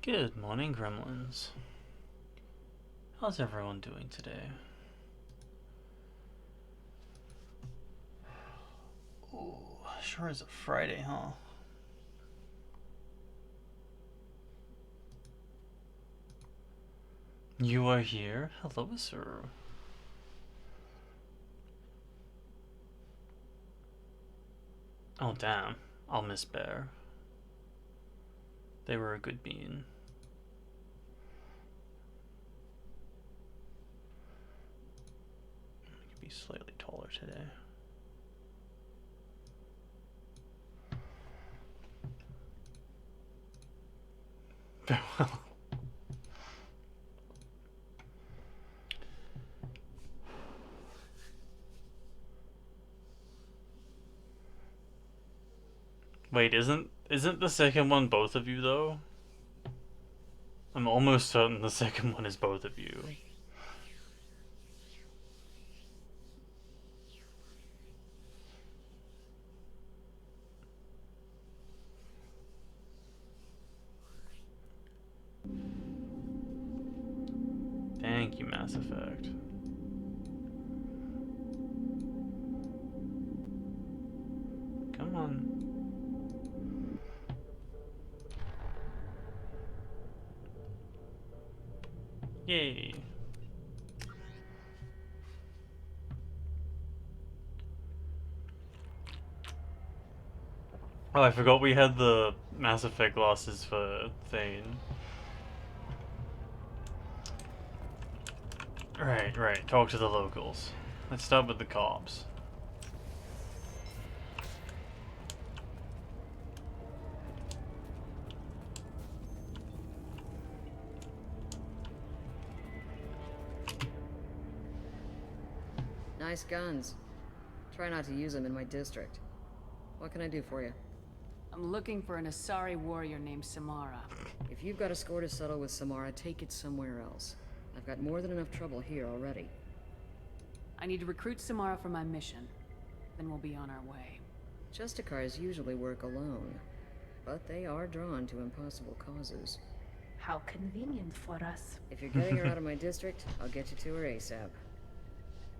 Good morning, Gremlins. How's everyone doing today? Ooh, sure is a Friday, huh? You are here? Hello, sir. Oh, damn. I'll miss Bear. They were a good bean. I could be slightly taller today. Farewell. Wait, isn't the second one both of you though? I'm almost certain the second one is both of you. Thank you, Mass Effect. Come on. Yay. Oh, I forgot we had the Mass Effect losses for Thane. Right. Talk to the locals. Let's start with the cops. Nice guns. Try not to use them in my district. What can I do for you? I'm looking for an Asari warrior named Samara. If you've got a score to settle with Samara, take it somewhere else. I've got more than enough trouble here already. I need to recruit Samara for my mission. Then we'll be on our way. Justicars usually work alone, but they are drawn to impossible causes. How convenient for us. If you're getting her out of my district, I'll get you to her ASAP.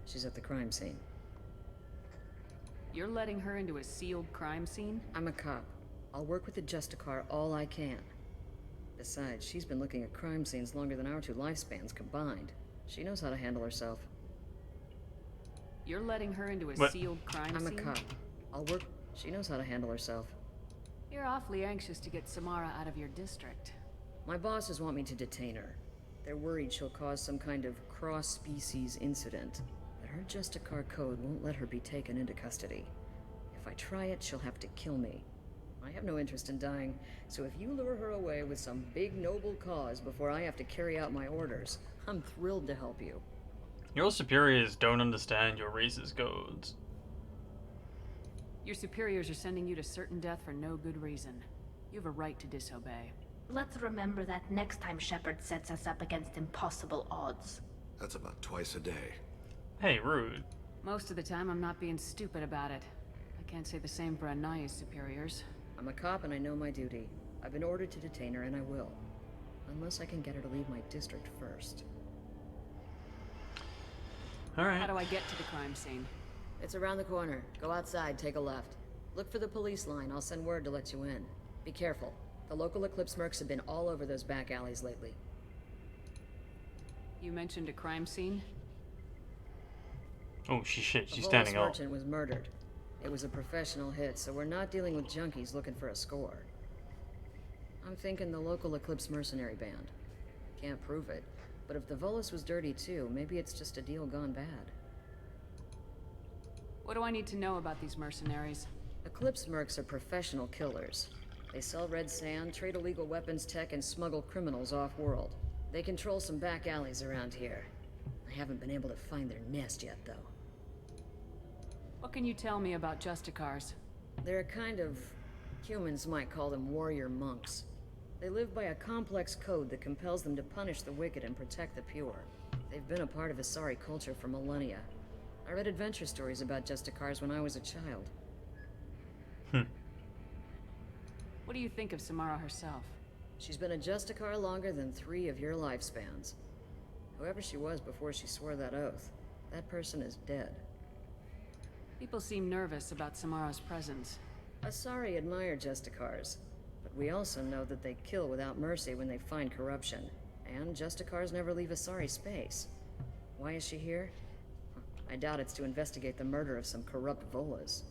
She's at the crime scene. You're letting her into a sealed crime scene? I'm a cop. I'll work with the Justicar all I can. Besides, she's been looking at crime scenes longer than our two lifespans combined. She knows how to handle herself. You're letting her into a sealed crime scene? I'm a cop. I'll work... She knows how to handle herself. You're awfully anxious to get Samara out of your district. My bosses want me to detain her. They're worried she'll cause some kind of cross-species incident. But her Justicar code won't let her be taken into custody. If I try it, she'll have to kill me. I have no interest in dying, so if you lure her away with some big noble cause before I have to carry out my orders, I'm thrilled to help you. Your superiors don't understand your race's codes. Your superiors are sending you to certain death for no good reason. You have a right to disobey. Let's remember that next time Shepard sets us up against impossible odds. That's about twice a day. Hey, rude. Most of the time, I'm not being stupid about it. I can't say the same for Anaya's superiors. I'm a cop and I know my duty. I've been ordered to detain her and I will. Unless I can get her to leave my district first. Alright. How do I get to the crime scene? It's around the corner. Go outside, take a left. Look for the police line. I'll send word to let you in. Be careful. The local Eclipse mercs have been all over those back alleys lately. You mentioned a crime scene? Oh, shit, The she's Volus standing up. merchant was murdered. It was a professional hit, so we're not dealing with junkies looking for a score. I'm thinking the local Eclipse mercenary band. Can't prove it, but if the Volus was dirty too, maybe it's just a deal gone bad. What do I need to know about these mercenaries? Eclipse mercs are professional killers. They sell red sand, trade illegal weapons tech, and smuggle criminals off-world. They control some back alleys around here. I haven't been able to find their nest yet, though. What can you tell me about Justicars? They're a kind of... humans might call them warrior monks. They live by a complex code that compels them to punish the wicked and protect the pure. They've been a part of Asari culture for millennia. I read adventure stories about Justicars when I was a child. What do you think of Samara herself? She's been a Justicar longer than 3 of your lifespans. Whoever she was before she swore that oath, that person is dead. People seem nervous about Samara's presence. Asari admire Justicars, but we also know that they kill without mercy when they find corruption. And Justicars never leave Asari space. Why is she here? I doubt it's to investigate the murder of some corrupt Volas.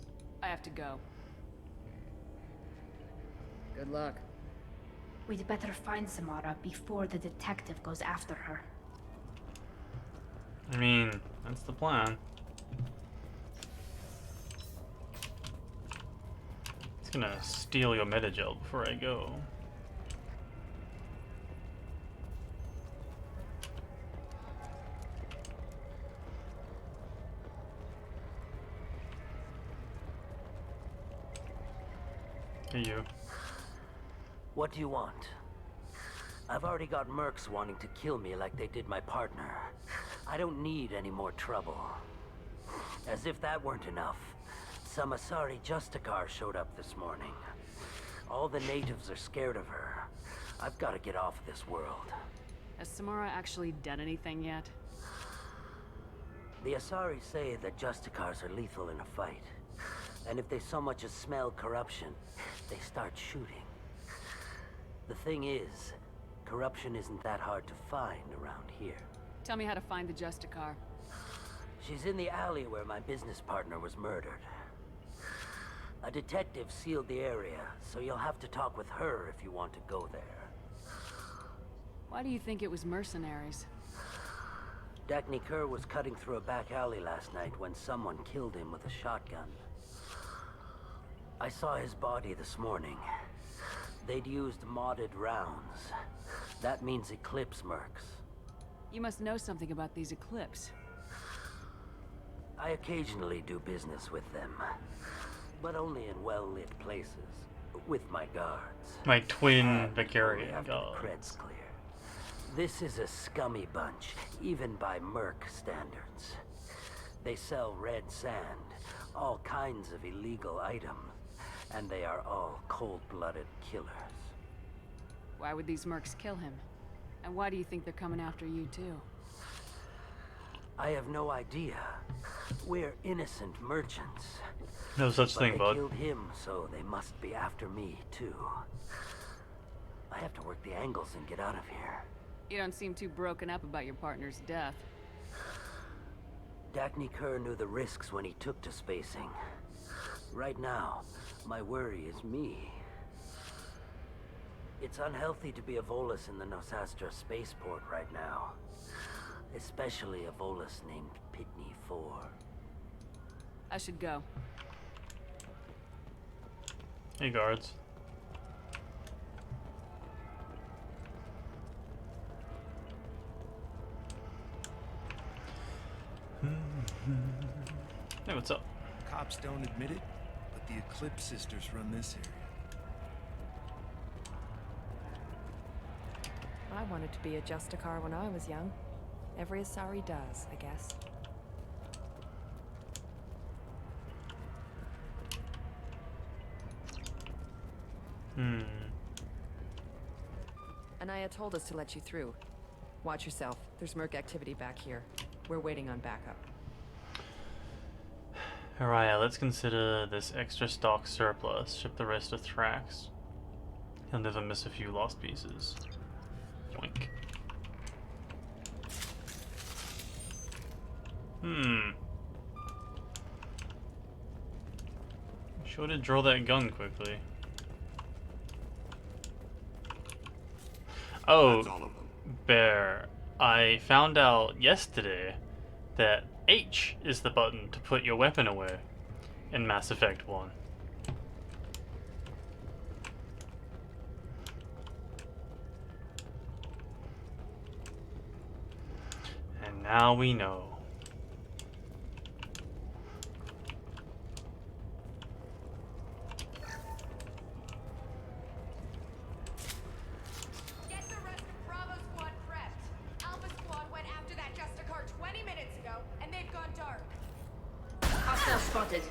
I have to go. Good luck. We'd better find Samara before the detective goes after her. I mean, that's the plan. It's gonna steal your metagel before I go. Hey, you. What do you want? I've already got mercs wanting to kill me like they did my partner. I don't need any more trouble. As if that weren't enough, some Asari Justicar showed up this morning. All the natives are scared of her. I've got to get off this world. Has Samara actually done anything yet? The Asari say that Justicars are lethal in a fight. And if they so much as smell corruption, they start shooting. The thing is, corruption isn't that hard to find around here. Tell me how to find the Justicar. She's in the alley where my business partner was murdered. A detective sealed the area, so you'll have to talk with her if you want to go there. Why do you think it was mercenaries? Dagny Kerr was cutting through a back alley last night when someone killed him with a shotgun. I saw his body this morning. They'd used modded rounds. That means Eclipse mercs. You must know something about these Eclipse. I occasionally do business with them, but only in well-lit places, with my guards. My twin And only Vicarian after god. the cred's clear. This is a scummy bunch, even by merc standards. They sell red sand, all kinds of illegal items, and they are all cold-blooded killers. Why would these mercs kill him? And why do you think they're coming after you too? I have no idea. We're innocent merchants. No such But thing, they bud. killed him, so they must be after me, too. I have to work the angles and get out of here. You don't seem too broken up about your partner's death. Dagny Kerr knew the risks when he took to spacing. Right now, my worry is me. It's unhealthy to be a Volus in the Nosastra spaceport right now. Especially a Volus named Pitney 4. I should go. Hey, guards. Hey, what's up? Cops don't admit it, but The Eclipse Sisters run this area. I wanted to be a Justicar when I was young. Every Asari does, I guess. Anaya told us to let you through. Watch yourself. There's Merc activity back here. We're waiting on backup. Alright, let's consider this extra stock surplus. Ship the rest to Thrax. He'll never miss a few lost pieces. Yoink. Sure did draw that gun quickly. Oh, That's all of them. Bear, I found out yesterday that H is the button to put your weapon away in Mass Effect 1. And now we know. Get the rest of Bravo Squad prepped. Alpha Squad went after that Justicar 20 minutes ago, and they've gone dark. Hostile spotted.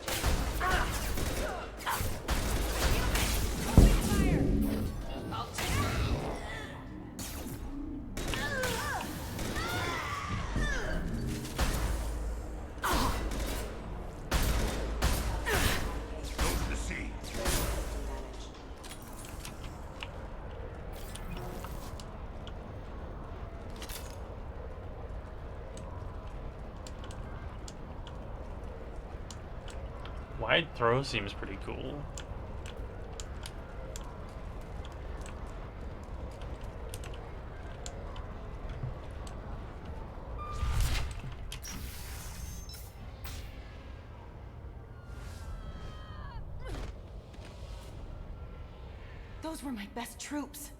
Go to the sea. Wide throw seems pretty cool. Those were my best troops.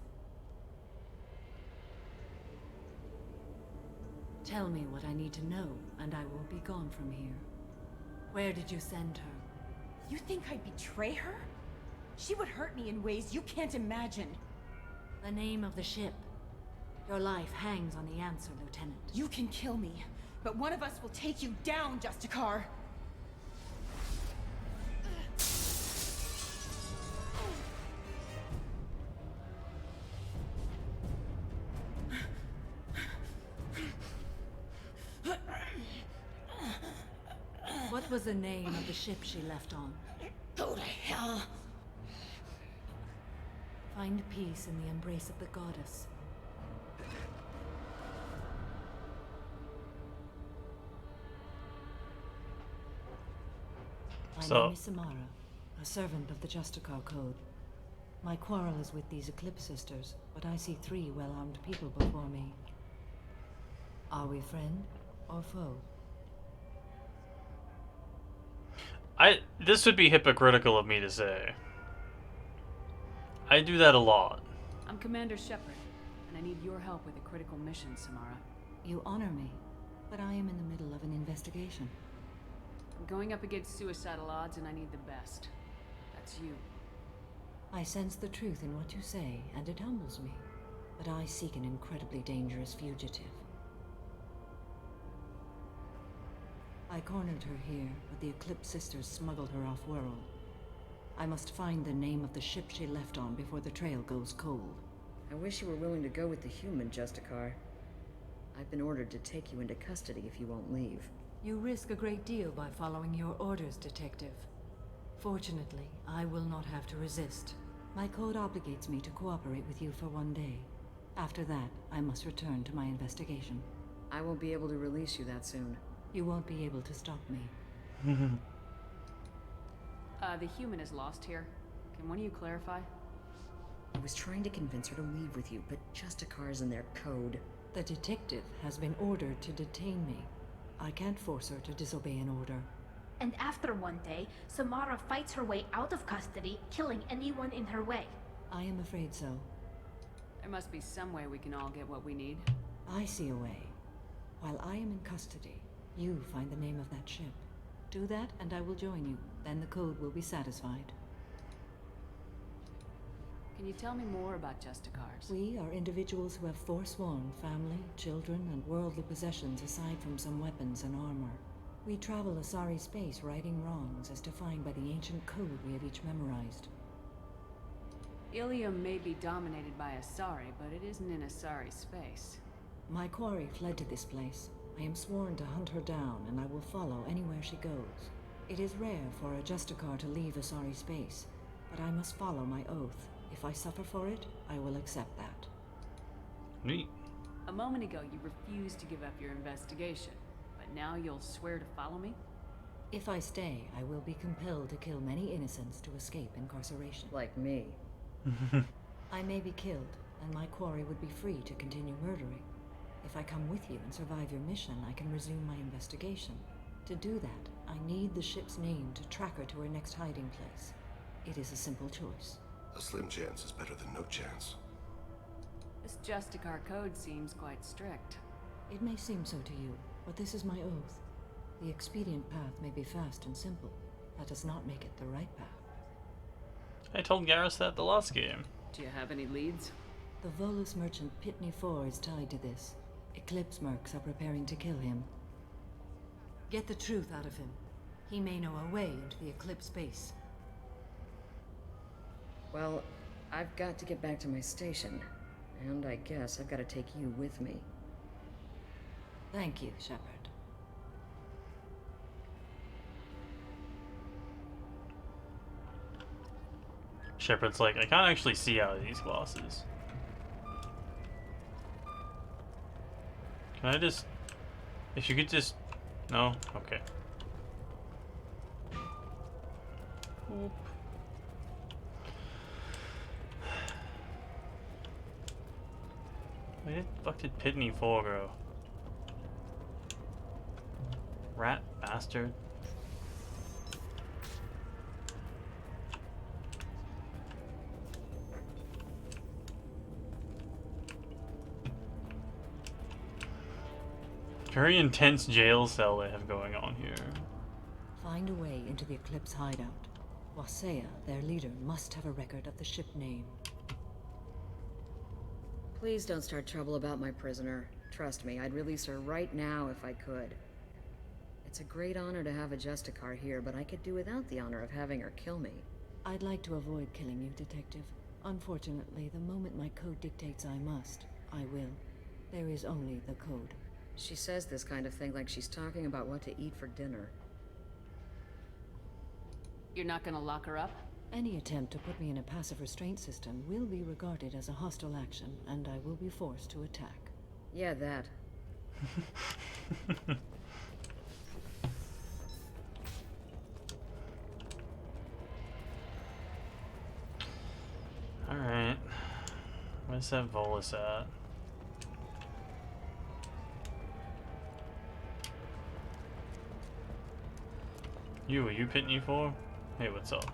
Tell me what I need to know, and I will be gone from here. Where did you send her? You think I'd betray her? She would hurt me in ways you can't imagine. The name of the ship. Your life hangs on the answer, Lieutenant. You can kill me, but one of us will take you down, Justicar. What was the name of the ship she left on? Go to hell. Find peace in the embrace of the goddess. My name is Samara, a servant of the Justicar Code. My quarrel is with these Eclipse Sisters, but I see 3 well-armed people before me. Are we friend or foe? This would be hypocritical of me to say. I do that a lot. I'm Commander Shepard, and I need your help with a critical mission, Samara. You honor me, but I am in the middle of an investigation. I'm going up against suicidal odds, and I need the best. That's you. I sense the truth in what you say, and it humbles me. But I seek an incredibly dangerous fugitive. I cornered her here, but the Eclipse Sisters smuggled her off-world. I must find the name of the ship she left on before the trail goes cold. I wish you were willing to go with the human, Justicar. I've been ordered to take you into custody if you won't leave. You risk a great deal by following your orders, Detective. Fortunately, I will not have to resist. My code obligates me to cooperate with you for 1 day. After that, I must return to my investigation. I won't be able to release you that soon. You won't be able to stop me. The human is lost here. Can one of you clarify? I was trying to convince her to leave with you, but Justicar's in their code. The detective has been ordered to detain me. I can't force her to disobey an order. And after 1 day, Samara fights her way out of custody, killing anyone in her way. I am afraid so. There must be some way we can all get what we need. I see a way. While I am in custody, you find the name of that ship. Do that, and I will join you. Then the code will be satisfied. Can you tell me more about Justicars? We are individuals who have forsworn family, children, and worldly possessions aside from some weapons and armor. We travel Asari space righting wrongs as defined by the ancient code we have each memorized. Ilium may be dominated by Asari, but it isn't in Asari space. My quarry fled to this place. I am sworn to hunt her down, and I will follow anywhere she goes. It is rare for a Justicar to leave Asari space, but I must follow my oath. If I suffer for it, I will accept that. Neat. A moment ago, you refused to give up your investigation, but now you'll swear to follow me? If I stay, I will be compelled to kill many innocents to escape incarceration. Like me. I may be killed, and my quarry would be free to continue murdering. If I come with you and survive your mission, I can resume my investigation. To do that, I need the ship's name to track her to her next hiding place. It is a simple choice. A slim chance is better than no chance. This Justicar code seems quite strict. It may seem so to you, but this is my oath. The expedient path may be fast and simple. That does not make it the right path. I told Garrus that the last game. Do you have any leads? The Volus merchant Pitney IV is tied to this. Eclipse mercs are preparing to kill him. Get the truth out of him. He may know a way into the Eclipse base. Well, I've got to get back to my station. And I guess I've got to take you with me. Thank you, Shepard. Shepard's like, I can't actually see out of these glasses. Can I just... If you could just... No? Okay. Oop. Where the fuck did Pitney 4 go? Rat bastard. Very intense jail cell they have going on here. Find a way into the Eclipse hideout. Wasea, their leader, must have a record of the ship name. Please don't start trouble about my prisoner. Trust me, I'd release her right now if I could. It's a great honor to have a Justicar here, but I could do without the honor of having her kill me. I'd like to avoid killing you, Detective. Unfortunately, the moment my code dictates I must, I will. There is only the code. She says this kind of thing like she's talking about what to eat for dinner. You're not gonna lock her up? Any attempt to put me in a passive restraint system will be regarded as a hostile action, and I will be forced to attack. Yeah, that. Alright. Where's that Volus at? Are you Pitney 4? Hey, what's up?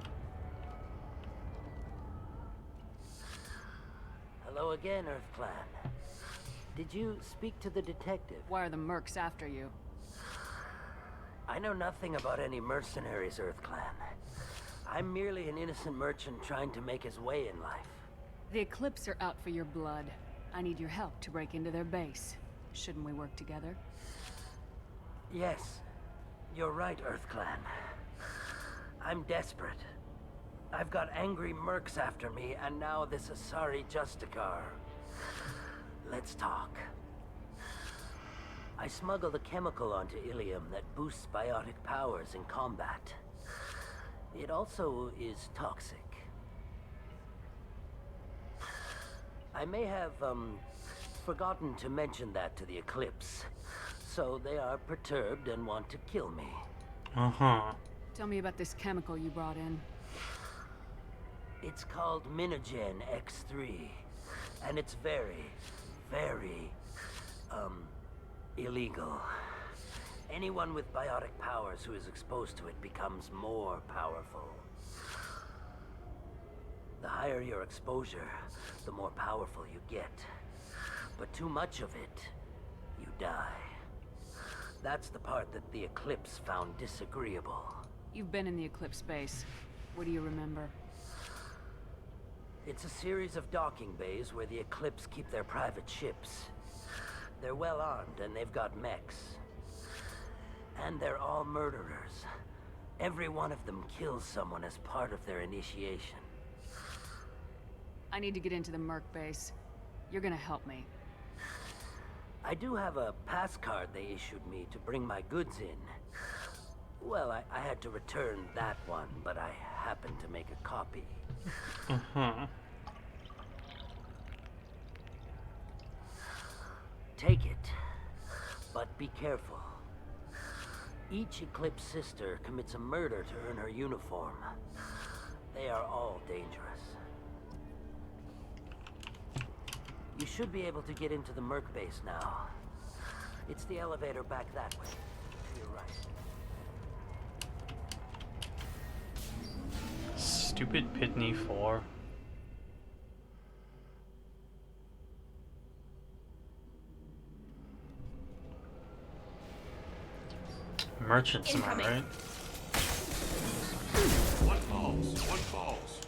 Hello again, Earth Clan. Did you speak to the detective? Why are the mercs after you? I know nothing about any mercenaries, Earth Clan. I'm merely an innocent merchant trying to make his way in life. The Eclipse are out for your blood. I need your help to break into their base. Shouldn't we work together? Yes, you're right, Earth Clan. I'm desperate. I've got angry mercs after me, and now this Asari Justicar. Let's talk. I smuggled a chemical onto Ilium that boosts biotic powers in combat. It also is toxic. I may have, forgotten to mention that to the Eclipse. So they are perturbed and want to kill me. Uh-huh. Tell me about this chemical you brought in. It's called Minogen X3. And it's very, very, illegal. Anyone with biotic powers who is exposed to it becomes more powerful. The higher your exposure, the more powerful you get. But too much of it, you die. That's the part that the Eclipse found disagreeable. You've been in the Eclipse base. What do you remember? It's a series of docking bays where the Eclipse keep their private ships. They're well armed and they've got mechs. And they're all murderers. Every one of them kills someone as part of their initiation. I need to get into the Merc base. You're gonna help me. I do have a pass card they issued me to bring my goods in. Well, I had to return that one, but I happened to make a copy. Take it, but be careful. Each Eclipse sister commits a murder to earn her uniform. They are all dangerous. You should be able to get into the Merc base now. It's the elevator back that way. To your right. Stupid Pitney 4. Merchants, am I right? One falls, one falls.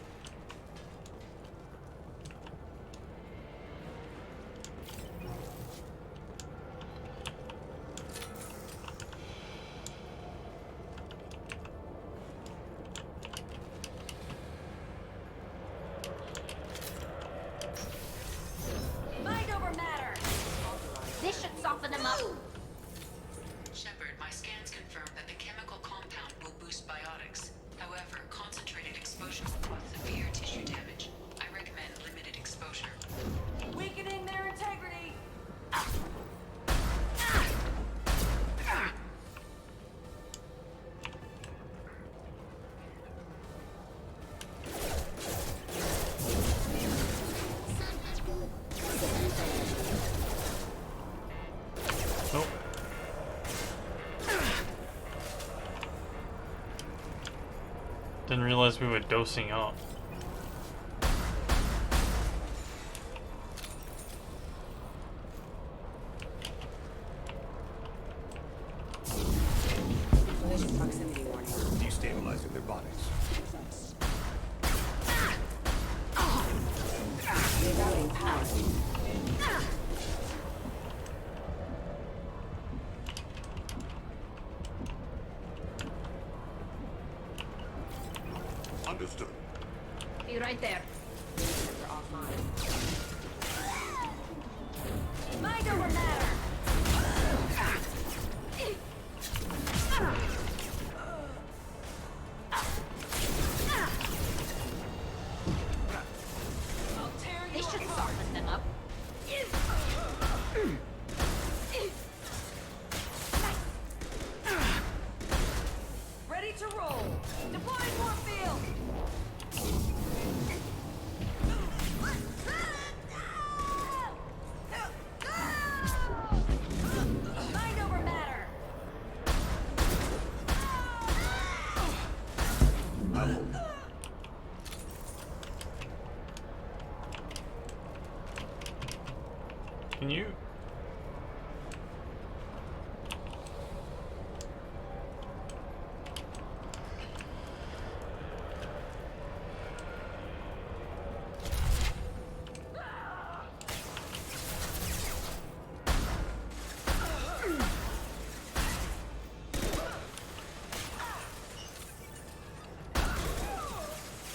Mind over matter! This should soften them up. Shepard, my scans confirm that the chemical compound will boost biotics. However, concentrated exposure will cause severe tissue damage. I recommend limited exposure. Weakening their integrity! Nope. Didn't realize we were dosing up. Proximity warning. Destabilizing their bodies. Rerouting power. Understood. Be right there. Offline. Mind over matter! I'll tear you This should apart. soften them up. Ready to roll. Deploying more field. Mind over matter. Can you?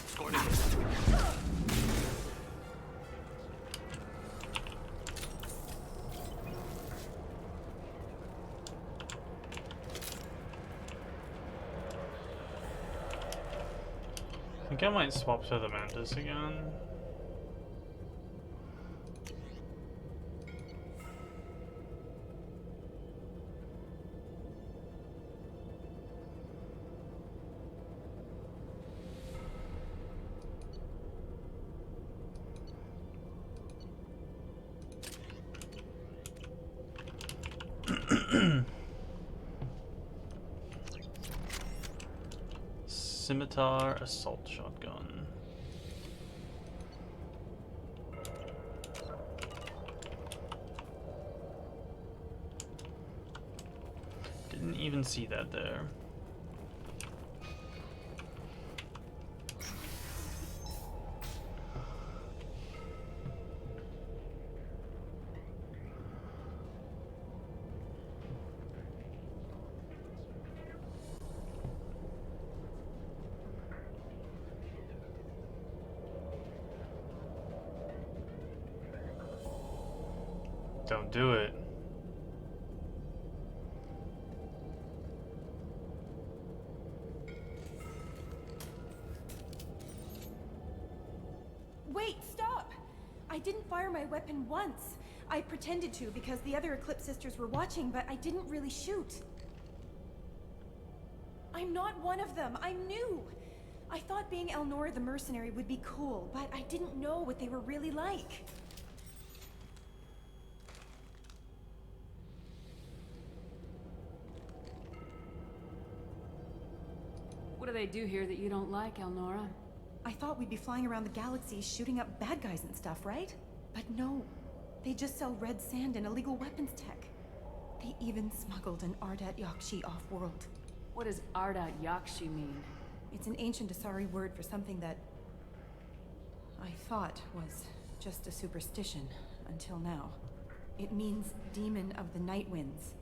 Scored it. I think I might swap to the Mantis again. Scimitar assault shotgun. even see that there. Don't do it. Wait, stop! I didn't fire my weapon once. I pretended to because the other Eclipse sisters were watching, but I didn't really shoot. I'm not one of them. I'm new. I thought being Elnora the mercenary would be cool, but I didn't know what they were really like. What do they do here that you don't like, Elnora? I thought we'd be flying around the galaxy shooting up bad guys and stuff, right? But no. They just sell red sand and illegal weapons tech. They even smuggled an Ardat Yakshi off-world. What does Ardat Yakshi mean? It's an ancient Asari word for something that I thought was just a superstition until now. It means demon of the night winds.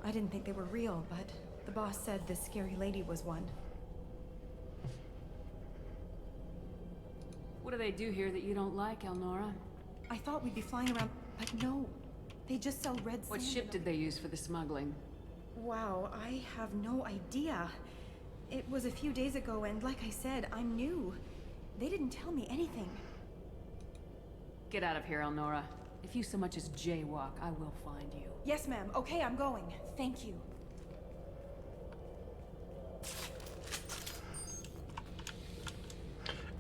I didn't think they were real, but the boss said this scary lady was one. What do they do here that you don't like, Elnora? I thought we'd be flying around, but no. They just sell red sand. What ship did they use for the smuggling? Wow, I have no idea. It was a few days ago, and like I said, I'm new. They didn't tell me anything. Get out of here, Elnora. If you so much as jaywalk, I will find you. Yes, ma'am. Okay, I'm going. Thank you.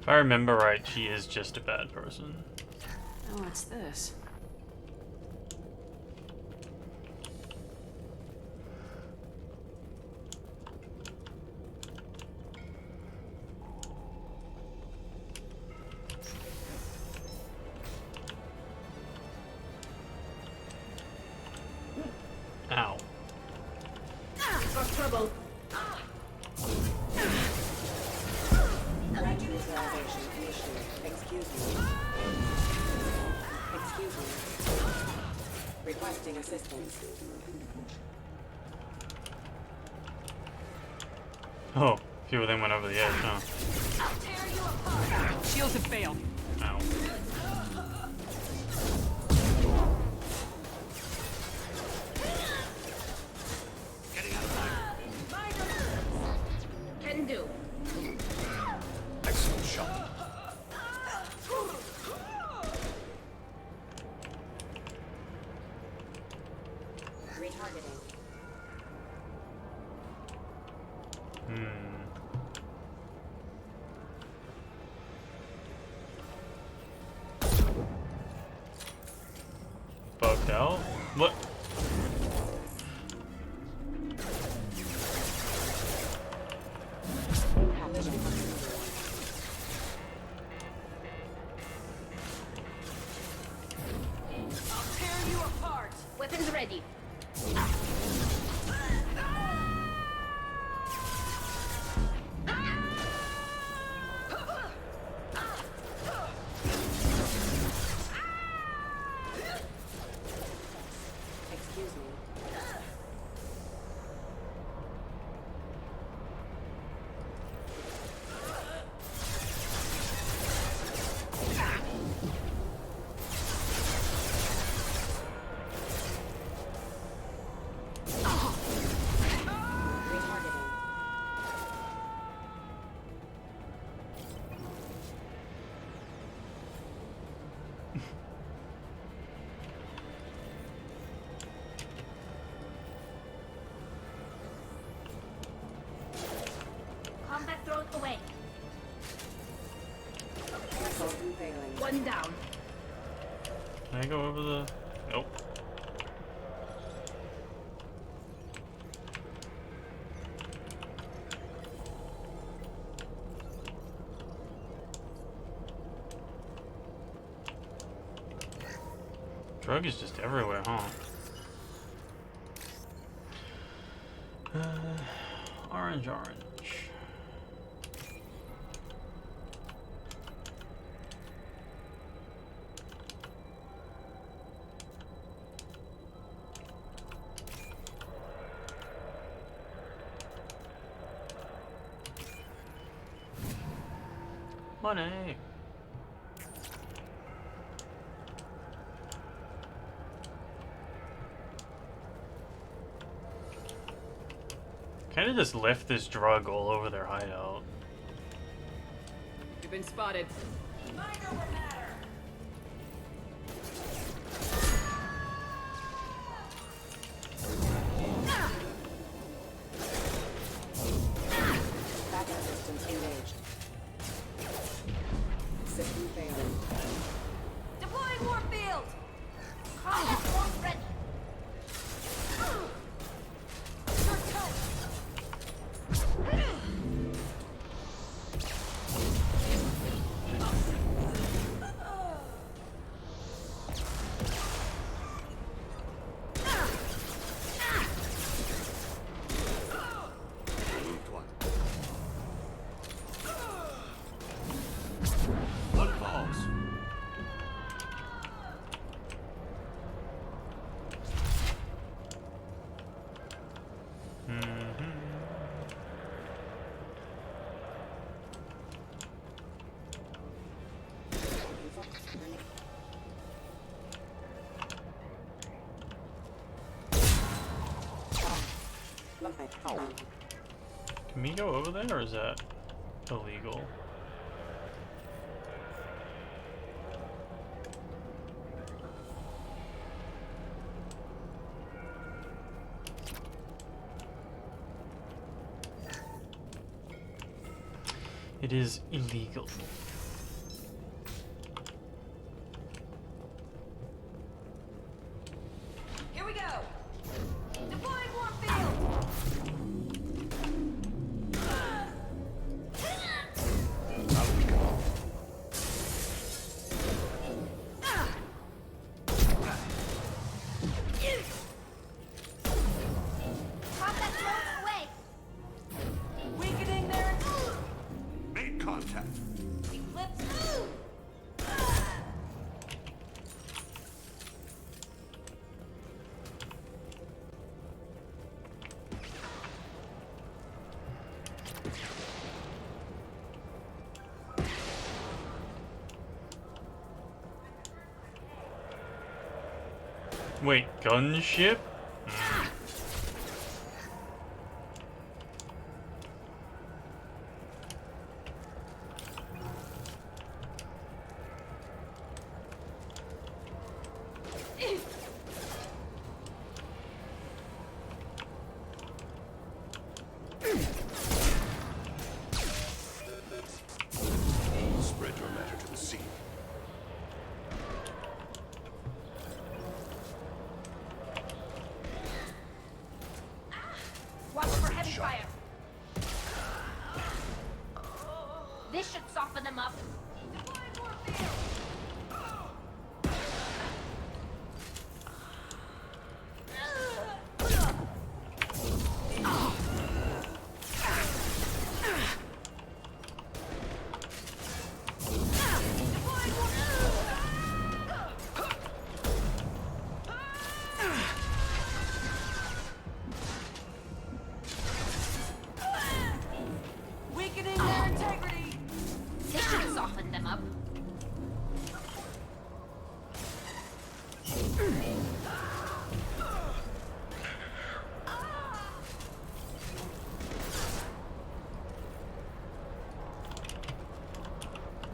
If I remember right, she is just a bad person. Oh, what's this? Ow. Got trouble. Excuse me. Excuse me. Requesting assistance. Oh, a few of them went over the edge, huh? I'll tear you apart. Shields have failed. Ow. Can do. Excellent shot. Retargeting. Bugged out? What? I'll tear you apart. Weapons ready. Excuse me. Retargeting. Combat drone away. Assault failing. One down. Can I go over the... Nope. Drug is just everywhere, huh? Orange. Money. Kinda just left this drug all over their hideout. You've been spotted. Backup systems engaged. System failing. Deploying warfield! Combat force ready! Your turn! Moved one. One falls. Can we go over there, or is that illegal? It is illegal. Here we go! Deploying warfield! Combat drones away! Weakening their Made contact. eclipse. Wait, gunship? Spread your matter to the sea. Watch for heavy fire. This should soften them up. Deploying warfield! Weakening their integrity. This should soften them up.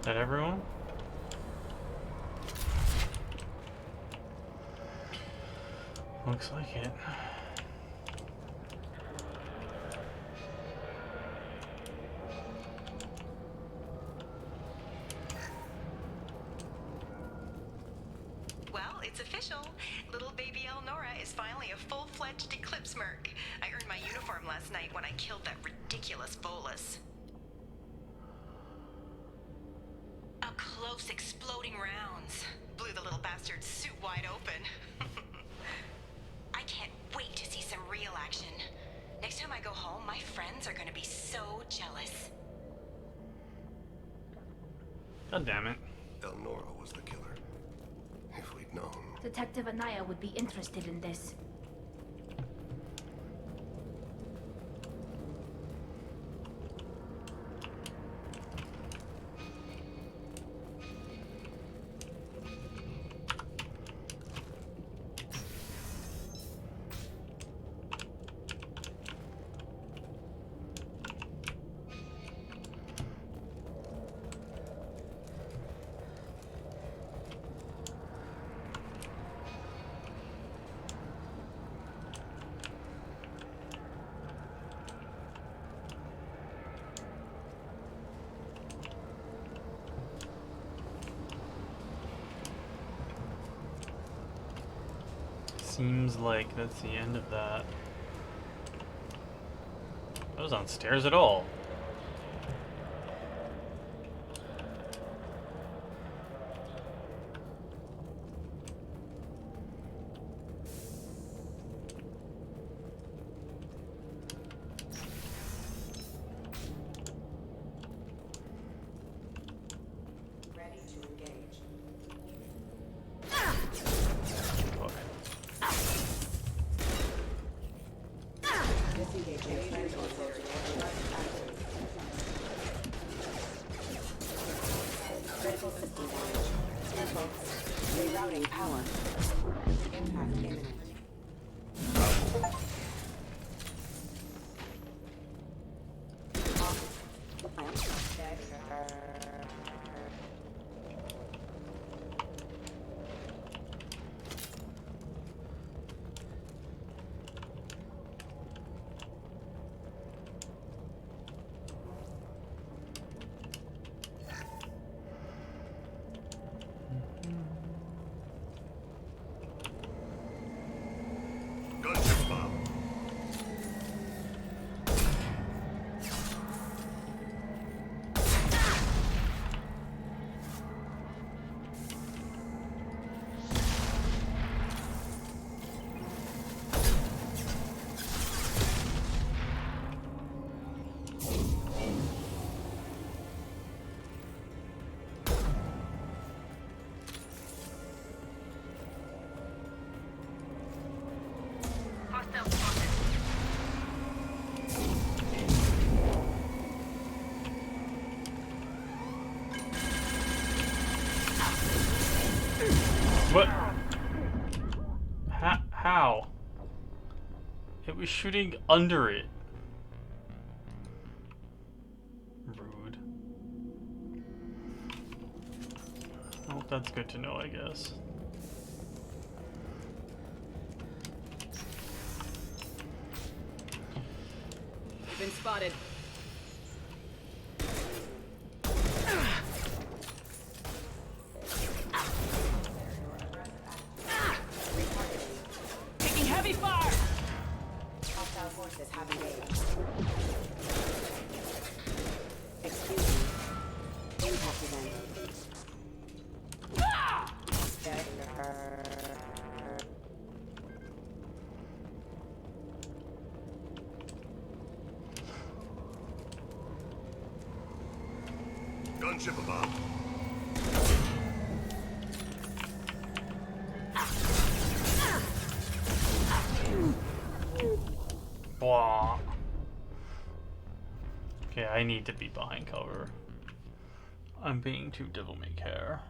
Is that everyone? Looks like it. Well, it's official. Little baby Elnora is finally a full-fledged Eclipse Merc. I earned my uniform last night when I killed that ridiculous Volus. Up close, exploding rounds. Blew the little bastard's suit wide open. I can't wait to see some real action. Next time time I go home, my friends are gonna be so jealous. God damn it. Elnora was the killer. If we'd known. Detective Anaya would be interested in this. Seems like that's the end of that. I was on stairs at all. Ready to engage. Disengaging friendly soldier. Critical system damage. Impulse. Rerouting power. Impact imminent. Gunship bomb. What? How? It was shooting under it. Rude. Well, that's good to know, I guess. You've been spotted. Taking heavy fire! Hostile forces have engaged. Excuse me. Impact event. Gunship above. Blah. Okay, I need to be behind cover. I'm being too devil may care.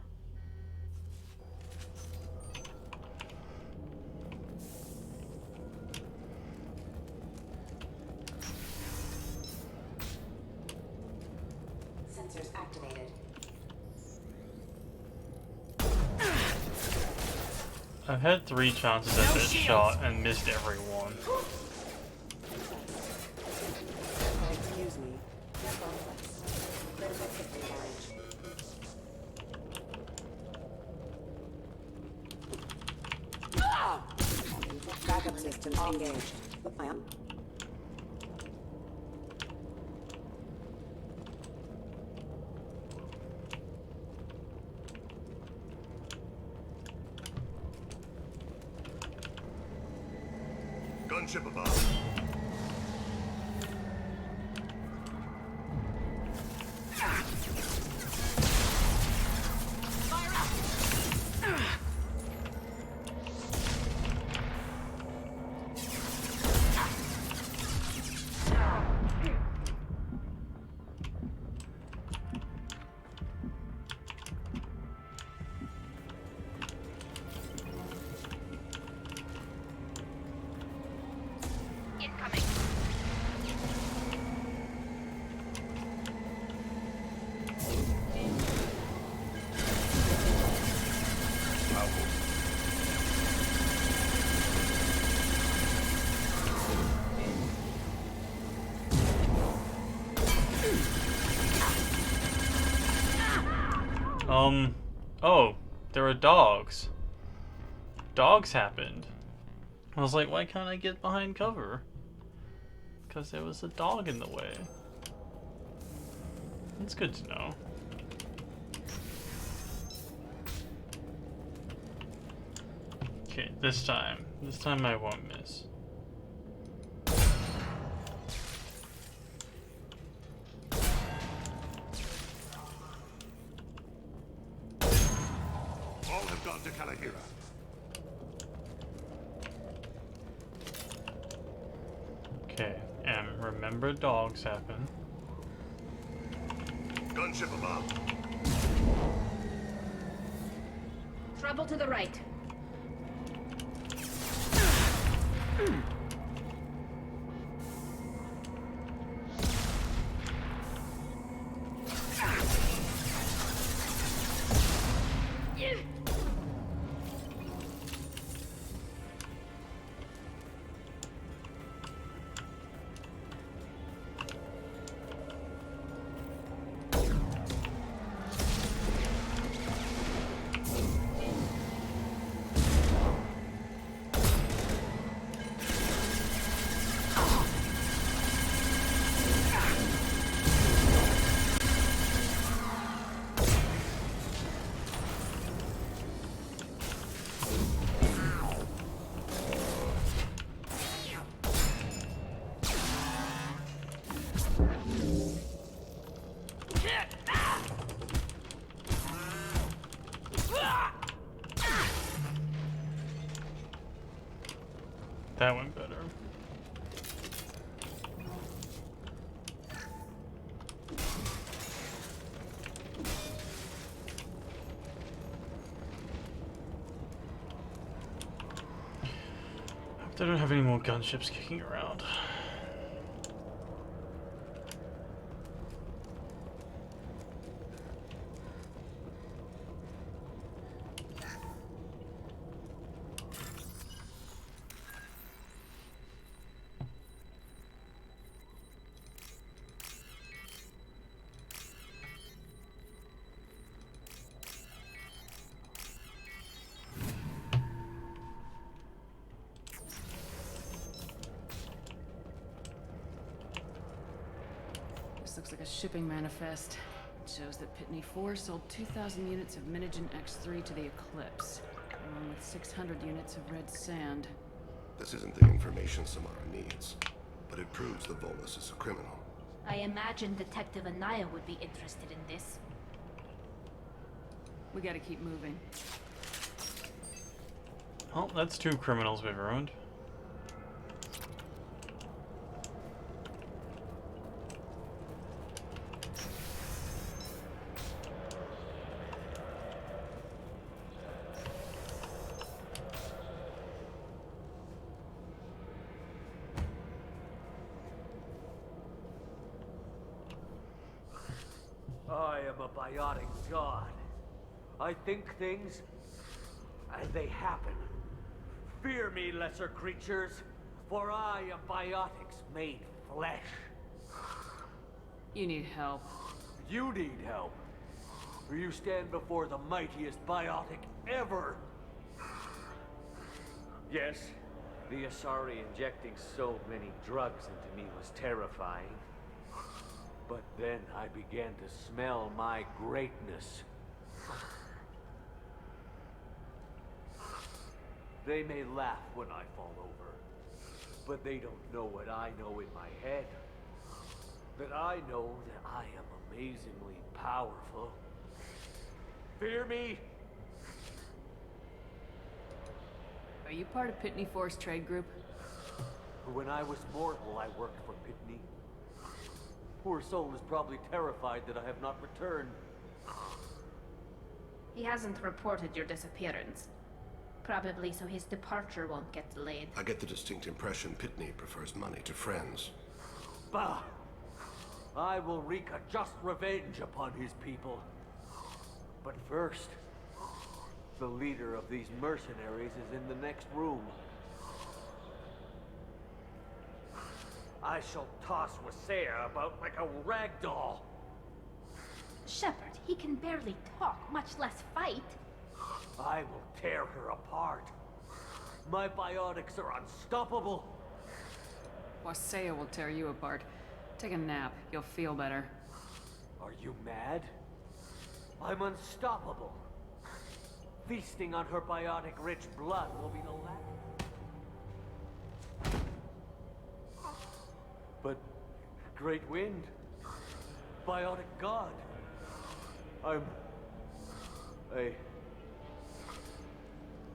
Sensors activated. I've had 3 chances at this shot and missed every one. Excuse me. Critical system damage. Backup system engaged. I am. Gunship above. Oh, there are dogs. Dogs happened. I was like, why can't I get behind cover? Because there was a dog in the way. It's good to know. Okay, this time I won't miss. All have gone to Kalahira. Okay, remember dogs happen. Gunship above. Trouble to the right. That went better. Hope they don't have any more gunships kicking around. This looks like a shipping manifest. It shows that Pitney 4 sold 2,000 units of Minigen X3 to the Eclipse, along with 600 units of red sand. This isn't the information Samara needs, but it proves the Volus is a criminal. I imagine Detective Anaya would be interested in this. We gotta keep moving. Oh, that's 2 criminals we've ruined. I am a biotic god. I think things, and they happen. Fear me, lesser creatures, for I am biotics made flesh. You need help. You need help. For you stand before the mightiest biotic ever. Yes, the Asari injecting so many drugs into me was terrifying. But then I began to smell my greatness. They may laugh when I fall over, but they don't know what I know in my head. That I know that I am amazingly powerful. Fear me? Are you part of Pitney 4's trade group? When I was mortal, I worked for Pitney. Poor soul is probably terrified that I have not returned. He hasn't reported your disappearance. Probably so his departure won't get delayed. I get the distinct impression Pitney prefers money to friends. Bah! I will wreak a just revenge upon his people. But first, The leader of these mercenaries is in the next room. I shall toss Wasea about like a rag doll. Shepard, he can barely talk, much less fight. I will tear her apart. My biotics are unstoppable. Wasea will tear you apart. Take a nap. You'll feel better. Are you mad? I'm unstoppable. Feasting on her biotic-rich blood will be the last. But Great Wind, biotic god,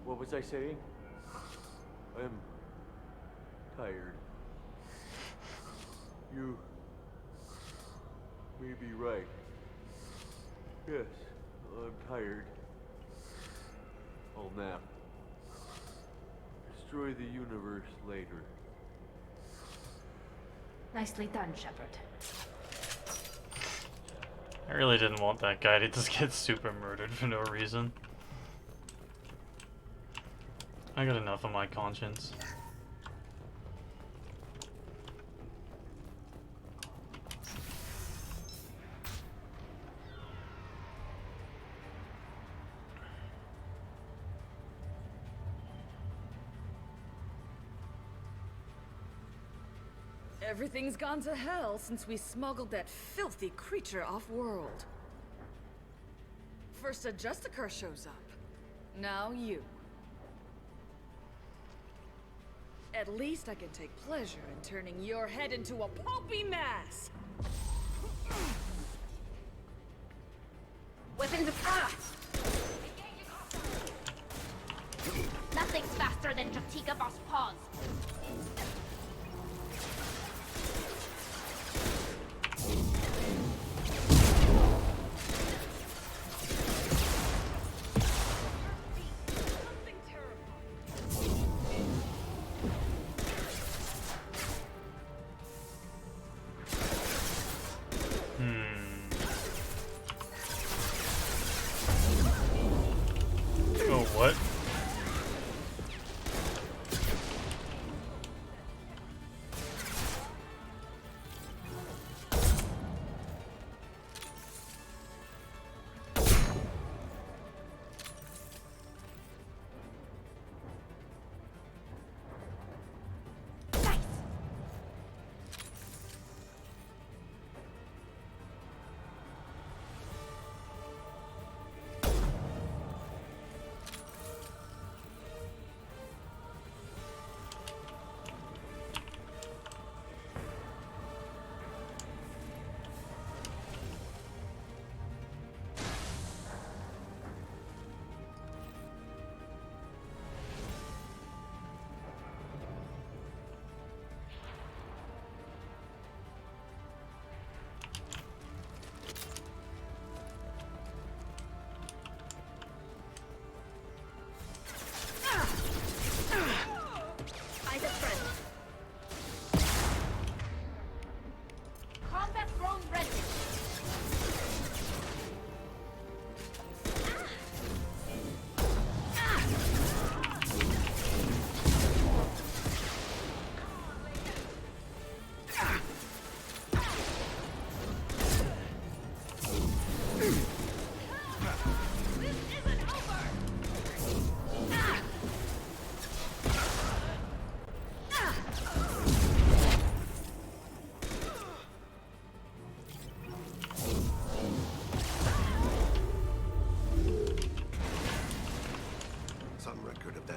what was I saying? I'm tired. You may be right. Yes, I'm tired. I'll nap. Destroy the universe later. Nicely done, Shepard. I really didn't want that guy to just get super murdered for no reason. I got enough on my conscience. Everything's gone to hell since we smuggled that filthy creature off-world. First a Justicar shows up. Now you. At least I can take pleasure in turning your head into a pulpy mass! Weapons up! Nothing's faster than Jatika Boss Paws. Oh, what? Combat drone ready.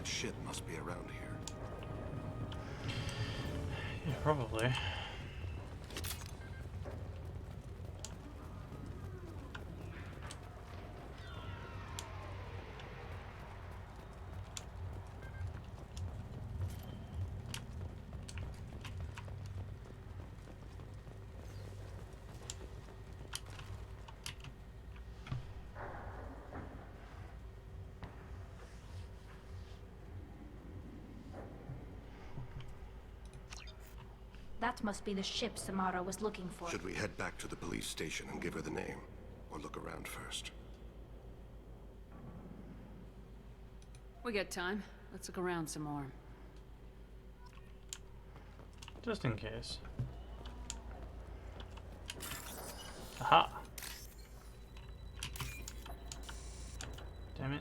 Ship must be around here. Yeah, probably. That must be the ship Samara was looking for. Should we head back to the police station and give her the name? Or look around first? We got time. Let's look around some more. Just in case. Aha! Damn it.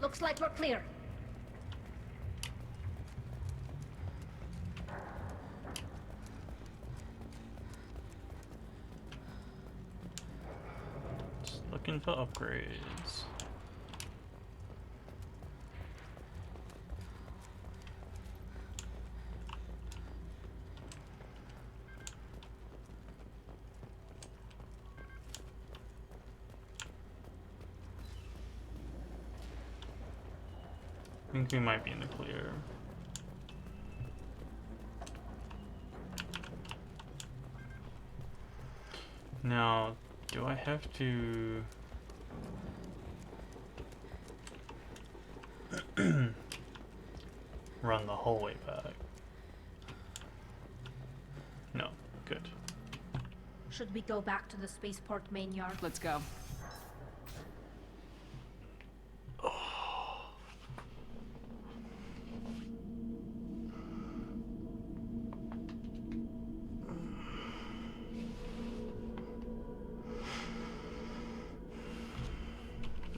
Looks like we're clear. Just looking for upgrades. I think we might be in the clear. Now, do I have to run the whole way back? No, good. Should we go back to the spaceport main yard? Let's go.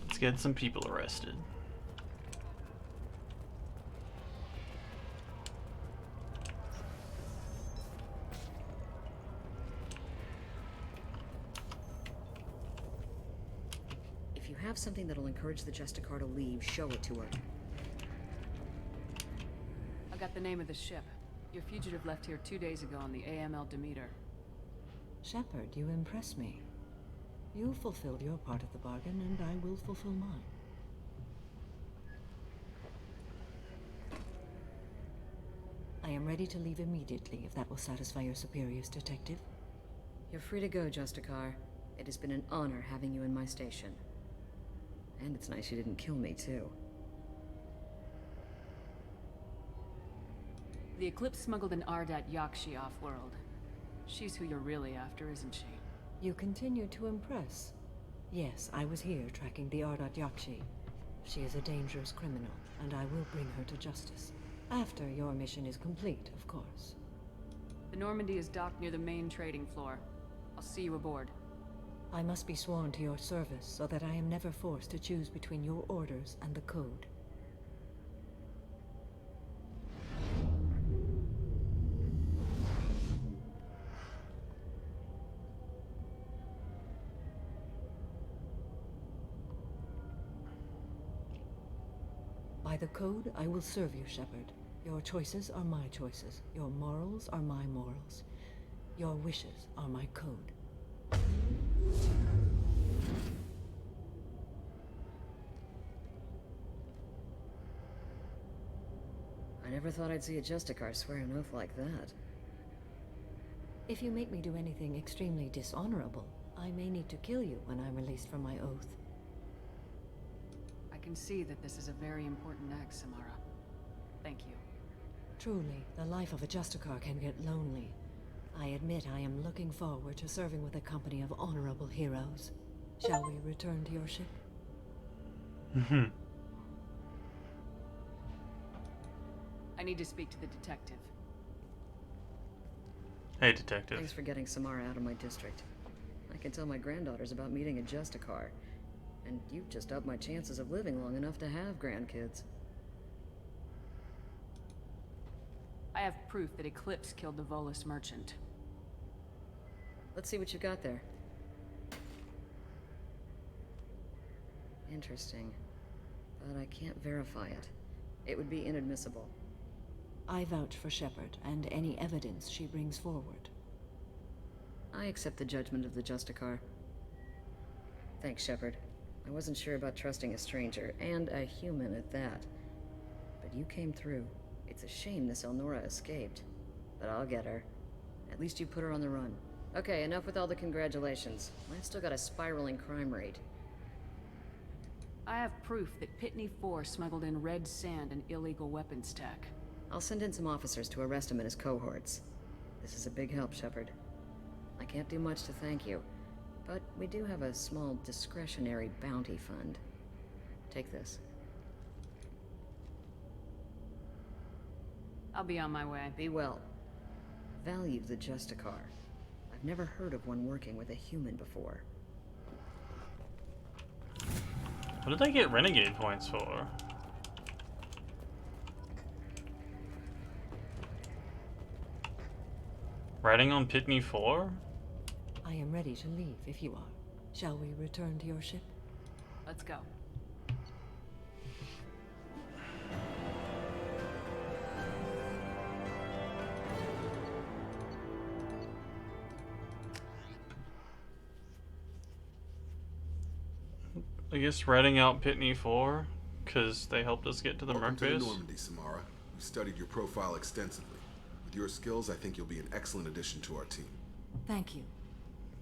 Let's get some people arrested. If you have something that'll encourage the Justicar to leave, show it to her. I got the name of the ship. Your fugitive left here 2 days ago on the AML Demeter. Shepard, you impress me. You fulfilled your part of the bargain, and I will fulfill mine. I am ready to leave immediately, if that will satisfy your superiors, Detective. You're free to go, Justicar. It has been an honor having you in my station. And it's nice you didn't kill me, too. The Eclipse smuggled an Ardat Yakshi off-world. She's who you're really after, isn't she? You continue to impress. Yes, I was here tracking the Ardat Yakshi. She is a dangerous criminal, and I will bring her to justice. After your mission is complete, of course. The Normandy is docked near the main trading floor. I'll see you aboard. I must be sworn to your service so that I am never forced to choose between your orders and the Code. By the Code, I will serve you, Shepard. Your choices are my choices. Your morals are my morals. Your wishes are my code. I never thought I'd see a Justicar swear an oath like that. If you make me do anything extremely dishonorable, I may need to kill you when I'm released from my oath. I can see that this is a very important act, Samara. Thank you. Truly, the life of a Justicar can get lonely. I admit I am looking forward to serving with a company of honorable heroes. Shall we return to your ship? I need to speak to the detective. Hey, detective. Thanks for getting Samara out of my district. I can tell my granddaughters about meeting a Justicar. And you've just upped my chances of living long enough to have grandkids. I have proof that Eclipse killed the Volus merchant. Let's see what you got there. Interesting. But I can't verify it. It would be inadmissible. I vouch for Shepard and any evidence she brings forward. I accept the judgment of the Justicar. Thanks, Shepard. I wasn't sure about trusting a stranger, and a human at that. But you came through. It's a shame this Elnora escaped. But I'll get her. At least you put her on the run. Okay, enough with all the congratulations. I've still got a spiraling crime rate. I have proof that Pitney 4 smuggled in red sand and illegal weapons tech. I'll send in some officers to arrest him and his cohorts. This is a big help, Shepard. I can't do much to thank you, but we do have a small discretionary bounty fund. Take this. I'll be on my way. Be well. Value the Justicar. I've never heard of one working with a human before. What did I get renegade points for? Riding on Pitney 4? I am ready to leave if you are. Shall we return to your ship? Let's go. I guess riding out Pitney 4, because they helped us get to the Welcome Merc to base. Normandy, Samara. We studied your profile extensively. With your skills, I think you'll be an excellent addition to our team. Thank you.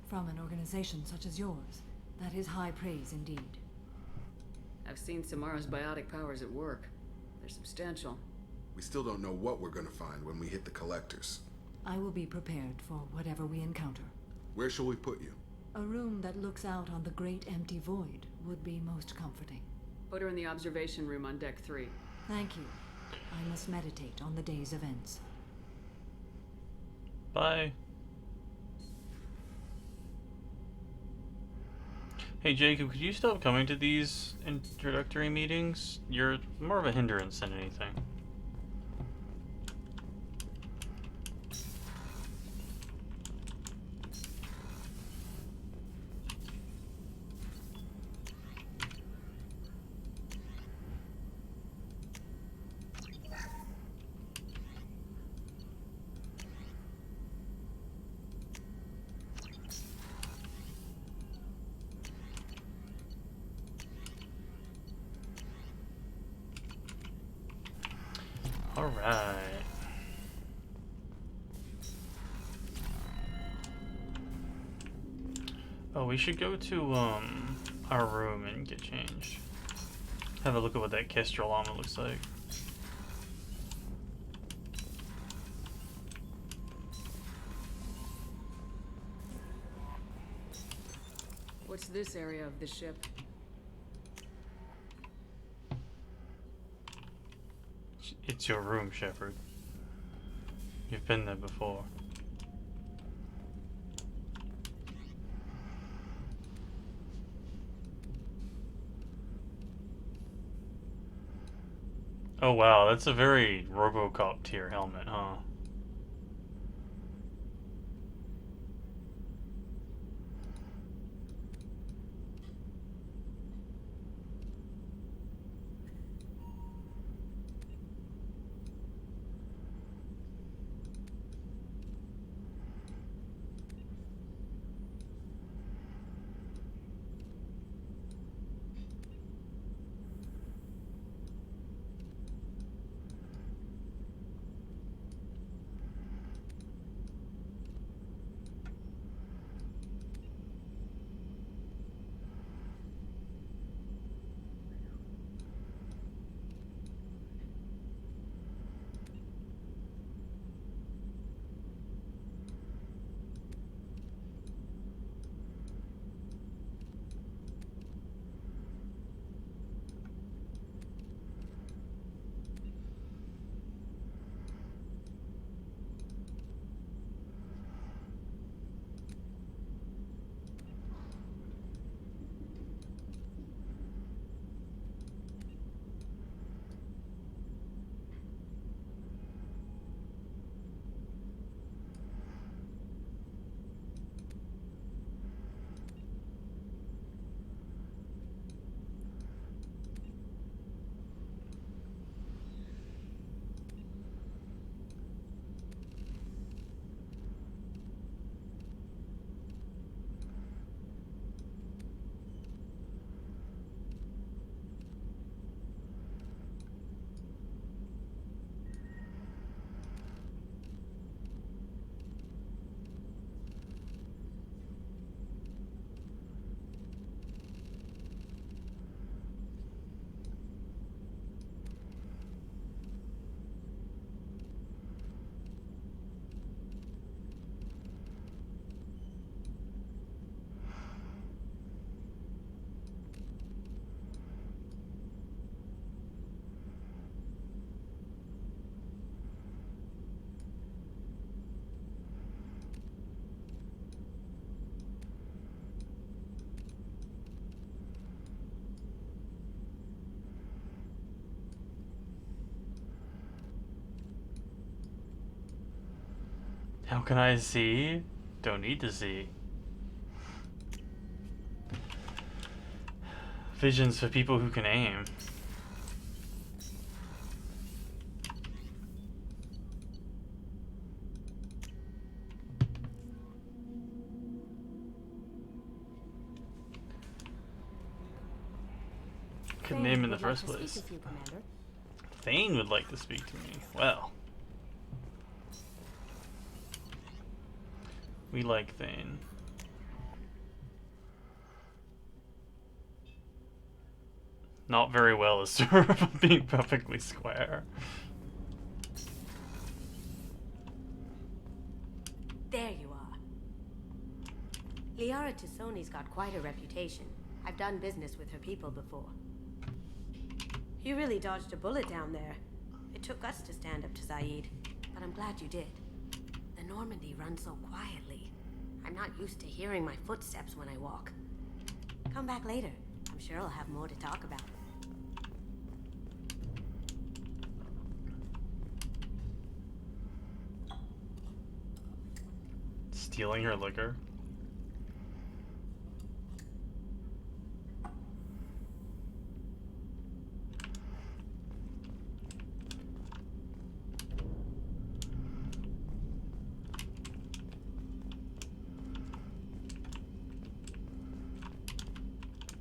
From an organization such as yours, that is high praise indeed. I've seen Samara's biotic powers at work. They're substantial. We still don't know what we're gonna find when we hit the collectors. I will be prepared for whatever we encounter. Where shall we put you? A room that looks out on the great empty void would be most comforting. Put her in the observation room on deck 3. Thank you. I must meditate on the day's events. Bye. Hey Jacob, could you stop coming to these introductory meetings? You're more of a hindrance than anything. Alright. Oh, we should go to our room and get changed. Have a look at what that Kestrel llama looks like. What's this area of the ship? It's your room, Shepard. You've been there before. Oh wow, that's a very RoboCop tier helmet, huh? How can I see? Don't need to see. Visions for people who can aim. Could name in the first place. Thane would like to speak to me. Well. We like Thane. Not very well, as sort of being perfectly square. There you are. Liara Tassoni's got quite a reputation. I've done business with her people before. You really dodged a bullet down there. It took us to stand up to Zaid, but I'm glad you did. The Normandy runs so quietly. I'm not used to hearing my footsteps when I walk. Come back later. I'm sure I'll have more to talk about. Stealing her liquor.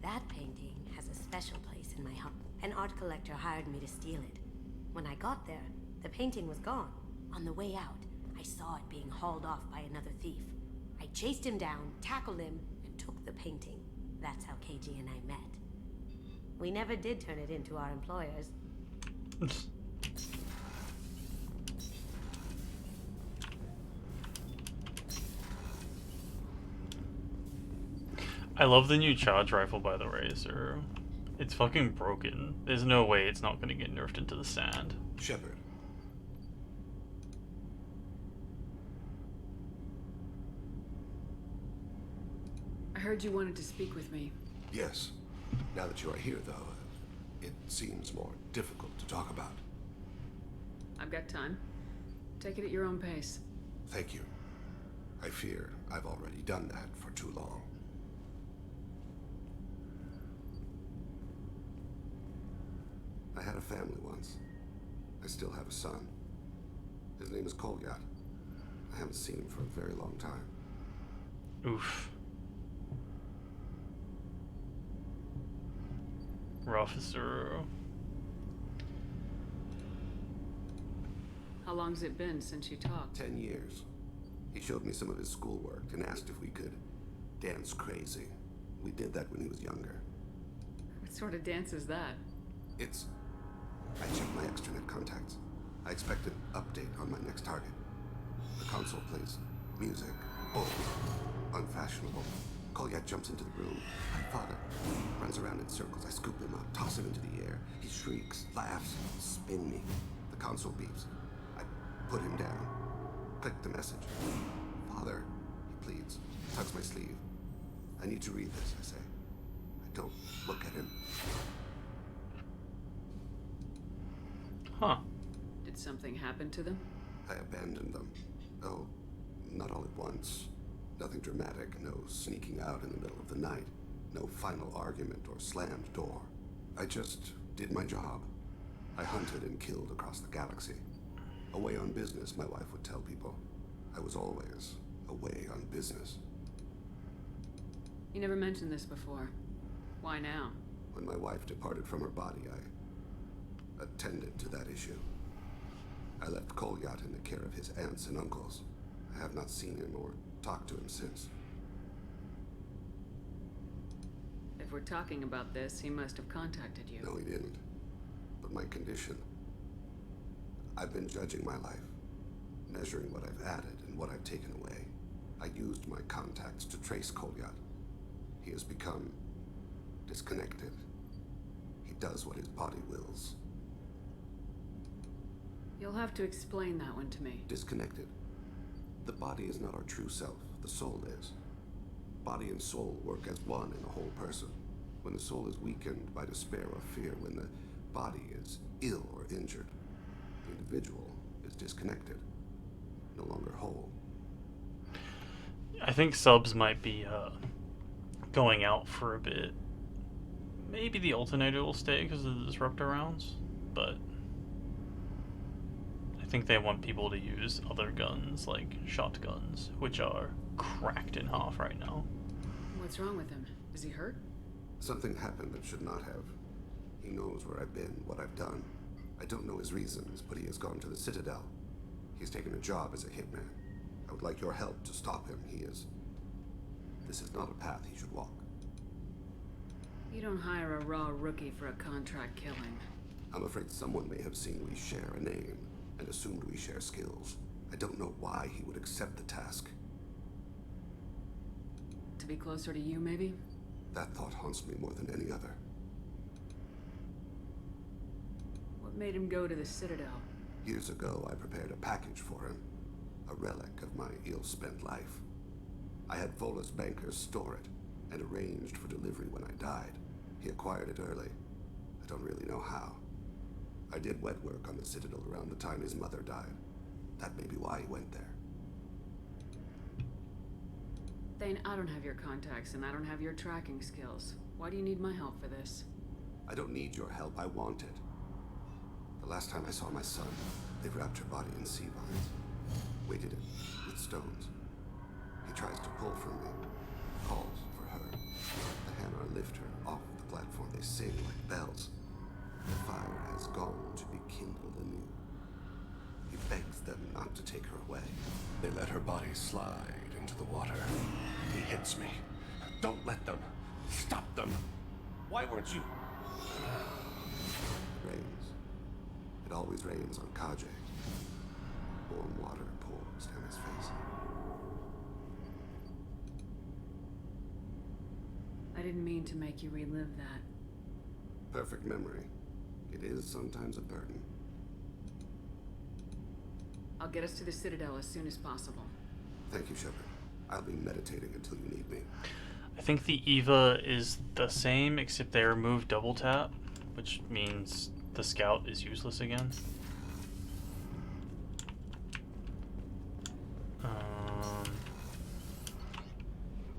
That painting has a special place in my home. An art collector hired me to steal it. When I got there, the painting was gone. On the way out, I saw it being hauled off by another thief. I chased him down, tackled him, and took the painting. That's how KG and I met. We never did turn it into our employers. I love the new charge rifle, by the way, sir. It's fucking broken. There's no way it's not gonna get nerfed into the sand. Shepard. I heard you wanted to speak with me. Yes. Now that you are here, though, it seems more difficult to talk about. I've got time. Take it at your own pace. Thank you. I fear I've already done that for too long. I had a family once. I still have a son. His name is Kolyat. I haven't seen him for a very long time. Oof. Rough, sir. How long's it been since you talked? 10 years. He showed me some of his schoolwork and asked if we could dance crazy. We did that when he was younger. What sort of dance is that? It's... I checked my extranet contacts. I expect an update on my next target. The console plays music, old, unfashionable. Kolyat jumps into the room. My father runs around in circles. I scoop him up, toss him into the air. He shrieks, laughs, spin me. The console beeps. I put him down. Click the message. Father, he pleads. Tugs my sleeve. I need to read this, I say. I don't look at him. Huh. Did something happen to them? I abandoned them. Oh, not all at once. Nothing dramatic, no sneaking out in the middle of the night, no final argument or slammed door. I just did my job. I hunted and killed across the galaxy. Away on business, my wife would tell people. I was always away on business. You never mentioned this before. Why now? When my wife departed from her body, I attended to that issue. I left Kolyat in the care of his aunts and uncles. I have not seen him or talked to him since. If we're talking about this, he must have contacted you. No, he didn't. But my condition... I've been judging my life, measuring what I've added and what I've taken away. I used my contacts to trace Kolyat. He has become disconnected. He does what his body wills. You'll have to explain that one to me. Disconnected. The body is not our true self. The soul is. Body and soul work as one in a whole person. When the soul is weakened by despair or fear, when the body is ill or injured, the individual is disconnected, no longer whole. I think subs might be going out for a bit. Maybe the alternator will stay because of the disruptor rounds, but I think they want people to use other guns like shotguns, which are cracked in half right now. What's wrong with him? Is he hurt? Something happened that should not have. He knows where I've been, what I've done. I don't know his reasons, but he has gone to the Citadel. He's taken a job as a hitman. I would like your help to stop him. This is not a path he should walk. You don't hire a raw rookie for a contract killing. I'm afraid someone may have seen we share a name and assumed we share skills. I don't know why he would accept the task. To be closer to you, maybe? That thought haunts me more than any other. What made him go to the Citadel? Years ago, I prepared a package for him. A relic of my ill-spent life. I had Volus bankers store it and arranged for delivery when I died. He acquired it early. I don't really know how. I did wet work on the Citadel around the time his mother died. That may be why he went there. Thane, I don't have your contacts and I don't have your tracking skills. Why do you need my help for this? I don't need your help. I want it. The last time I saw my son, they wrapped your body in sea vines. Weighted it with stones. He tries to pull from me. Calls for her. The hammer lift her off the platform. They sing like bells. The fire has gone to be kindled anew. He begs them not to take her away. They let her body slide into the water. He hits me. Don't let them. Stop them. Why weren't you? Rains. It always rains on Kajek. Warm water pours down his face. I didn't mean to make you relive that. Perfect memory. It is sometimes a burden. I'll get us to the Citadel as soon as possible. Thank you, Shepard. I'll be meditating until you need me. I think the Eva is the same, except they removed double tap, which means the scout is useless again.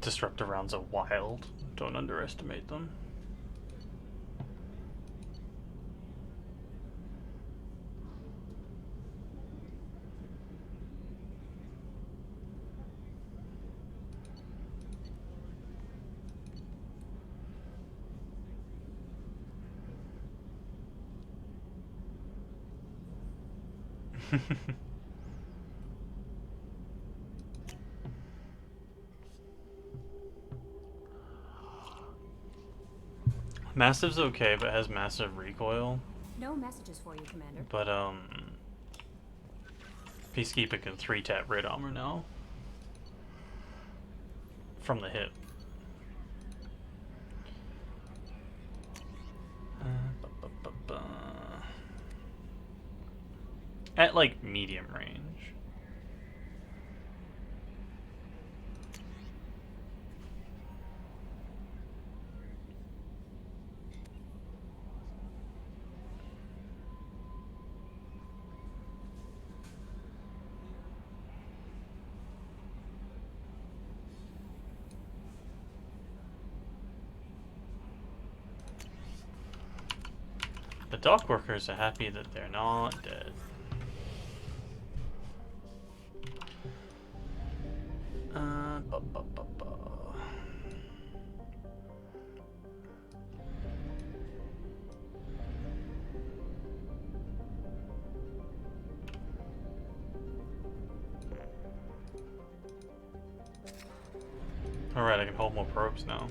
Disruptor rounds are wild. Don't underestimate them. Massive's okay, but has massive recoil. No messages for you, Commander. But Peacekeeper can 3-tap red armor now. From the hip. At like medium range. The dock workers are happy that they're not dead. Alright, I can hold more probes now.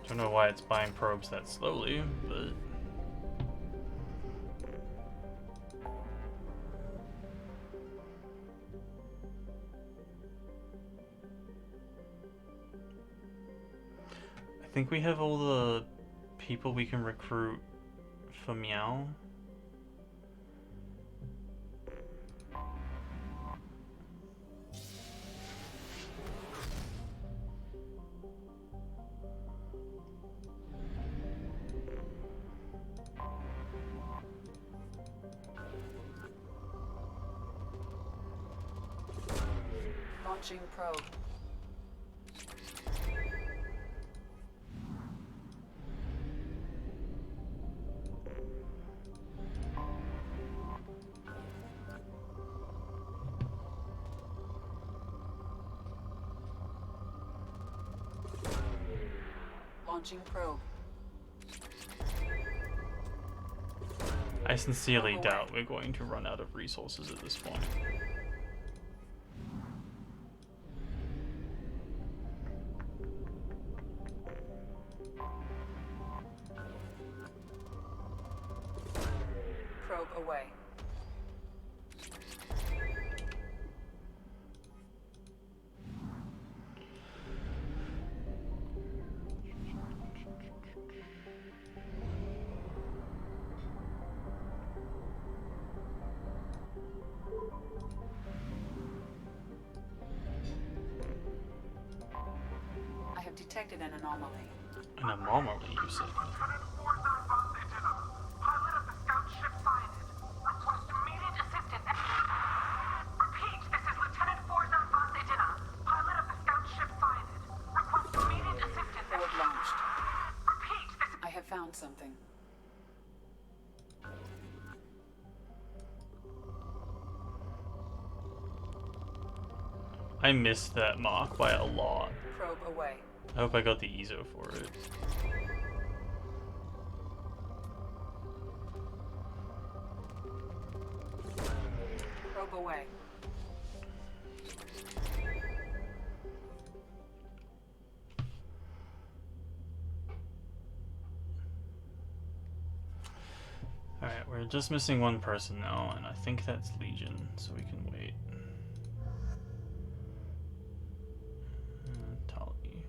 Don't know why it's buying probes that slowly, but... I think we have all the people we can recruit for Meow. Launching probe. Launching probe. I sincerely doubt we're going to run out of resources at this point. Probe away. I have detected an anomaly. An anomaly, you said? Probe launched. I have found something. I missed that mark by a lot. Probe away. I hope I got the ESO for it. Probe away. Alright, we're just missing one person now, and I think that's Legion, so we can wait. Tali.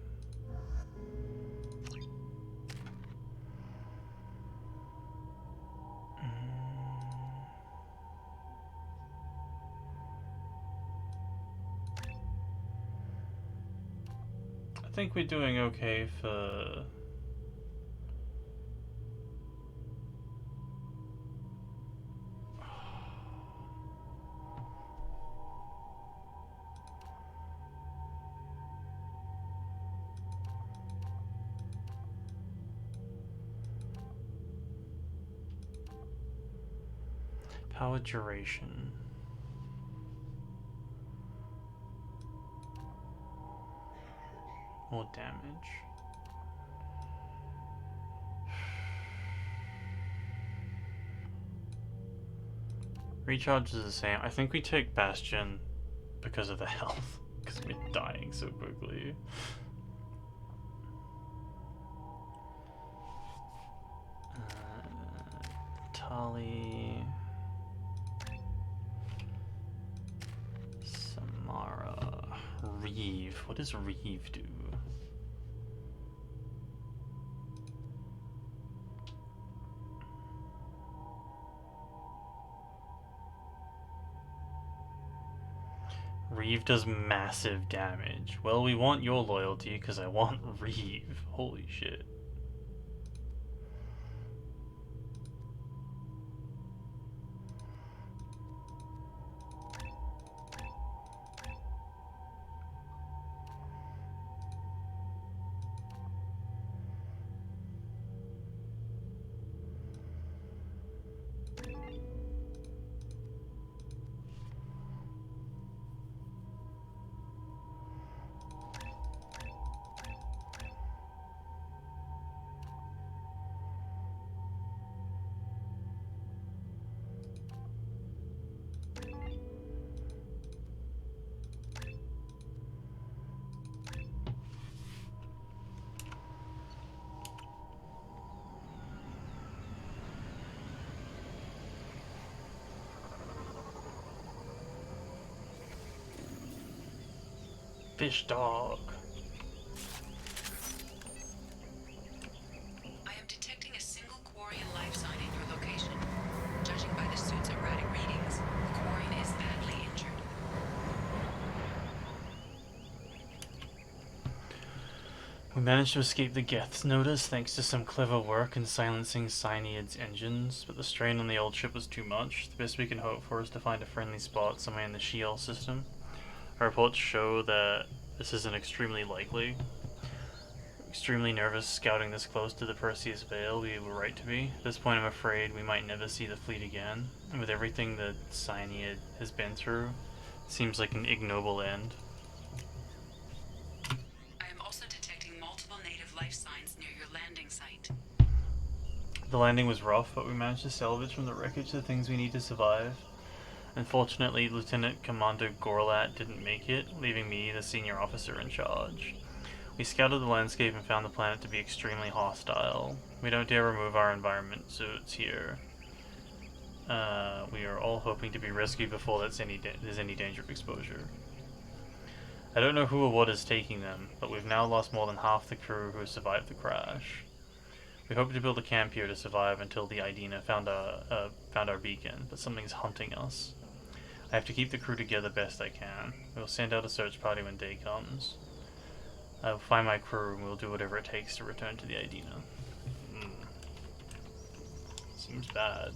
I think we're doing okay for... Power duration. More damage. Recharge is the same. I think we take Bastion because of the health, because we're dying so quickly. Tali. Samara. Reeve. What does Reeve do? Reeve does massive damage. Well, we want your loyalty because I want Reeve. Holy shit. Fish dog. I am detecting a single Quarian life sign in your location. Judging by the suit's erratic readings, the Quarian is badly injured. We managed to escape the Geth's notice thanks to some clever work in silencing Cyniad's engines, but the strain on the old ship was too much. The best we can hope for is to find a friendly spot somewhere in the Shield system. Our reports show that this isn't extremely likely. Extremely nervous scouting this close to the Perseus Veil. We were right to be. At this point, I'm afraid we might never see the fleet again. And with everything that Cyanide has been through, it seems like an ignoble end. I am also detecting multiple native life signs near your landing site. The landing was rough, but we managed to salvage from the wreckage the things we need to survive. Unfortunately, Lieutenant Commander Gorlat didn't make it, leaving me the senior officer in charge. We scouted the landscape and found the planet to be extremely hostile. We don't dare remove our environment suits here. We are all hoping to be rescued before there's any danger of exposure. I don't know who or what is taking them, but we've now lost more than half the crew who survived the crash. We hope to build a camp here to survive until the Idina found our beacon, but something's hunting us. I have to keep the crew together best I can. We'll send out a search party when day comes. I will find my crew and we'll do whatever it takes to return to the Idina. Seems bad.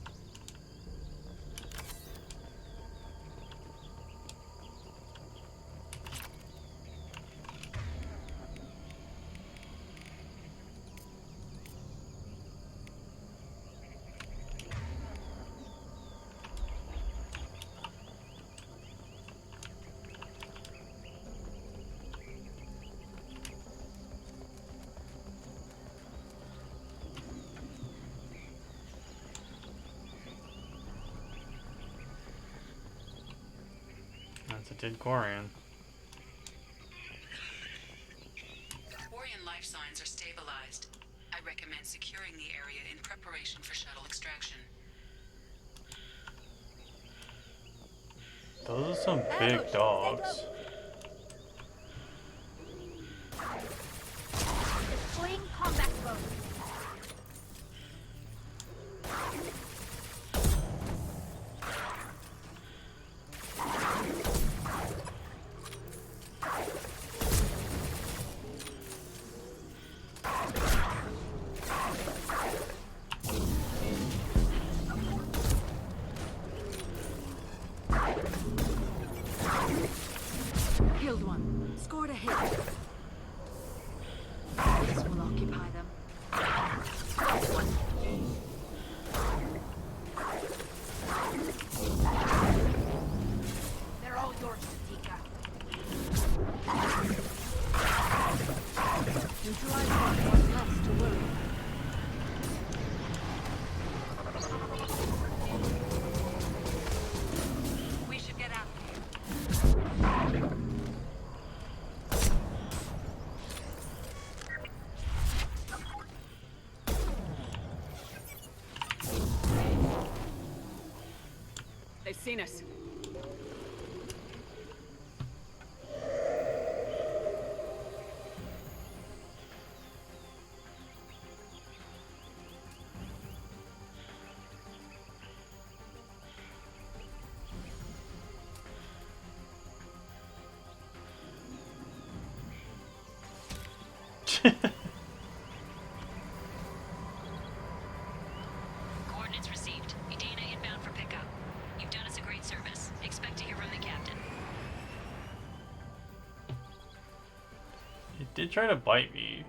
That's a dead Quarian. Quarian life signs are stabilized. I recommend securing the area in preparation for shuttle extraction. Those are some big dogs. Deploying combat boat. Killed one. Scored a hit. This will occupy them. They're all yours, Satika. Neutralize one less to worry. We should get out of here. They've seen us. Coordinates received. Idina inbound for pickup. You've done us a great service. Expect to hear from the captain. It did try to bite me.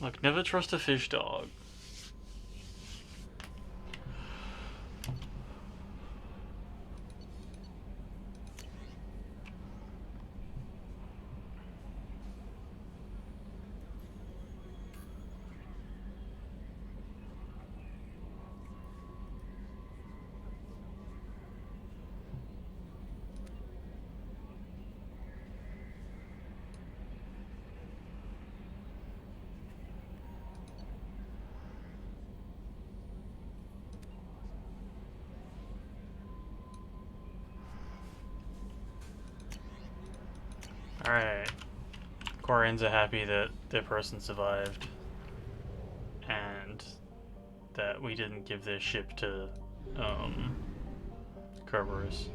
Look, never trust a fish dog. Alright. Quarians are happy that their person survived. And that we didn't give their ship to, Kerberos.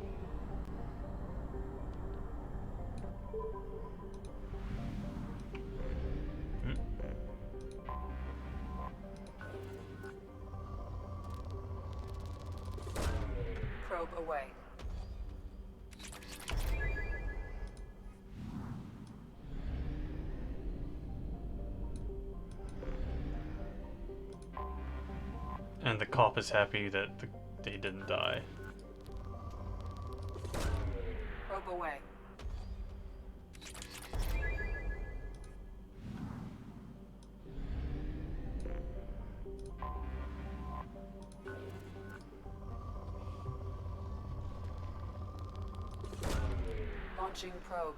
Probe away. And the cop is happy that they didn't die. Probe away. Launching probe.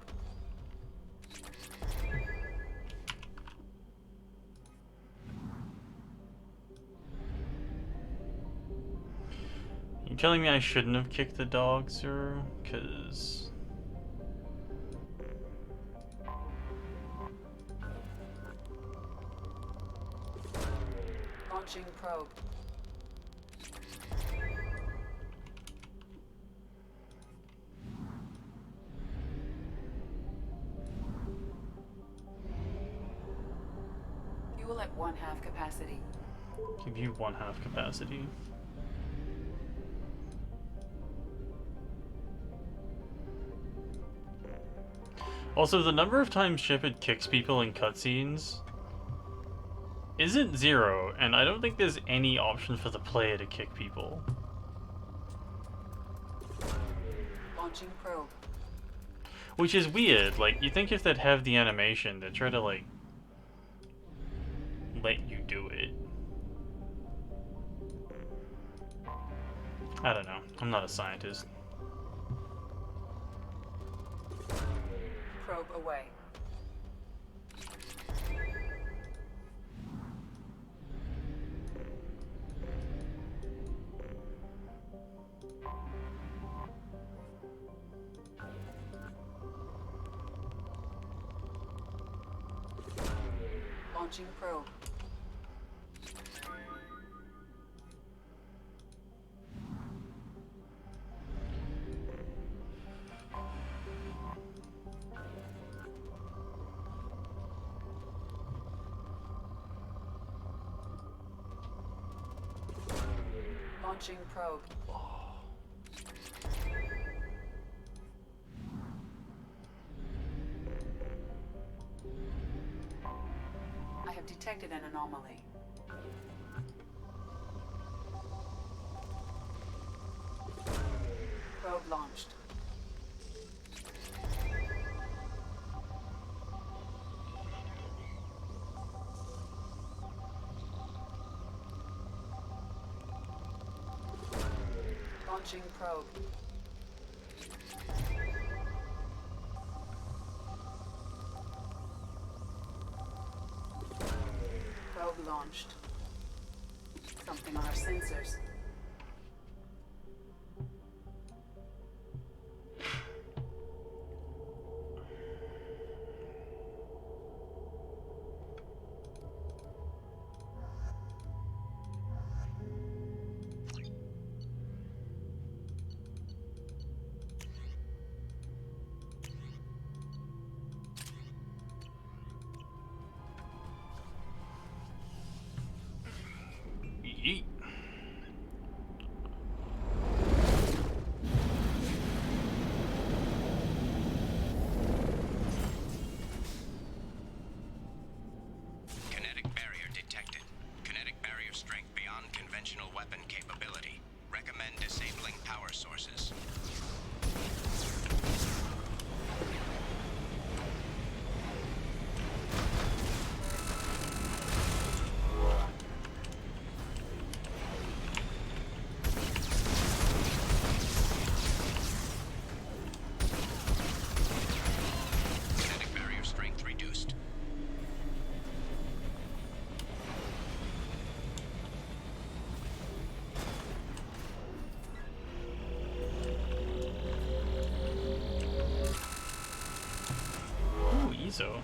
You telling me I shouldn't have kicked the dog, sir? 'Cause Launching probe. Fuel at 1/2 capacity. give you 1/2 capacity. Also, the number of times Shepard kicks people in cutscenes isn't 0, and I don't think there's any option for the player to kick people. Launching probe. Which is weird. Like, you think if they'd have the animation, they'd try to, like, let you do it. I don't know. I'm not a scientist. Probe away. Launching probe. Launching probe. I have detected an anomaly. Probe launched. Launching probe. Probe launched. Something on our sensors. Yeet. Kinetic barrier detected. Kinetic barrier strength beyond conventional weapon capability. Recommend disabling power sources. Kinetic barrier strength reduced. Ooh, ESO.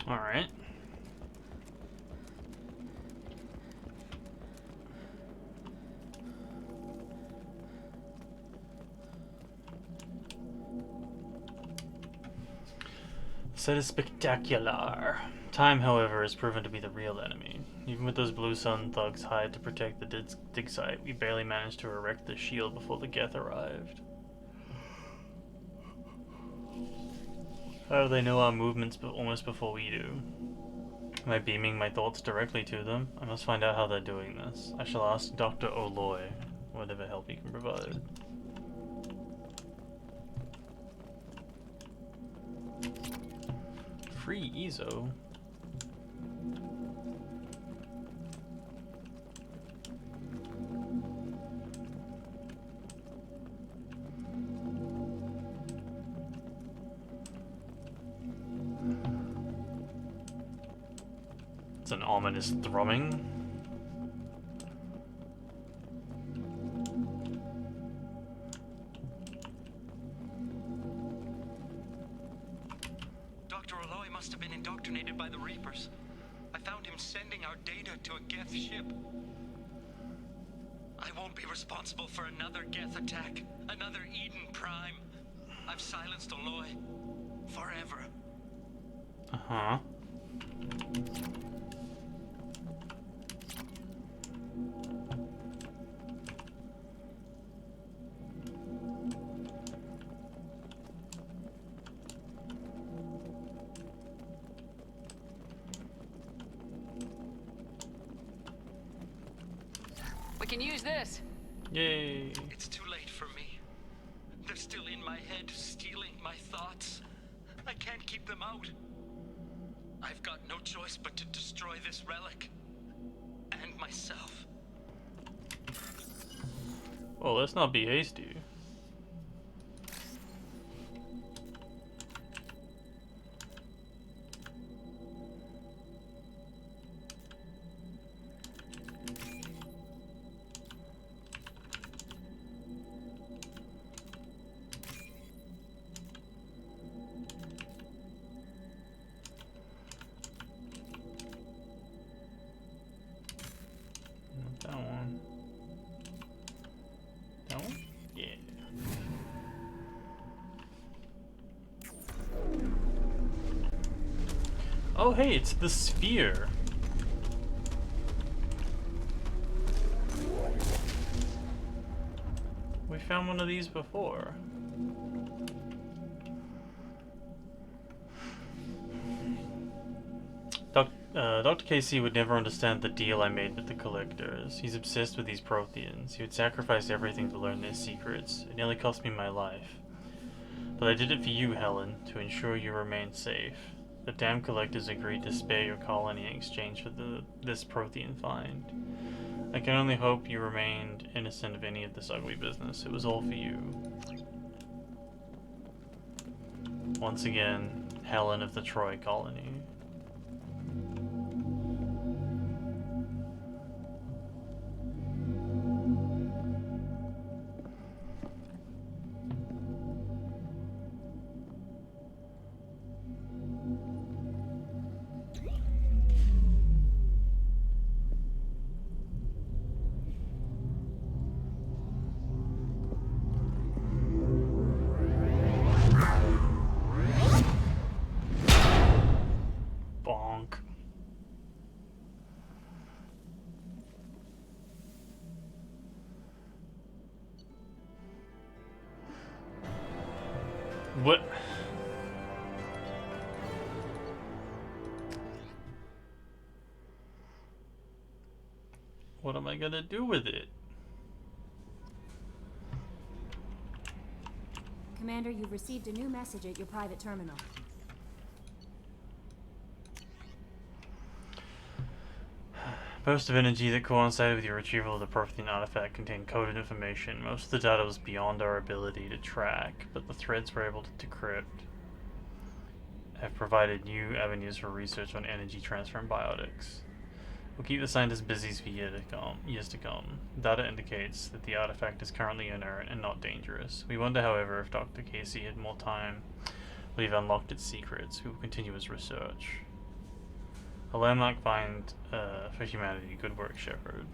Alright. Set is spectacular. Time, however, has proven to be the real enemy. Even with those Blue Sun thugs hired to protect the dig site, we barely managed to erect the shield before the Geth arrived. How do they know our movements almost before we do? Am I beaming my thoughts directly to them? I must find out how they're doing this. I shall ask Dr. Oloy whatever help he can provide. Free Ezo? It's an ominous thrumming. Dr. Oloy must have been indoctrinated by the Reapers. I found him sending our data to a Geth ship. I won't be responsible for another Geth attack, another Eden Prime. I've silenced Oloy. Forever. Uh-huh. We can use this. Yay. It's too late for me. They're still in my head, stealing my thoughts. I can't keep them out. I've got no choice but to destroy this relic. And myself. Well, let's not be hasty. That one. That one? Yeah. Oh, hey, it's the sphere. We found one of these before. Dr. KC would never understand the deal I made with the Collectors. He's obsessed with these Protheans. He would sacrifice everything to learn their secrets. It nearly cost me my life. But I did it for you, Helen, to ensure you remain safe. The damn Collectors agreed to spare your colony in exchange for this Prothean find. I can only hope you remained innocent of any of this ugly business. It was all for you. Once again, Helen of the Troy colony. Bonk. What? What am I gonna do with it? Commander, you've received a new message at your private terminal. Burst of energy that coincided with your retrieval of the Prothean artifact contained coded information. Most of the data was beyond our ability to track, but the threads were able to decrypt. Have provided new avenues for research on energy transfer and biotics. We'll keep the scientists busy for years to come. Data indicates that the artifact is currently inert and not dangerous. We wonder, however, if Dr. Casey had more time, would have unlocked its secrets. We will continue his research. A landmark find for humanity. Good work, Shepard.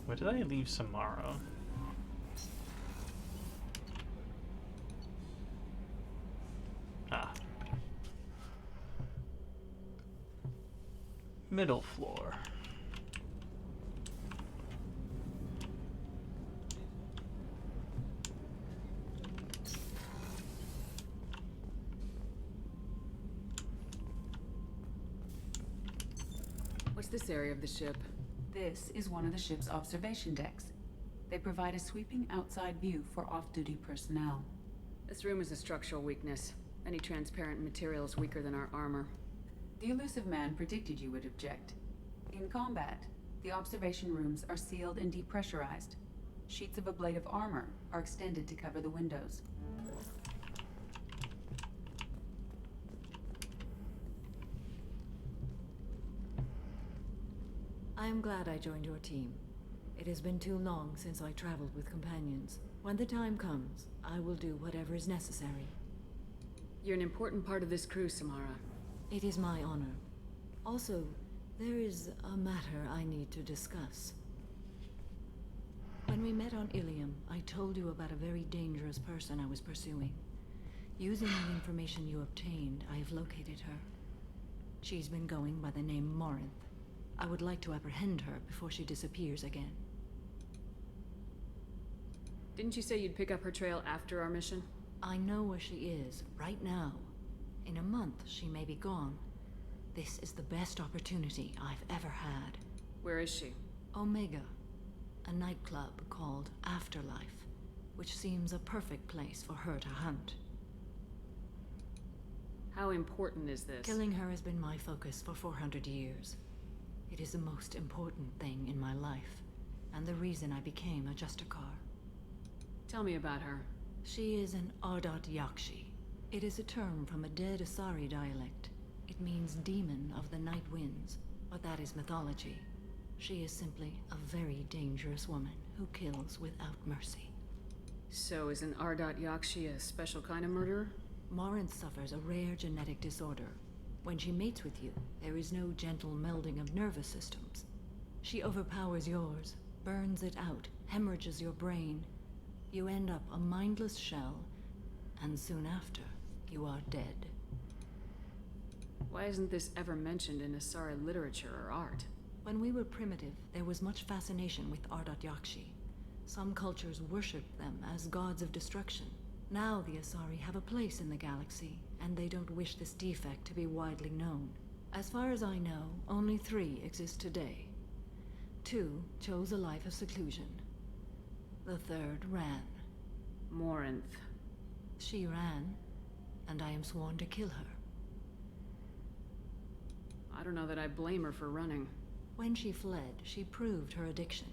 Where did I leave Samara? Ah. Middle floor. What's this area of the ship? This is one of the ship's observation decks. They provide a sweeping outside view for off-duty personnel. This room is a structural weakness. Any transparent material is weaker than our armor. The Illusive Man predicted you would object. In combat, the observation rooms are sealed and depressurized. Sheets of ablative armor are extended to cover the windows. I am glad I joined your team. It has been too long since I traveled with companions. When the time comes, I will do whatever is necessary. You're an important part of this crew, Samara. It is my honor. Also, there is a matter I need to discuss. When we met on Ilium, I told you about a very dangerous person I was pursuing. Using the information you obtained, I have located her. She's been going by the name Morinth. I would like to apprehend her before she disappears again. Didn't you say you'd pick up her trail after our mission? I know where she is, right now. In a month, she may be gone. This is the best opportunity I've ever had. Where is she? Omega, a nightclub called Afterlife, which seems a perfect place for her to hunt. How important is this? Killing her has been my focus for 400 years. It is the most important thing in my life, and the reason I became a Justicar. Tell me about her. She is an Ardat Yakshi. It is a term from a dead Asari dialect. It means demon of the night winds, but that is mythology. She is simply a very dangerous woman who kills without mercy. So is an Ardat Yakshi a special kind of murderer? Morinth suffers a rare genetic disorder. When she mates with you, there is no gentle melding of nervous systems. She overpowers yours, burns it out, hemorrhages your brain. You end up a mindless shell, and soon after, you are dead. Why isn't this ever mentioned in Asari literature or art? When we were primitive, there was much fascination with Ardat Yakshi. Some cultures worshipped them as gods of destruction. Now the Asari have a place in the galaxy, and they don't wish this defect to be widely known. As far as I know, only 3 exist today. 2 chose a life of seclusion. The 3rd ran. Morinth. She ran, and I am sworn to kill her. I don't know that I blame her for running. When she fled, she proved her addiction.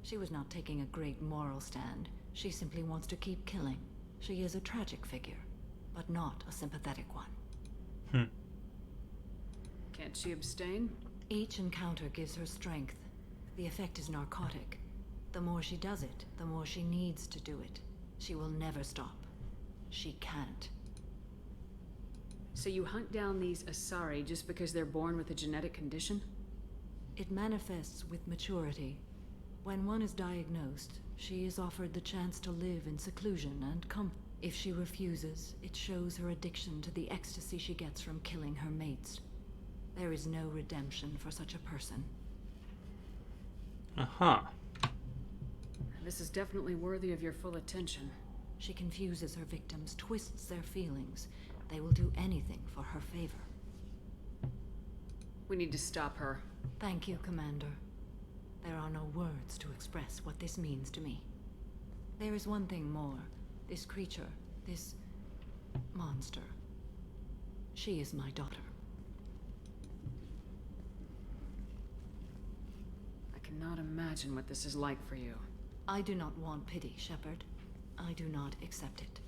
She was not taking a great moral stand. She simply wants to keep killing. She is a tragic figure, but not a sympathetic one. Can't she abstain? Each encounter gives her strength. The effect is narcotic. The more she does it, the more she needs to do it. She will never stop. She can't. So you hunt down these Asari just because they're born with a genetic condition? It manifests with maturity. When one is diagnosed, she is offered the chance to live in seclusion and comfort. If she refuses, it shows her addiction to the ecstasy she gets from killing her mates. There is no redemption for such a person. Uh-huh. This is definitely worthy of your full attention. She confuses her victims, twists their feelings. They will do anything for her favor. We need to stop her. Thank you, Commander. There are no words to express what this means to me. There is one thing more. This creature, this monster. She is my daughter. I cannot imagine what this is like for you. I do not want pity, Shepard. I do not accept it.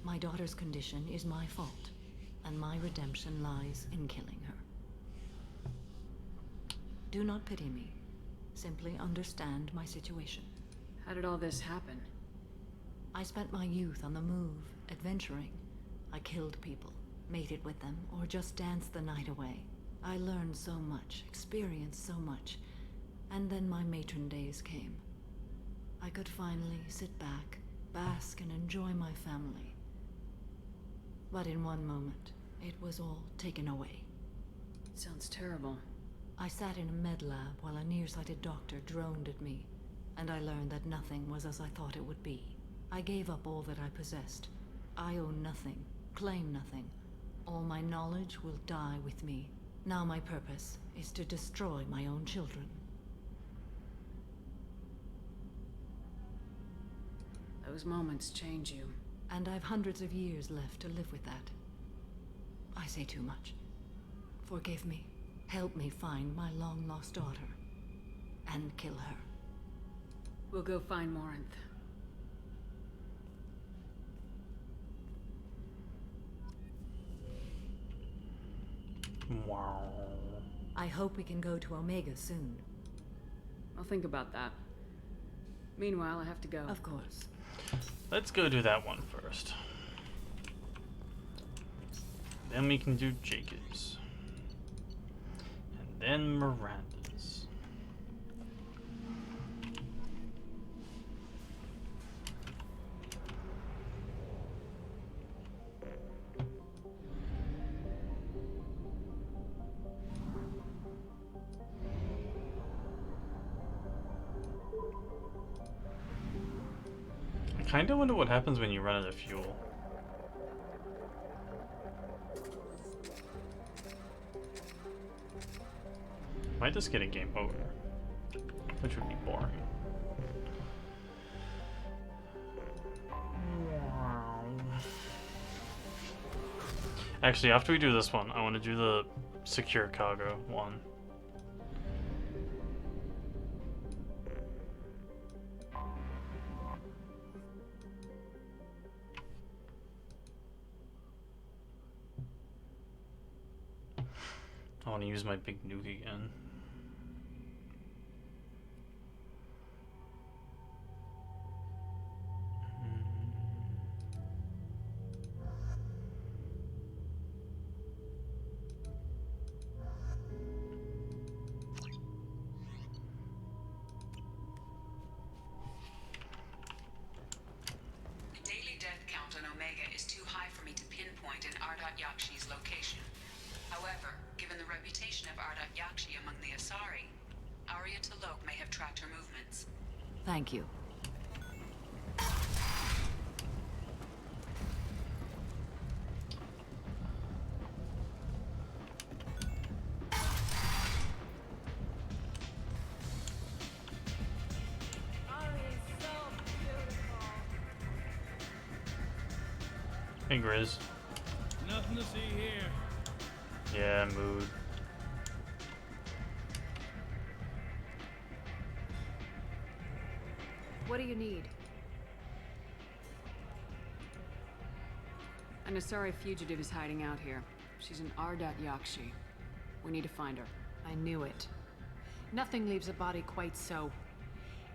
My daughter's condition is my fault, and my redemption lies in killing her. Do not pity me. Simply understand my situation. How did all this happen? I spent my youth on the move, adventuring. I killed people, mated with them, or just danced the night away. I learned so much, experienced so much, and then my matron days came. I could finally sit back, bask, and enjoy my family. But in one moment, it was all taken away. Sounds terrible. I sat in a med lab while a nearsighted doctor droned at me, and I learned that nothing was as I thought it would be. I gave up all that I possessed. I own nothing, claim nothing. All my knowledge will die with me. Now my purpose is to destroy my own children. Those moments change you. And I've hundreds of years left to live with that. I say too much. Forgive me. Help me find my long-lost daughter. And kill her. We'll go find Morinth. Wow. I hope we can go to Omega soon. I'll think about that. Meanwhile, I have to go. Of course. Let's go do that one first. Then we can do Jacobs. And then Miranda's. I kinda wonder what happens when you run out of fuel. Might just get a game over, which would be boring. Actually, after we do this one, I want to do the secure cargo one. I want to use my big nuke again. The daily death count on Omega is too high for me to pinpoint an Ardat Yakshi's location. However, given the reputation of Ardat Yakshi among the Asari, Arya T'Loak may have tracked her movements. Thank you. Hey, Grizz. Nothing to see here. Yeah, mood. What do you need? An Asari fugitive is hiding out here. She's an Ardat Yakshi. We need to find her. I knew it. Nothing leaves a body quite so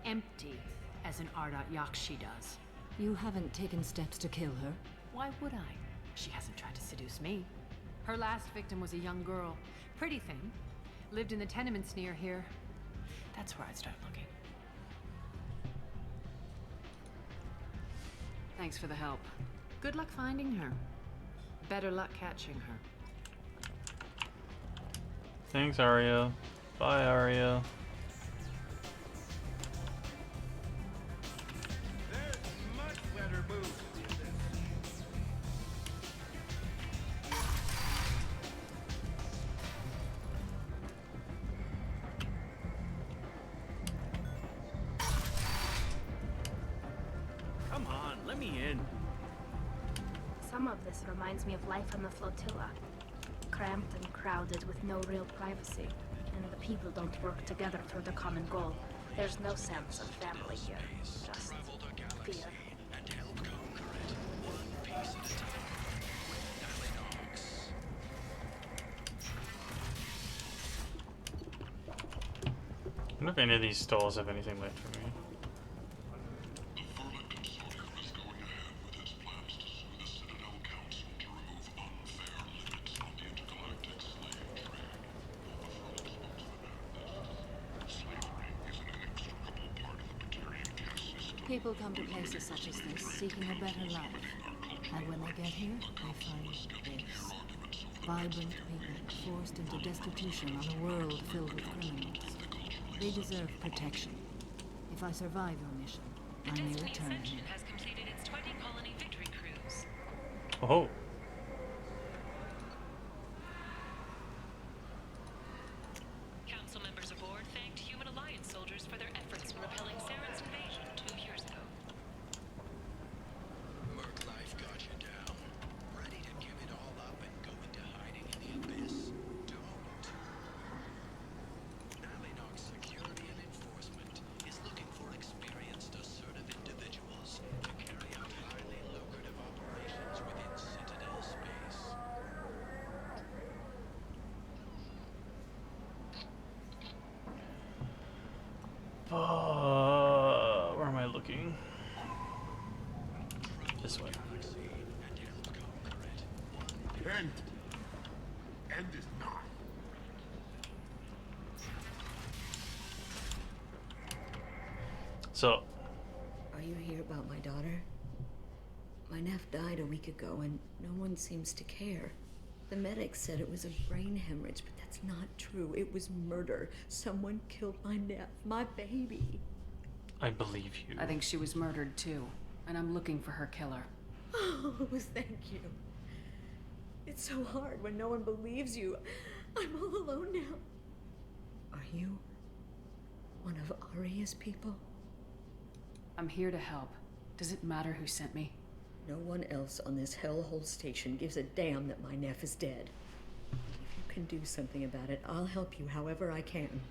empty as an Ardat Yakshi does. You haven't taken steps to kill her? Why would I? She hasn't tried to seduce me. Her last victim was a young girl. Pretty thing. Lived in the tenements near here. That's where I'd start looking. Thanks for the help. Good luck finding her. Better luck catching her. Thanks, Arya. Bye, Arya. There's much better moves in this. Some of this reminds me of life on the flotilla. Cramped and crowded with no real privacy. And the people don't work together for the common goal. There's no sense of family here. Just fear. I wonder if any of these stores have anything left for me. People come to places such as this seeking a better life. And when they get here, they find this. Vibrant people forced into destitution on a world filled with criminals. They deserve protection. If I survive your mission, I may return here. Has completed its 20 colony victory cruise. Oh. Council members aboard thanked Human Alliance soldiers for their efforts in repelling Saren's invasion 2 years ago. Merc life got you down. Ready to give it all up and go into hiding in the abyss? Don't. Nalinox Security and Enforcement is looking for experienced, assertive individuals to carry out highly lucrative operations within Citadel space. Where am I looking? This way. End. End is not. So. Are you here about my daughter? My nephew died a week ago and no one seems to care. The medics said it was a brain hemorrhage, but that's not true. It was murder. Someone killed my nephew, my baby. I believe you. I think she was murdered too, and I'm looking for her killer. Oh, thank you. It's so hard when no one believes you. I'm all alone now. Are you one of Aria's people? I'm here to help. Does it matter who sent me? No one else on this hellhole station gives a damn that my nephew is dead. If you can do something about it, I'll help you however I can.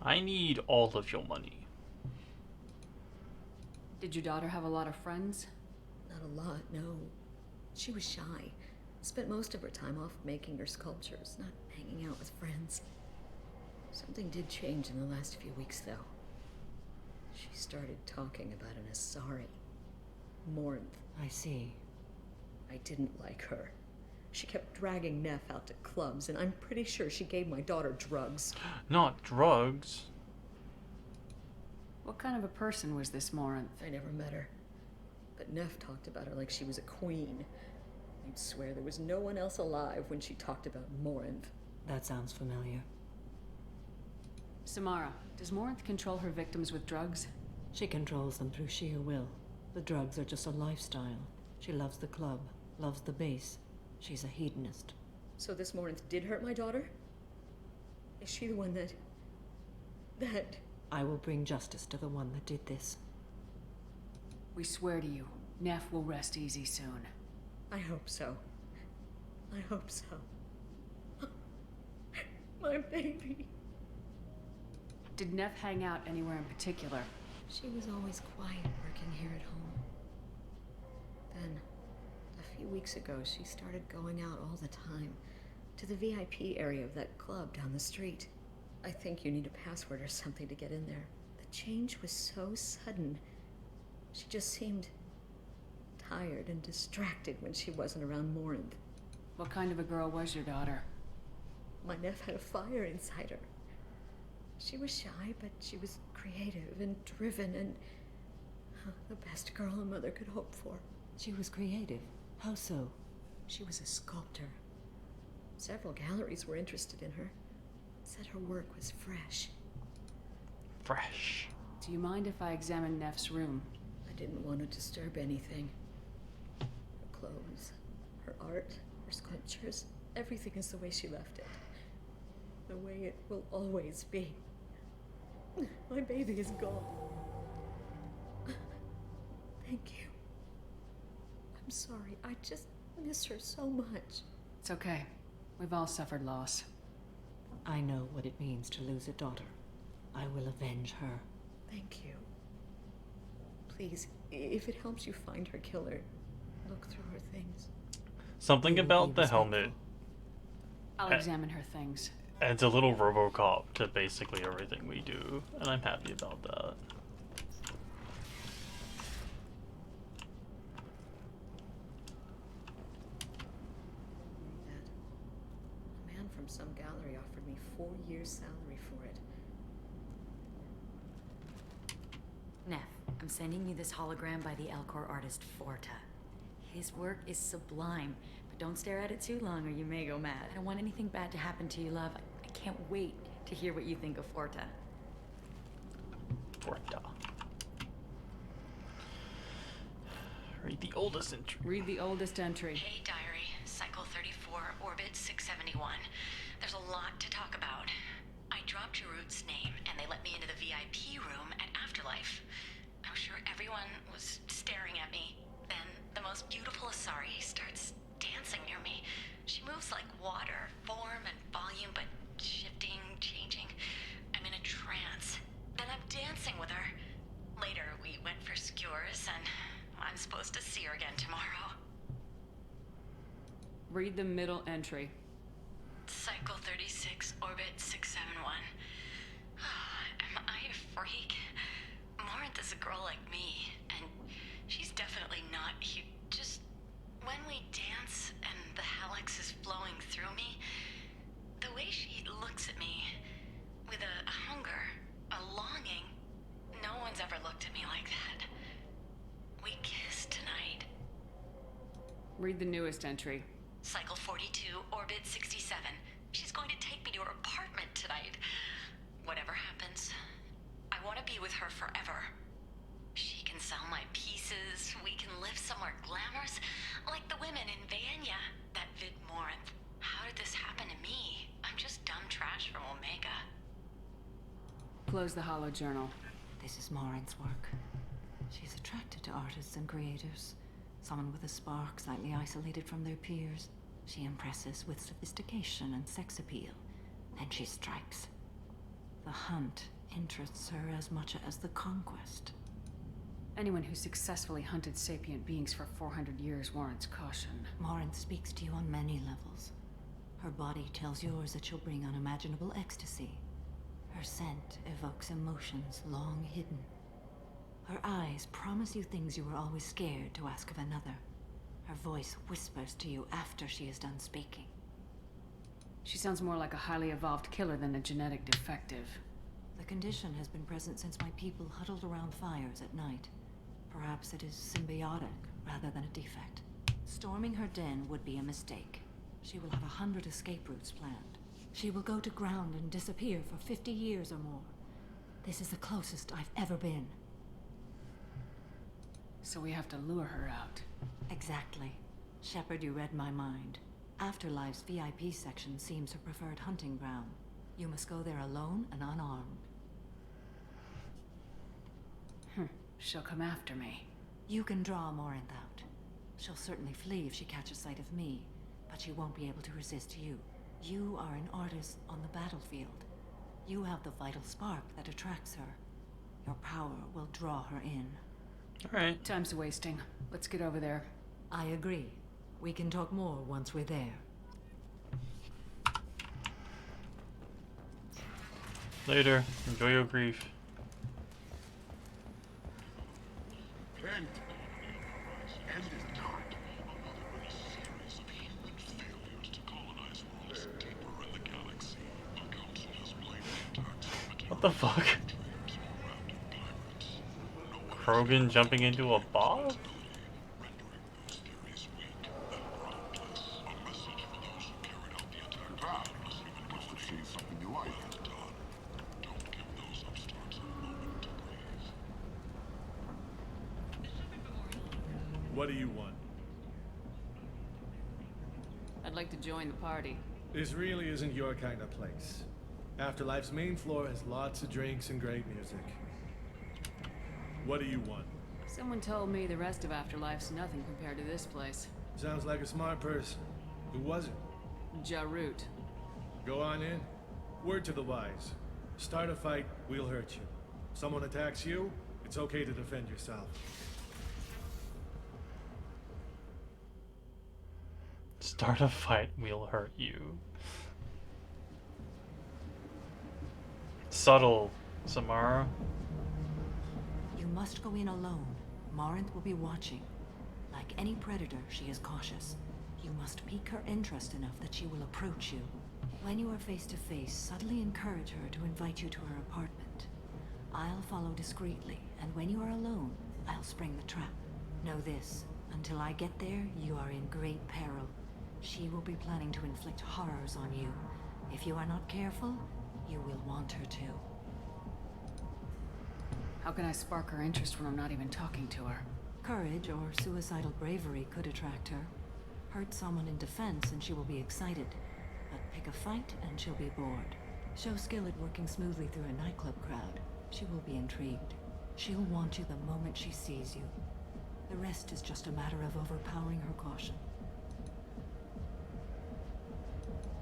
I need all of your money. Did your daughter have a lot of friends? Not a lot, no. She was shy. Spent most of her time off making her sculptures, not hanging out with friends. Something did change in the last few weeks, though. She started talking about an Asari. Morinth. I see. I didn't like her. She kept dragging Neff out to clubs, and I'm pretty sure she gave my daughter drugs. Not drugs. What kind of a person was this Morinth? I never met her. But Neff talked about her like she was a queen. You'd swear there was no one else alive when she talked about Morinth. That sounds familiar. Samara, does Morinth control her victims with drugs? She controls them through sheer will. The drugs are just a lifestyle. She loves the club, loves the base. She's a hedonist. So this Morinth did hurt my daughter? Is she the one that... I will bring justice to the one that did this. We swear to you, Neff will rest easy soon. I hope so. I hope so. My baby. Did Neff hang out anywhere in particular? She was always quiet working here at home. Then, a few weeks ago, she started going out all the time. To the VIP area of that club down the street. I think you need a password or something to get in there. The change was so sudden. She just seemed tired and distracted when she wasn't around Morinth. What kind of a girl was your daughter? My nephew had a fire inside her. She was shy, but she was creative and driven and the best girl a mother could hope for. She was creative. How so? She was a sculptor. Several galleries were interested in her. Said her work was fresh. Fresh. Do you mind if I examine Neff's room? I didn't want to disturb anything. Her clothes, her art, her sculptures, everything is the way she left it. The way it will always be. My baby is gone. Thank you. I'm sorry. I just I miss her so much. It's okay. We've all suffered loss. I know what it means to lose a daughter. I will avenge her. Thank you. Please, if it helps you find her killer, look through her things. Something about the helmet I'll examine her things. adds a little RoboCop to basically everything we do, and I'm happy about that. A man from some gallery offered me 4 years' salary for it. Neff, I'm sending you this hologram by the Elcor artist Forta. His work is sublime, but don't stare at it too long or you may go mad. I don't want anything bad to happen to you, love. I can't wait to hear what you think of Forta. Forta. Read the oldest entry. Read the oldest entry. Hey, diary. Cycle 34, orbit 671. There's a lot to talk about. I dropped Jarut's name, and they let me into the VIP room at Afterlife. I was sure everyone was staring at me. Then the most beautiful Asari starts dancing near me. She moves like water, form and volume, but shifting, changing. I'm in a trance. Then I'm dancing with her. Later, we went for skewers, and I'm supposed to see her again tomorrow. Read the middle entry. Cycle 36, orbit 671. Am I a freak? Morinth is a girl like me, and she's definitely not cute. Just when we dance and the Hallex is flowing through me, the way she looks at me with a hunger, a longing, no one's ever looked at me like that. We kissed tonight. Read the newest entry. Cycle 42, orbit 67. She's going to take me to her apartment tonight. Whatever happens, I want to be with her forever. She can sell my pieces. We can live somewhere glamorous, like the women in Vanya. That Vid Morinth. How did this happen to me? I'm just dumb trash from Omega. Close the holo journal. This is Morinth's work. She's attracted to artists and creators. Someone with a spark, slightly isolated from their peers. She impresses with sophistication and sex appeal. Then she strikes. The hunt interests her as much as the conquest. Anyone who successfully hunted sapient beings for 400 years warrants caution. Morinth speaks to you on many levels. Her body tells yours that she'll bring unimaginable ecstasy. Her scent evokes emotions long hidden. Her eyes promise you things you were always scared to ask of another. Her voice whispers to you after she is done speaking. She sounds more like a highly evolved killer than a genetic defective. The condition has been present since my people huddled around fires at night. Perhaps it is symbiotic rather than a defect. Storming her den would be a mistake. She will have 100 escape routes planned. She will go to ground and disappear for 50 years or more. This is the closest I've ever been. So we have to lure her out. Exactly. Shepard, you read my mind. Afterlife's VIP section seems her preferred hunting ground. You must go there alone and unarmed. She'll come after me. You can draw Morinth out. She'll certainly flee if she catches sight of me, but she won't be able to resist you. You are an artist on the battlefield. You have the vital spark that attracts her. Your power will draw her in. Alright. Time's wasting. Let's get over there. I agree. We can talk more once we're there. Later. Enjoy your grief. End it not. Another series of human failures to colonize worlds deeper in the galaxy. The Council has blamed the attacks on What the fuck? Krogan jumping into a ball? What do you want? I'd like to join the party. This really isn't your kind of place. Afterlife's main floor has lots of drinks and great music. What do you want? Someone told me the rest of Afterlife's nothing compared to this place. Sounds like a smart person. Who was it? Jarut. Go on in. Word to the wise. Start a fight, we'll hurt you. Someone attacks you, it's okay to defend yourself. Start a fight, we'll hurt you. Subtle, Samara. You must go in alone. Morinth will be watching. Like any predator, she is cautious. You must pique her interest enough that she will approach you. When you are face to face, subtly encourage her to invite you to her apartment. I'll follow discreetly, and when you are alone, I'll spring the trap. Know this, until I get there, you are in great peril. She will be planning to inflict horrors on you. If you are not careful, you will want her to. How can I spark her interest when I'm not even talking to her? Courage or suicidal bravery could attract her. Hurt someone in defense and she will be excited. But pick a fight and she'll be bored. Show skill at working smoothly through a nightclub crowd. She will be intrigued. She'll want you the moment she sees you. The rest is just a matter of overpowering her caution.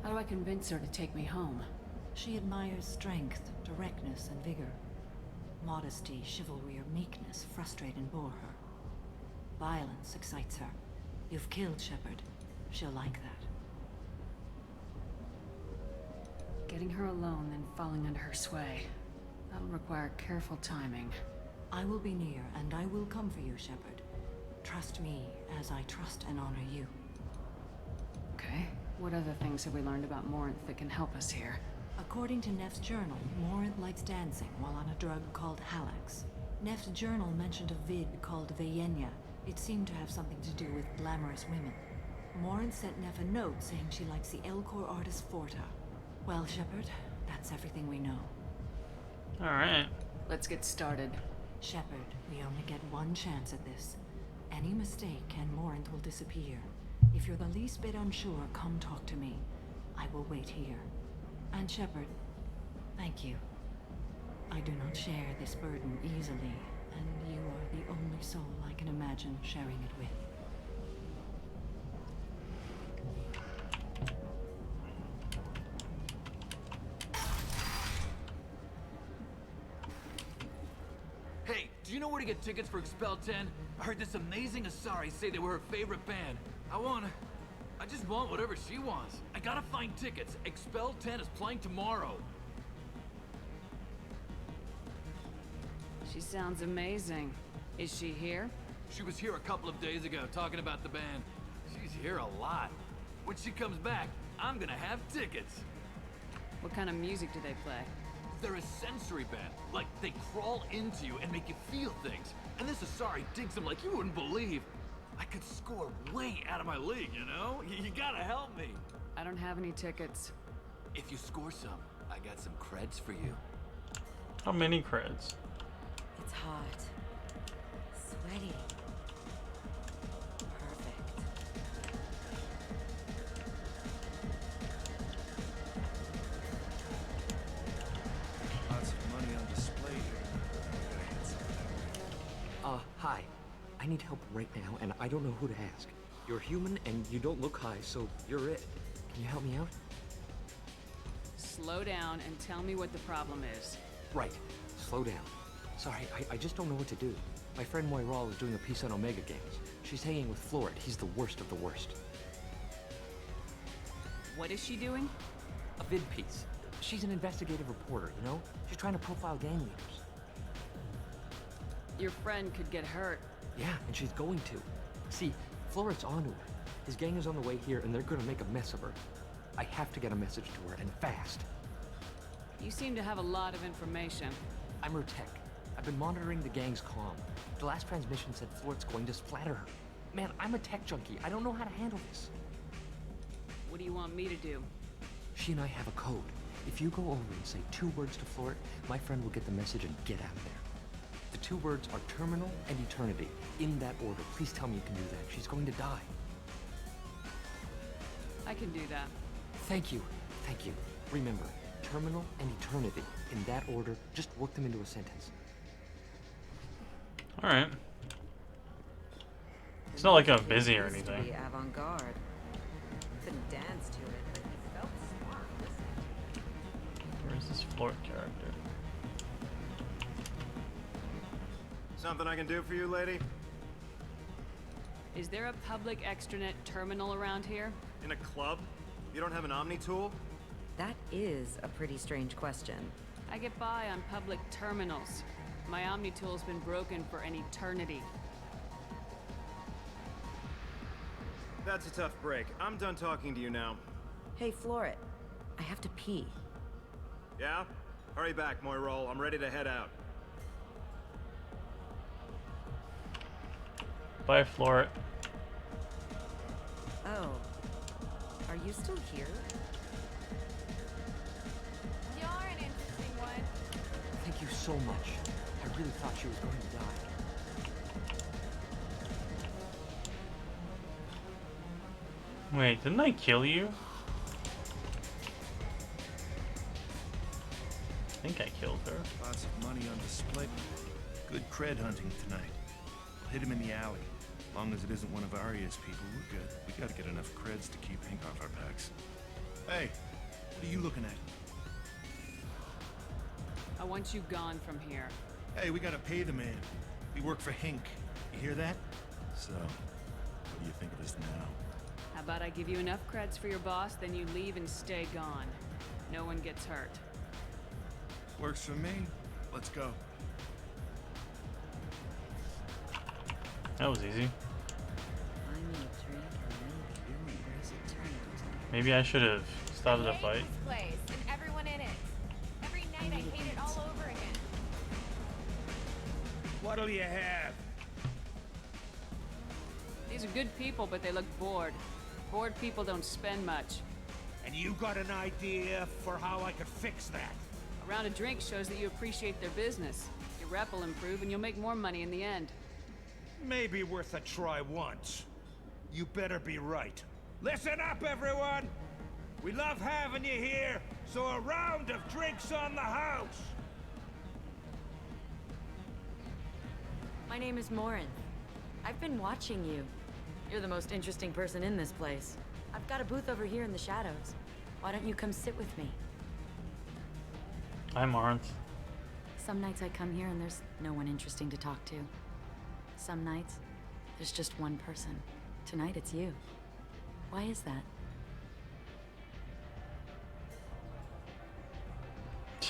How do I convince her to take me home? She admires strength, directness, and vigor. Modesty, chivalry, or meekness frustrate and bore her. Violence excites her. You've killed Shepard. She'll like that. Getting her alone, then falling under her sway. That'll require careful timing. I will be near, and I will come for you, Shepard. Trust me, as I trust and honor you. Okay. What other things have we learned about Morinth that can help us here? According to Neff's journal, Morinth likes dancing while on a drug called Halax. Neff's journal mentioned a vid called Vayenya. It seemed to have something to do with glamorous women. Morinth sent Neff a note saying she likes the Elcor artist Forta. Well, Shepard, that's everything we know. Alright. Let's get started. Shepard, we only get one chance at this. Any mistake and Morinth will disappear. If you're the least bit unsure, come talk to me. I will wait here. And Shepard, thank you. I do not share this burden easily, and you are the only soul I can imagine sharing it with. Hey, do you know where to get tickets for Expel 10? I heard this amazing Asari say they were her favorite band. I just want whatever she wants. I gotta find tickets. Expel 10 is playing tomorrow. She sounds amazing. Is she here? She was here a couple of days ago talking about the band. She's here a lot. When she comes back, I'm gonna have tickets. What kind of music do they play? They're a sensory band. Like, they crawl into you and make you feel things. And this Asari digs them like you wouldn't believe. I could score way out of my league, you know? You gotta help me. I don't have any tickets. If you score some, I got some creds for you. How many creds? It's hot. Sweaty. Perfect. Lots of money on display here. Hi. I need help right now, and I don't know who to ask. You're human, and you don't look high, so you're it. Can you help me out? Slow down and tell me what the problem is. Right. Slow down. Sorry, I just don't know what to do. My friend Moiral is doing a piece on Omega Games. She's hanging with Florid. He's the worst of the worst. What is she doing? A vid piece. She's an investigative reporter, you know? She's trying to profile gang leaders. Your friend could get hurt. Yeah, and she's going to. See, Florid's onto her. His gang is on the way here, and they're gonna make a mess of her. I have to get a message to her, and fast. You seem to have a lot of information. I'm her tech. I've been monitoring the gang's comm. The last transmission said Florid's going to splatter her. Man, I'm a tech junkie. I don't know how to handle this. What do you want me to do? She and I have a code. If you go over and say 2 words to Florid, my friend will get the message and get out of there. The 2 words are terminal and eternity. In that order. Please tell me you can do that. She's going to die. I can do that. Thank you. Thank you. Remember, terminal and eternity. In that order, just work them into a sentence. Alright. It's not like I'm The busy or music used to anything. be avant-garde. Couldn't dance to it, but he felt smart listening. Where's this Flort character? Something I can do for you, lady? Is there a public extranet terminal around here? In a club? You don't have an Omni tool? That is a pretty strange question. I get by on public terminals. My Omni tool's been broken for an eternity. That's a tough break. I'm done talking to you now. Hey, Floret. I have to pee. Yeah? Hurry back, Moirol. I'm ready to head out. Bye, Flort. Oh. Are you still here? You're an interesting one. Thank you so much. I really thought she was going to die. Wait, didn't I kill you? I think I killed her. Lots of money on display. Good cred hunting tonight. We'll hit him in the alley. As long as it isn't one of Arya's people, we're good. We gotta get enough creds to keep ink off our backs. Hey, what are you looking at? I want you gone from here. Hey, we gotta pay the man. We work for Hink. You hear that? So, what do you think of this now? How about I give you enough creds for your boss, then you leave and stay gone. No one gets hurt. Works for me. Let's go. That was easy. Maybe I should have started a fight. This place and everyone in it. Every night I hate it all over again. What'll you have? These are good people, but they look bored. Bored people don't spend much. And you got an idea for how I could fix that? A round of drinks shows that you appreciate their business. Your rep will improve and you'll make more money in the end. Maybe worth a try once. You better be right. Listen up, everyone! We love having you here, so a round of drinks on the house! My name is Morin. I've been watching you. You're the most interesting person in this place. I've got a booth over here in the shadows. Why don't you come sit with me? I'm Arndt. Some nights I come here and there's no one interesting to talk to. Some nights, there's just one person. Tonight it's you. Why is that?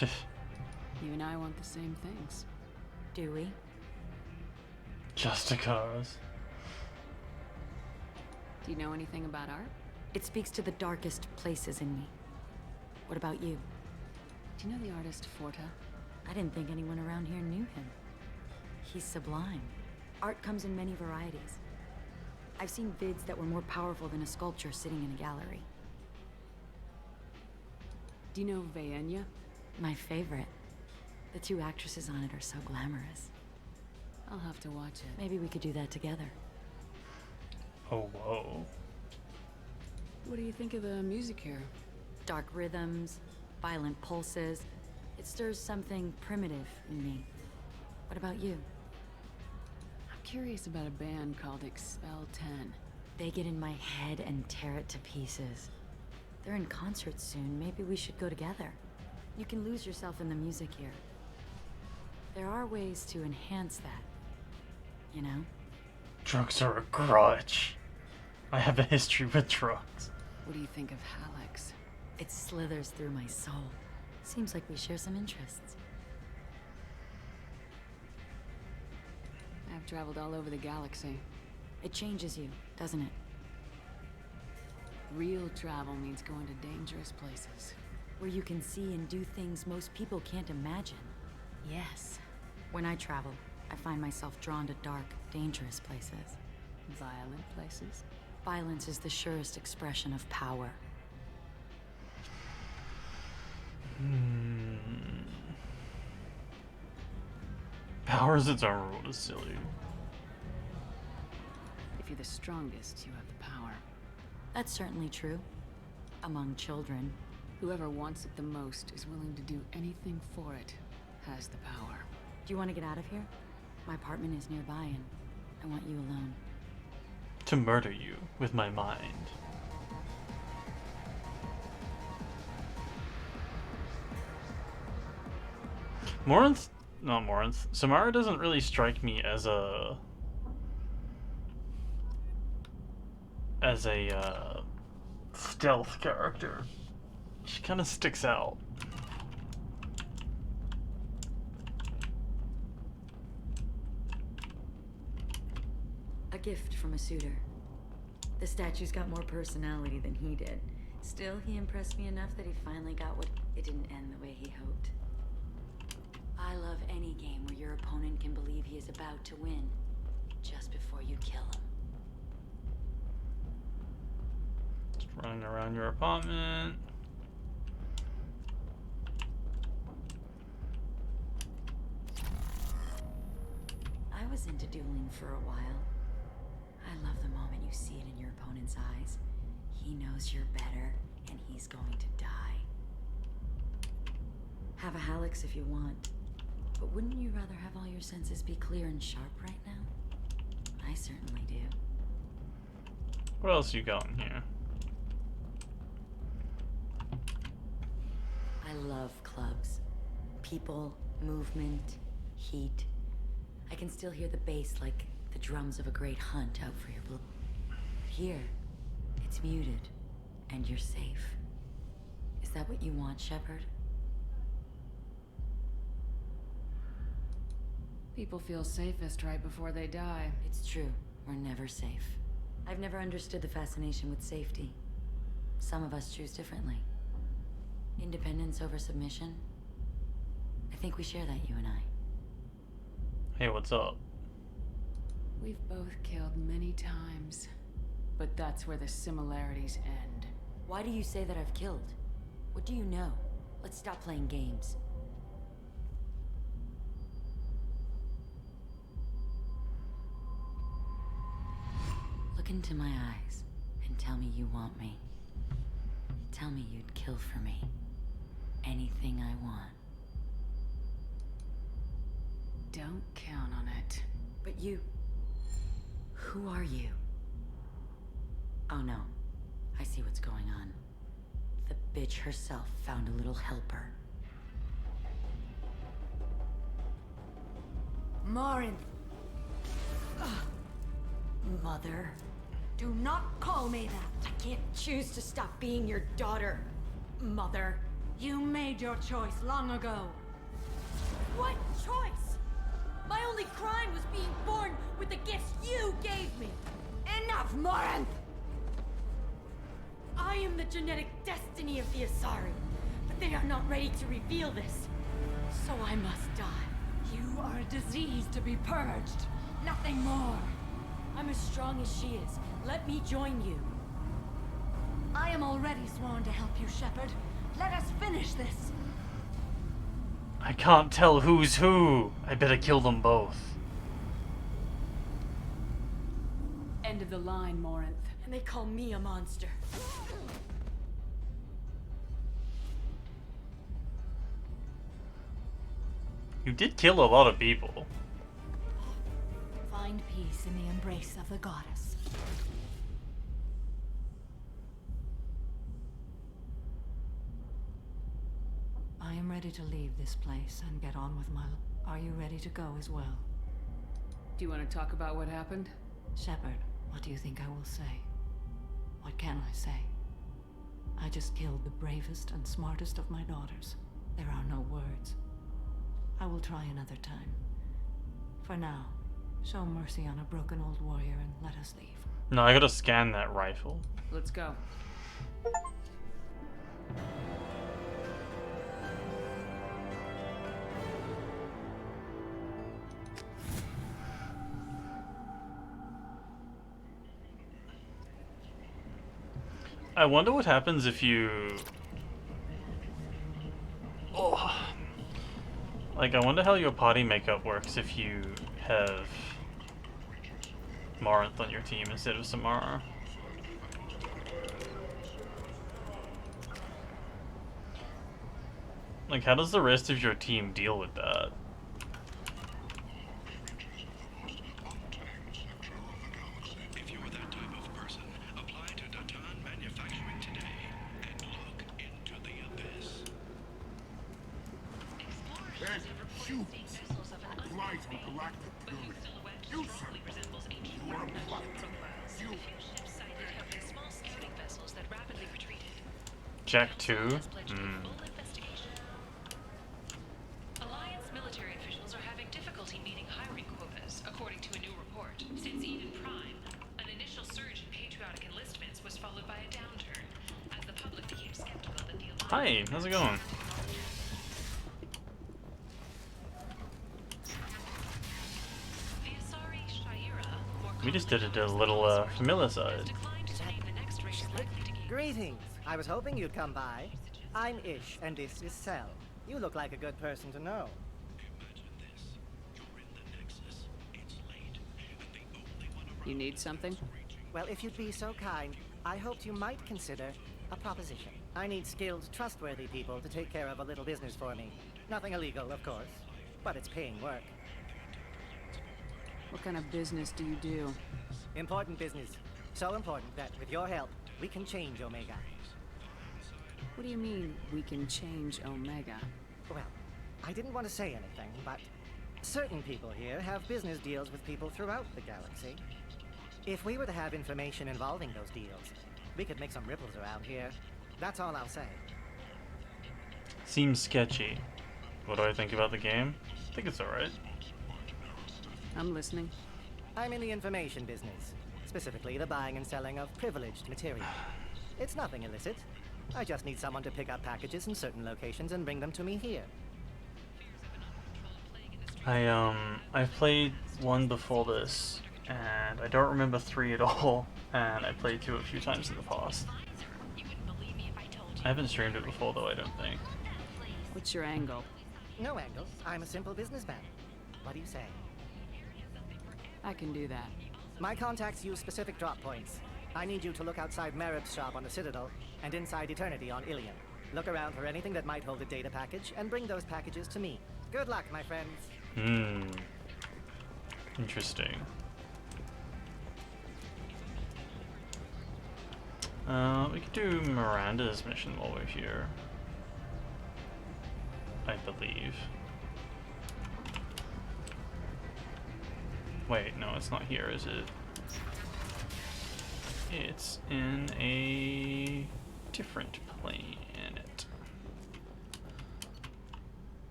You and I want the same things. Do we? Just a cause. Do you know anything about art? It speaks to the darkest places in me. What about you? Do you know the artist Forta? I didn't think anyone around here knew him. He's sublime. Art comes in many varieties. I've seen vids that were more powerful than a sculpture sitting in a gallery. Do you know Vaenya? My favorite. The two actresses on it are so glamorous. I'll have to watch it. Maybe we could do that together. Oh, whoa. What do you think of the music here? Dark rhythms, violent pulses. It stirs something primitive in me. What about you? I'm curious about a band called Expel 10. They get in my head and tear it to pieces. They're in concert soon. Maybe we should go together. You can lose yourself in the music here. There are ways to enhance that. You know? Drugs are a grudge. I have a history with drugs. What do you think of Hallex? It slithers through my soul. Seems like we share some interests. I've traveled all over the galaxy. It changes you, doesn't it? Real travel means going to dangerous places. Where you can see and do things most people can't imagine. Yes. When I travel, I find myself drawn to dark, dangerous places. Violent places? Violence is the surest expression of power. Power is its own rule is silly. If you're the strongest, you have the power. That's certainly true. Among children. Whoever wants it the most is willing to do anything for it, has the power. Do you want to get out of here? My apartment is nearby and I want you alone. to murder you with my mind. Samara doesn't really strike me as a stealth character. She kind of sticks out. A gift from a suitor. The statue's got more personality than he did. Still, he impressed me enough that he finally got what it didn't end the way he hoped. I love any game where your opponent can believe he is about to win, just before you kill him. Just running around your apartment. I was into dueling for a while. I love the moment you see it in your opponent's eyes. He knows you're better, and he's going to die. Have a Hallex if you want, but wouldn't you rather have all your senses be clear and sharp right now? I certainly do. What else you got in here? I love clubs. People, movement, heat. I can still hear the bass like the drums of a great hunt out for your blood. Here, it's muted, and you're safe. Is that what you want, Shepard? People feel safest right before they die. It's true. We're never safe. I've never understood the fascination with safety. Some of us choose differently. Independence over submission. I think we share that, you and I. Hey, what's up? We've both killed many times, but that's where the similarities end. Why do you say that I've killed? What do you know? Let's stop playing games. Look into my eyes and tell me you want me. Tell me you'd kill for me. Anything I want. Don't count on it. But you... Who are you? Oh no. I see what's going on. The bitch herself found a little helper. Morinth. Mother. Do not call me that. I can't choose to stop being your daughter, Mother. You made your choice long ago. What choice? My only crime was being born with the gifts you gave me. Enough, Morinth! I am the genetic destiny of the Asari, but they are not ready to reveal this. So I must die. You are a disease to be purged. Nothing more. I'm as strong as she is. Let me join you. I am already sworn to help you, Shepard. Let us finish this. I can't tell who's who. I better kill them both. End of the line, Morinth. And they call me a monster. You did kill a lot of people. Find peace in the embrace of the goddess. I am ready to leave this place and get on with my... Are you ready to go as well? Do you want to talk about what happened? Shepard, what do you think I will say? What can I say? I just killed the bravest and smartest of my daughters. There are no words. I will try another time. For now, show mercy on a broken old warrior and let us leave. No, I gotta scan that rifle. Let's go. I wonder what happens if you... Oh. Like, I wonder how your party makeup works if you have Morinth on your team instead of Samara. Like, how does the rest of your team deal with that? If you're that type Then shoot. Flies from galactic pyramid. You son of a... You are a plot. You... Jack 2? Hmm. Alliance military officials are having difficulty meeting hiring quotas, according to a new report. Since Eden Prime, an initial surge in patriotic enlistments was followed by a downturn, as the public became skeptical that the Alliance... Hi, how's it going? The Asari Shaira, more We just did a little familicide. Greetings. I was hoping you'd come by. I'm Ish, and this is Cell. You look like a good person to know. You need something? Well, if you'd be so kind, I hoped you might consider a proposition. I need skilled, trustworthy people to take care of a little business for me. Nothing illegal, of course, but it's paying work. What kind of business do you do? Important business. So important that, with your help, we can change Omega. What do you mean, we can change Omega? Well, I didn't want to say anything, but certain people here have business deals with people throughout the galaxy. If we were to have information involving those deals, we could make some ripples around here. That's all I'll say. Seems sketchy. What do I think about the game? I think it's alright. I'm listening. I'm in the information business, specifically the buying and selling of privileged material. It's nothing illicit. I just need someone to pick up packages in certain locations and bring them to me here. I've played 1 before this, and I don't remember 3 at all, and I played 2 a few times in the past. I haven't streamed it before though, I don't think. What's your angle? No angle. I'm a simple businessman. What do you say? I can do that. My contacts use specific drop points. I need you to look outside Merib's shop on the Citadel and inside Eternity on Ilion. Look around for anything that might hold a data package and bring those packages to me. Good luck, my friends. Interesting. We could do Miranda's mission while we're here. I believe. Wait, no, it's not here, is it? It's in a different planet.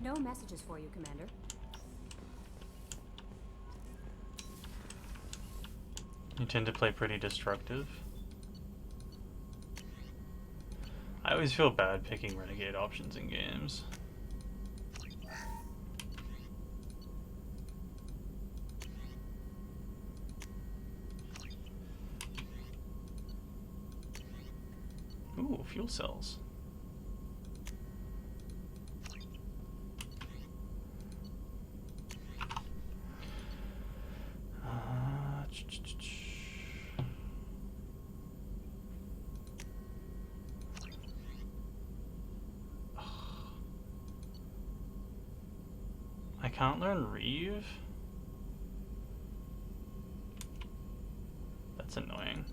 No messages for you, Commander. You tend to play pretty destructive. I always feel bad picking renegade options in games. Ooh, fuel cells. I can't learn Reeve? That's annoying.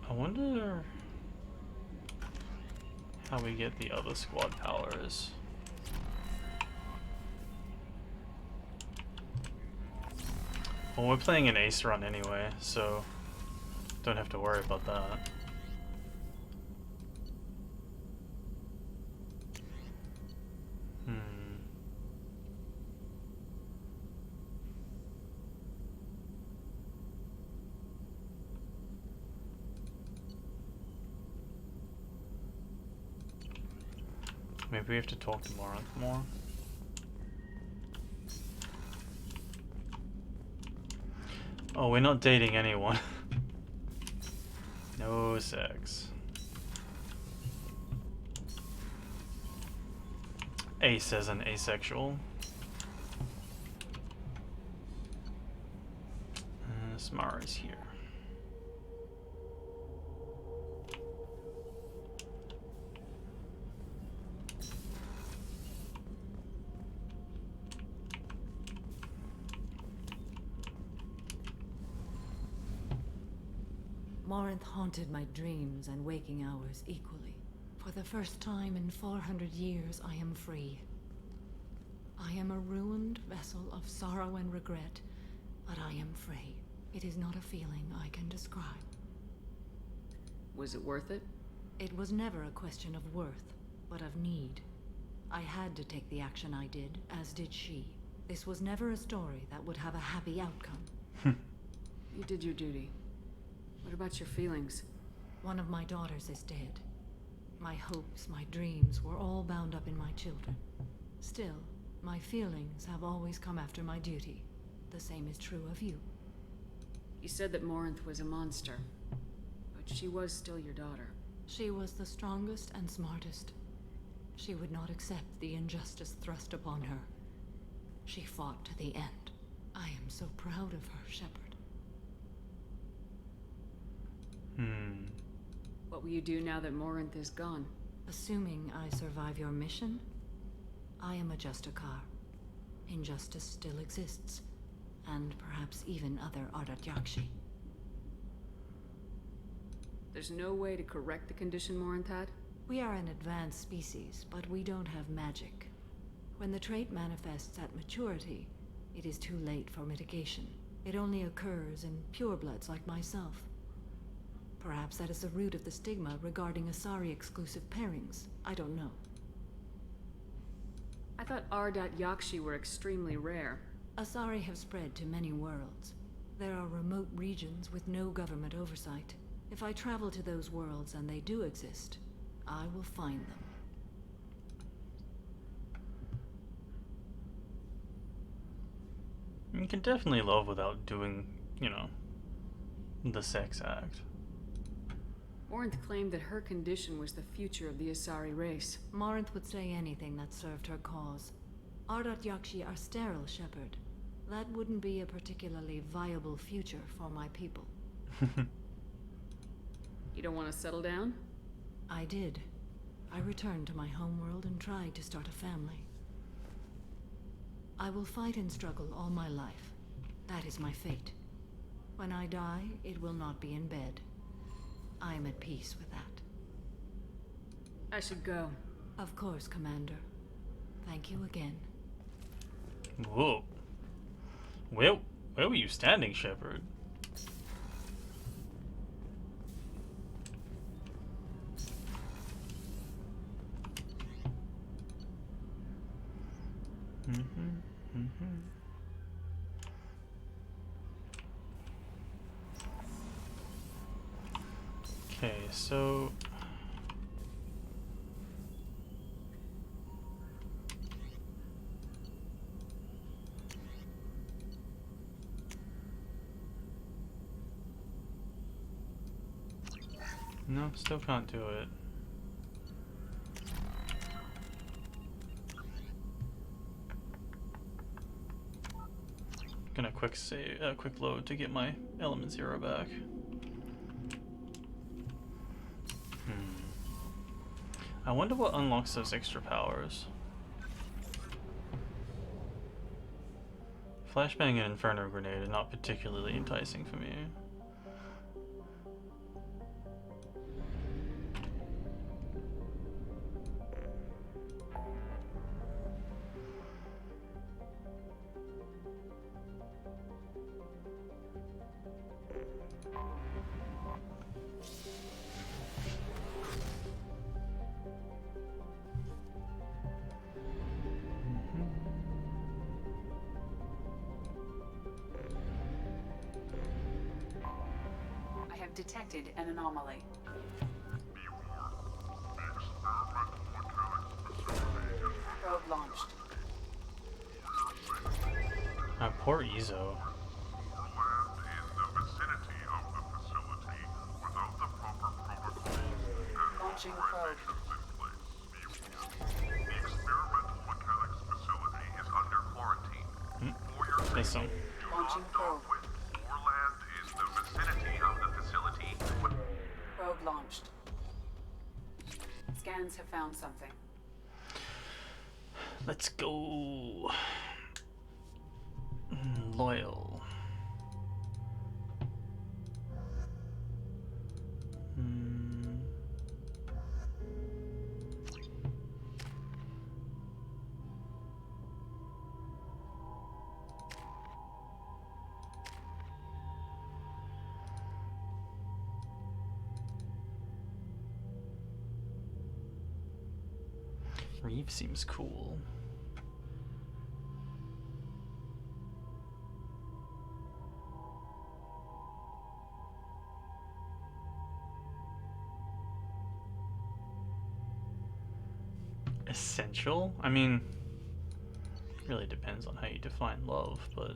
I wonder how we get the other squad powers. Well, we're playing an ace run anyway, so don't have to worry about that. Maybe we have to talk to Morinth more. Oh, we're not dating anyone. No sex. Ace as an asexual. Samara's here. Morinth haunted my dreams and waking hours equally. For the first time in 400 years, I am free. I am a ruined vessel of sorrow and regret, but I am free. It is not a feeling I can describe. Was it worth it? It was never a question of worth, but of need. I had to take the action I did, as did she. This was never a story that would have a happy outcome. You did your duty. What about your feelings? One of my daughters is dead. My hopes, my dreams were all bound up in my children. Still, my feelings have always come after my duty. The same is true of you. You said that Morinth was a monster, but she was still your daughter. She was the strongest and smartest. She would not accept the injustice thrust upon her. She fought to the end. I am so proud of her, Shepard. What will you do now that Morinth is gone? Assuming I survive your mission, I am a Justicar. Injustice still exists, and perhaps even other Ardat Yakshi. There's no way to correct the condition Morinth had? We are an advanced species, but we don't have magic. When the trait manifests at maturity, it is too late for mitigation. It only occurs in purebloods like myself. Perhaps that is the root of the stigma regarding Asari-exclusive pairings. I don't know. I thought Ardat Yakshi were extremely rare. Asari have spread to many worlds. There are remote regions with no government oversight. If I travel to those worlds and they do exist, I will find them. You can definitely love without doing, you know, the sex act. Morinth claimed that her condition was the future of the Asari race. Morinth would say anything that served her cause. Ardat Yakshi are sterile, Shepard. That wouldn't be a particularly viable future for my people. You don't want to settle down? I did. I returned to my homeworld and tried to start a family. I will fight and struggle all my life. That is my fate. When I die, it will not be in bed. I am at peace with that. I should go. Of course, Commander. Thank you again. Whoa. Where were you standing, Shepard? Okay, so no, still can't do it. Gonna quick load to get my element 0 back. I wonder what unlocks those extra powers. Flashbang and Inferno Grenade are not particularly enticing for me. Detected an anomaly. Probe launched. Poor Izo. Regulations in place. The experimental mechanics facility is under quarantine. For your Listen. Launching probe. Orland is the vicinity of the facility. Probe launched. Scans have found something. Let's go. Loyal. Reeve seems cool. Essential? I mean, it really depends on how you define love, but...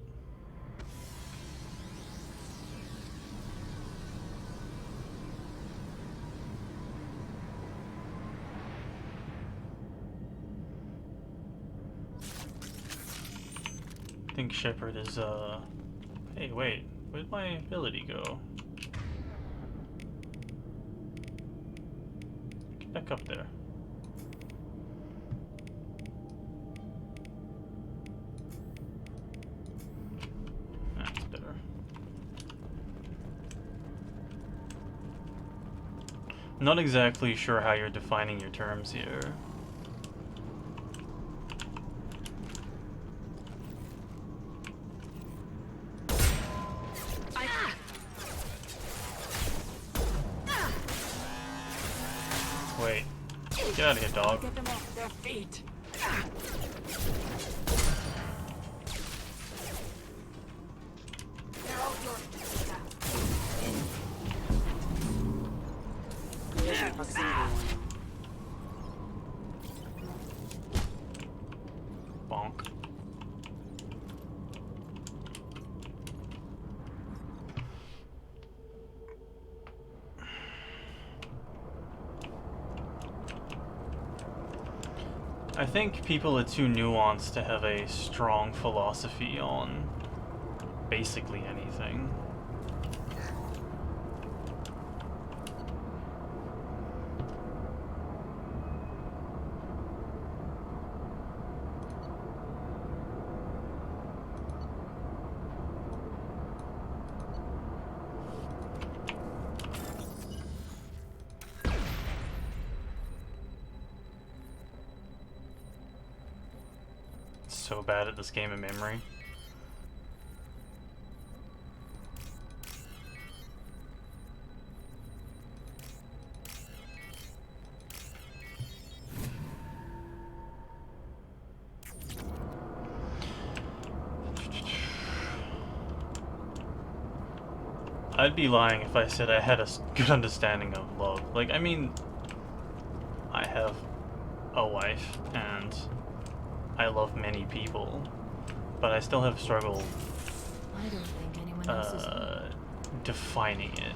I think Shepard is, Hey, wait, where'd my ability go? Get back up there. That's better. Not exactly sure how you're defining your terms here. Wait. Get out of here, dog. Get them off their feet. They're all yours. Collision proximity warning. Bonk. I think people are too nuanced to have a strong philosophy on basically anything. So bad at this game of memory. I'd be lying if I said I had a good understanding of love. Like, I mean, I have a wife and I love many people, but I still have struggled I don't think anyone else is. defining it.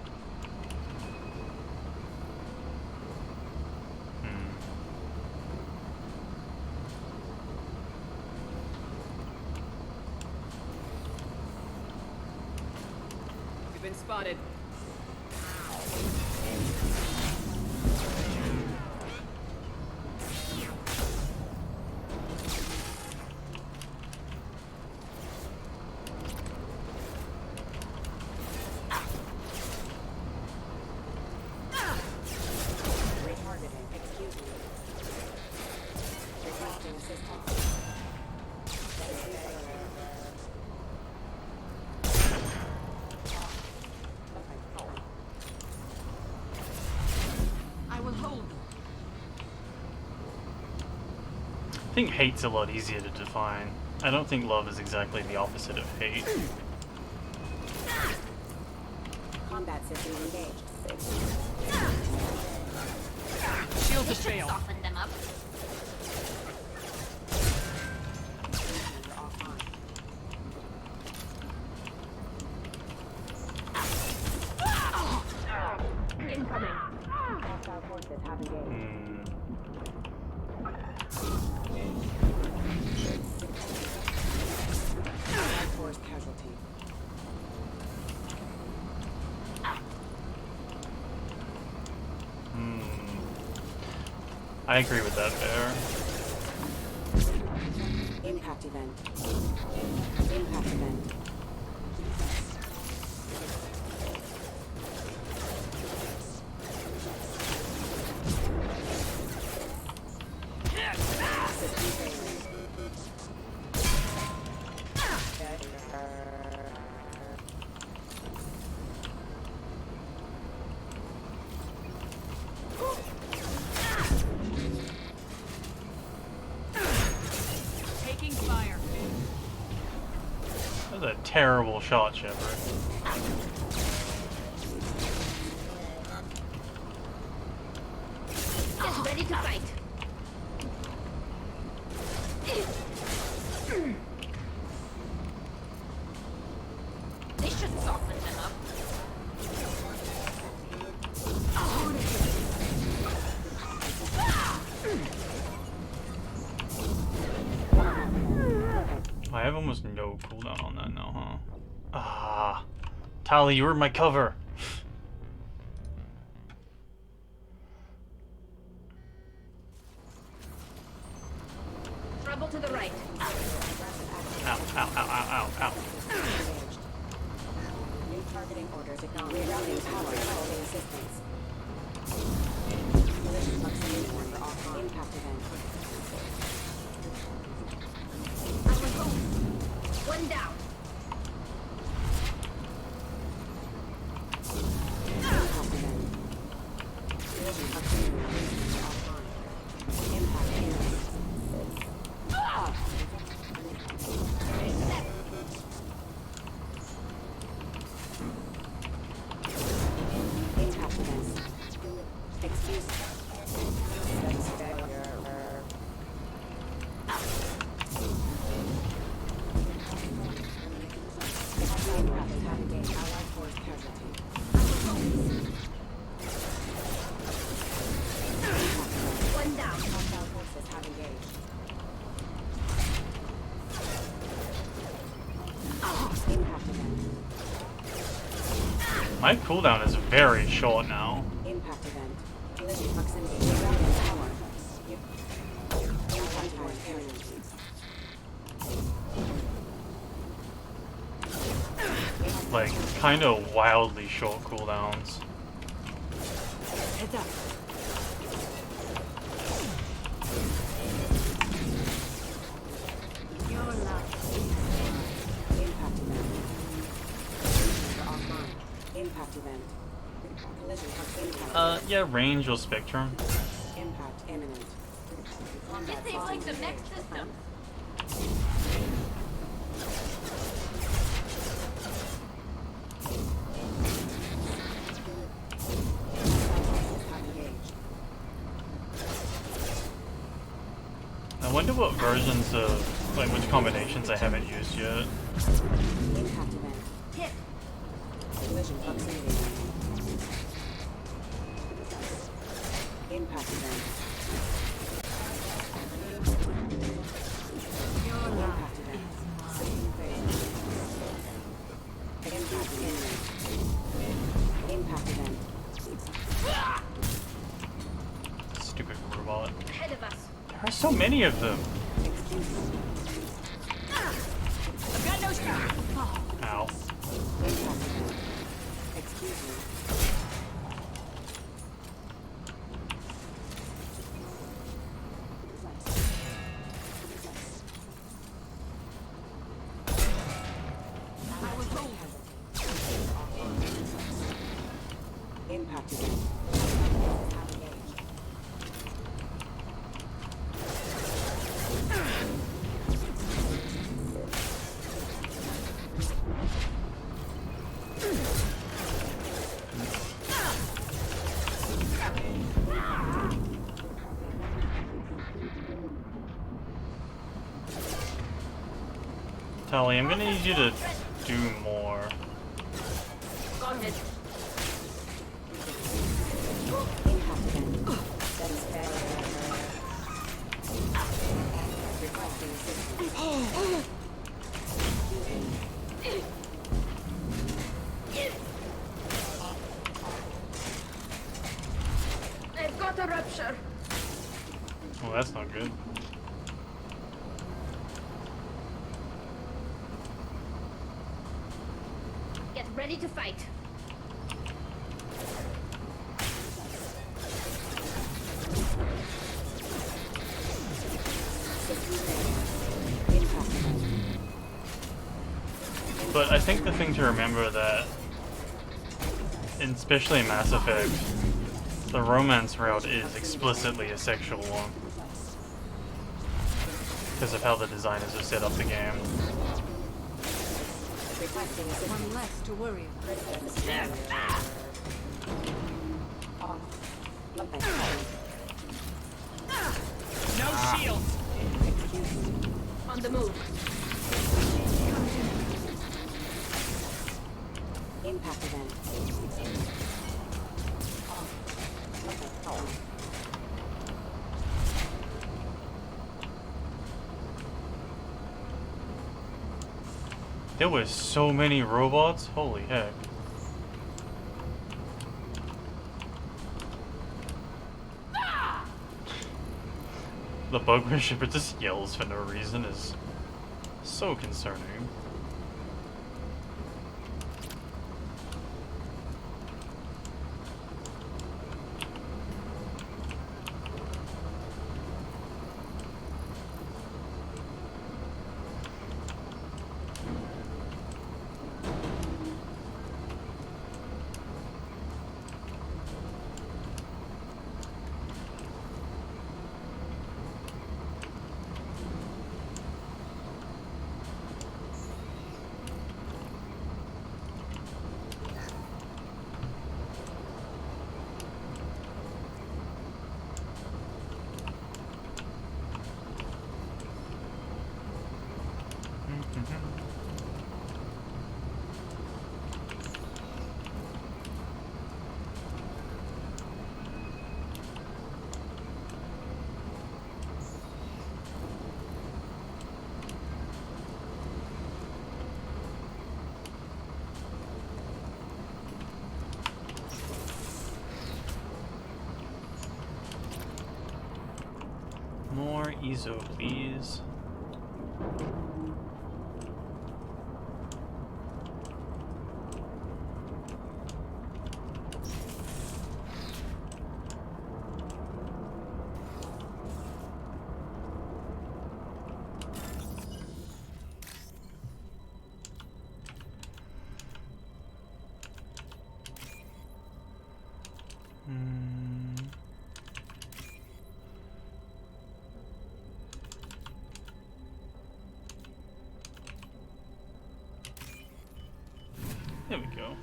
You've been spotted. I think hate's a lot easier to define. I don't think love is exactly the opposite of hate. Combat systems engaged. Shield to fail. Soften them up. Incoming. Hostile forces have engaged. I agree with that, Bear. Impact event. Impact event. Taking fire. That was a terrible shot, Shepard. Get ready to fight. They should soften them up. I have almost no cooldown on that now, huh? Ah, Tali, you were my cover. Trouble to the right. Ow, ow, ow, ow, ow, ow. New targeting orders acknowledged. Rerouting power holding assistance. Collision proximity marker offline. Impact event. One down. Impact event. Collision proximity marker offline. Impact imminent. Impact event. Excuse me. One down. Hostile forces have engaged. Impact event. My cooldown is very short now. Impact event. Collision proximity. Rerouting power. Impact force imminent. Like, kind of wildly short cooldowns. Heads up. Your luck. Impact event. Offline. Impact event. Collision impact. Yeah, range or spectrum. Impact imminent. This seems like the next system. I wonder what versions of, like, which combinations I haven't used yet. Impact event. Hit. Collision proximity. Impact event. Impact event. System failure. Impact imminent. Impact event. Stupid robot. Ahead of us. There are so many of them. I've got no shot. Ow. Impact event. Excuse me. Impact event. Tali, I'm gonna need you to do more. Go ahead. I've got a rupture. that's not good. Get ready to fight. But I think the thing to remember that, especially in Mass Effect, the romance route is explicitly a sexual one. Because of how the designers have set up the game. One less to worry No shields. On the move. Impact event. There were so many robots, holy heck. The bug shipper just yells for no reason is so concerning. More EZO, please. There we go.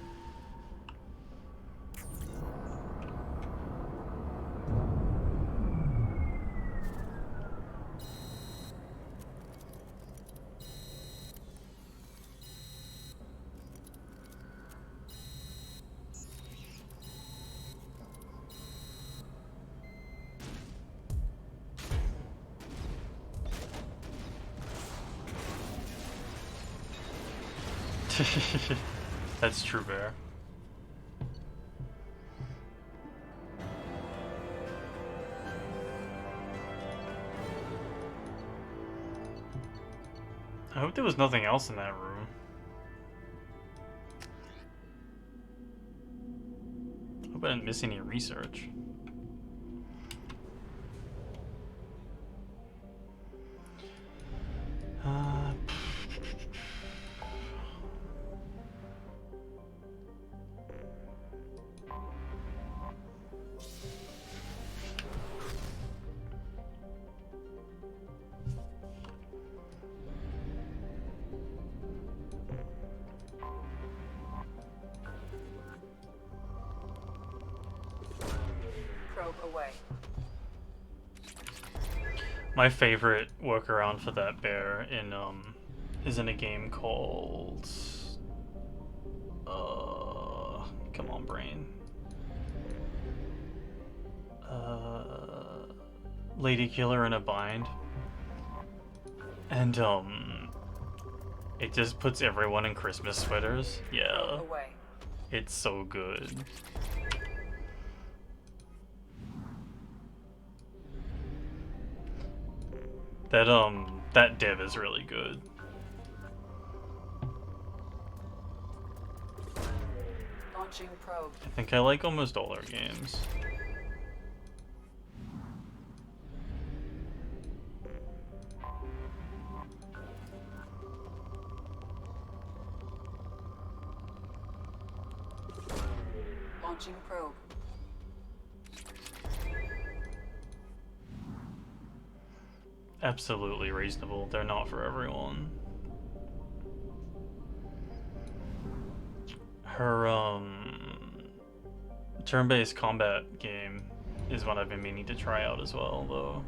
That's true, Bear. I hope there was nothing else in that room. I hope I didn't miss any research. Away. My favorite workaround for that bear in is in a game called come on brain. Lady Killer in a Bind. And it just puts everyone in Christmas sweaters. Yeah. Away. It's so good. That div is really good. Launching probe. I think I like almost all our games. Launching probe. Absolutely reasonable. They're not for everyone. Her turn-based combat game is one I've been meaning to try out as well, though.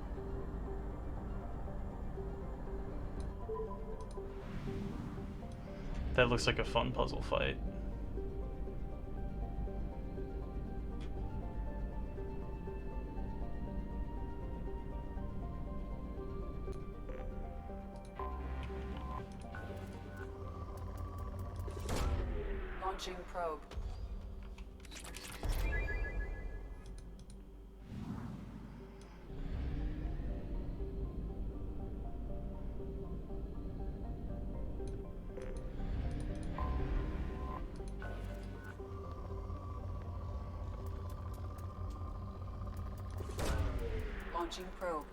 That looks like a fun puzzle fight. Launching probe. Launching probe.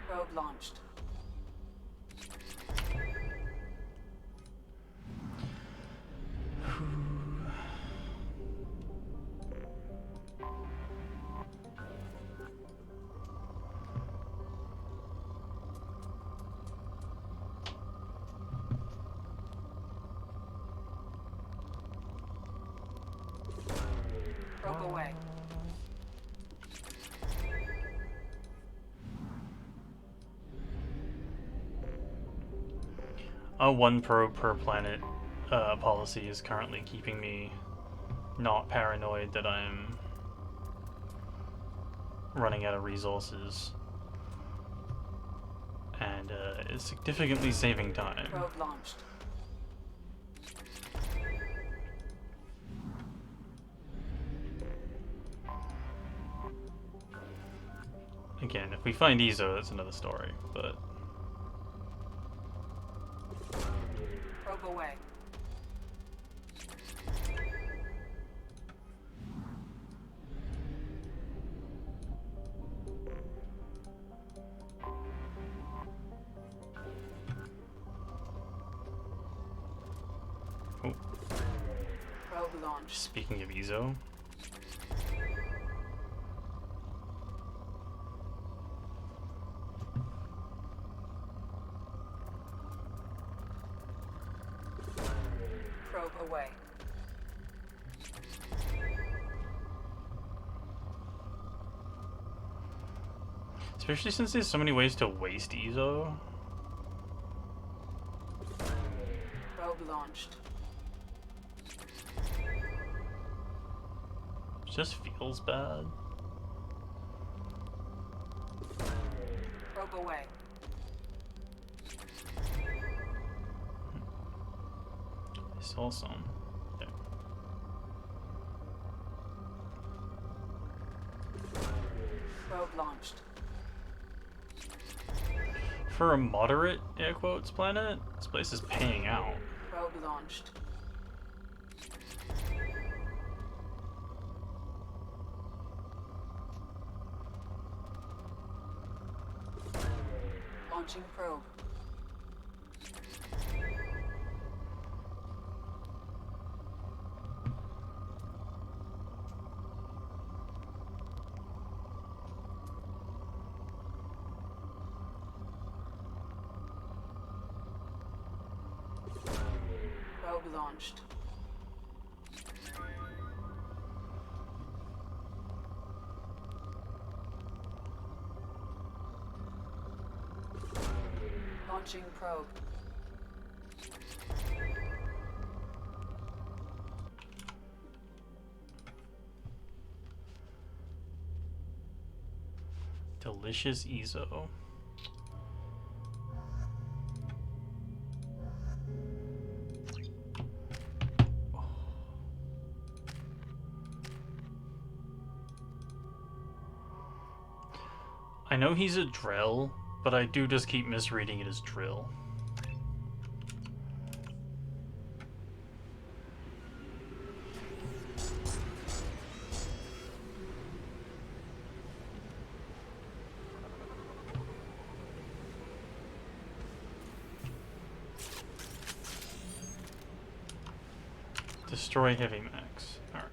Probe launched. Probe away. A 1 probe per planet policy is currently keeping me not paranoid that I'm running out of resources, and it's significantly saving time. Probe launched. Again, if we find Izo, that's another story, but... Probe away. Oh. Probe launched. Speaking of Izo... Probe away. Especially since there's so many ways to waste Izo. Probe launched. It just feels bad. Probe away. I saw some. There. Probe launched. For a moderate, air quotes, planet, this place is paying out. Probe launched. Launching probe. Probe launched. Launching probe. Delicious Ezo. I know he's a Drell, but I do just keep misreading it as Drill. Destroy Heavy Max. Alright.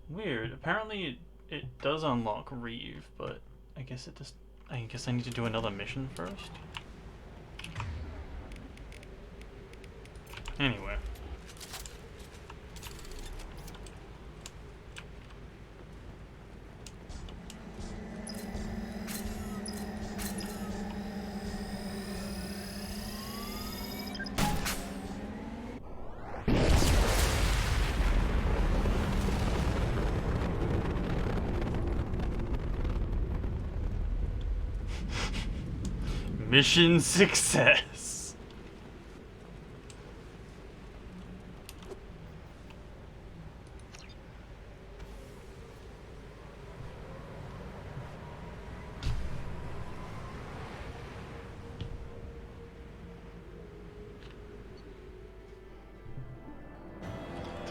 Weird. Apparently it does unlock Reeve, but I guess it just... I guess I need to do another mission first? Anyway. Mission success.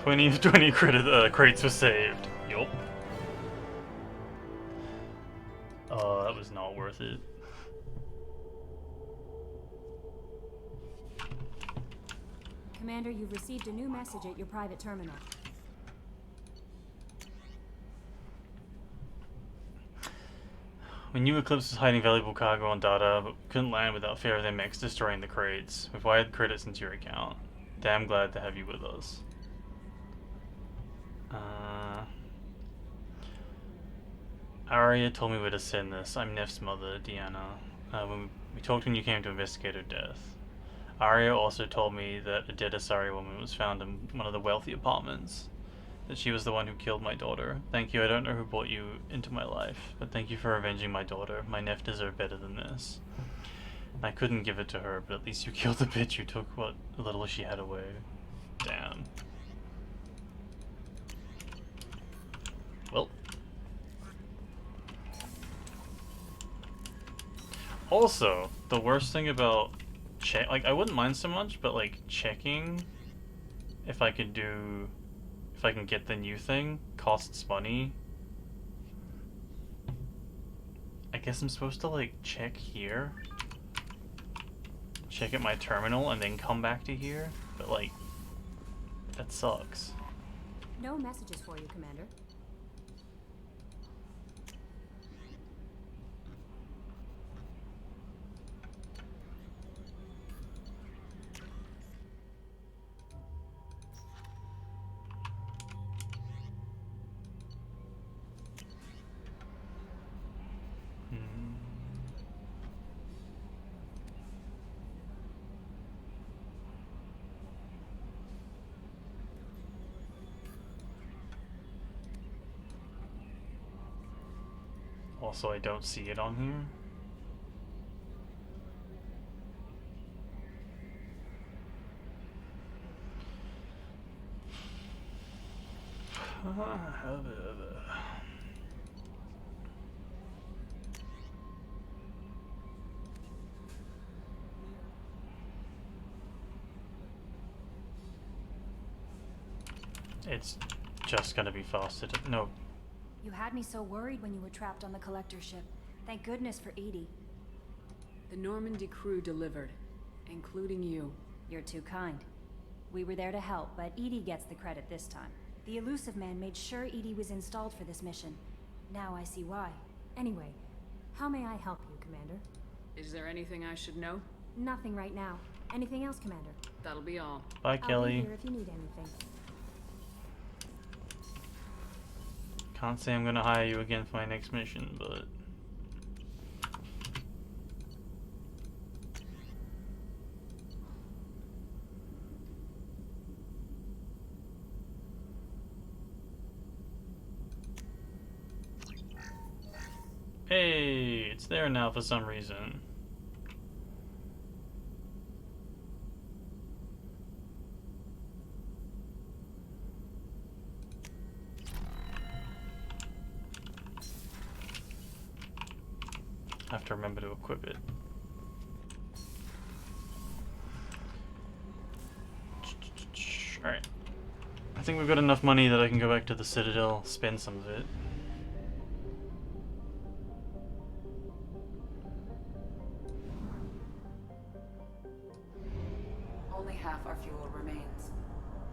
$20 crates were saved. Yup. That was not worth it. Commander, you've received a new message at your private terminal. We knew Eclipse was hiding valuable cargo on data, but couldn't land without fear of their mechs destroying the crates. We've wired credits into your account. Damn glad to have you with us. Arya told me where to send this. I'm Neff's mother, Deanna. When we talked when you came to investigate her death. Arya also told me that a dead Asari woman was found in one of the wealthy apartments. That she was the one who killed my daughter. Thank you, I don't know who brought you into my life, but thank you for avenging my daughter. My Neff deserved better than this. I couldn't give it to her, but at least you killed the bitch who took what little she had away. Damn. Well. Also, the worst thing about like, I wouldn't mind so much, but like checking if I can get the new thing costs money. I guess I'm supposed to like check here, check at my terminal, and then come back to here, but like that sucks. No messages for you, Commander. Also, I don't see it on here. It's just gonna be faster to... No. You had me so worried when you were trapped on the collector ship. Thank goodness for Edie. The Normandy crew delivered, including you. You're too kind. We were there to help, but Edie gets the credit this time. The Elusive Man made sure Edie was installed for this mission. Now I see why. Anyway, how may I help you, Commander? Is there anything I should know? Nothing right now. Anything else, Commander? That'll be all. Bye, Kelly. I'll be here if you need anything. Can't say I'm gonna hire you again for my next mission, but... Hey, it's there now for some reason. I have to remember to equip it. Alright. I think we've got enough money that I can go back to the Citadel, spend some of it. Only half our fuel remains.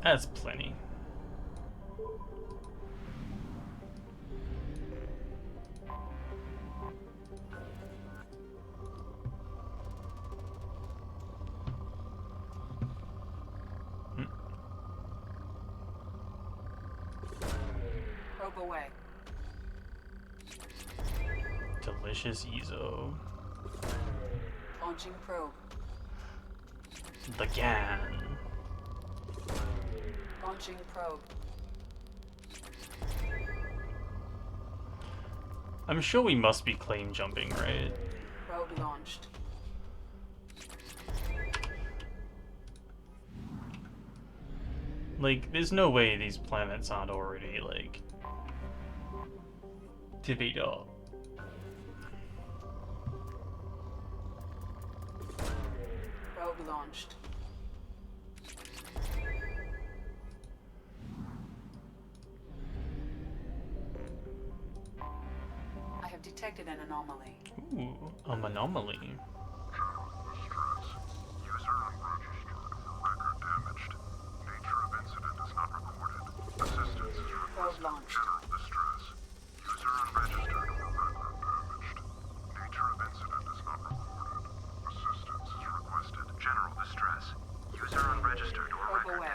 That's plenty. Probe away. Delicious Ezo. Launching probe. The GAN. Launching probe. I'm sure we must be claim jumping, right? Probe launched. Like, there's no way these planets aren't already, like, divvied up. Probe launched. I have detected an anomaly. Ooh, an anomaly. User unregistered or record damaged. Nature of incident is not recorded. Assistance is requested. General distress. User unregistered or record damaged. Nature of incident is not recorded. Assistance is requested. General distress. User unregistered or Probe record away.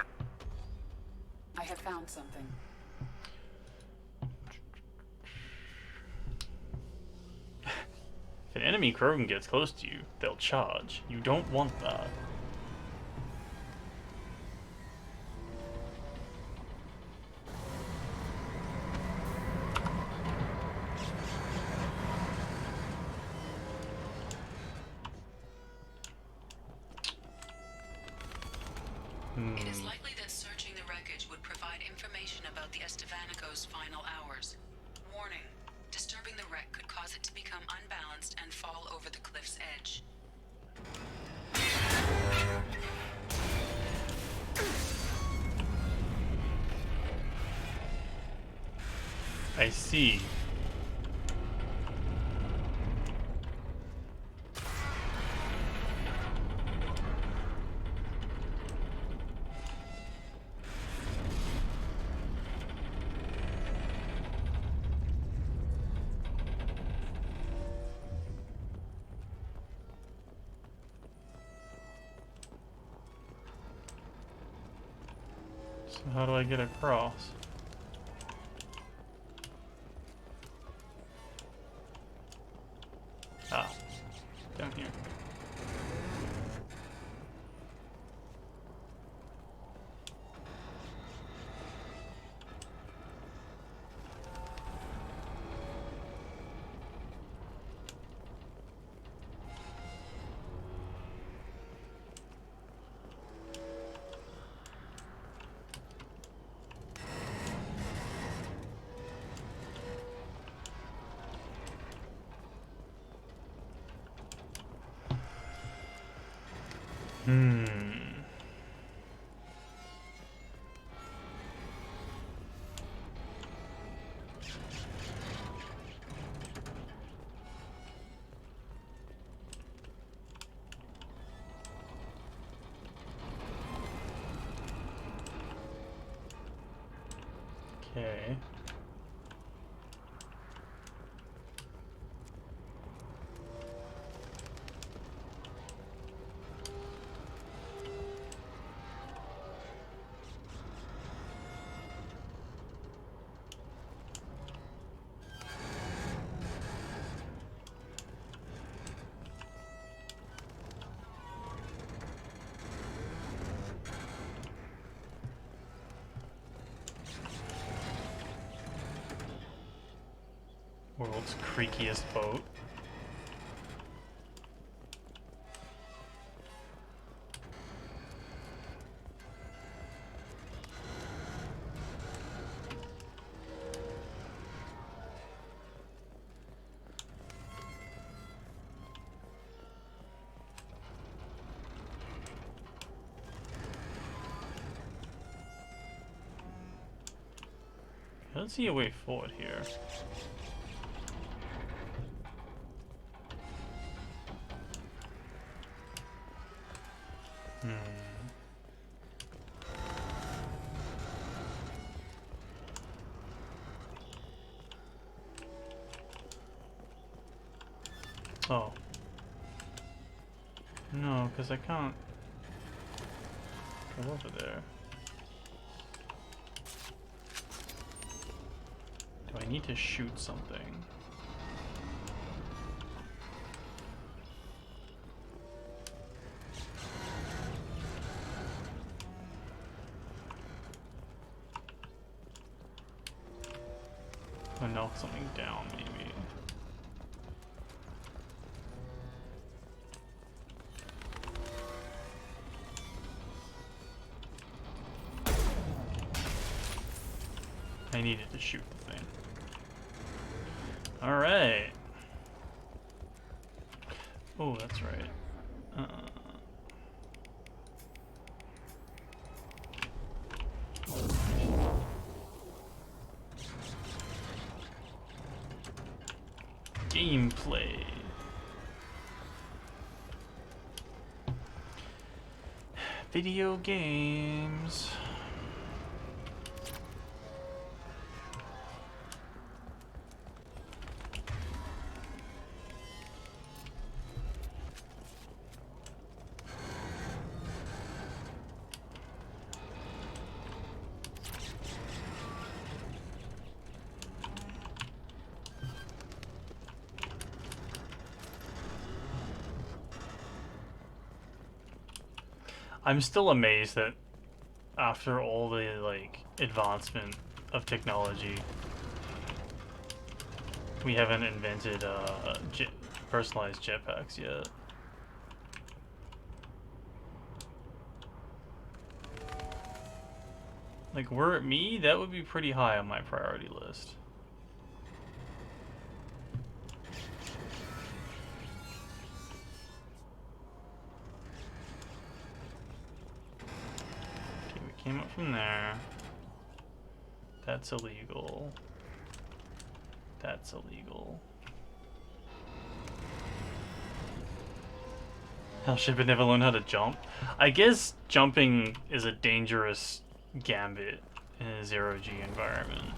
I have found something. If an enemy Krogan gets close to you, they'll charge. You don't want that. It is likely that searching the wreckage would provide information about the Estevanico's final hours. Warning. Disturbing the wreck could cause it to become unbalanced and fall over the cliff's edge. I see. So how do I get across? Ah, down here. Okay. World's creakiest boat. I don't see a way forward here. Oh. No, because I can't go over there. Do I need to shoot something? Or knock something down, maybe. I needed to shoot the thing. Alright. Oh, that's right. Gameplay. Video games. I'm still amazed that after all the like advancement of technology, we haven't invented personalized jetpacks yet. Like, were it me, that would be pretty high on my priority list. Came up from there. That's illegal. That's illegal. Hell, ship had never learned how to jump. I guess jumping is a dangerous gambit in a zero-G environment.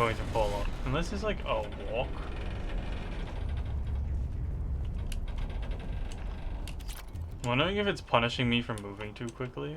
going to fall off. Unless it's like a walk. I'm wondering if it's punishing me for moving too quickly.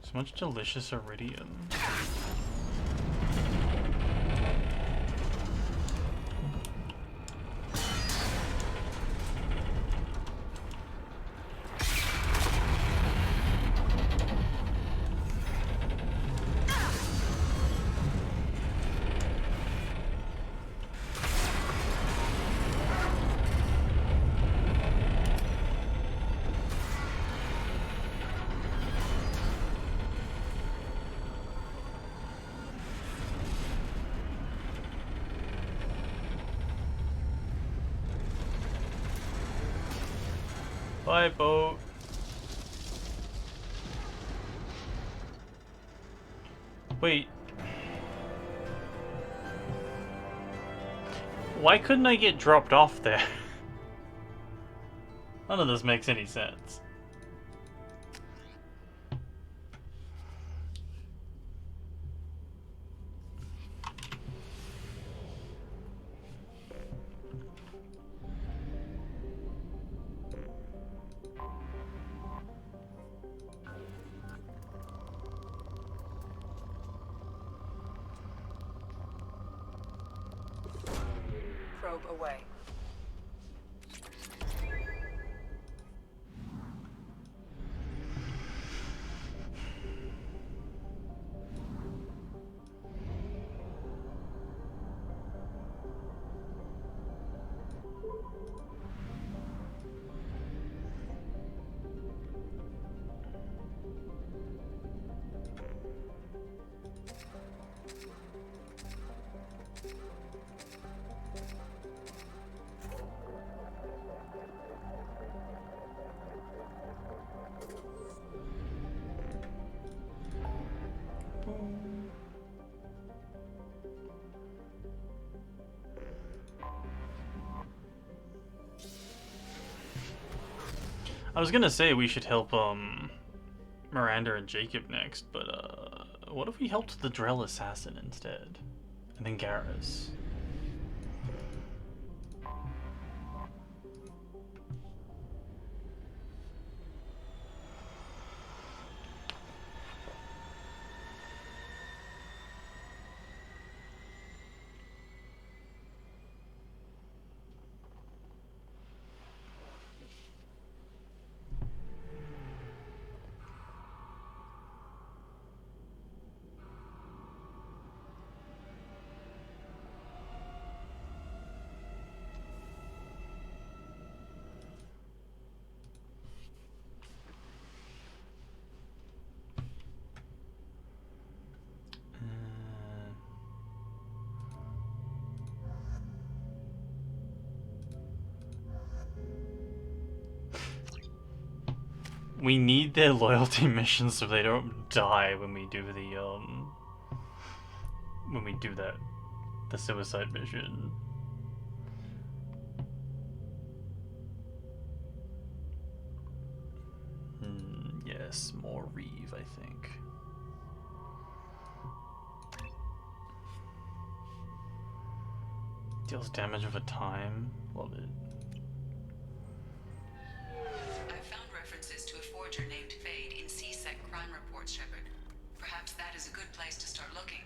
So much delicious iridium. Bye, boat. Wait. Why couldn't I get dropped off there? None of this makes any sense. Probe away. I was gonna say we should help Miranda and Jacob next, but what if we helped the Drell assassin instead? And then Garrus. We need their loyalty missions so they don't die when we do the the suicide mission. Yes, more Reeve, I think. Deals damage over time. Love it. I've found references to a forger named Fade in CSEC crime reports, Shepard. Perhaps that is a good place to start looking.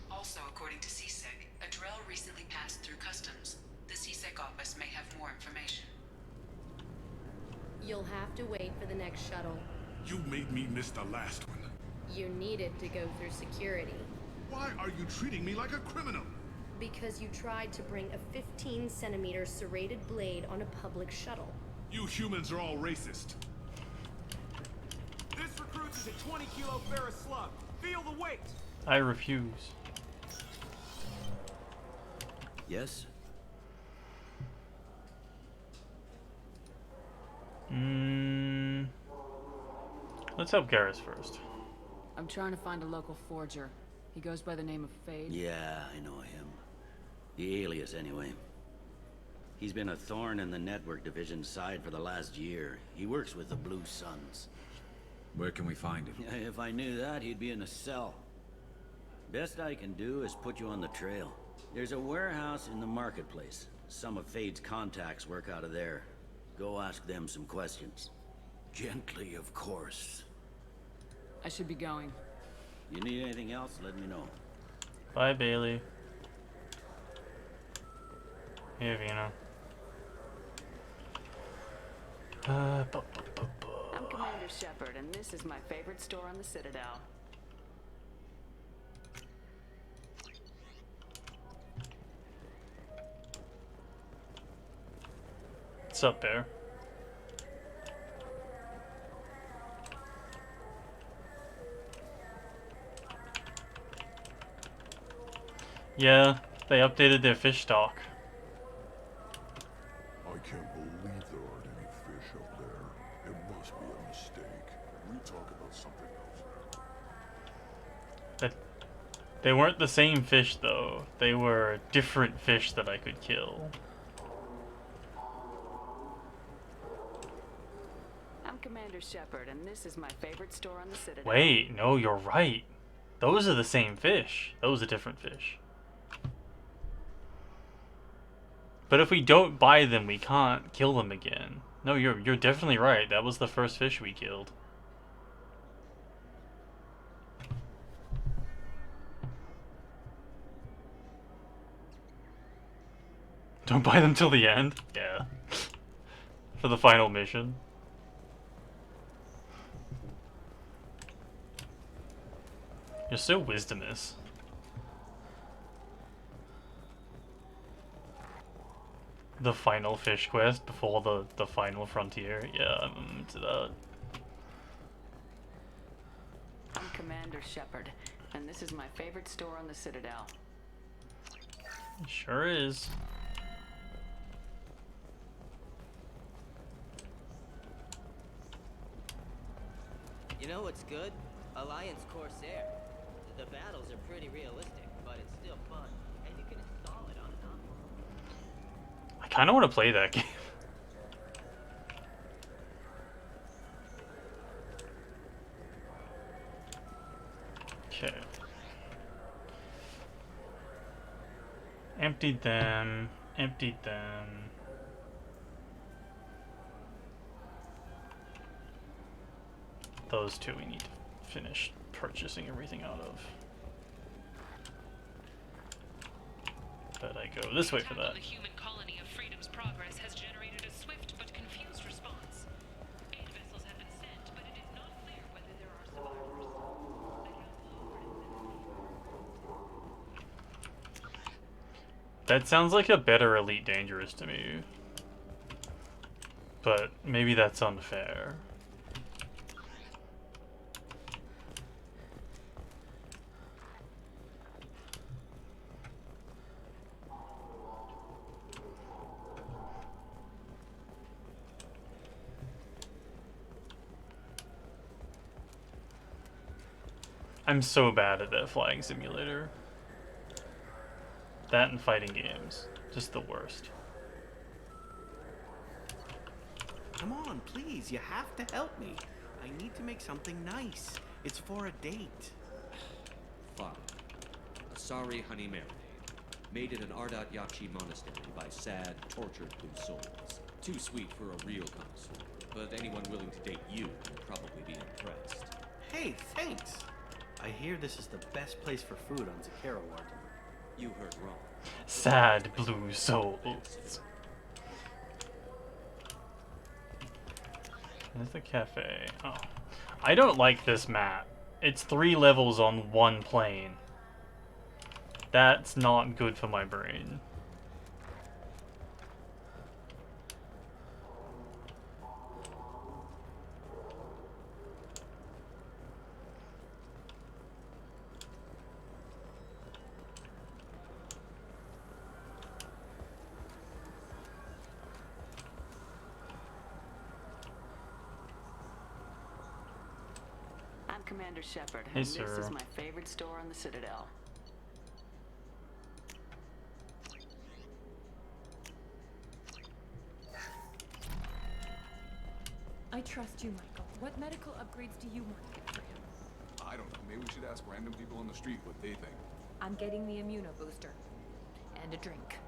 Also, according to CSEC, a Drell recently passed through customs. The CSEC office may have more information. You'll have to wait for the next shuttle. You made me miss the last one. You needed to go through security. Why are you treating me like a criminal? Because you tried to bring a 15-centimeter serrated blade on a public shuttle. You humans are all racist. This recruit's is a 20-kilo ferrous slug. Feel the weight. I refuse. Yes? Let's help Garrus first. I'm trying to find a local forger. He goes by the name of Fade. Yeah, I know him. The alias, anyway. He's been a thorn in the network division's side for the last year. He works with the Blue Suns. Where can we find him? If I knew that, he'd be in a cell. Best I can do is put you on the trail. There's a warehouse in the marketplace. Some of Fade's contacts work out of there. Go ask them some questions. Gently, of course. I should be going. You need anything else, let me know. Bye, Bailey. Here, Vina. I'm Commander Shepard, and this is my favorite store on the Citadel. What's up, Bear? Yeah, they updated their fish stock. I can't believe there aren't any fish up there. It must be a mistake. We talk about something else now. They weren't the same fish, though. They were different fish that I could kill. I'm Commander Shepard, and this is my favorite store on the Citadel. Wait, no, you're right. Those are the same fish. Those are different fish. But if we don't buy them, we can't kill them again. No, you're definitely right. That was the first fish we killed. Don't buy them till the end? Yeah. For the final mission. You're so wisdomous. The final fish quest before the final frontier. Yeah, I'm into that. I'm Commander Shepard, and this is my favorite store on the Citadel. It sure is. You know what's good? Alliance Corsair. The battles are pretty realistic, but it's still fun, and you can install it on and off. I kind of want to play that game. Okay. Emptied them. Emptied them. Those two we need to finish purchasing everything out of. But I go this way for that. The human colony of Freedom's Progress has generated a swift but confused response. 8 vessels have been sent, but it is not clear whether there are survivors. That sounds like a better Elite Dangerous to me. But maybe that's unfair. I'm so bad at that flying simulator. That and fighting games. Just the worst. Come on, please, you have to help me. I need to make something nice. It's for a date. Fine. Asari Honey Marinade. Made in an Ardat Yakshi monastery by sad, tortured blue souls. Too sweet for a real connoisseur. But anyone willing to date you will probably be impressed. Hey, thanks. I hear this is the best place for food on Zakera Ward. You heard wrong. Sad blue souls. There's the cafe. Oh. I don't like this map. It's 3 levels on 1 plane. That's not good for my brain. Commander Shepard, Hey, and this sir. is my favorite store on the Citadel. I trust you, Michael. What medical upgrades do you want to get for him? I don't know. Maybe we should ask random people on the street what they think. I'm getting the immuno booster. And a drink.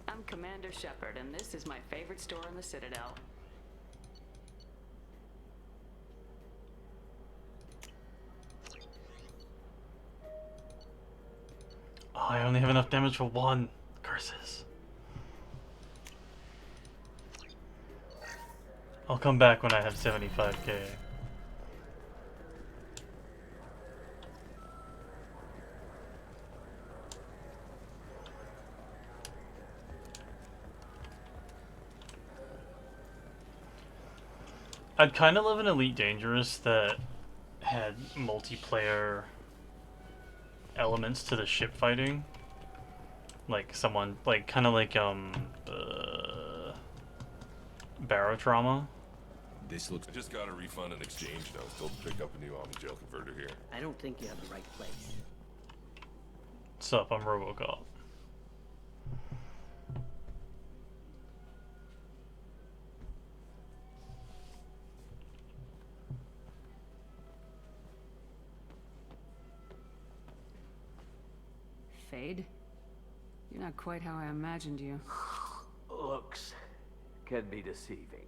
I'm Commander Shepard, and this is my favorite store on the Citadel. Oh, I only have enough damage for one. Curses. I'll come back when I have 75k. I'd kind of love an Elite Dangerous that had multiplayer elements to the ship fighting. Like someone, like kind of like Barotrauma. This looks. I just got a refund and exchange, and I was told to pick up a new Omni-Gel converter here. I don't think you have the right place. Sup, I'm Robocop. Fade? You're not quite how I imagined you. Looks can be deceiving.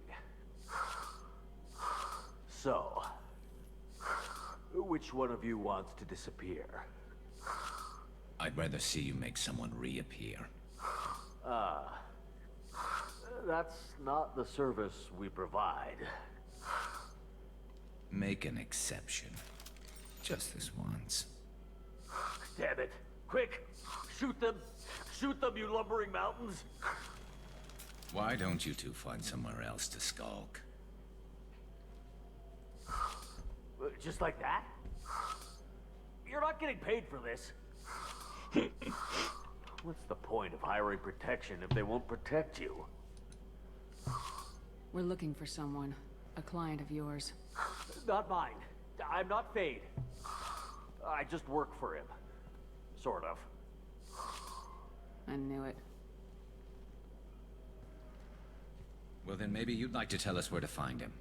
So, which one of you wants to disappear? I'd rather see you make someone reappear. That's not the service we provide. Make an exception. Just this once. Damn it! Quick! Shoot them! Shoot them, you lumbering mountains! Why don't you two find somewhere else to skulk? Just like that? You're not getting paid for this. What's the point of hiring protection if they won't protect you? We're looking for someone. A client of yours. Not mine. I'm not Fade. I just work for him. Sort of. I knew it. Well, then maybe you'd like to tell us where to find him.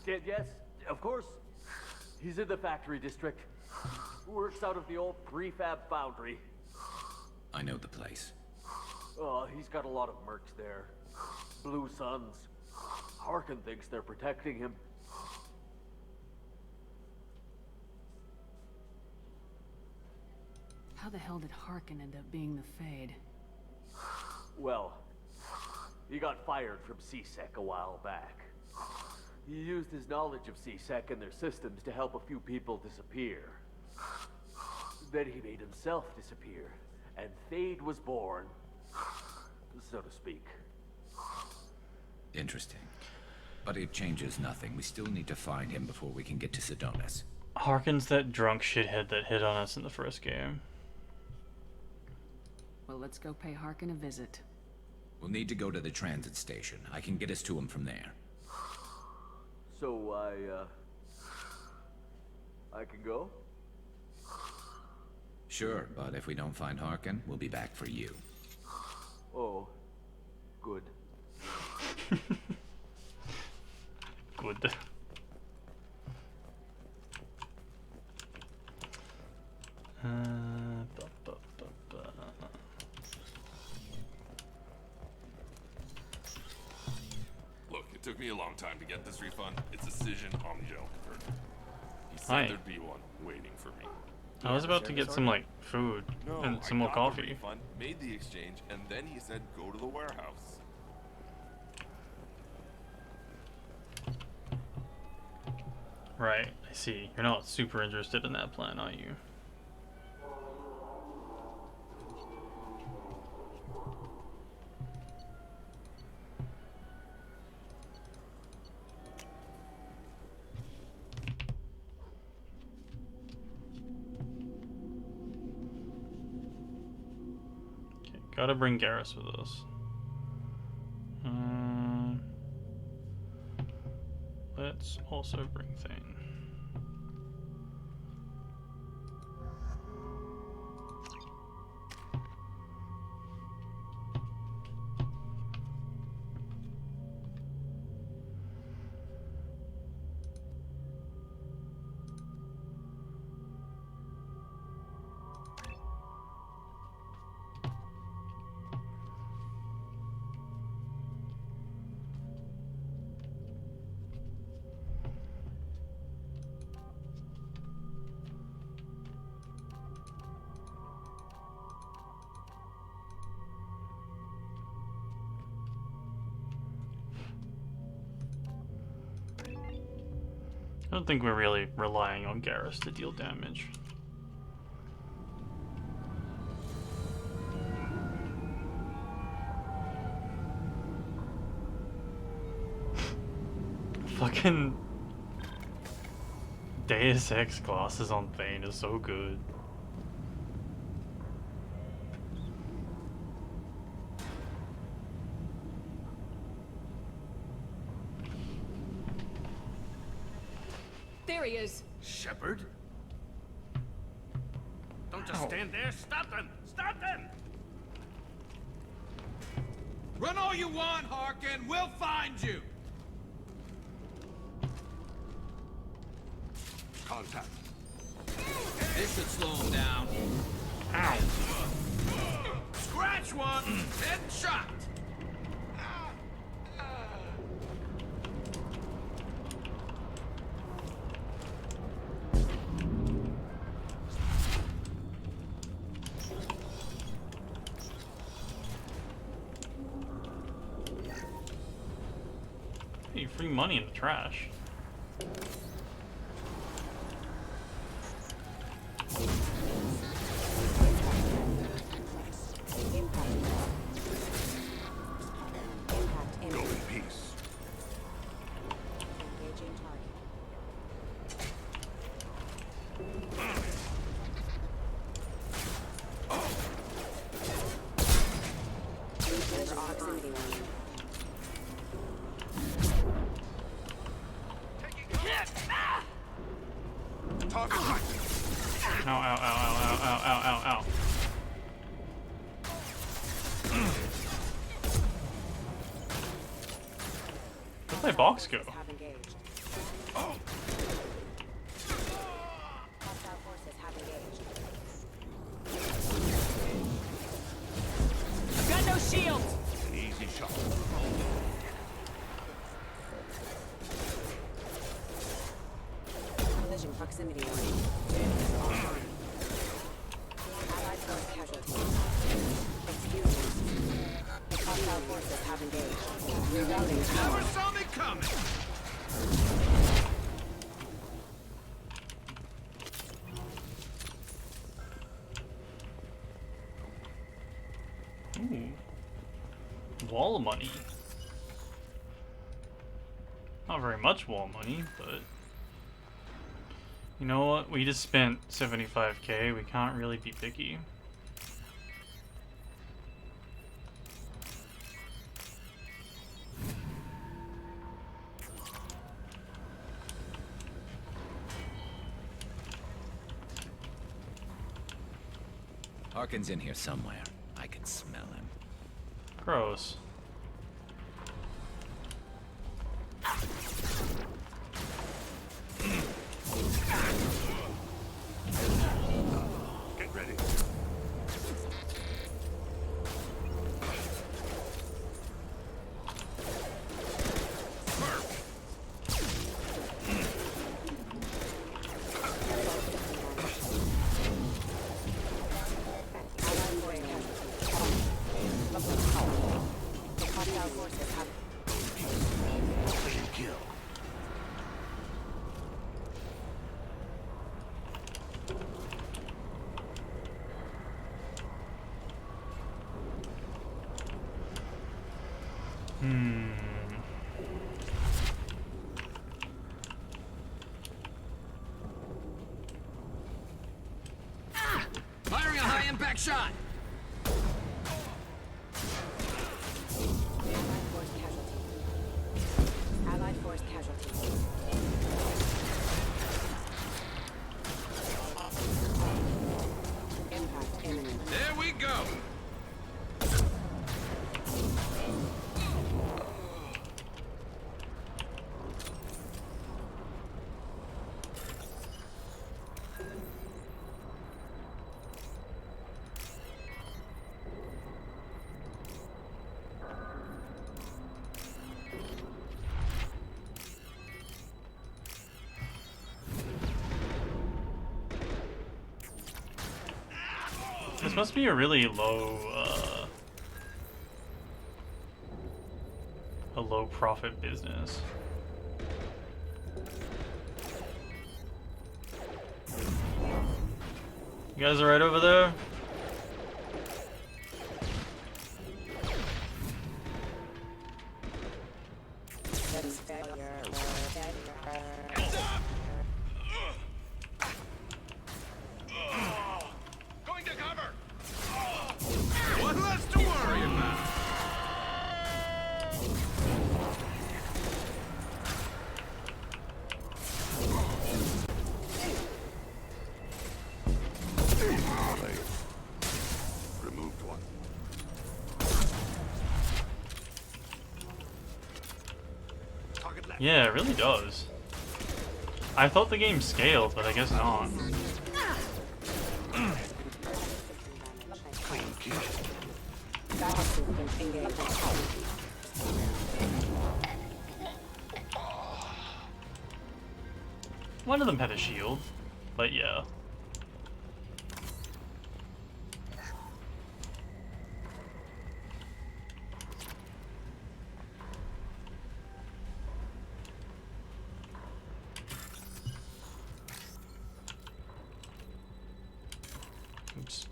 Yes, of course. He's in the factory district. Works out of the old prefab foundry. I know the place. He's got a lot of mercs there. Blue Suns. Harkin thinks they're protecting him. How the hell did Harkin end up being the Fade? Well, he got fired from CSEC a while back. He used his knowledge of CSEC and their systems to help a few people disappear. Then he made himself disappear, and Fade was born, so to speak. Interesting. But it changes nothing. We still need to find him before we can get to Sedonis. Harkin's that drunk shithead that hit on us in the first game. Well, let's go pay Harkin a visit. We'll need to go to the transit station. I can get us to him from there. So I can go? Sure, but if we don't find Harkin, we'll be back for you. Oh, good. Good. Look, it took me a long time to get this refund. It's a Cision Omni-Gel converter. He said Hi. there'd be one waiting for me. I was about to get some like food No, and some I more got coffee. The refund, made the exchange, and then he said go to the warehouse. Right, I see. You're not super interested in that plan, are you? Gotta bring Garrus with us. Let's also bring Thane. I don't think we're really relying on Garrus to deal damage. Fucking Deus Ex glasses on Thane is so good. There he is. Shepard? Don't just stand there. Stop them! Stop them! Run all you want, Harkin. We'll find you. Contact. This should slow him down. Ow. Scratch one. Headshot. Hey, free money in the trash. Go in peace. Engaging target. Under proximity warning. Ow, ow, ow, ow, ow, ow, ow, ow, ow. Where'd my box go? Have engaged. Hostile forces have engaged. I've got no shield. An easy shot. Collision proximity warning. Allied force casualty. Excuse me. Hostile forces have engaged. Rerouting tower. Never saw me coming. Ooh. Wall money. Not very much wall money, but you know what? We just spent 75k. We can't really be picky. Harkin's in here somewhere. I can smell him. Gross. Get ready. Hostile forces have Kill. Firing a high impact shot. Force casualties. Impact imminent. There we go. This must be a really low, a low profit business. You guys alright over there? Going to cover. One less to worry about. Removed one. Yeah, it really does. I thought the game scaled, but I guess not. One of them had a shield, but yeah. Oops.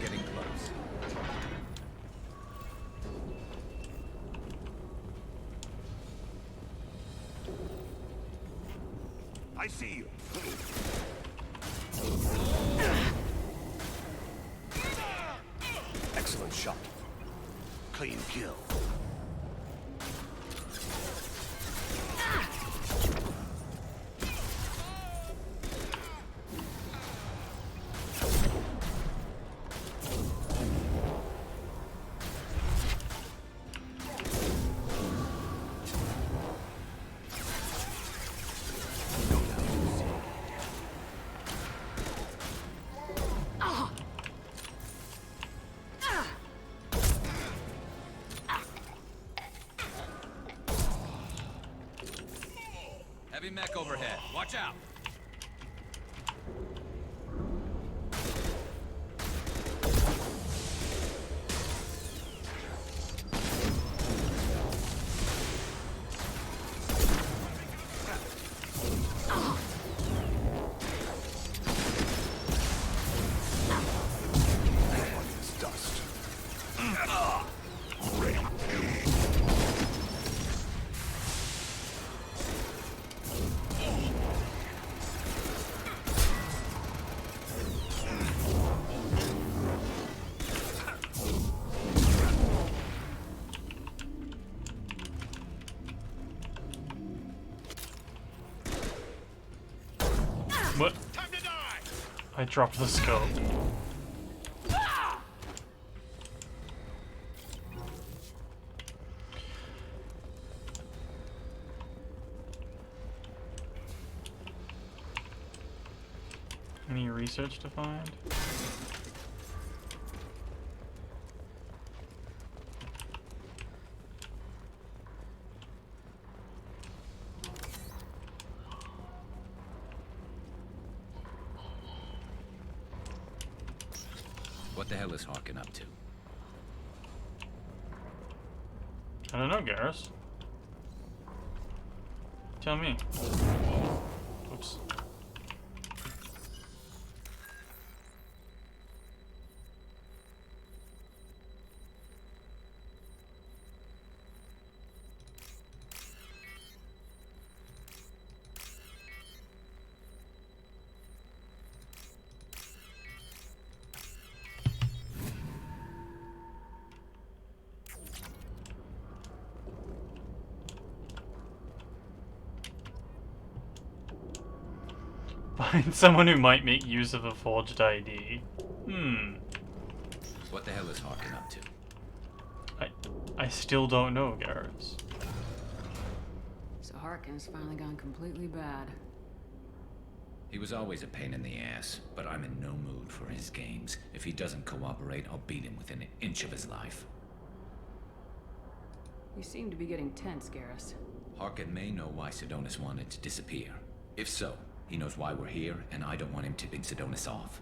Getting close. I see you. Excellent shot. Clean kill. Heavy mech overhead. Watch out. Dust. What? I dropped the scope. Any research to find? What the hell is Harkin up to? I don't know, Garrus. tell me. Oops. Find someone who might make use of a forged ID. What the hell is Harkin up to? I still don't know, Garrus. So Harkin's finally gone completely bad. He was always a pain in the ass, but I'm in no mood for his games. If he doesn't cooperate, I'll beat him within an inch of his life. You seem to be getting tense, Garrus. Harkin may know why Sidonis wanted to disappear. If so, he knows why we're here, and I don't want him tipping Sidonis off.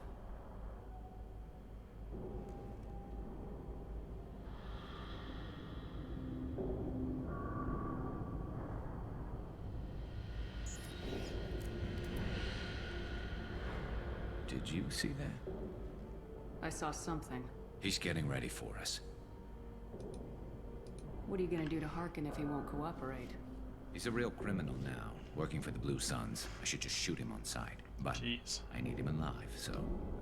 Did you see that? I saw something. He's getting ready for us. What are you gonna do to Harkin if he won't cooperate? He's a real criminal now, working for the Blue Suns. I should just shoot him on sight. But jeez, I need him alive, so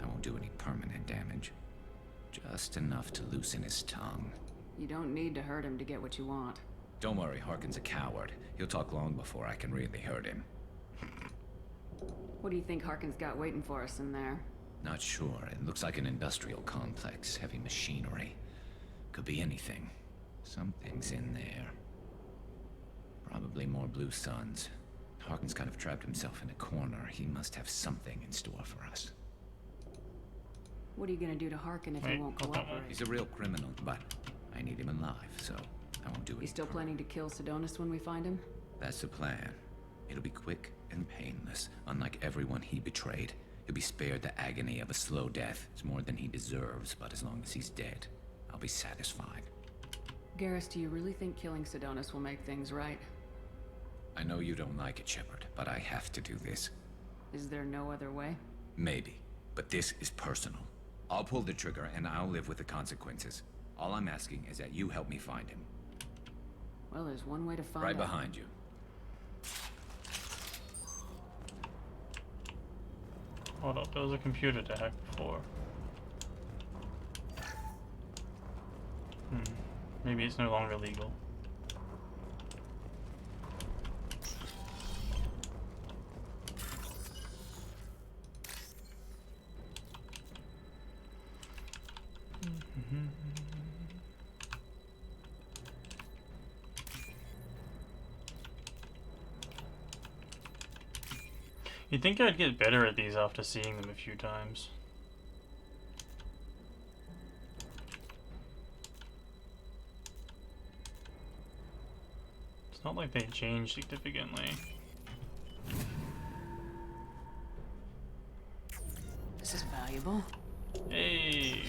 I won't do any permanent damage. Just enough to loosen his tongue. You don't need to hurt him to get what you want. Don't worry, Harkin's a coward. He'll talk long before I can really hurt him. What do you think Harkin's got waiting for us in there? Not sure. It looks like an industrial complex. Heavy machinery. Could be anything. Something's in there. Probably more Blue Suns. Harkin's kind of trapped himself in a corner. He must have something in store for us. What are you gonna do to Harkin if he won't cooperate? He's a real criminal, but I need him alive, so I won't do it. You still planning to kill Sidonis when we find him? That's the plan. It'll be quick and painless. Unlike everyone he betrayed, he'll be spared the agony of a slow death. It's more than he deserves, but as long as he's dead, I'll be satisfied. Garrus, do you really think killing Sidonis will make things right? I know you don't like it, Shepard, but I have to do this. Is there no other way? Maybe, but this is personal. I'll pull the trigger and I'll live with the consequences. All I'm asking is that you help me find him. Well, there's one way to find Right out. behind you. Hold up, there was a computer to hack before. Maybe it's no longer legal. You'd think I'd get better at these after seeing them a few times. It's not like they changed significantly. This is valuable. Hey!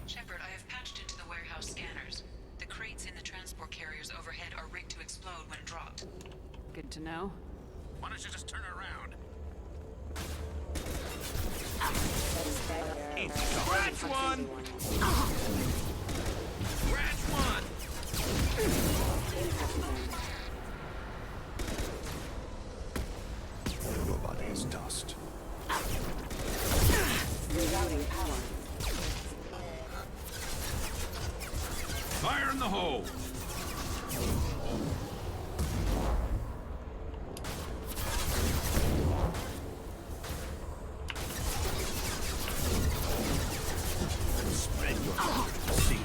Shepard, I have patched into the warehouse scanners. The crates in the transport carriers overhead are rigged to explode when dropped. Good to know. Why don't you just turn around? Scratch one! Scratch one! The robot is dust. Rerouting power. Fire in the hole! Spread your see.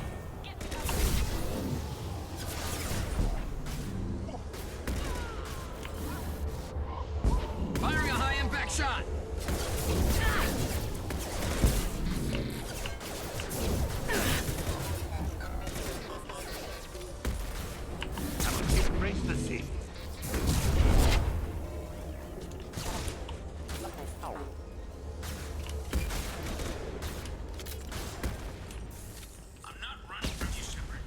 Firing a high-impact shot! Embrace the sea. I'm not running from you, Shepard.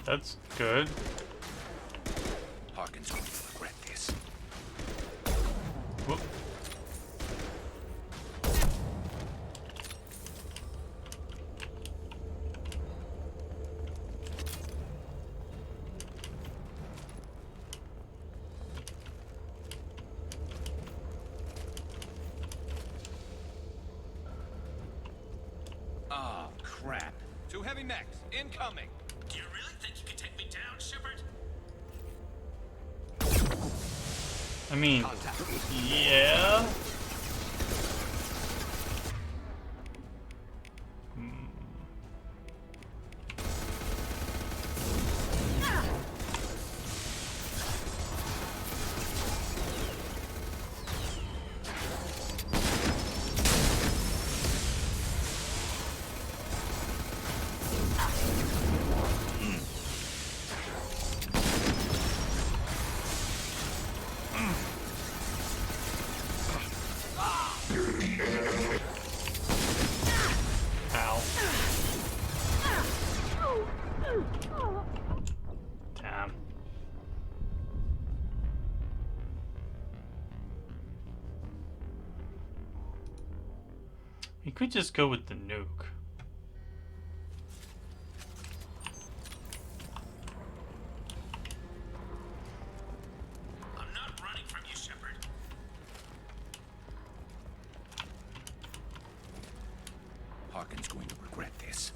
That's good. Harkin's going to regret this. Whoop. Oh, crap. Two heavy mechs, incoming. Do you really think you can take me down, Shepard? I mean, yeah. Ow. Damn. We could just go with the nuke. I'm not running from you, Shepard. Harkin's going to regret this.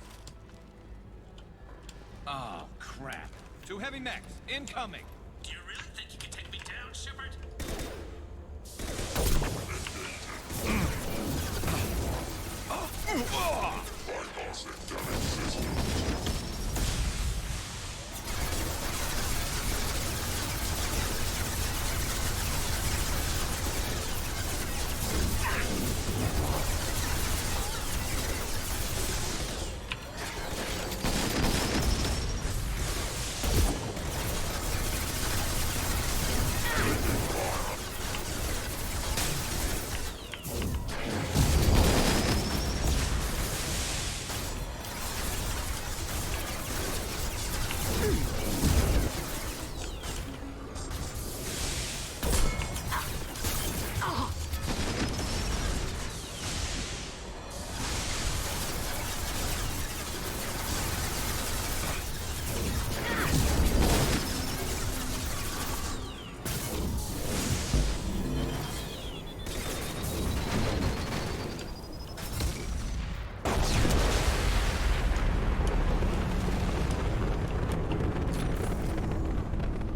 Oh, crap. Two heavy mechs, incoming. Do you really think you can take me down, Shepard? Bypassing damage systems.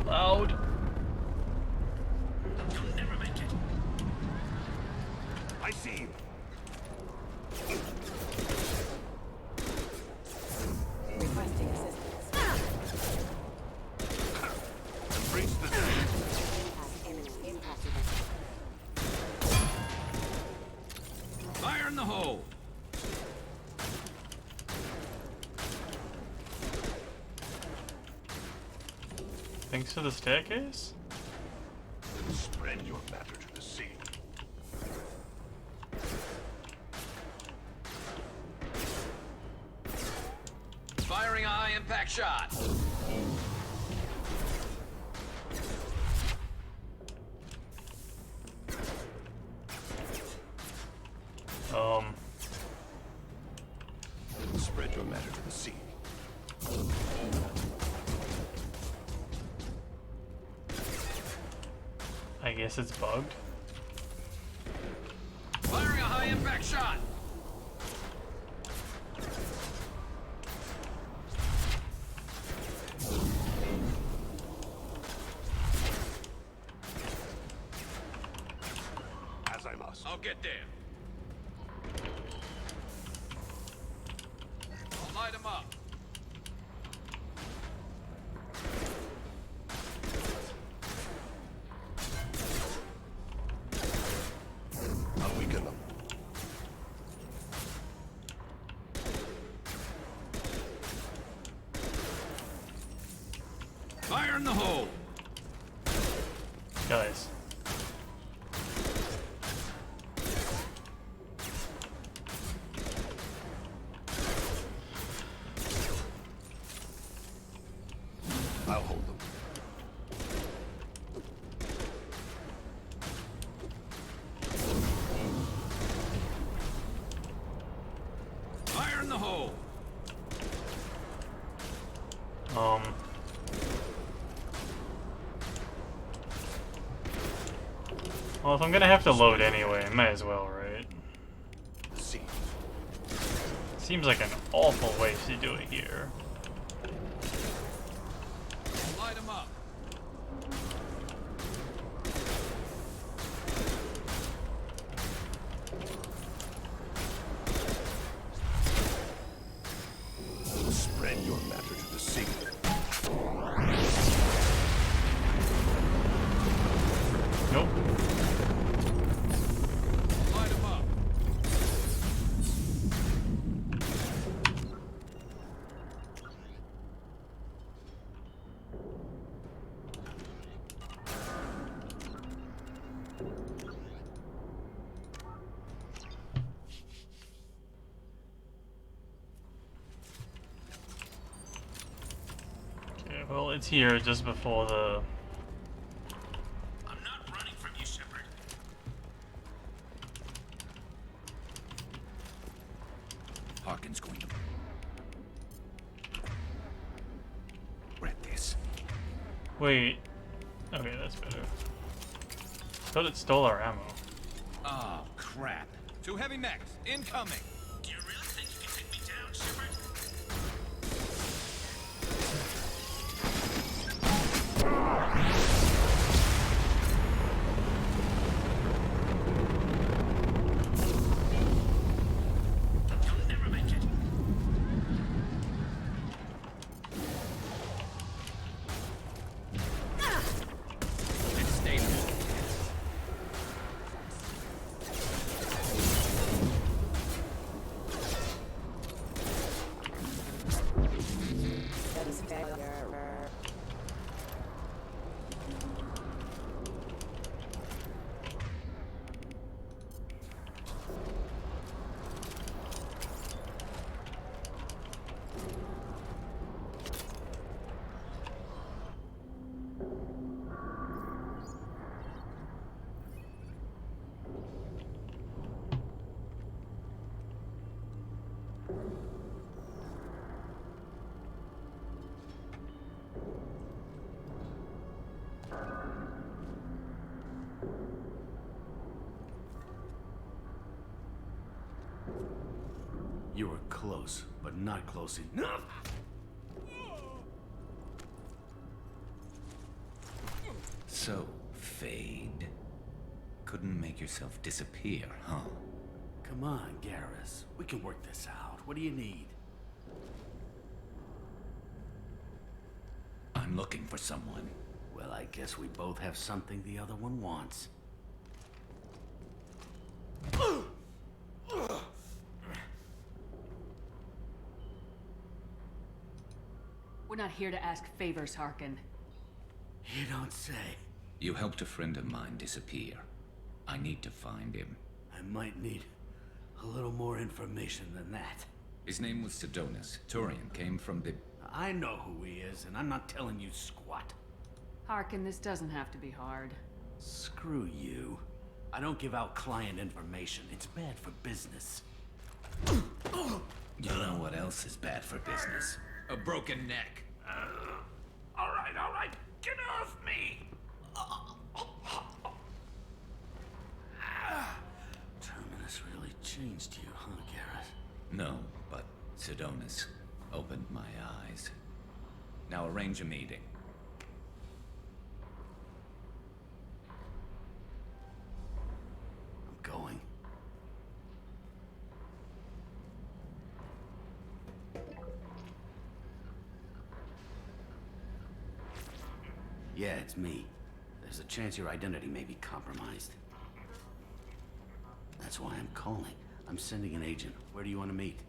Loud. You'll never make it. I see you. Requesting assistance. Embrace the Impact imminent. Impact event. Fire in the hole. Thanks for the staircase? Spread your matter to the sea. Firing a high impact shot. Spread your matter to the sea. I guess it's bugged. Firing a high impact shot. As I must. I'll get there. I'll light him up. I'll weaken them. Fire in the hole. Guys. I'll hold them. the hole. Well, if I'm gonna have to load anyway, might as well, right? Seems like an awful waste to do it here. Light him up. Spread your matter to the sea. Nope. Light him up. Okay, well, it's here just before the... I'm not running from you, Shepard. Harkin's going to read this. Wait. Okay, that's better. Thought it stole our ammo. Oh, crap. 2 heavy mechs, incoming. Do you really think you can take me down, Shepard? You'll never make it. Let's stay there. That is failure. You were close, but not close enough. So, Fade. Couldn't make yourself disappear, huh? Come on, Garrus. We can work this out. What do you need? I'm looking for someone. Well, I guess we both have something the other one wants. We're not here to ask favors, Harkin. You don't say. You helped a friend of mine disappear. I need to find him. I might need a little more information than that. His name was Sidonis. Turian came from the... I know who he is, and I'm not telling you squat. Harkin, this doesn't have to be hard. Screw you. I don't give out client information. It's bad for business. You know what else is bad for business? A broken neck. All right. Get off me! Terminus really changed you, huh, Garrus? No, but Sidonis opened my eyes. Now arrange a meeting. I'm going. Yeah, it's me. There's a chance your identity may be compromised. That's why I'm calling. I'm sending an agent. Where do you want to meet?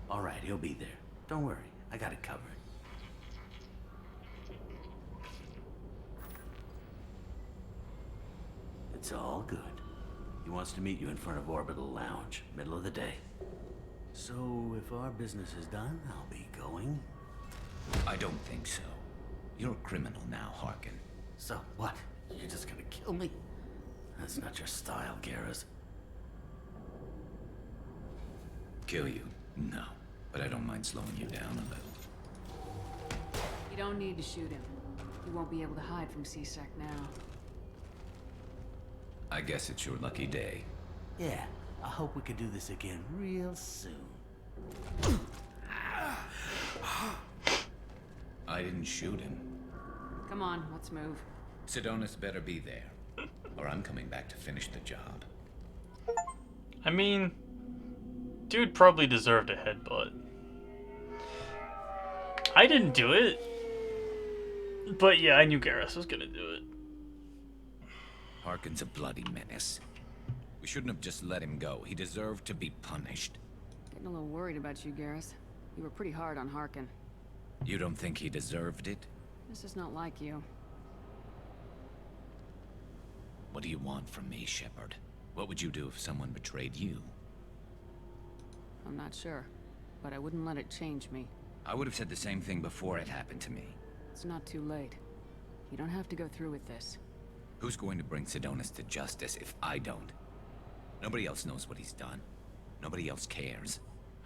All right, he'll be there. Don't worry, I got it covered. It's all good. He wants to meet you in front of Orbital Lounge, middle of the day. So, if our business is done, I'll be going. I don't think so. You're a criminal now, Harkin. So, what? You're just gonna kill me? That's not your style, Garrus. Kill you? No. But I don't mind slowing you down a little. You don't need to shoot him. You won't be able to hide from C-Sec now. I guess it's your lucky day. Yeah, I hope we can do this again real soon. I didn't shoot him. Come on, let's move. Sidonis better be there, or I'm coming back to finish the job. I mean, dude probably deserved a headbutt. I didn't do it, but yeah, I knew Garrus was gonna do it. Harkin's a bloody menace. We shouldn't have just let him go. He deserved to be punished. Getting a little worried about you, Garrus. You were pretty hard on Harkin. You don't think he deserved it? This is not like you. What do you want from me, Shepard? What would you do if someone betrayed you? I'm not sure, but I wouldn't let it change me. I would have said the same thing before it happened to me. It's not too late. You don't have to go through with this. Who's going to bring Sidonis to justice if I don't? Nobody else knows what he's done. Nobody else cares.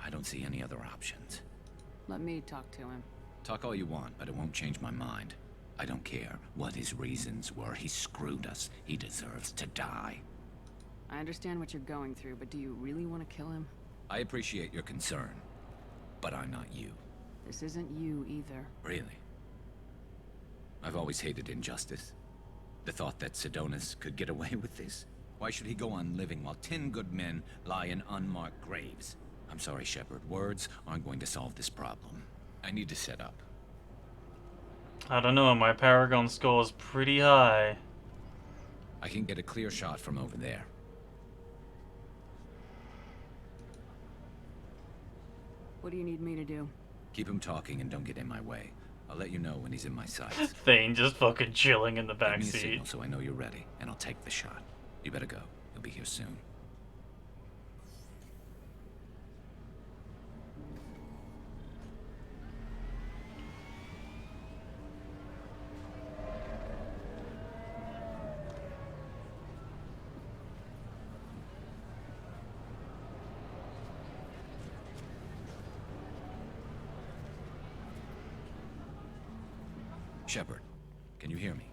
I don't see any other options. Let me talk to him. Talk all you want, but it won't change my mind. I don't care what his reasons were. He screwed us. He deserves to die. I understand what you're going through, but do you really want to kill him? I appreciate your concern, but I'm not you. This isn't you either. Really? I've always hated injustice. The thought that Sidonis could get away with this? Why should he go on living while 10 good men lie in unmarked graves? I'm sorry, Shepard. Words aren't going to solve this problem. I need to set up. I don't know, my Paragon score is pretty high. I can get a clear shot from over there. What do you need me to do? Keep him talking and don't get in my way. I'll let you know when he's in my sights. Thane just fucking chilling in the Give me a backseat. signal so I know you're ready, and I'll take the shot. You better go. He'll be here soon. Shepard, can you hear me?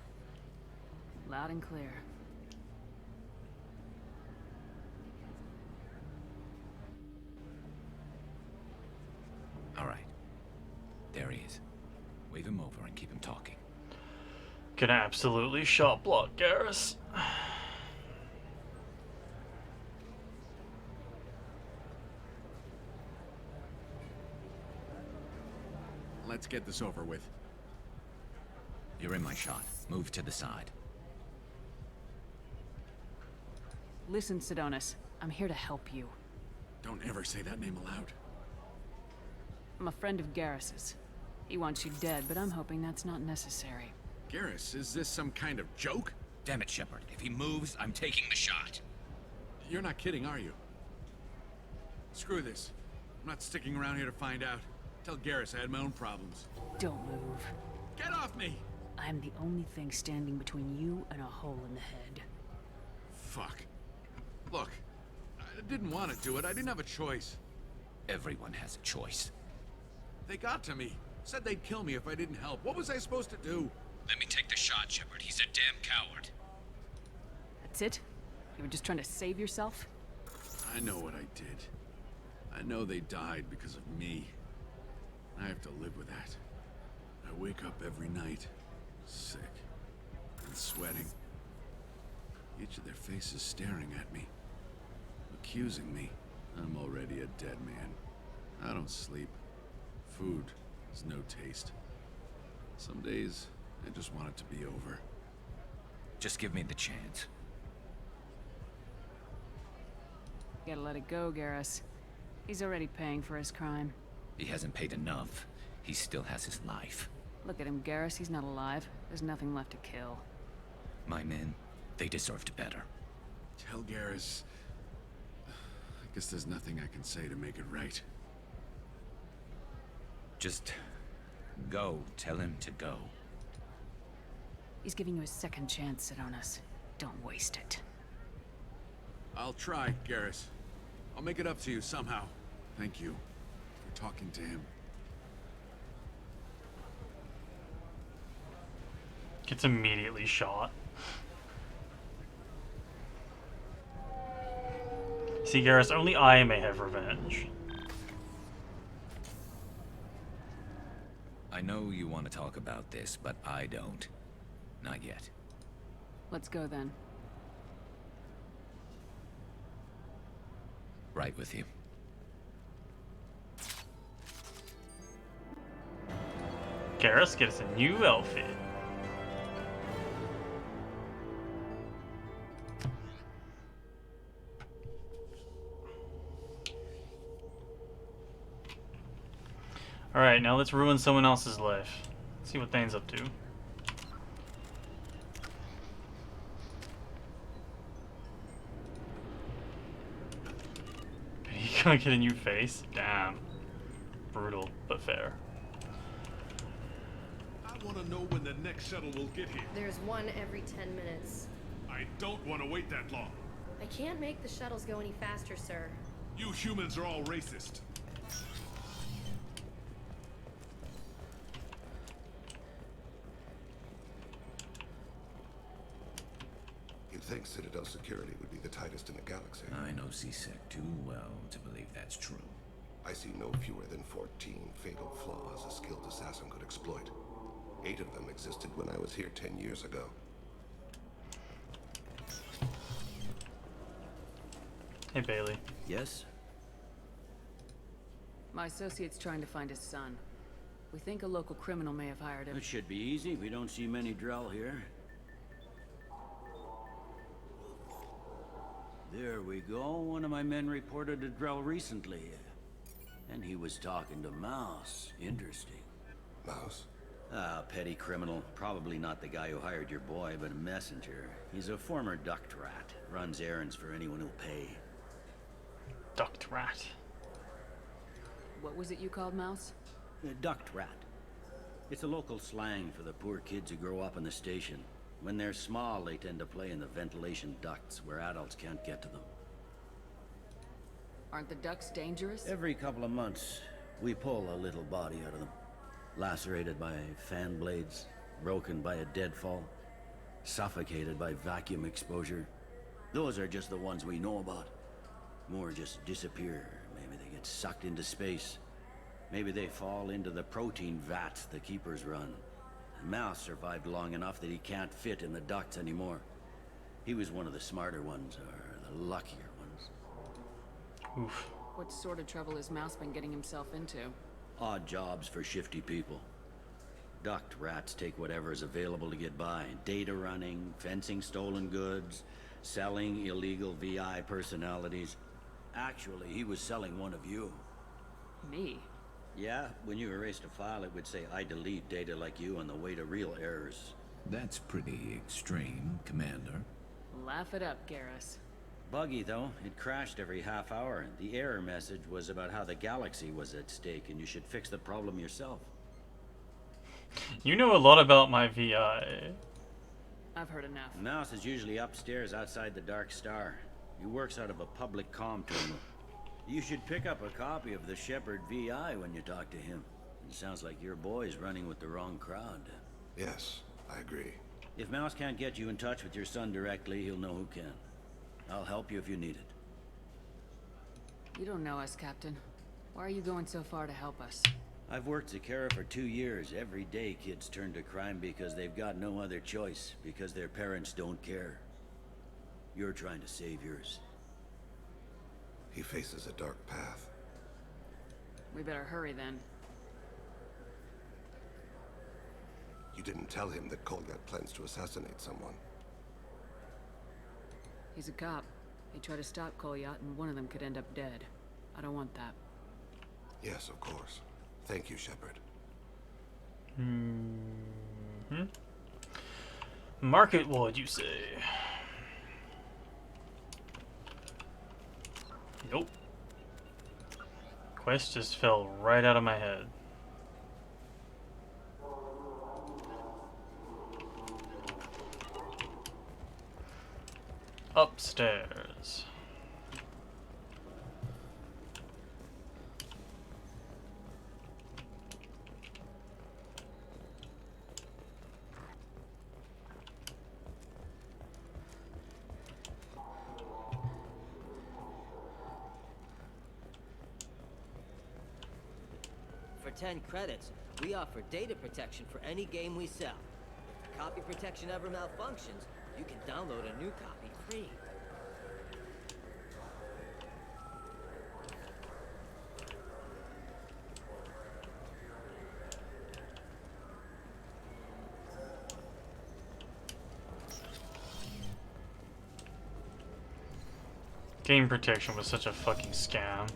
Loud and clear. All right. There he is. Wave him over and keep him talking. Can absolutely shot block Garrus. Let's get this over with. You're in my shot. Move to the side. Listen, Sidonis. I'm here to help you. Don't ever say that name aloud. I'm a friend of Garrus's. He wants you dead, but I'm hoping that's not necessary. Garrus, is this some kind of joke? Damn it, Shepard. If he moves, I'm taking the shot. You're not kidding, are you? Screw this. I'm not sticking around here to find out. Tell Garrus I had my own problems. Don't move. Get off me! I'm the only thing standing between you and a hole in the head. Fuck. Look, I didn't want to do it. I didn't have a choice. Everyone has a choice. They got to me. Said they'd kill me if I didn't help. What was I supposed to do? Let me take the shot, Shepard. He's a damn coward. That's it? You were just trying to save yourself? I know what I did. I know they died because of me. I have to live with that. I wake up every night, sick and sweating. Each of their faces staring at me, accusing me. I'm already a dead man. I don't sleep. Food has no taste. Some days, I just want it to be over. Just give me the chance. You gotta let it go, Garrus. He's already paying for his crime. He hasn't paid enough. He still has his life. Look at him, Garrus. He's not alive. There's nothing left to kill. My men, they deserved better. Tell Garrus... I guess there's nothing I can say to make it right. Just go. Tell him to go. He's giving you a second chance, Sidonis. Don't waste it. I'll try, Garrus. I'll make it up to you somehow. Thank you for talking to him. Gets immediately shot. See, Garrus, only I may have revenge. I know you want to talk about this, but I don't. Not yet. Let's go then. Right with you. Garrus gets a new outfit. Alright, now let's ruin someone else's life. See what Thane's up to. You gonna get a new face? Damn. Brutal, but fair. I want to know when the next shuttle will get here. There's one every 10 minutes. I don't want to wait that long. I can't make the shuttles go any faster, sir. You humans are all racist. You'd think Citadel security would be the tightest in the galaxy. I know C-Sec too well to believe that's true. I see no fewer than 14 fatal flaws a skilled assassin could exploit. 8 of them existed when I was here 10 years ago. Hey, Bailey. Yes? My associate's trying to find his son. We think a local criminal may have hired him. It should be easy. We don't see many Drell here. There we go. One of my men reported to Drell recently. And he was talking to Mouse. Interesting. Mouse? Ah, petty criminal. Probably not the guy who hired your boy, but a messenger. He's a former duct rat. Runs errands for anyone who'll pay. Duct rat. What was it you called Mouse? Duct rat. It's a local slang for the poor kids who grow up in the station. When they're small, they tend to play in the ventilation ducts where adults can't get to them. Aren't the ducts dangerous? Every couple of months, we pull a little body out of them. Lacerated by fan blades, broken by a deadfall, suffocated by vacuum exposure. Those are just the ones we know about. More just disappear. Maybe they get sucked into space. Maybe they fall into the protein vats the keepers run. Mouse survived long enough that he can't fit in the ducts anymore. He was one of the smarter ones, or the luckier ones. Oof. What sort of trouble has Mouse been getting himself into? Odd jobs for shifty people. Duct rats take whatever is available to get by. Data running, fencing stolen goods, selling illegal VI personalities. Actually, he was selling one of you. Me? Yeah, when you erased a file, it would say, I delete data like you on the way to real errors. That's pretty extreme, Commander. Laugh it up, Garrus. Buggy, though. It crashed every half hour. The error message was about how the galaxy was at stake, and you should fix the problem yourself. You know a lot about my VI. I've heard enough. Mouse is usually upstairs outside the Dark Star. He works out of a public comm terminal. You should pick up a copy of the Shepard VI when you talk to him. It sounds like your boy's running with the wrong crowd. Yes, I agree. If Mouse can't get you in touch with your son directly, he'll know who can. I'll help you if you need it. You don't know us, Captain. Why are you going so far to help us? I've worked Zakera for 2 years. Every day kids turn to crime because they've got no other choice, because their parents don't care. You're trying to save yours. He faces a dark path. We better hurry then. You didn't tell him that Kolgat plans to assassinate someone. He's a cop. They try to stop Kolyat and one of them could end up dead. I don't want that. Yes, of course. Thank you, Shepard. Market Lord, you say? Nope. Quest just fell right out of my head. Upstairs. 10 credits, we offer data protection for any game we sell. If the copy protection ever malfunctions, you can download a new copy free. Game protection was such a fucking scam.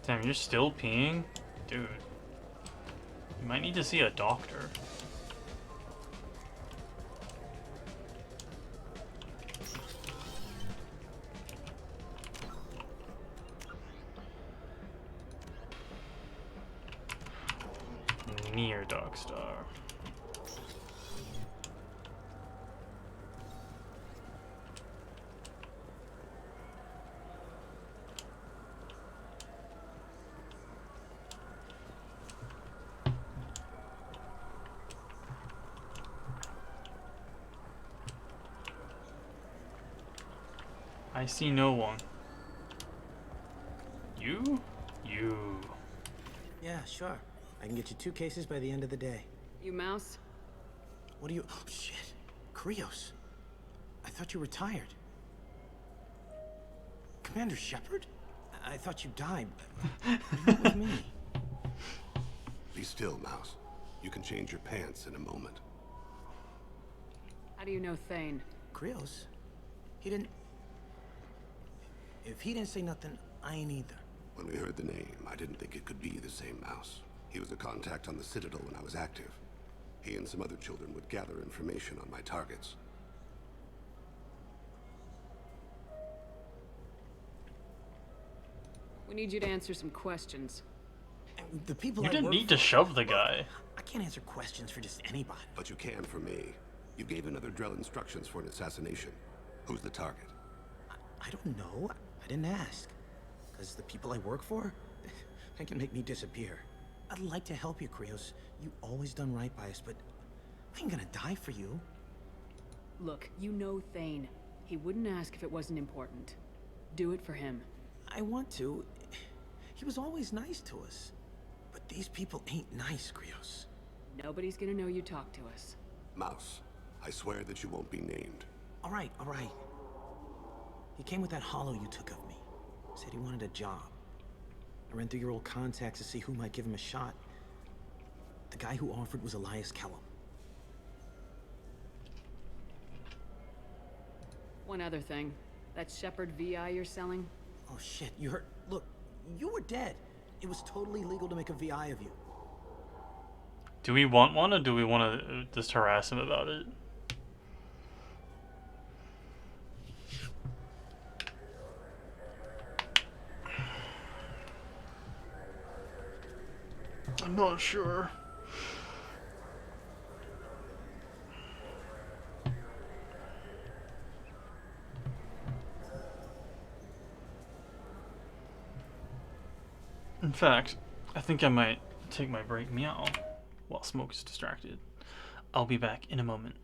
Damn, you're still peeing? Dude. You might need to see a doctor. Near Darkstar. I see no one. You? You. Yeah, sure. I can get you 2 cases by the end of the day. You Mouse? What do you... Oh, shit. Krios. I thought you retired. Commander Shepard? I thought you died. You're with me. Be still, Mouse. You can change your pants in a moment. How do you know Thane? Krios? He didn't... If he didn't say nothing, I ain't either. When we heard the name, I didn't think it could be the same Mouse. He was a contact on the Citadel when I was active. He and some other children would gather information on my targets. We need you to answer some questions. The people You I didn't work need to for- shove the guy. I can't answer questions for just anybody. But you can for me. You gave another Drell instructions for an assassination. Who's the target? I don't know. I didn't ask. Because the people I work for, they can make me disappear. I'd like to help you, Krios. You always done right by us, but I ain't gonna die for you. Look, you know Thane. He wouldn't ask if it wasn't important. Do it for him. I want to. He was always nice to us. But these people ain't nice, Krios. Nobody's gonna know you talked to us. Mouse, I swear that you won't be named. All right, all right. He came with that hollow you took of me. Said he wanted a job. I ran through your old contacts to see who might give him a shot. The guy who offered was Elias Kellum. One other thing. That Shepard VI you're selling? Oh shit, you heard? Look, you were dead. It was totally legal to make a VI of you. Do we want one, or do we want to just harass him about it? I'm not sure. In fact, I think I might take my break meow while Smoke is distracted. I'll be back in a moment.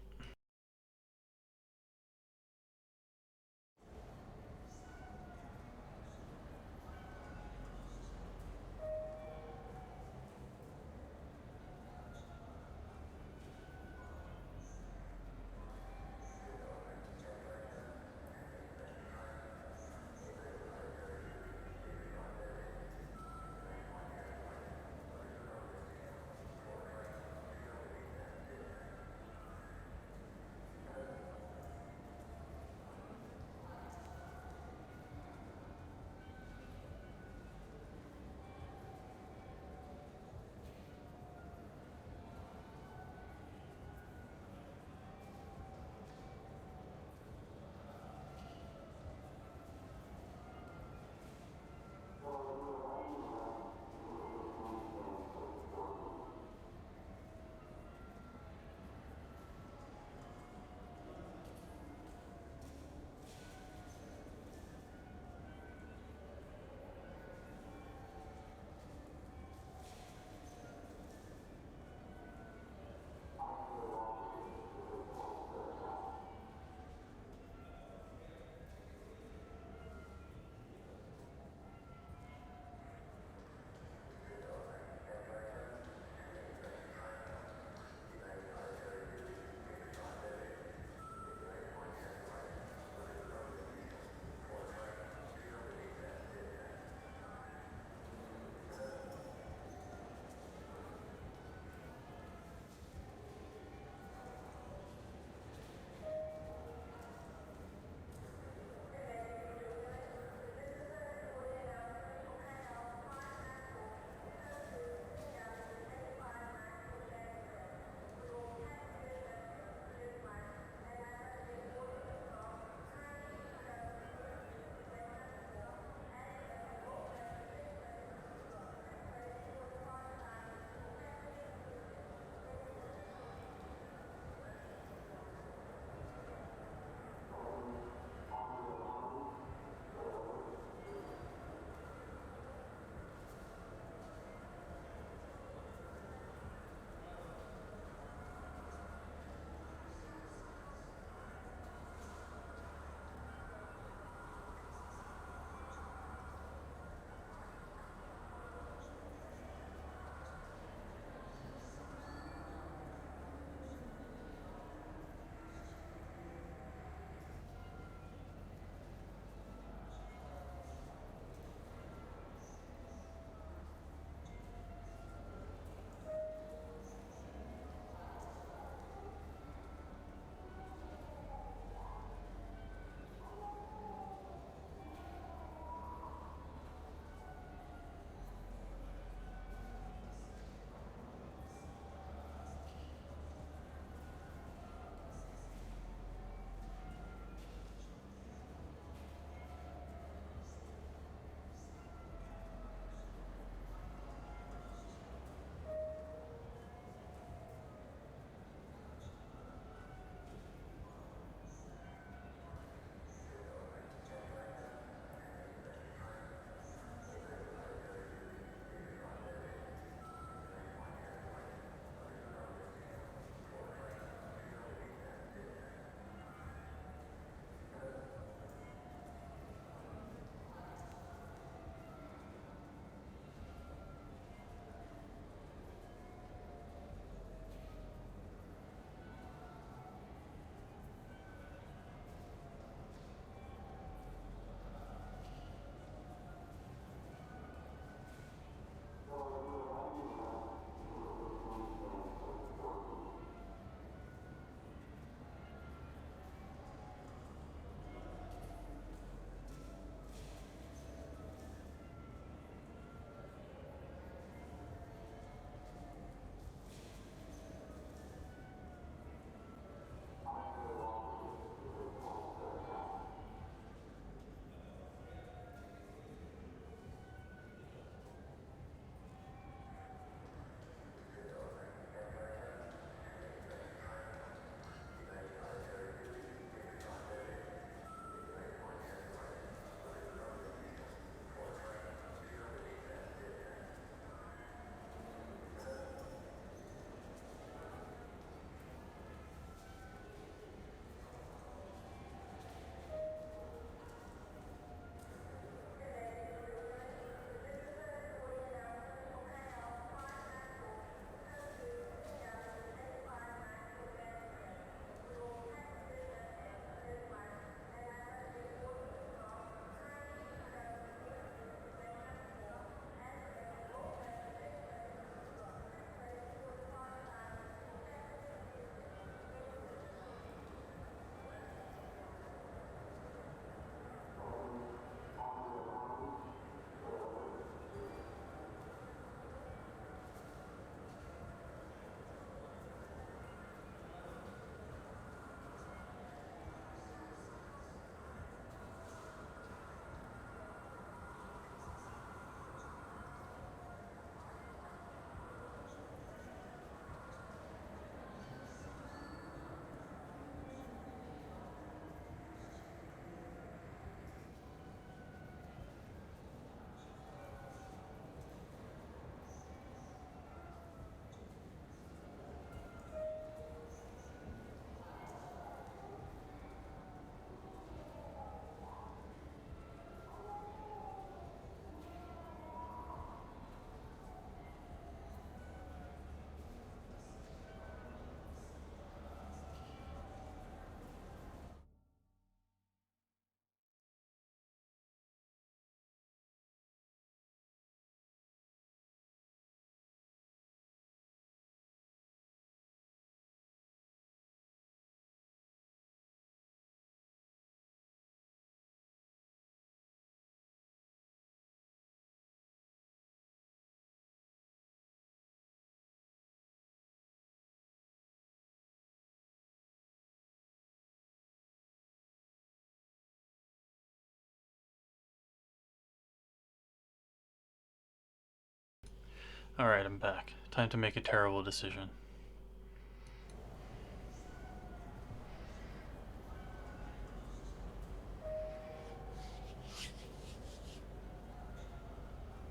Alright, I'm back. Time to make a terrible decision.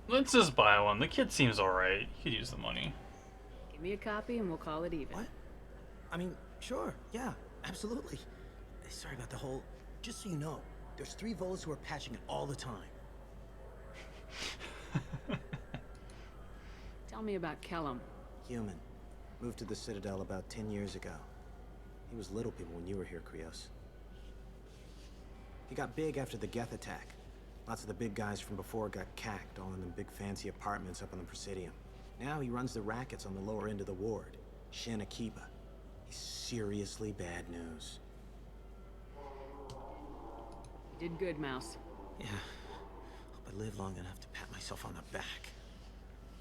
Let's just buy one. The kid seems alright. You could use the money. Give me a copy and we'll call it even. What? I mean, sure, yeah, absolutely. Sorry about the whole... Just so you know, there's 3 Volas who are patching it all the time. Tell me about Kellum. Human. Moved to the Citadel about 10 years ago. He was little people when you were here, Krios. He got big after the Geth attack. Lots of the big guys from before got cacked, all in them big fancy apartments up on the Presidium. Now he runs the rackets on the lower end of the ward, Shin Akiba. He's seriously bad news. You did good, Mouse. Yeah. Hope I live long enough to pat myself on the back.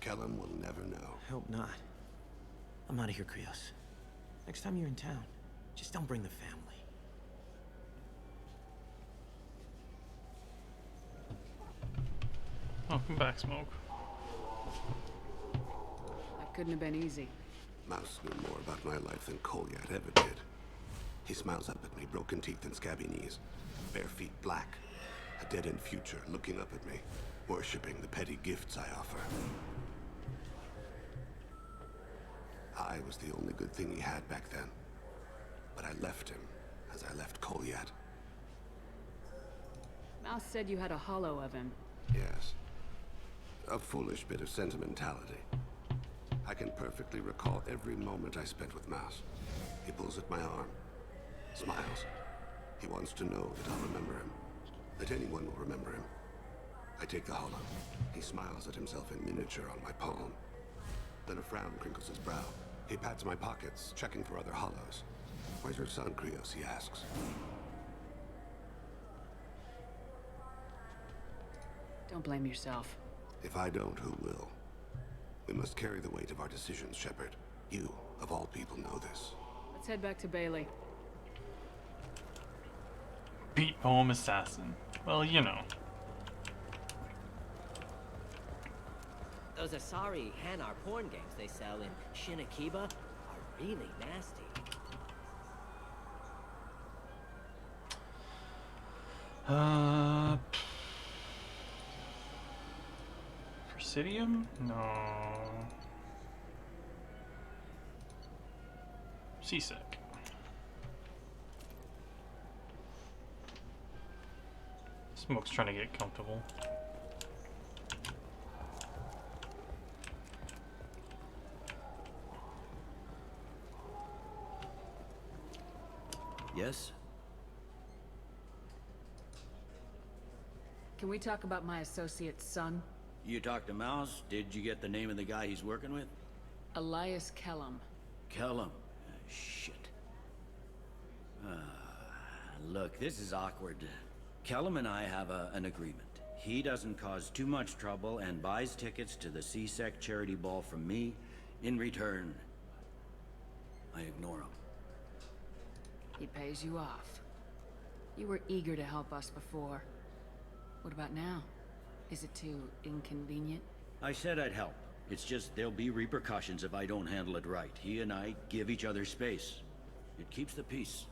Kellum will never know. Hope not. I'm out of here, Krios. Next time you're in town, just don't bring the family. Welcome back, Smoke. That couldn't have been easy. Mouse knew more about my life than Kolyat ever did. He smiles up at me, broken teeth and scabby knees. Bare feet black. A dead-end future looking up at me, worshipping the petty gifts I offer. I was the only good thing he had back then. But I left him, as I left Kolyat. Mouse said you had a hollow of him. Yes. A foolish bit of sentimentality. I can perfectly recall every moment I spent with Mouse. He pulls at my arm, smiles. He wants to know that I'll remember him, that anyone will remember him. I take the hollow. He smiles at himself in miniature on my palm. Then a frown crinkles his brow. He pats my pockets, checking for other hollows. Where's your son, Krios? He asks. Don't blame yourself. If I don't, who will? We must carry the weight of our decisions, Shepard. You, of all people, know this. Let's head back to Bailey. Beat poem assassin. Well, you know. Those Asari Hanar porn games they sell in Shin Akiba are really nasty. Presidium? No. Seasick. Smoke's trying to get comfortable. Yes? Can we talk about my associate's son? You talked to Mouse? Did you get the name of the guy he's working with? Elias Kellum. Kellum. Shit. Look, this is awkward. Kellum and I have an agreement. He doesn't cause too much trouble and buys tickets to the C-Sec charity ball from me. In return, I ignore him. He pays you off. You were eager to help us before. What about now? Is it too inconvenient? I said I'd help. It's just there'll be repercussions if I don't handle it right. He and I give each other space. It keeps the peace.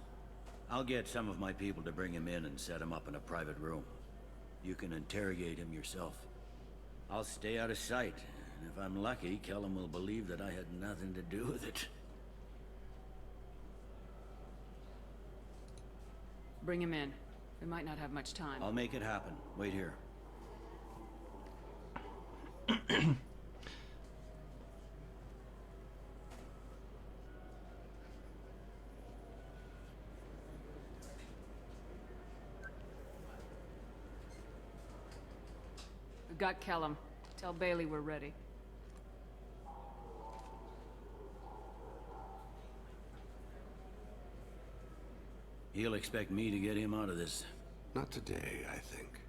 I'll get some of my people to bring him in and set him up in a private room. You can interrogate him yourself. I'll stay out of sight, and if I'm lucky, Kellum will believe that I had nothing to do with it. Bring him in. We might not have much time. I'll make it happen. Wait here. We've got Kellum. Tell Bailey we're ready. He'll expect me to get him out of this. Not today, I think.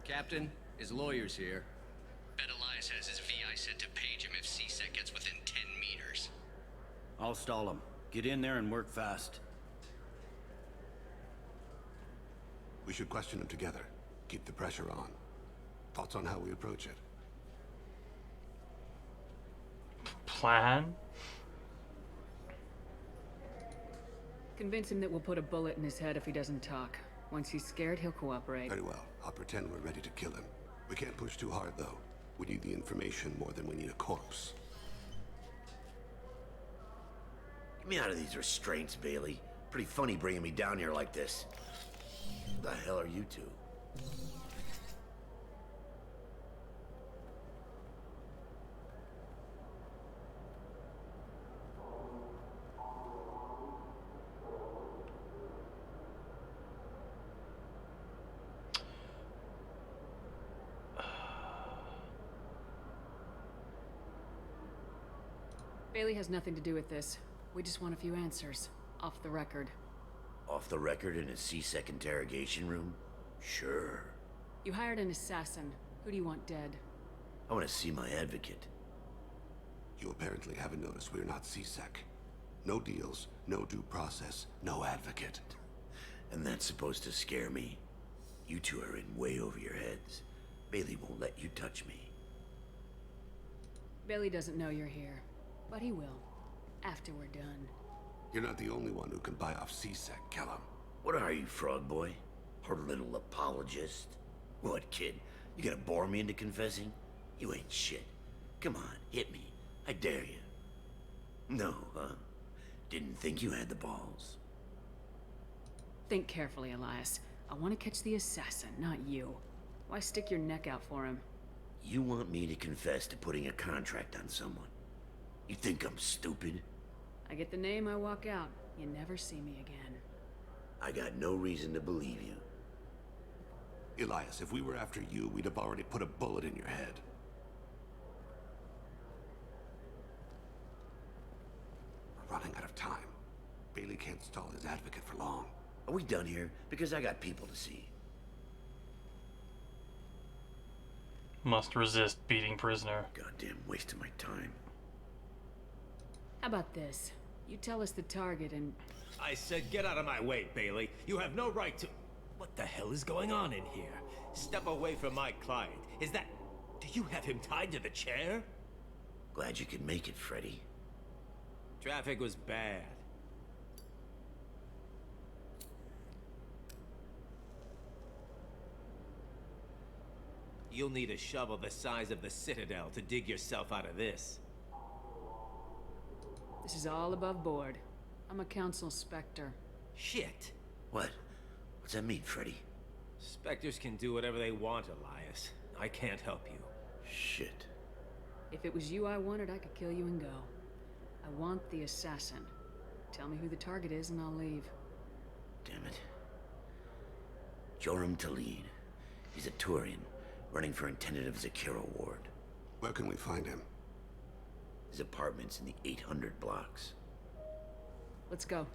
Captain, his lawyer's here. Bet Elias has his VI set to page him if C-Sec gets within 10 meters. I'll stall him. Get in there and work fast. We should question him together. Keep the pressure on. Thoughts on how we approach it? plan? Convince him that we'll put a bullet in his head if he doesn't talk. Once he's scared, he'll cooperate. Very well. I'll pretend we're ready to kill him. We can't push too hard, though. We need the information more than we need a corpse. Get me out of these restraints, Bailey. Pretty funny bringing me down here like this. Who the hell are you two? Bailey has nothing to do with this. We just want a few answers. Off the record. Off the record in a C-Sec interrogation room? Sure. You hired an assassin. Who do you want dead? I want to see my advocate. You apparently haven't noticed we're not C-Sec. No deals, no due process, no advocate. And that's supposed to scare me. You two are in way over your heads. Bailey won't let you touch me. Bailey doesn't know you're here. But he will. After we're done. You're not the only one who can buy off C-Sec, Kellum. What are you, Frog Boy? Her little apologist? What, kid? You gonna bore me into confessing? You ain't shit. Come on, hit me. I dare you. No, huh? Didn't think you had the balls. Think carefully, Elias. I want to catch the assassin, not you. Why stick your neck out for him? You want me to confess to putting a contract on someone? You think I'm stupid? I get the name, I walk out. You never see me again. I got no reason to believe you. Elias, if we were after you, we'd have already put a bullet in your head. We're running out of time. Bailey can't stall his advocate for long. Are we done here? Because I got people to see. Must resist beating prisoner. Goddamn waste of my time. How about this? You tell us the target and... I said get out of my way, Bailey. You have no right to... What the hell is going on in here? Step away from my client. Is that... Do you have him tied to the chair? Glad you could make it, Freddy. Traffic was bad. You'll need a shovel the size of the Citadel to dig yourself out of this. This is all above board. I'm a council specter. Shit. What? What's that mean, Freddy? Spectres can do whatever they want, Elias. I can't help you. Shit. If it was you I wanted, I could kill you and go. I want the assassin. Tell me who the target is and I'll leave. Damn it. Joram Talid. He's a Turian, running for Intendant of Zakira Ward. Where can we find him? His apartment's in the 800 blocks. Let's go.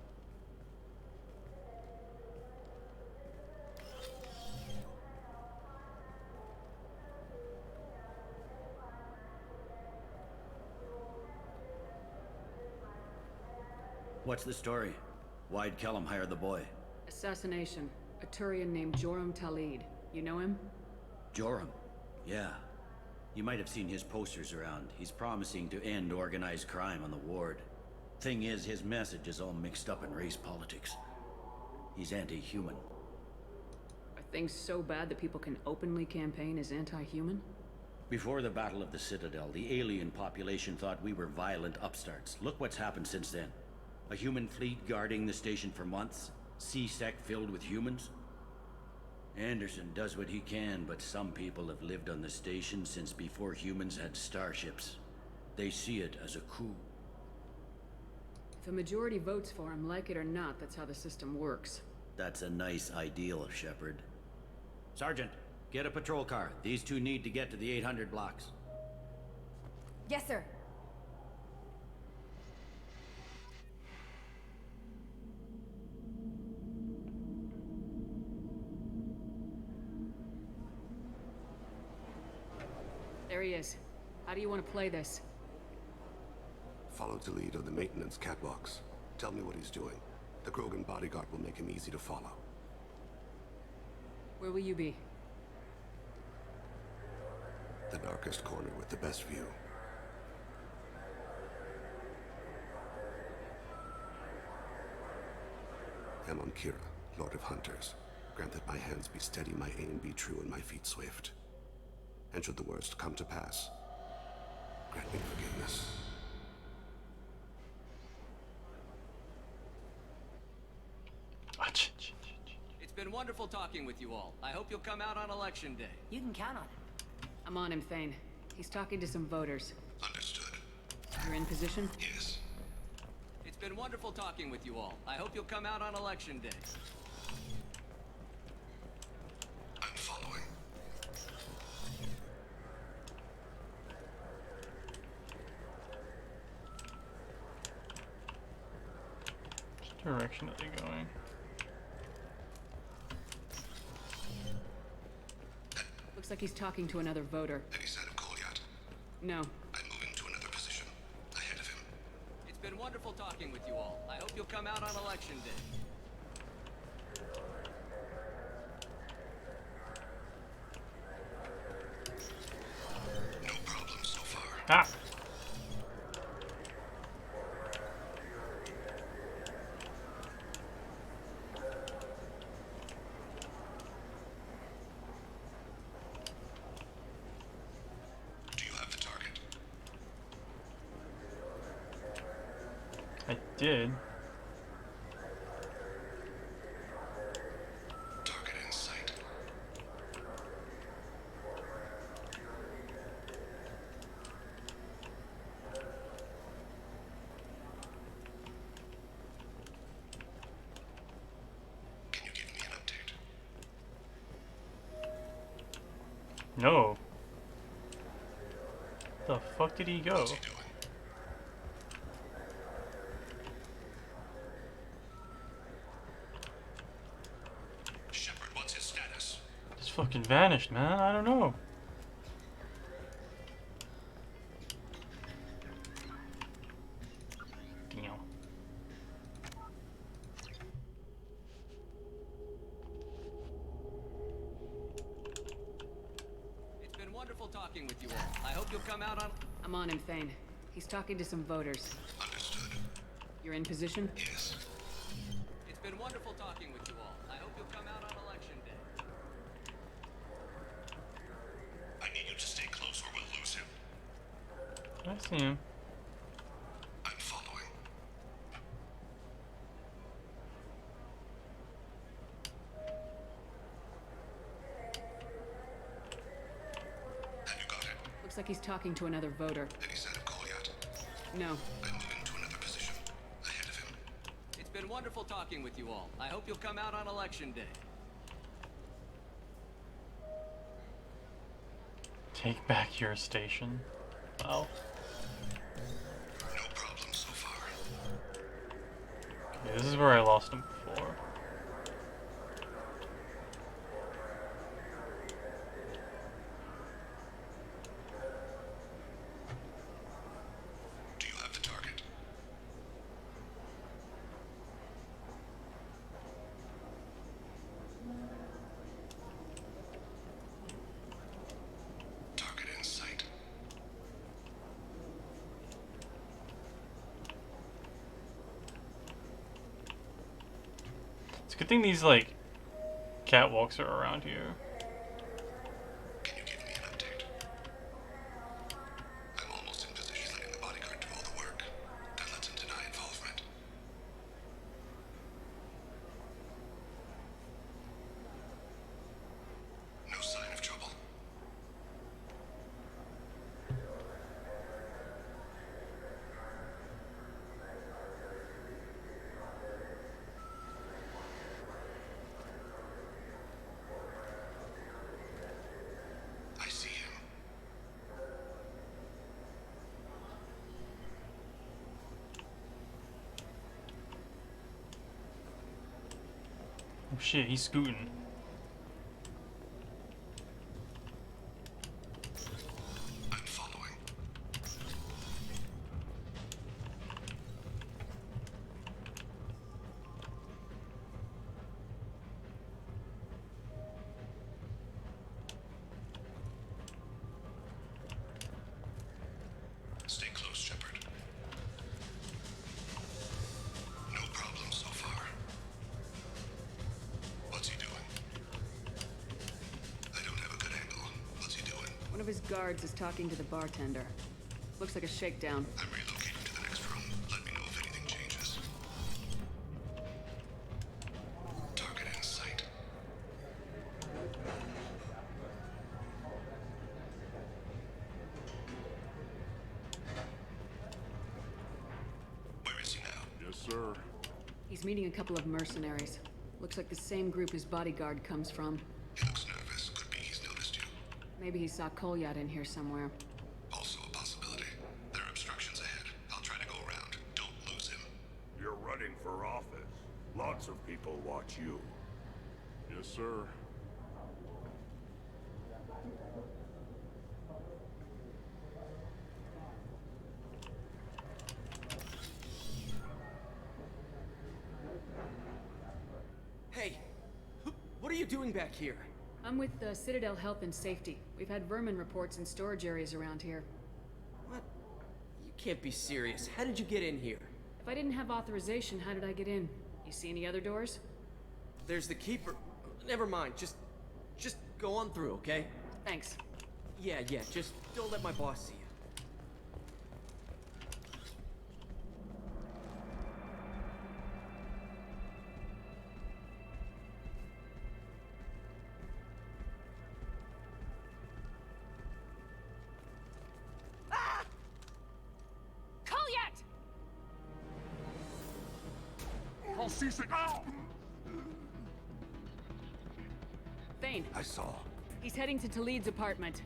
What's the story? Why'd Kellum hire the boy? Assassination. A Turian named Joram Talid. You know him? Joram? Yeah. You might have seen his posters around. He's promising to end organized crime on the ward. Thing is, his message is all mixed up in race politics. He's anti-human. Are things so bad that people can openly campaign as anti-human? Before the Battle of the Citadel, the alien population thought we were violent upstarts. Look what's happened since then. A human fleet guarding the station for months. C-Sec filled with humans. Anderson does what he can, but some people have lived on the station since before humans had starships. They see it as a coup. If a majority votes for him, like it or not, that's how the system works. That's a nice ideal, Shepard. Sergeant, get a patrol car. These two need to get to the 800 blocks. Yes, sir. There he is. How do you want to play this? Follow Talid on the maintenance catwalks. Tell me what he's doing. The Krogan bodyguard will make him easy to follow. Where will you be? The darkest corner with the best view. am Kira, Lord of Hunters. Grant that my hands be steady, my aim be true, and my feet swift. And should the worst come to pass, grant me forgiveness. It's been wonderful talking with you all. I hope you'll come out on election day. You can count on it. I'm on him, Thane. He's talking to some voters. Understood. You're in position? Yes. It's been wonderful talking with you all. I hope you'll come out on election day. I'm following. Which direction are they going? Looks like he's talking to another voter. Any sign of Goliath? No. I'm moving to another position. Ahead of him. It's been wonderful talking with you all. I hope you'll come out on election day. No problem so far. Ah! I did. Target in sight. Can you give me an update? No. The fuck did he go? What's he doing? Shepard, what's his status? Just fucking vanished, man. I don't know. Damn. It's been wonderful talking with you all. I hope you'll come out on... I'm on him, Thane. He's talking to some voters. Understood. You're in position? Yes. It's been wonderful talking with you all. I hope you'll come out on election day. I need you to stay close or we'll lose him. I see him. I'm following. Have you got it? Looks like he's talking to another voter. Any sign of Goliath? No. I'm moving to another position. Ahead of him. It's been wonderful talking with you all. I hope you'll come out on election day. Take back your station. Well. No problem so far. Okay, this is where I lost him before. Do you have the target? Target in sight. It's a good thing these, like, catwalks are around here. Can you give me an update? I'm almost in position, letting the bodyguard do all the work. That lets him deny involvement. No sign of trouble. I see him. Oh shit, he's scooting. I'm following. Stay close, Shepard. No problem so far. guards is talking to the bartender. Looks like a shakedown. I'm relocating to the next room. Let me know if anything changes. Target in sight. Where is he now? Yes, sir. He's meeting a couple of mercenaries. Looks like the same group his bodyguard comes from. He looks nervous. Could be he's noticed you. Maybe he saw Kolyat in here somewhere. Also a possibility. There are obstructions ahead. I'll try to go around. Don't lose him. You're running for office. Lots of people watch you. Yes, sir. Hey, what are you doing back here? I'm with the Citadel Health and Safety. We've had vermin reports in storage areas around here. What? You can't be serious. How did you get in here? If I didn't have authorization, how did I get in? You see any other doors? There's the keeper. Never mind. Just go on through, okay? Thanks. Yeah, just don't let my boss see you. Kolyat! Oh, C-Sec! Ow! Thane. I saw. He's heading to Talid's apartment.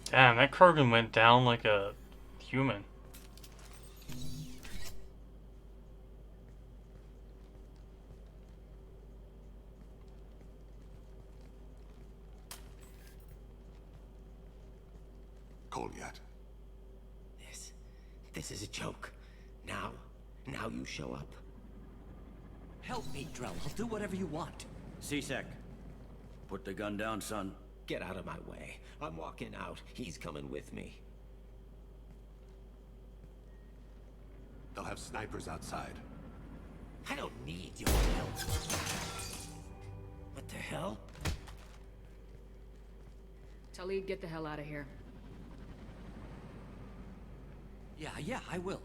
Damn, that Krogan went down like a human. Kolyat. This is a joke. Now you show up. Help me, Drell. I'll do whatever you want. C-Sec. Put the gun down, son. Get out of my way. I'm walking out. He's coming with me. They'll have snipers outside. I don't need your help. What the hell? Talid, get the hell out of here. Yeah, I will.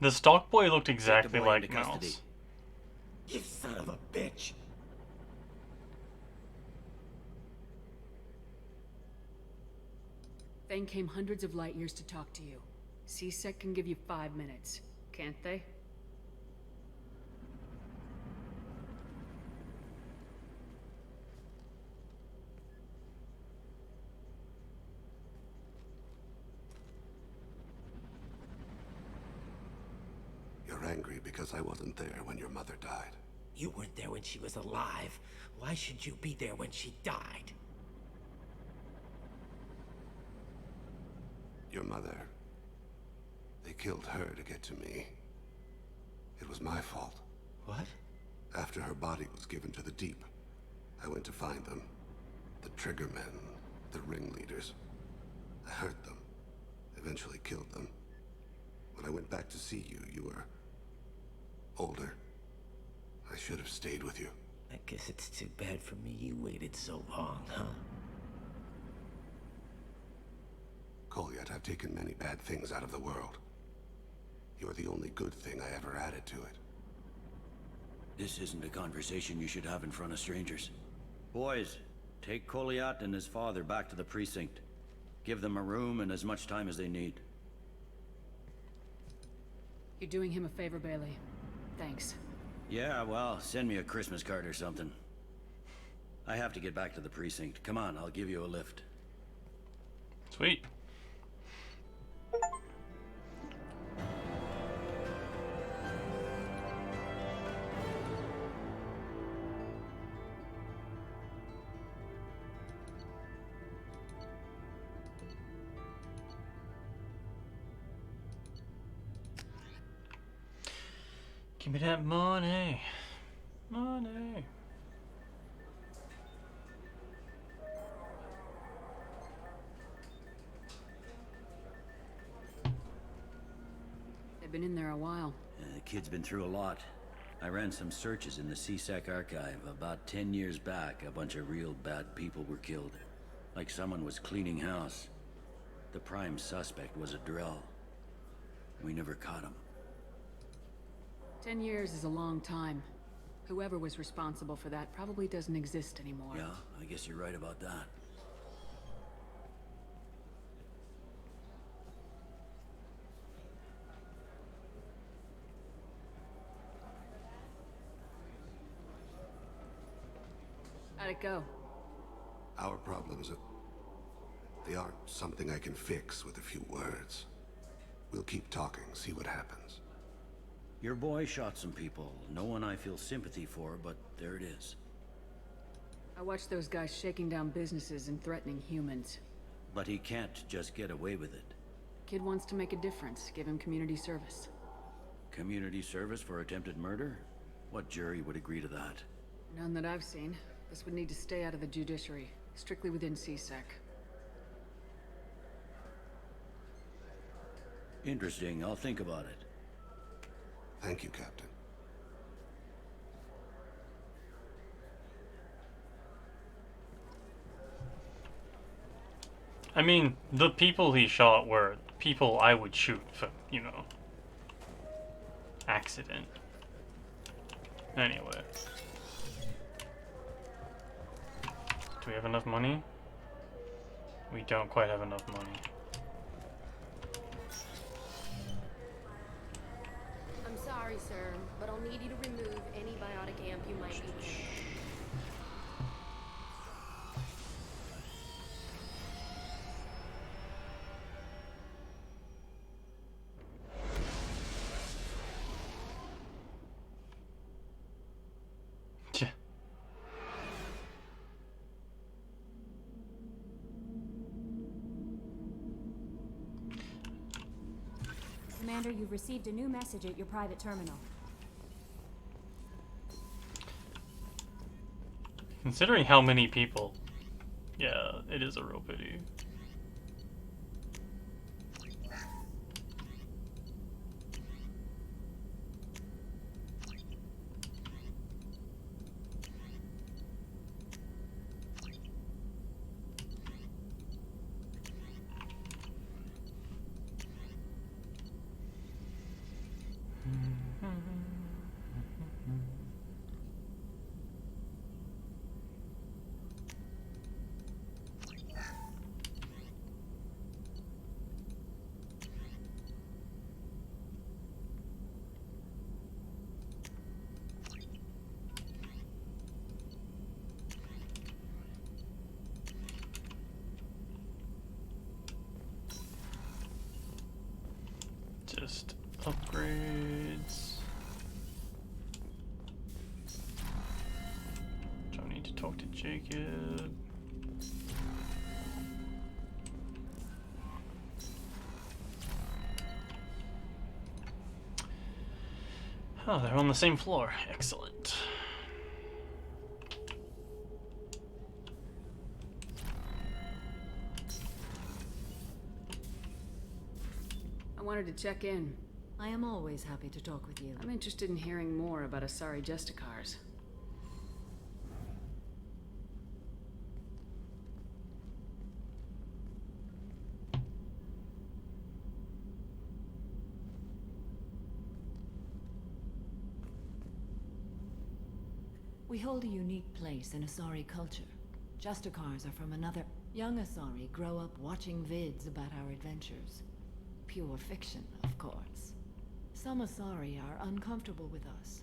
The stock boy looked exactly boy like into custody. Mouse. You son of a bitch. Thane came hundreds of light years to talk to you. C-Sec can give you 5 minutes, can't they? You're angry because I wasn't there when your mother died. You weren't there when she was alive. Why should you be there when she died? Your mother. They killed her to get to me. It was my fault. What? After her body was given to the Deep, I went to find them. The Triggermen, the ringleaders. I hurt them. Eventually killed them. When I went back to see you, you were older. I should have stayed with you. I guess it's too bad for me you waited so long, huh? Kolyat, I've taken many bad things out of the world. You're the only good thing I ever added to it. This isn't a conversation you should have in front of strangers. Boys, take Kolyat and his father back to the precinct. Give them a room and as much time as they need. You're doing him a favor, Bailey. Thanks. Yeah, well, send me a Christmas card or something. I have to get back to the precinct. Come on, I'll give you a lift. Sweet. Give me that money. Money. They've been in there a while. The kid's been through a lot. I ran some searches in the CSEC archive. About 10 years back, a bunch of real bad people were killed. Like someone was cleaning house. The prime suspect was a Drell. We never caught him. 10 years is a long time. Whoever was responsible for that probably doesn't exist anymore. Yeah, I guess you're right about that. How'd it go? Our problems, they aren't something I can fix with a few words. We'll keep talking, see what happens. Your boy shot some people. No one I feel sympathy for, but there it is. I watched those guys shaking down businesses and threatening humans. But he can't just get away with it. Kid wants to make a difference. Give him community service. Community service for attempted murder? What jury would agree to that? None that I've seen. This would need to stay out of the judiciary. Strictly within CSEC. Interesting. I'll think about it. Thank you, Captain. I mean, the people he shot were people I would shoot for, you know, accident. Anyway. Do we have enough money? We don't quite have enough money. I'm sorry, sir, but I'll need you to remove any biotic amp you might be using. Commander, you've received a new message at your private terminal. Considering how many people, yeah, it is a real pity. Just upgrades. Don't need to talk to Jacob. Oh, they're on the same floor. Excellent. I wanted to check in. I am always happy to talk with you. I'm interested in hearing more about Asari Justicars. We hold a unique place in Asari culture. Justicars are from another... Young Asari grow up watching vids about our adventures. Pure fiction, of course. Some Asari are uncomfortable with us,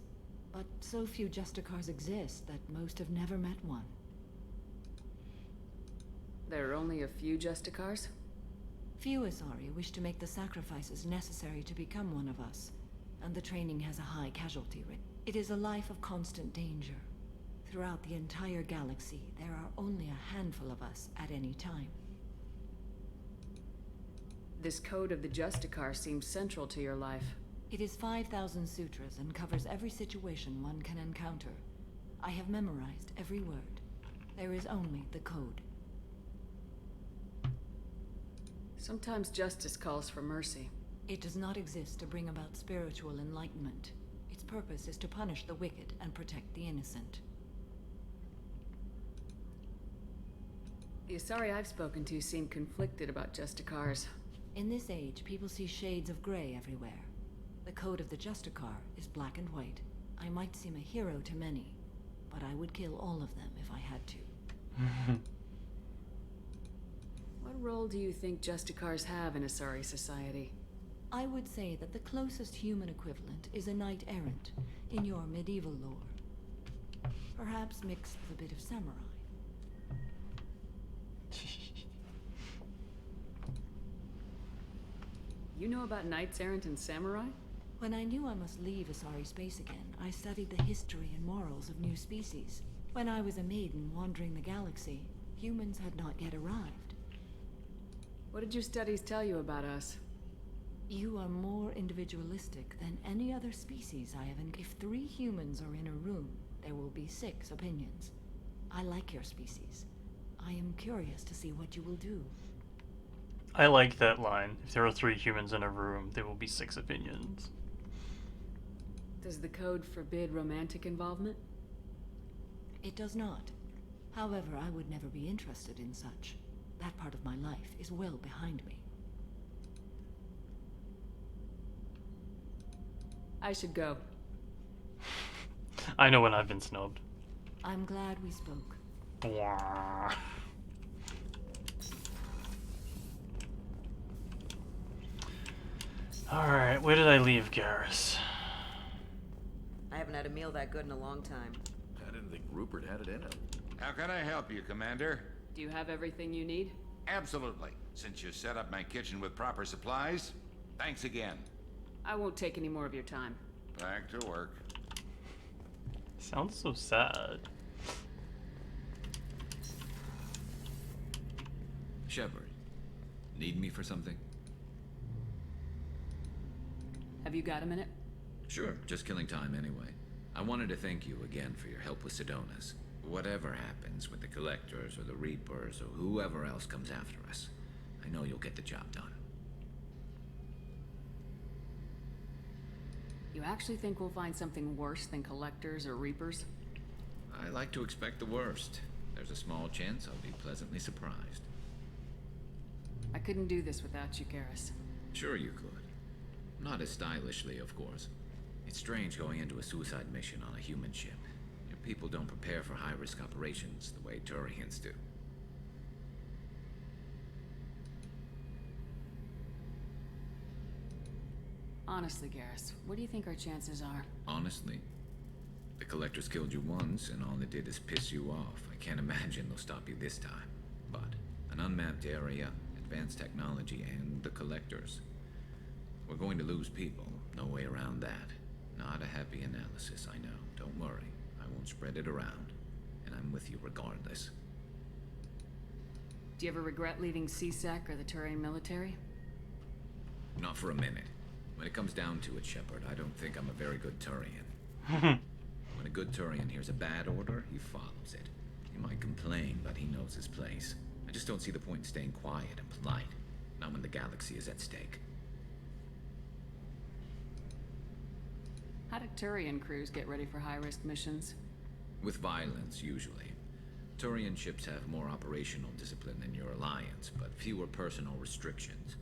but so few Justicars exist that most have never met one. There are only a few Justicars? Few Asari wish to make the sacrifices necessary to become one of us, and the training has a high casualty rate. It is a life of constant danger. Throughout the entire galaxy, there are only a handful of us at any time. This code of the Justicar seems central to your life. It is 5,000 sutras and covers every situation one can encounter. I have memorized every word. There is only the code. Sometimes justice calls for mercy. It does not exist to bring about spiritual enlightenment. Its purpose is to punish the wicked and protect the innocent. The Asari I've spoken to seem conflicted about Justicars. In this age, people see shades of gray everywhere. The code of the Justicar is black and white. I might seem a hero to many, but I would kill all of them if I had to. What role do you think Justicars have in Asari society? I would say that the closest human equivalent is a knight-errant in your medieval lore. Perhaps mixed with a bit of samurai. You know about knights errant and samurai? When I knew I must leave Asari space again, I studied the history and morals of new species. When I was a maiden wandering the galaxy, humans had not yet arrived. What did your studies tell you about us? You are more individualistic than any other species I have encountered. If 3 humans are in a room, there will be 6 opinions. I like your species. I am curious to see what you will do. I like that line. If there are 3 humans in a room, there will be 6 opinions. Does the code forbid romantic involvement? It does not. However, I would never be interested in such. That part of my life is well behind me. I should go. I know when I've been snubbed. I'm glad we spoke. Blah. Alright, where did I leave Garrus? I haven't had a meal that good in a long time. I didn't think Rupert had it in him. How can I help you, Commander? Do you have everything you need? Absolutely. Since you set up my kitchen with proper supplies, thanks again. I won't take any more of your time. Back to work. Sounds so sad. Shepard, need me for something? Have you got a minute? Sure, just killing time anyway. I wanted to thank you again for your help with Sidonis. Whatever happens with the Collectors or the Reapers or whoever else comes after us, I know you'll get the job done. You actually think we'll find something worse than Collectors or Reapers? I like to expect the worst. There's a small chance I'll be pleasantly surprised. I couldn't do this without you, Garrus. Sure you could. Not as stylishly, of course. It's strange going into a suicide mission on a human ship. Your people don't prepare for high-risk operations the way Turians do. Honestly, Garrus, what do you think our chances are? Honestly, the Collectors killed you once, and all they did is piss you off. I can't imagine they'll stop you this time. But an unmapped area, advanced technology, and the Collectors. We're going to lose people. No way around that. Not a happy analysis, I know. Don't worry. I won't spread it around. And I'm with you regardless. Do you ever regret leaving CSEC or the Turian military? Not for a minute. When it comes down to it, Shepard, I don't think I'm a very good Turian. When a good Turian hears a bad order, he follows it. He might complain, but he knows his place. I just don't see the point in staying quiet and polite. Not when the galaxy is at stake. How do Turian crews get ready for high-risk missions? With violence, usually. Turian ships have more operational discipline than your alliance, but fewer personal restrictions.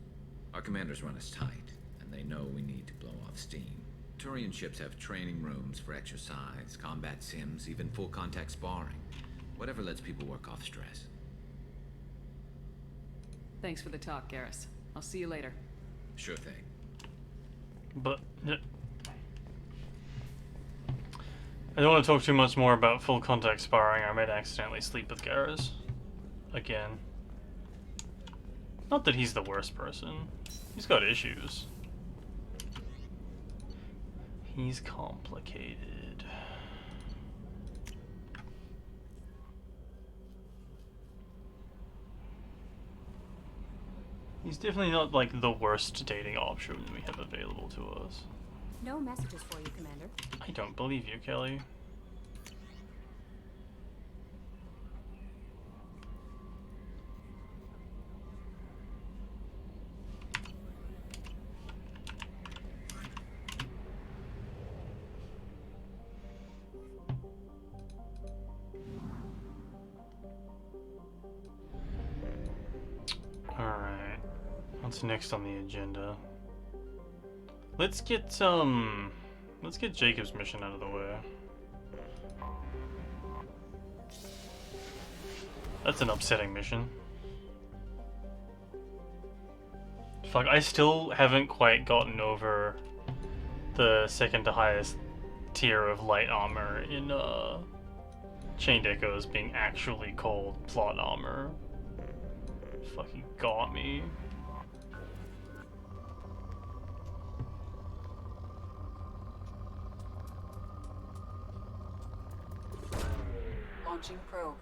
Our commanders run us tight, and they know we need to blow off steam. Turian ships have training rooms for exercise, combat sims, even full-contact sparring. Whatever lets people work off stress. Thanks for the talk, Garrus. I'll see you later. Sure thing. But I don't want to talk too much more about full contact sparring. I might accidentally sleep with Garrus again. Not that he's the worst person. He's got issues. He's complicated. He's definitely not like the worst dating option we have available to us. No messages for you, Commander. I don't believe you, Kelly. Alright. What's next on the agenda? Let's get Jacob's mission out of the way. That's an upsetting mission. Fuck, I still haven't quite gotten over the second to highest tier of light armor in Chained Echoes being actually called plot armor. Fucking got me. Launching probe.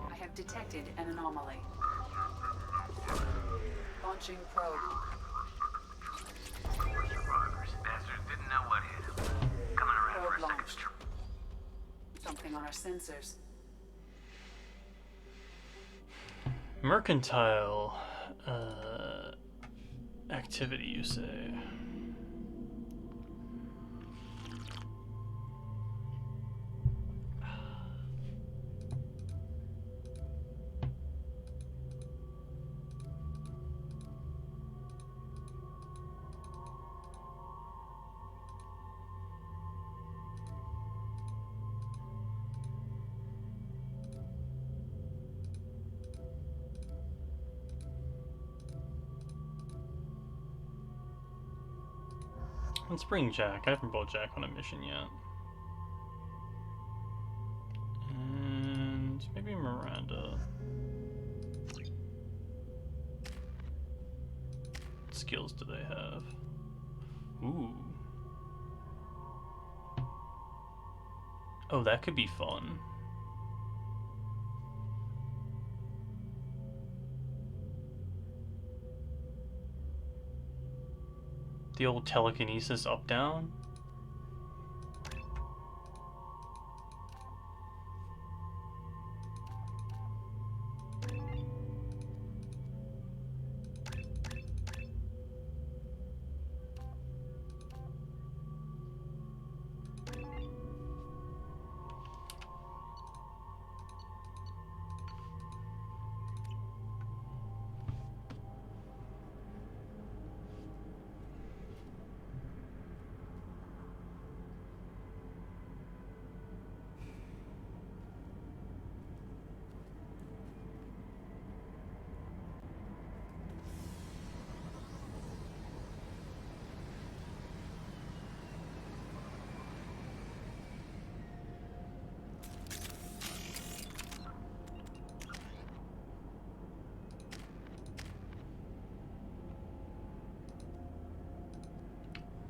I have detected an anomaly. Launching probe. Survivors. Bastards didn't know what hit them. Coming around for a Launched. second. Something on our sensors. Mercantile activity, you say? Let's bring Jack. I haven't brought Jack on a mission yet. And maybe Miranda. What skills do they have? Ooh. Oh, that could be fun. The old telekinesis up-down?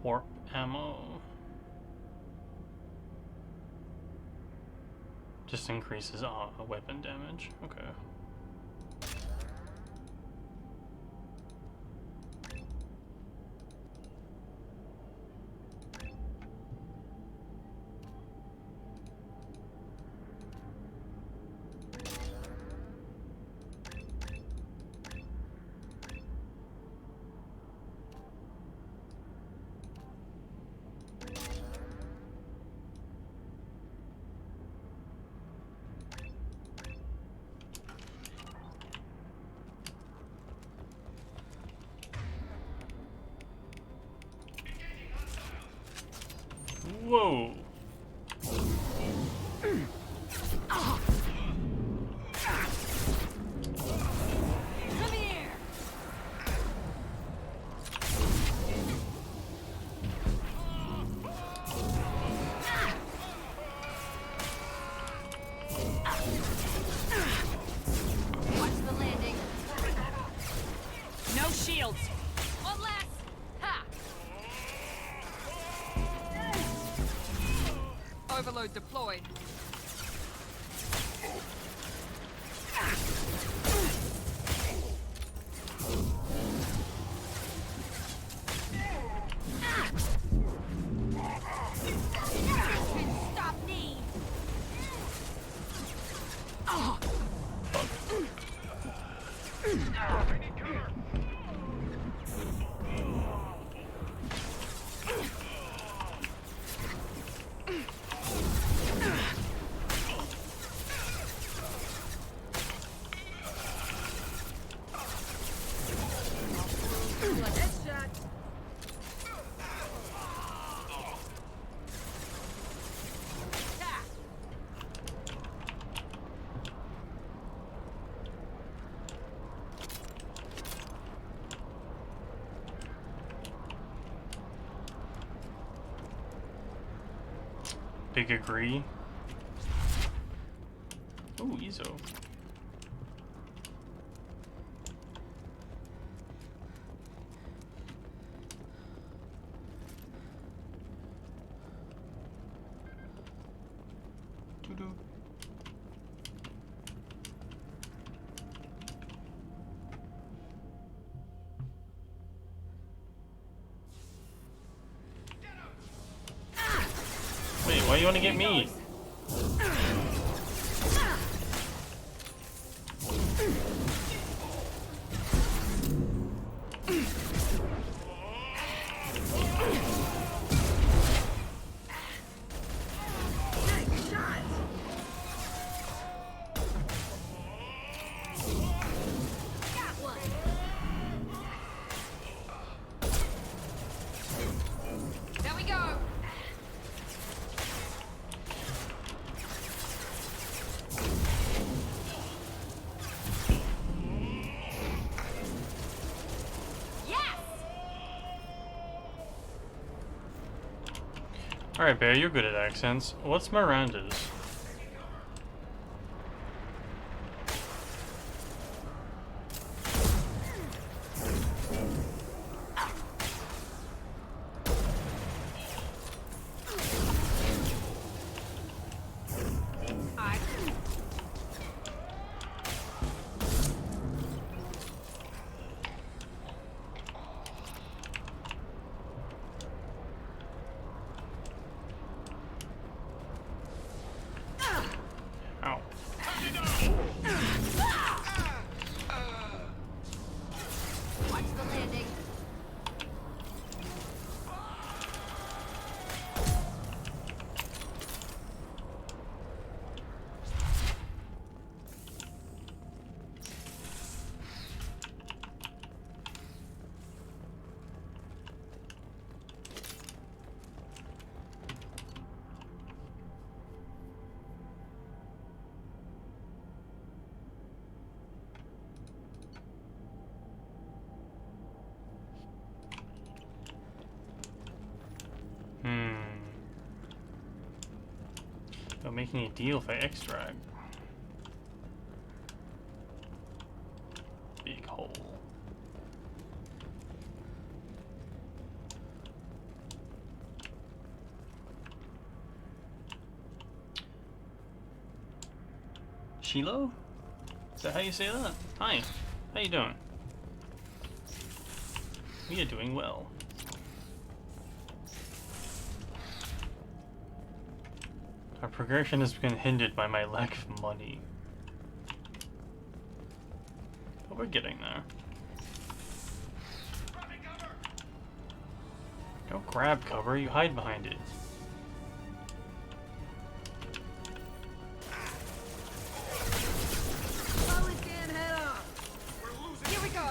Warp ammo. Just increases weapon damage. Okay. Whoa. Come here. Watch the landing. No shields. One last. Ha! Overload deployed. Stop me! big agree. Ooh, Izo. Doo-doo. Wait, why do you want to get me? There we go. Alright, Bear, you're good at accents. What's Miranda's? Ow. Watch the landing. They're making a deal for extract. Big hole. Shiloh? Is that how you say that? Hi. How you doing? We are doing well. Our progression has been hindered by my lack of money. But we're getting there. Don't grab cover, you hide behind it. Blow his damn head off. Here we go.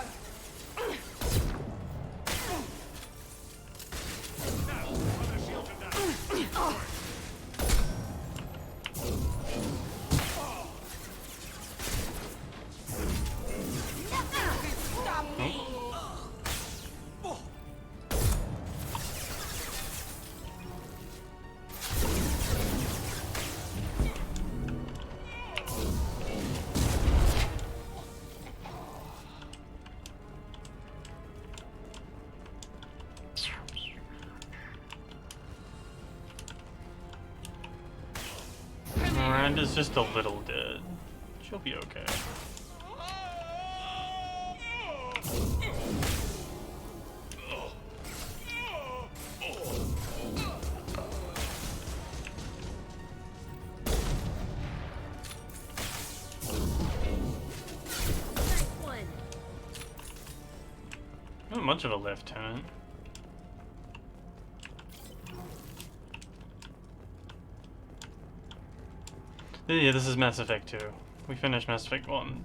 Miranda's just a little dead. She'll be okay. Not much of a lieutenant. Yeah, this is Mass Effect 2. We finished Mass Effect 1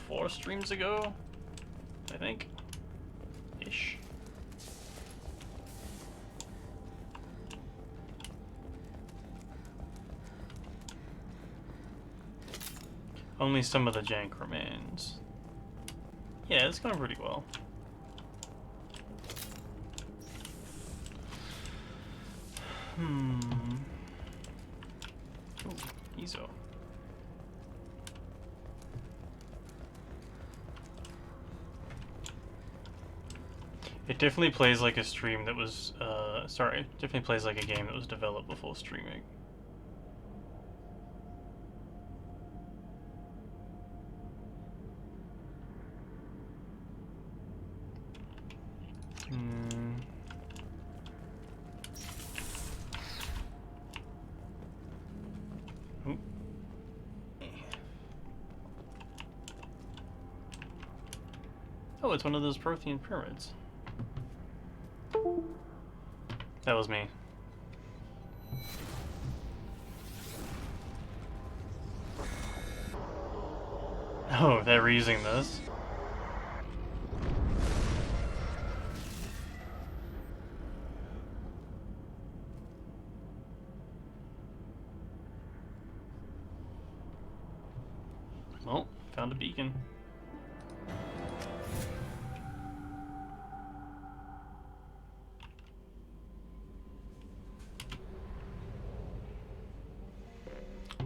4 streams ago, I think. Ish. Only some of the jank remains. Yeah, it's going pretty well. Ezo. It definitely plays like a stream that was, sorry, it definitely plays like a game that was developed before streaming. Oop. Oh, it's one of those Prothean pyramids. That was me. Oh, they're reusing this. Well, found a beacon.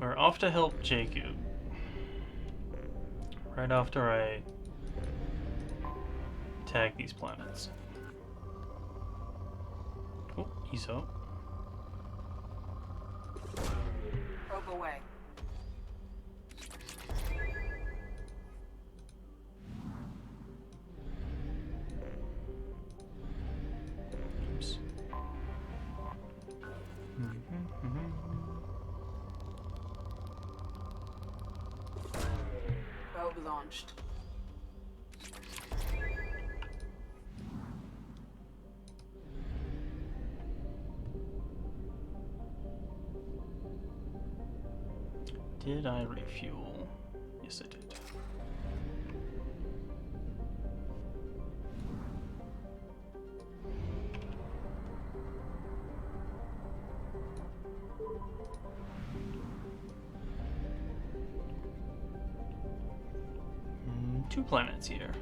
We're off to help Jacob. Right after I tag these planets. Oh, Ezo. Probe away. Oops. Probe launched. Did I refuel? Yes, I did. Two planets here.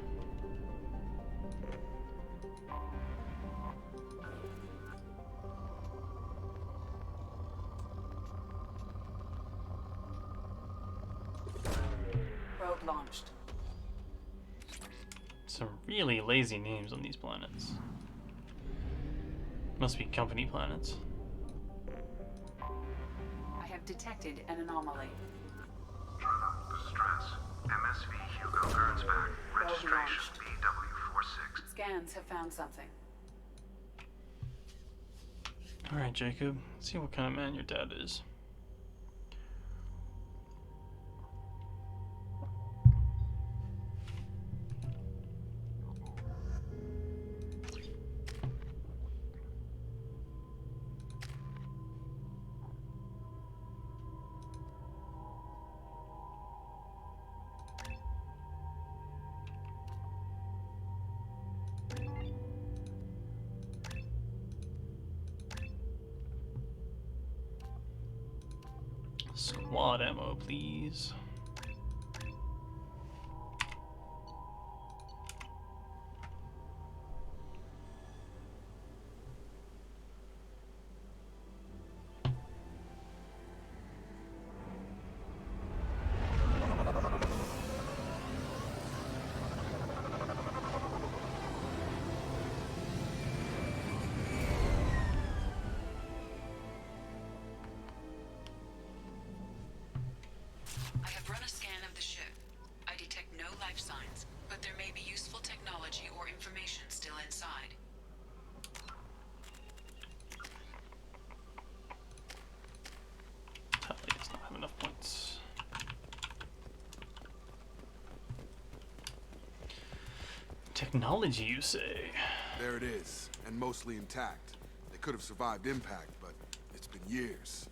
Probe launched. Some really lazy names on these planets. Must be company planets. I have detected an anomaly. Distress. MSV Hugo Gernsback. Registration BW46. Scans have found something. Alright, Jacob. Let's see what kind of man your dad is. Squad ammo, please. I have run a scan of the ship. I detect no life signs, but there may be useful technology or information still inside. Tally does not have enough points. Technology, you say? There it is, and mostly intact. They could have survived impact, but it's been years.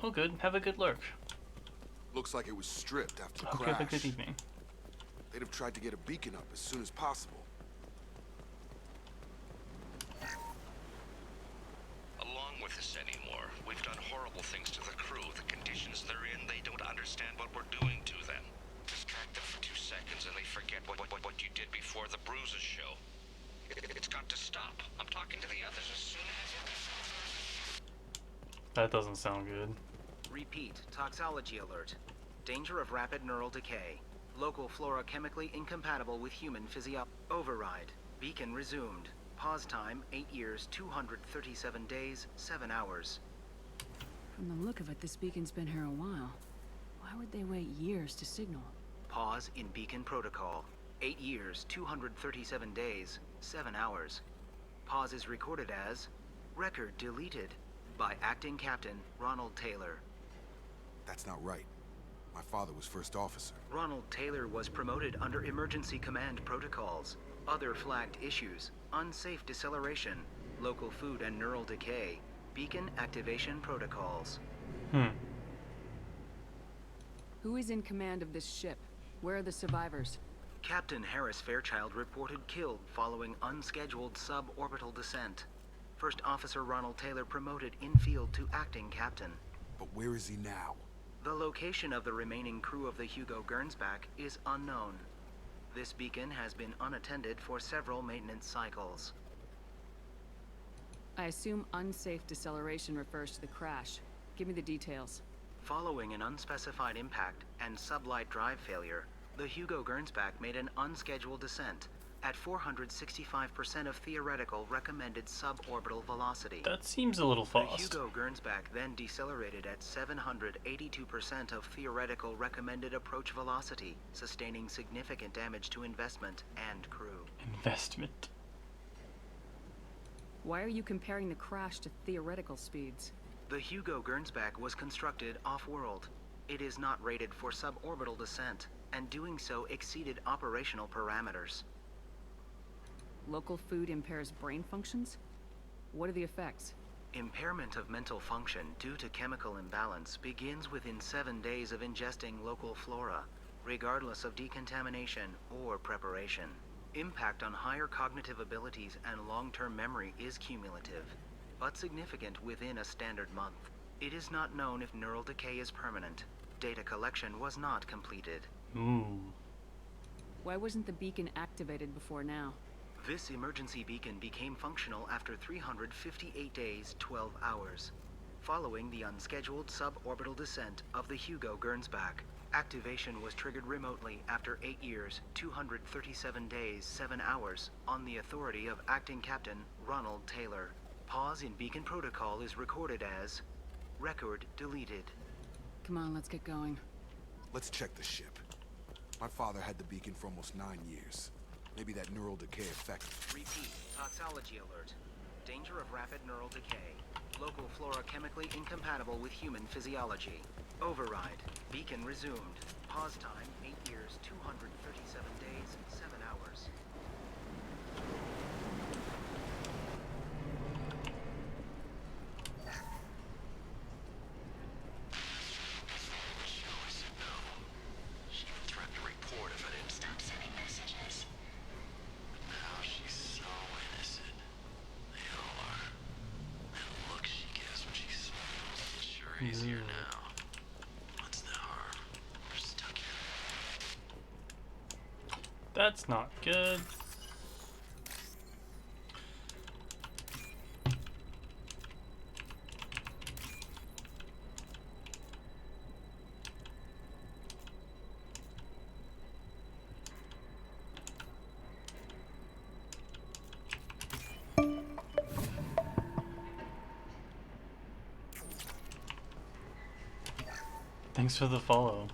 Oh good, have a good lurk. Looks like it was stripped after the Okay, crash. have a good evening. They'd have tried to get a beacon up as soon as possible. Along with this anymore. We've done horrible things to the crew. The conditions they're in, they don't understand what we're doing to them. Distract them for 2 seconds and they forget what you did before the bruises show. It's got to stop. I'm talking to the others as soon as... That doesn't sound good. Repeat, toxology alert. Danger of rapid neural decay. Local flora chemically incompatible with human physio... Override. Beacon resumed. Pause time, 8 years, 237 days, 7 hours. From the look of it, this beacon's been here a while. Why would they wait years to signal? Pause in beacon protocol. 8 years, 237 days, 7 hours. Pause is recorded as... Record deleted by Acting Captain Ronald Taylor. That's not right. My father was first officer. Ronald Taylor was promoted under emergency command protocols. Other flagged issues: unsafe deceleration, local food and neural decay, beacon activation protocols. Who is in command of this ship? Where are the survivors? Captain Harris Fairchild reported killed following unscheduled suborbital descent. First Officer Ronald Taylor promoted in-field to acting captain. But where is he now? The location of the remaining crew of the Hugo Gernsback is unknown. This beacon has been unattended for several maintenance cycles. I assume unsafe deceleration refers to the crash. Give me the details. Following an unspecified impact and sublight drive failure, the Hugo Gernsback made an unscheduled descent at 465% of theoretical recommended suborbital velocity. That seems a little fast. The Hugo Gernsback then decelerated at 782% of theoretical recommended approach velocity, sustaining significant damage to investment and crew. Investment. Why are you comparing the crash to theoretical speeds? The Hugo Gernsback was constructed off-world. It is not rated for suborbital descent, and doing so exceeded operational parameters. Local food impairs brain functions? What are the effects? Impairment of mental function due to chemical imbalance begins within 7 days of ingesting local flora, regardless of decontamination or preparation. Impact on higher cognitive abilities and long-term memory is cumulative, but significant within a standard month. It is not known if neural decay is permanent. Data collection was not completed. Why wasn't the beacon activated before now? This emergency beacon became functional after 358 days, 12 hours. Following the unscheduled suborbital descent of the Hugo Gernsback, activation was triggered remotely after 8 years, 237 days, 7 hours on the authority of Acting Captain Ronald Taylor. Pause in beacon protocol is recorded as record deleted. Come on, let's get going. Let's check the ship. My father had the beacon for almost 9 years. Maybe that neural decay affected. Repeat, toxology alert. Danger of rapid neural decay. Local flora chemically incompatible with human physiology. Override. Beacon resumed. Pause time, 8 years, 237 days, 7 hours. Easier now. What's the harm? We're stuck here. That's not good. Thanks for the follow.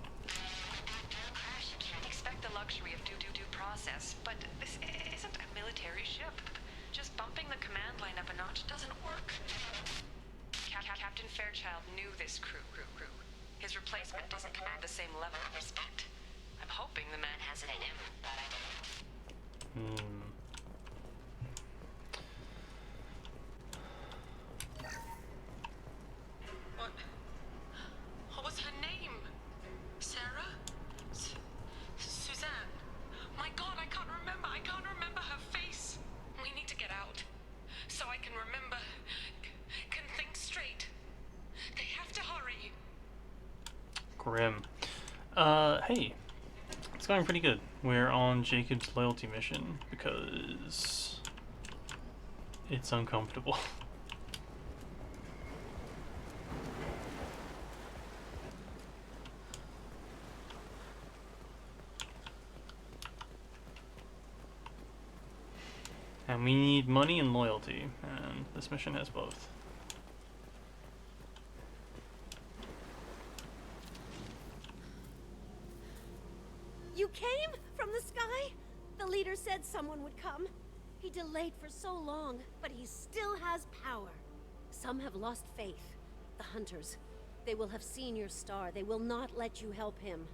Crash, you can't expect the luxury of due process, but this isn't a military ship. Just bumping the command line up a notch doesn't work. Captain Fairchild knew this crew. His replacement doesn't command the same level of respect. I'm hoping the man has it in him. What was her name? Sarah? Suzanne? My God, I can't remember. I can't remember her face. We need to get out. So I can remember. Can think straight. They have to hurry. Grim. Hey. It's going pretty good. We're on Jacob's loyalty mission because it's uncomfortable. And we need money and loyalty, and this mission has both. You came from the sky? The leader said someone would come. He delayed for so long, but he still has power. Some have lost faith. The hunters. They will have seen your star. They will not let you help him.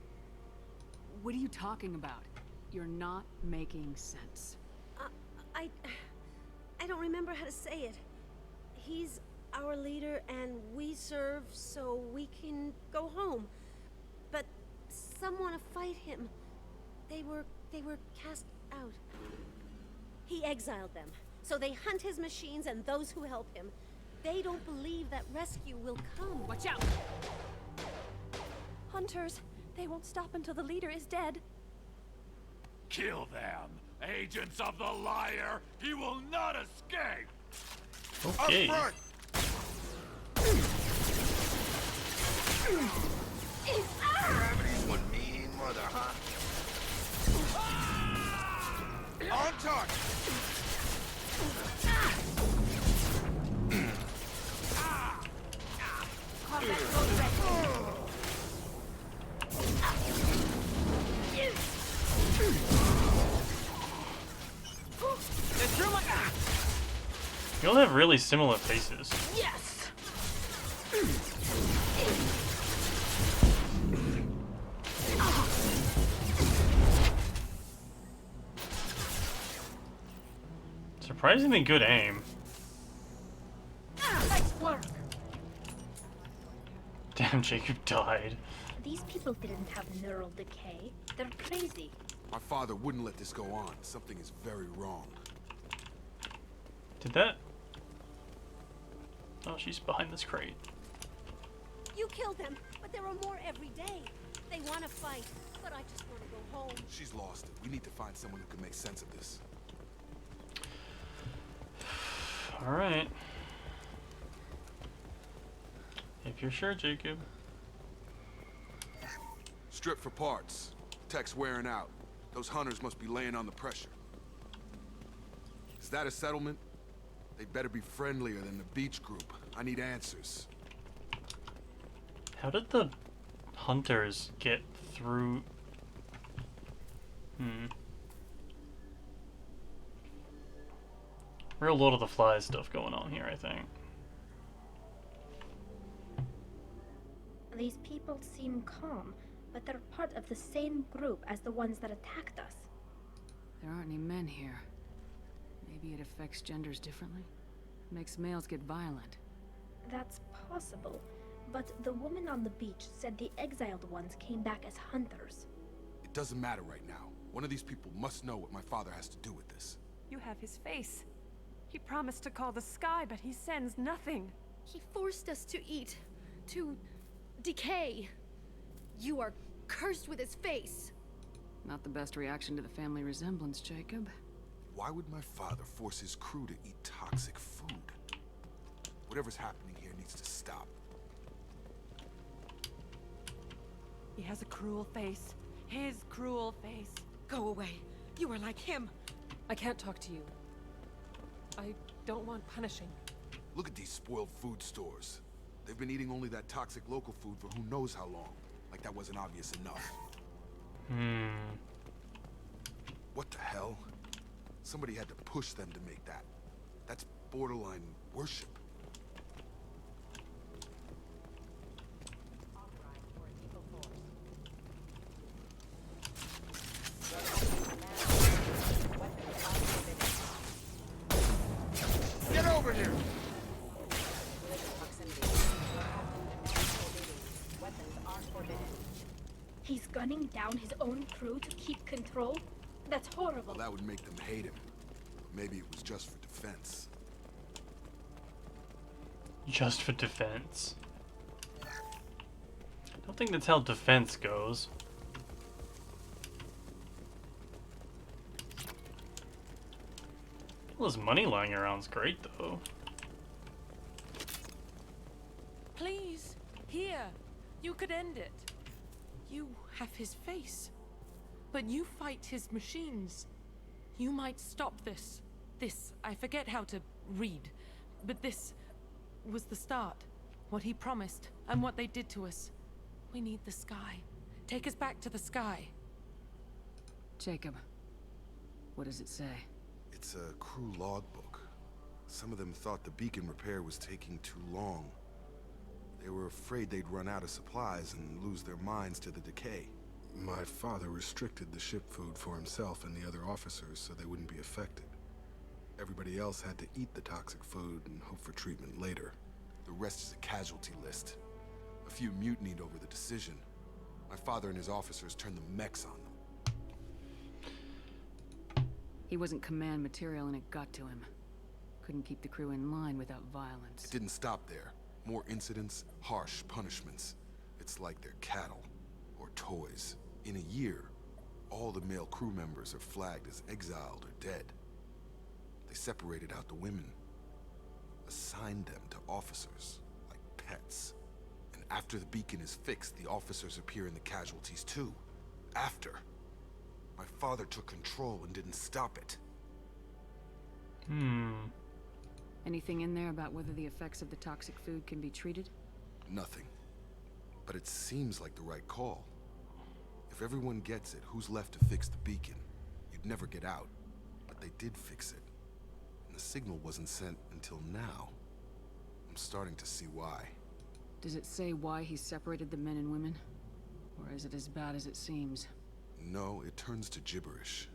What are you talking about? You're not making sense. I don't remember how to say it. He's our leader and we serve so we can go home. But some want to fight him. They were cast out. He exiled them, so they hunt his machines and those who help him. They don't believe that rescue will come. Watch out! Hunters, they won't stop until the leader is dead. Kill them! Agents of the liar! He will not escape! Okay. Up front! Gravity's one mean mother, huh? On target! You all have really similar faces. Yes! Surprisingly good aim. Nice work! Damn, Jacob died. These people didn't have neural decay. They're crazy. My father wouldn't let this go on. Something is very wrong. Did that? Oh, she's behind this crate. You killed them, but there are more every day. They want to fight, but I just want to go home. She's lost it. We need to find someone who can make sense of this. Alright. If you're sure, Jacob. Strip for parts. Tech's wearing out. Those hunters must be laying on the pressure. Is that a settlement? They better be friendlier than the beach group. I need answers. How did the hunters get through? Real Lord of the Flies stuff going on here, I think. These people seem calm, but they're part of the same group as the ones that attacked us. There aren't any men here. Maybe it affects genders differently? Makes males get violent. That's possible, but the woman on the beach said the exiled ones came back as hunters. It doesn't matter right now. One of these people must know what my father has to do with this. You have his face. He promised to call the sky, but he sends nothing. He forced us to eat, to decay. You are cursed with his face. Not the best reaction to the family resemblance, Jacob. Why would my father force his crew to eat toxic food? Whatever's happening here needs to stop. He has a cruel face. His cruel face. Go away. You are like him. I can't talk to you. I don't want punishing. Look at these spoiled food stores. They've been eating only that toxic local food for who knows how long. Like that wasn't obvious enough. What the hell? Somebody had to push them to make that. That's borderline worship. Get over here! He's gunning down his own crew to keep control? That's horrible. Well, that would make them hate him. Maybe it was just for defense. Just for defense. I don't think that's how defense goes. All this money lying around's great, though. Please, here. You could end it. You have his face. But you fight his machines. You might stop this. This, I forget how to read, but this was the start. What he promised, and what they did to us. We need the sky. Take us back to the sky. Jacob, what does it say? It's a crew logbook. Some of them thought the beacon repair was taking too long. They were afraid they'd run out of supplies and lose their minds to the decay. My father restricted the ship food for himself and the other officers so they wouldn't be affected. Everybody else had to eat the toxic food and hope for treatment later. The rest is a casualty list. A few mutinied over the decision. My father and his officers turned the mechs on them. He wasn't command material and it got to him. Couldn't keep the crew in line without violence. It didn't stop there. More incidents, harsh punishments. It's like they're cattle, or toys. In a year, all the male crew members are flagged as exiled or dead. They separated out the women, assigned them to officers, like pets. And after the beacon is fixed, the officers appear in the casualties too. After. My father took control and didn't stop it. Anything in there about whether the effects of the toxic food can be treated? Nothing. But it seems like the right call. If everyone gets it, who's left to fix the beacon? You'd never get out. But they did fix it. And the signal wasn't sent until now. I'm starting to see why. Does it say why he separated the men and women? Or is it as bad as it seems? No, it turns to gibberish.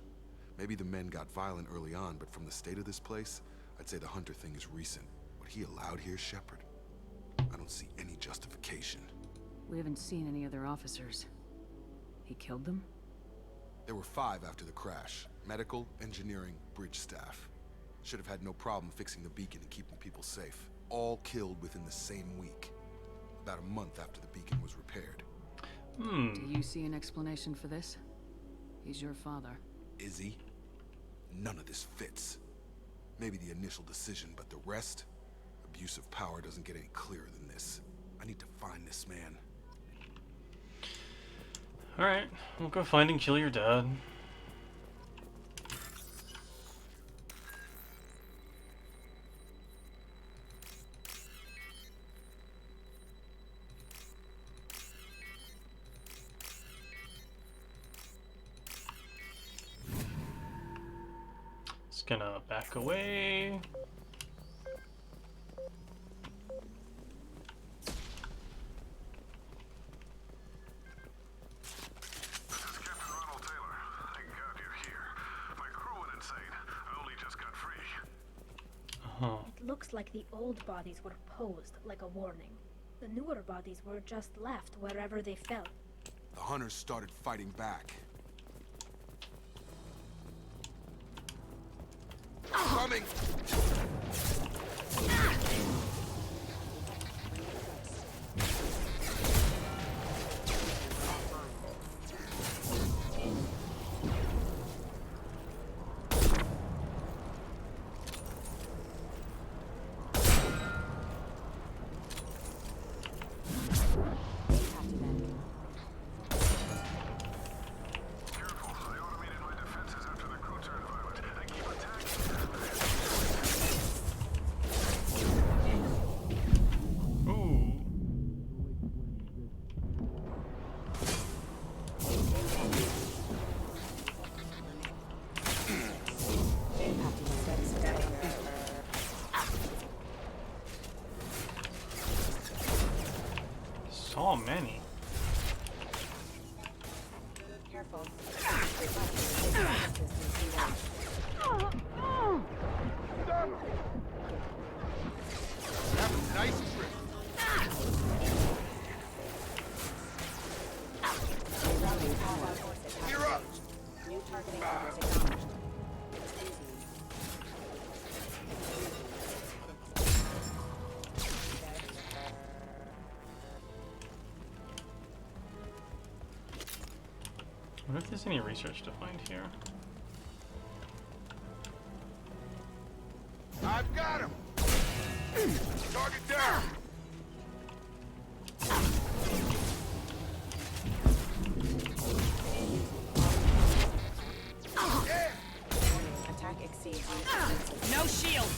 Maybe the men got violent early on, but from the state of this place, I'd say the Hunter thing is recent. What he allowed here, Shepard, I don't see any justification. We haven't seen any other officers. He killed them? There were 5 after the crash. Medical, engineering, bridge staff. Should have had no problem fixing the beacon and keeping people safe. All killed within the same week. About a month after the beacon was repaired. Do you see an explanation for this? He's your father. Is he? None of this fits. Maybe the initial decision, but the rest? Abuse of power doesn't get any clearer than this. I need to find this man. Alright, we'll go find and kill your dad. Just gonna back away. It looks like the old bodies were posed like a warning. The newer bodies were just left wherever they fell. The Hunters started fighting back. Coming! So many. Careful. Nice trick. You're up. New targeting orders acknowledged. I wonder if there's any research to find here. I've got him. Target down. Attack exceeds. No shield.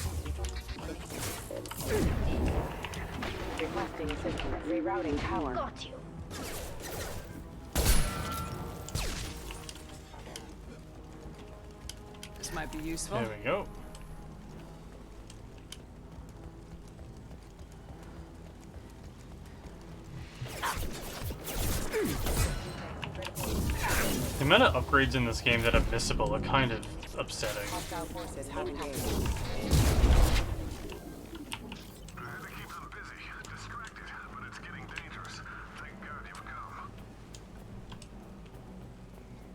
Requesting assistance. Rerouting power. Got you. This might be useful. There we go. The amount of upgrades in this game that are missable are kind of upsetting. Hostile forces have engaged.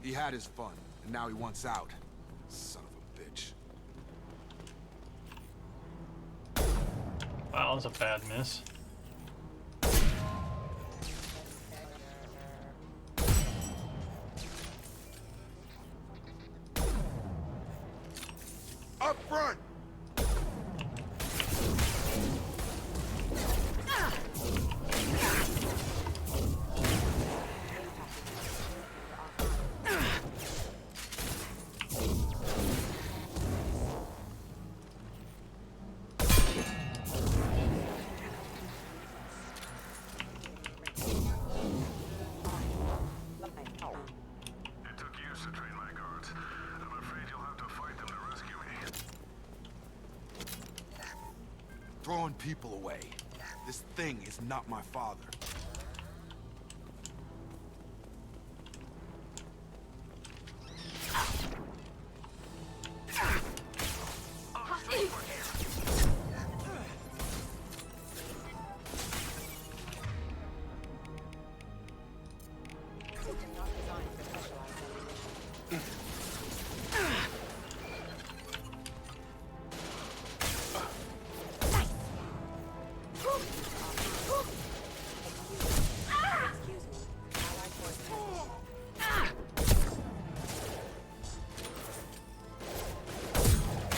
He had his fun, and now he wants out. Son of a bitch. Wow, that's a bad miss. Up front! Throwing people away. This thing is not my father.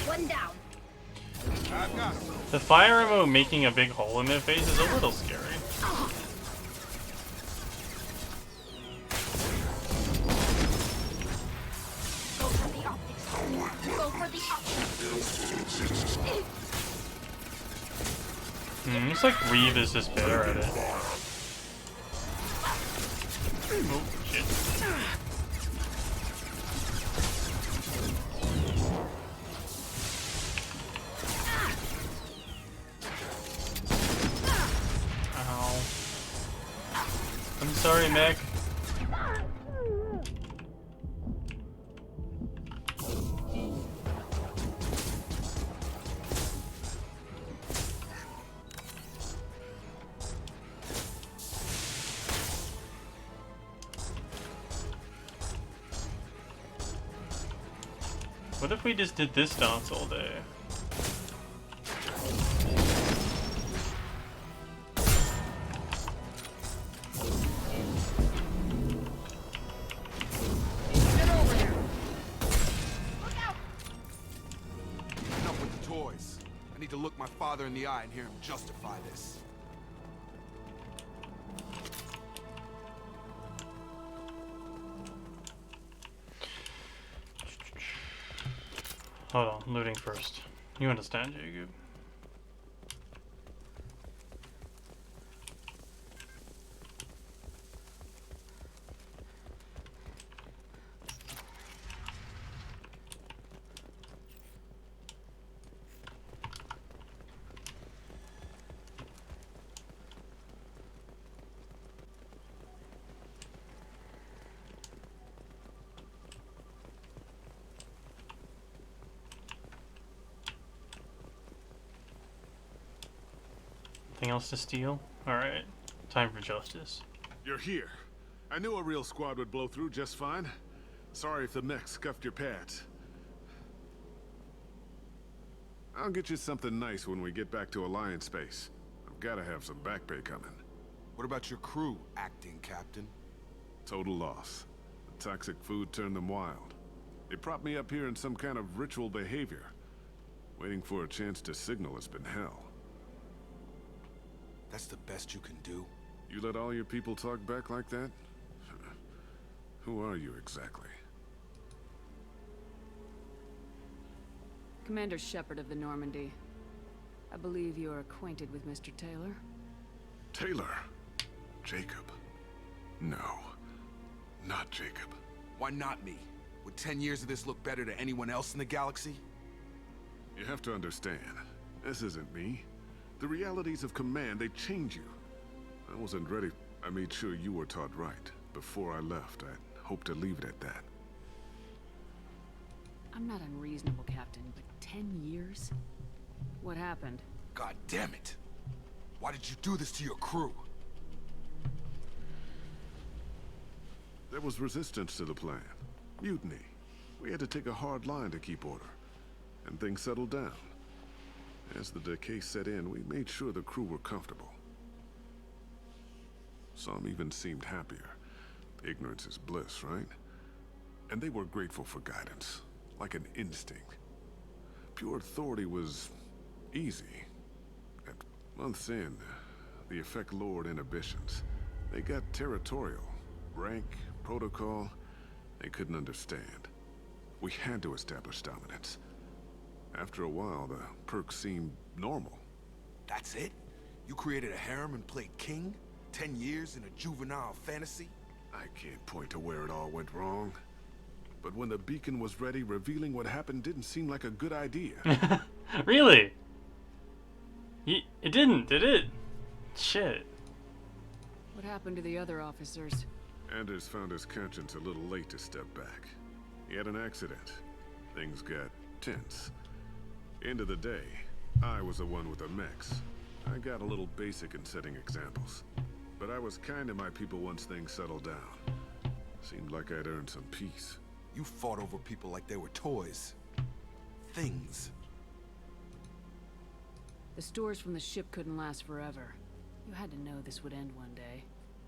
One down. The fire ammo making a big hole in their face is a little scary. Go for the optics. Go for the optics. Looks like Reeve is just better at it. Oh, shit. Ow. I'm sorry, Mick. What if we just did this dance all day? Enough with the toys. I need to look my father in the eye and hear him justify this. Hold on, looting first. You understand, Jacob? Anything else to steal? Alright, time for justice. You're here. I knew a real squad would blow through just fine. Sorry if the mech scuffed your pads. I'll get you something nice when we get back to Alliance space. I've gotta have some back pay coming. What about your crew, acting captain? Total loss. The toxic food turned them wild. They propped me up here in some kind of ritual behavior. Waiting for a chance to signal has been hell. That's the best you can do? You let all your people talk back like that? Who are you exactly? Commander Shepard of the Normandy. I believe you are acquainted with Mr. Taylor. Taylor? Jacob? No. Not Jacob. Why not me? Would 10 years of this look better to anyone else in the galaxy? You have to understand, this isn't me. The realities of command, they change you. I wasn't ready. I made sure you were taught right. Before I left, I hoped to leave it at that. I'm not unreasonable, Captain, but 10 years? What happened? God damn it! Why did you do this to your crew? There was resistance to the plan. Mutiny. We had to take a hard line to keep order. And things settled down. As the decay set in, we made sure the crew were comfortable. Some even seemed happier. Ignorance is bliss, right? And they were grateful for guidance, like an instinct. Pure authority was easy. At month's end, the effect lowered inhibitions. They got territorial. Rank, protocol, they couldn't understand. We had to establish dominance. After a while, the perks seemed normal. That's it? You created a harem and played king? 10 years in a juvenile fantasy? I can't point to where it all went wrong. But when the beacon was ready, revealing what happened didn't seem like a good idea. Really? It didn't, did it? Shit. What happened to the other officers? Anders found his conscience a little late to step back. He had an accident. Things got tense. End of the day, I was the one with the mechs. I got a little basic in setting examples. But I was kind to my people once things settled down. Seemed like I'd earned some peace. You fought over people like they were toys. Things. The stores from the ship couldn't last forever. You had to know this would end one day.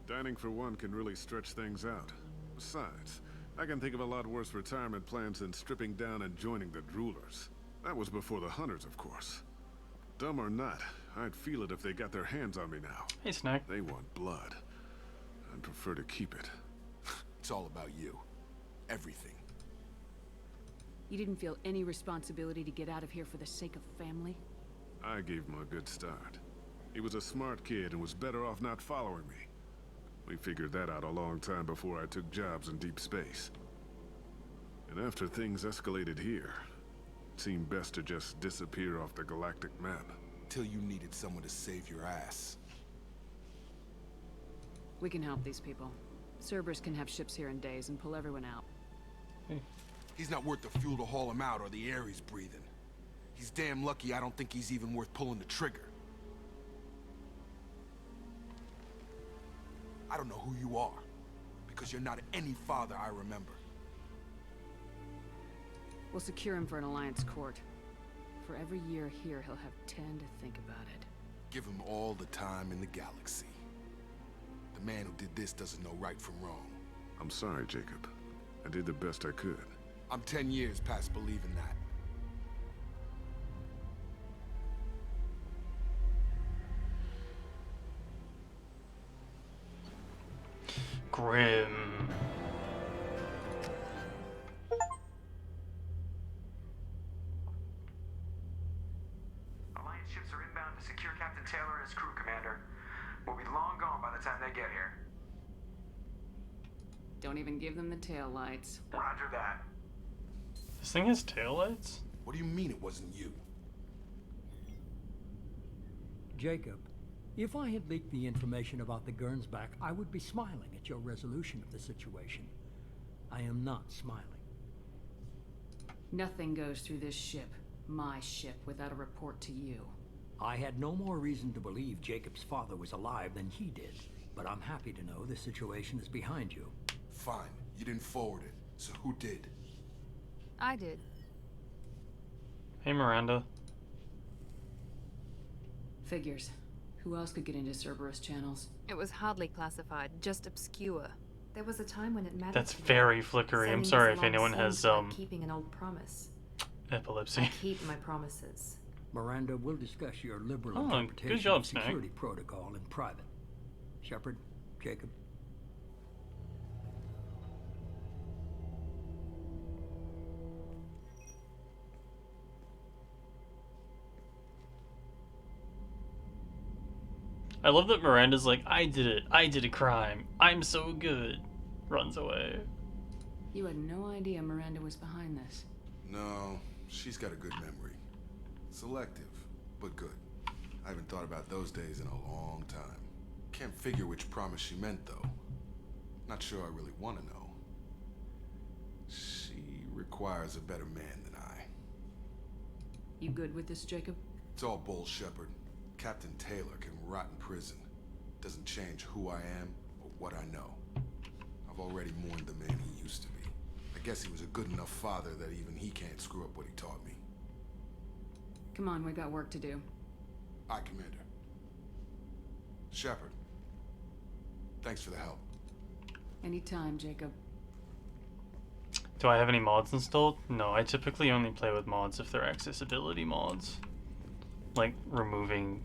Dining for one can really stretch things out. Besides, I can think of a lot worse retirement plans than stripping down and joining the Droolers. That was before the Hunters, of course. Dumb or not, I'd feel it if they got their hands on me now. Hey, Snack. They want blood. I'd prefer to keep it. It's all about you. Everything. You didn't feel any responsibility to get out of here for the sake of family? I gave him a good start. He was a smart kid and was better off not following me. We figured that out a long time before I took jobs in deep space. And after things escalated here, it seemed best to just disappear off the galactic map. Till you needed someone to save your ass. We can help these people. Cerberus can have ships here in days and pull everyone out. He's not worth the fuel to haul him out or the air he's breathing. He's damn lucky I don't think he's even worth pulling the trigger. I don't know who you are, because you're not any father I remember. We'll secure him for an Alliance court. For every year here, he'll have 10 to think about it. Give him all the time in the galaxy. The man who did this doesn't know right from wrong. I'm sorry, Jacob. I did the best I could. I'm 10 years past believing that. Grim. Alliance ships are inbound to secure Captain Taylor and his crew, Commander. We'll be long gone by the time they get here. Don't even give them the tail lights. Roger that. This thing has taillights? What do you mean it wasn't you? Jacob, if I had leaked the information about the Gernsback, I would be smiling at your resolution of the situation. I am not smiling. Nothing goes through this ship, my ship, without a report to you. I had no more reason to believe Jacob's father was alive than he did, but I'm happy to know the situation is behind you. Fine. You didn't forward it, so who did? I did. Hey, Miranda. Figures. Who else could get into Cerberus channels? It was hardly classified, just obscure. There was a time when it mattered. That's very flickery. I'm sorry if anyone has keeping an old promise. epilepsy. I keep my promises. Miranda, we'll discuss your liberal Oh, interpretation good job, of Snack. security protocol in private. Shepard, Jacob. I love that Miranda's like, I did it. I did a crime. I'm so good. Runs away. You had no idea Miranda was behind this. No, she's got a good memory. Selective, but good. I haven't thought about those days in a long time. Can't figure which promise she meant, though. Not sure I really want to know. She requires a better man than I. You good with this, Jacob? It's all bull, Shepard. Captain Taylor can rot in prison. Doesn't change who I am or what I know. I've already mourned the man he used to be. I guess he was a good enough father that even he can't screw up what he taught me. Come on, we got work to do. Aye, Commander. Shepard. Thanks for the help. Anytime, Jacob. Do I have any mods installed? No, I typically only play with mods if they're accessibility mods. Like removing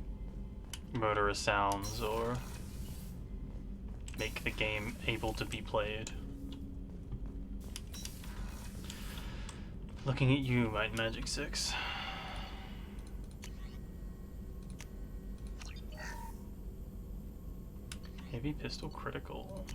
murderous sounds or make the game able to be played. Looking at you, Might and Magic 6. Heavy pistol critical.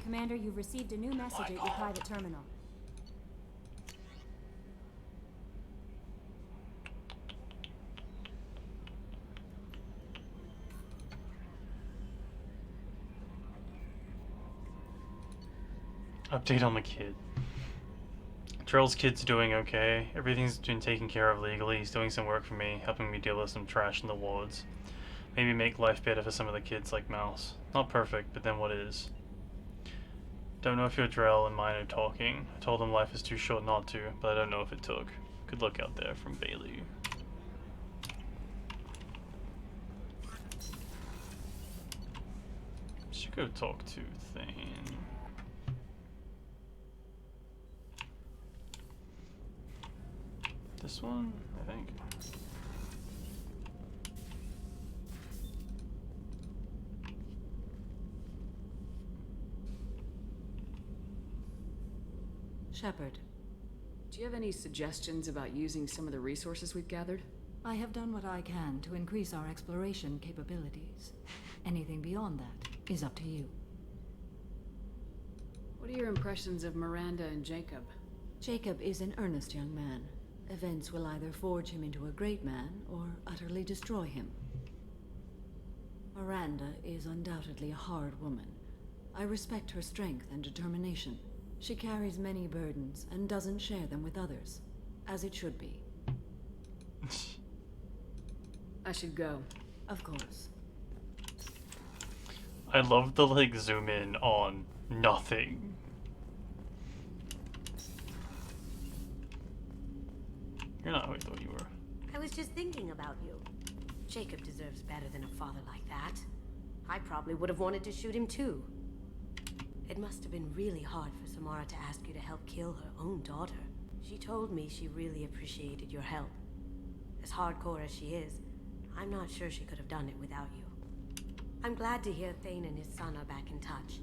Commander, you've received a new message at your private terminal. Update on the kid. Trell's kid's doing okay. Everything's been taken care of legally. He's doing some work for me, helping me deal with some trash in the wards. Maybe make life better for some of the kids like Mouse. Not perfect, but then what is? Don't know if your Drell and mine are talking. I told him life is too short not to, but I don't know if it took. Good luck out there from Bailey. Should go talk to Thane. This one, I think. Shepard, do you have any suggestions about using some of the resources we've gathered? I have done what I can to increase our exploration capabilities. Anything beyond that is up to you. What are your impressions of Miranda and Jacob? Jacob is an earnest young man. Events will either forge him into a great man or utterly destroy him. Miranda is undoubtedly a hard woman. I respect her strength and determination. She carries many burdens and doesn't share them with others, as it should be. I should go. Of course. I love the like zoom in on nothing. You're not who I thought you were. I was just thinking about you. Jacob deserves better than a father like that. I probably would have wanted to shoot him too. It must have been really hard for Samara to ask you to help kill her own daughter. She told me she really appreciated your help. As hardcore as she is, I'm not sure she could have done it without you. I'm glad to hear Thane and his son are back in touch.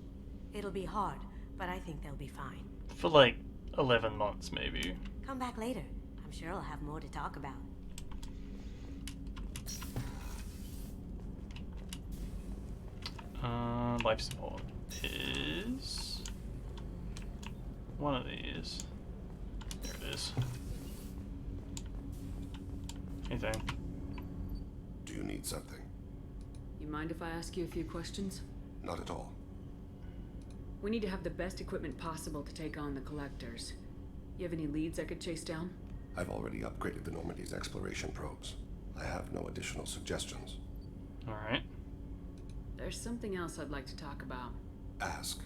It'll be hard, but I think they'll be fine. For like 11 months, maybe. Come back later. I'm sure I'll have more to talk about. Life support is one of these. There it is. Anything? Do you need something? You mind if I ask you a few questions? Not at all. We need to have the best equipment possible to take on the Collectors. You have any leads I could chase down? I've already upgraded the Normandy's exploration probes. I have no additional suggestions. Alright. There's something else I'd like to talk about. Ask.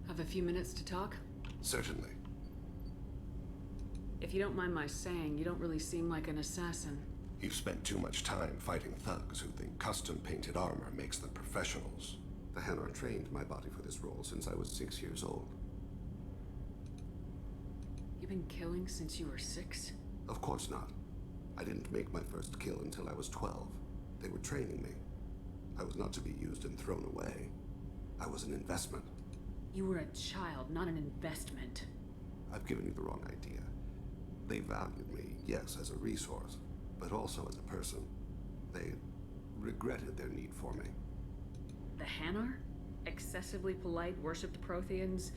Have a few minutes to talk? Certainly. If you don't mind my saying, you don't really seem like an assassin. You've spent too much time fighting thugs who think custom-painted armor makes them professionals. The Hanar trained my body for this role since I was 6 years old. You've been killing since you were 6? Of course not. I didn't make my first kill until I was 12. They were training me. I was not to be used and thrown away. I was an investment. You were a child, not an investment. I've given you the wrong idea. They valued me, yes, as a resource, but also as a person. They regretted their need for me. The Hanar? Excessively polite, worshipped Protheans?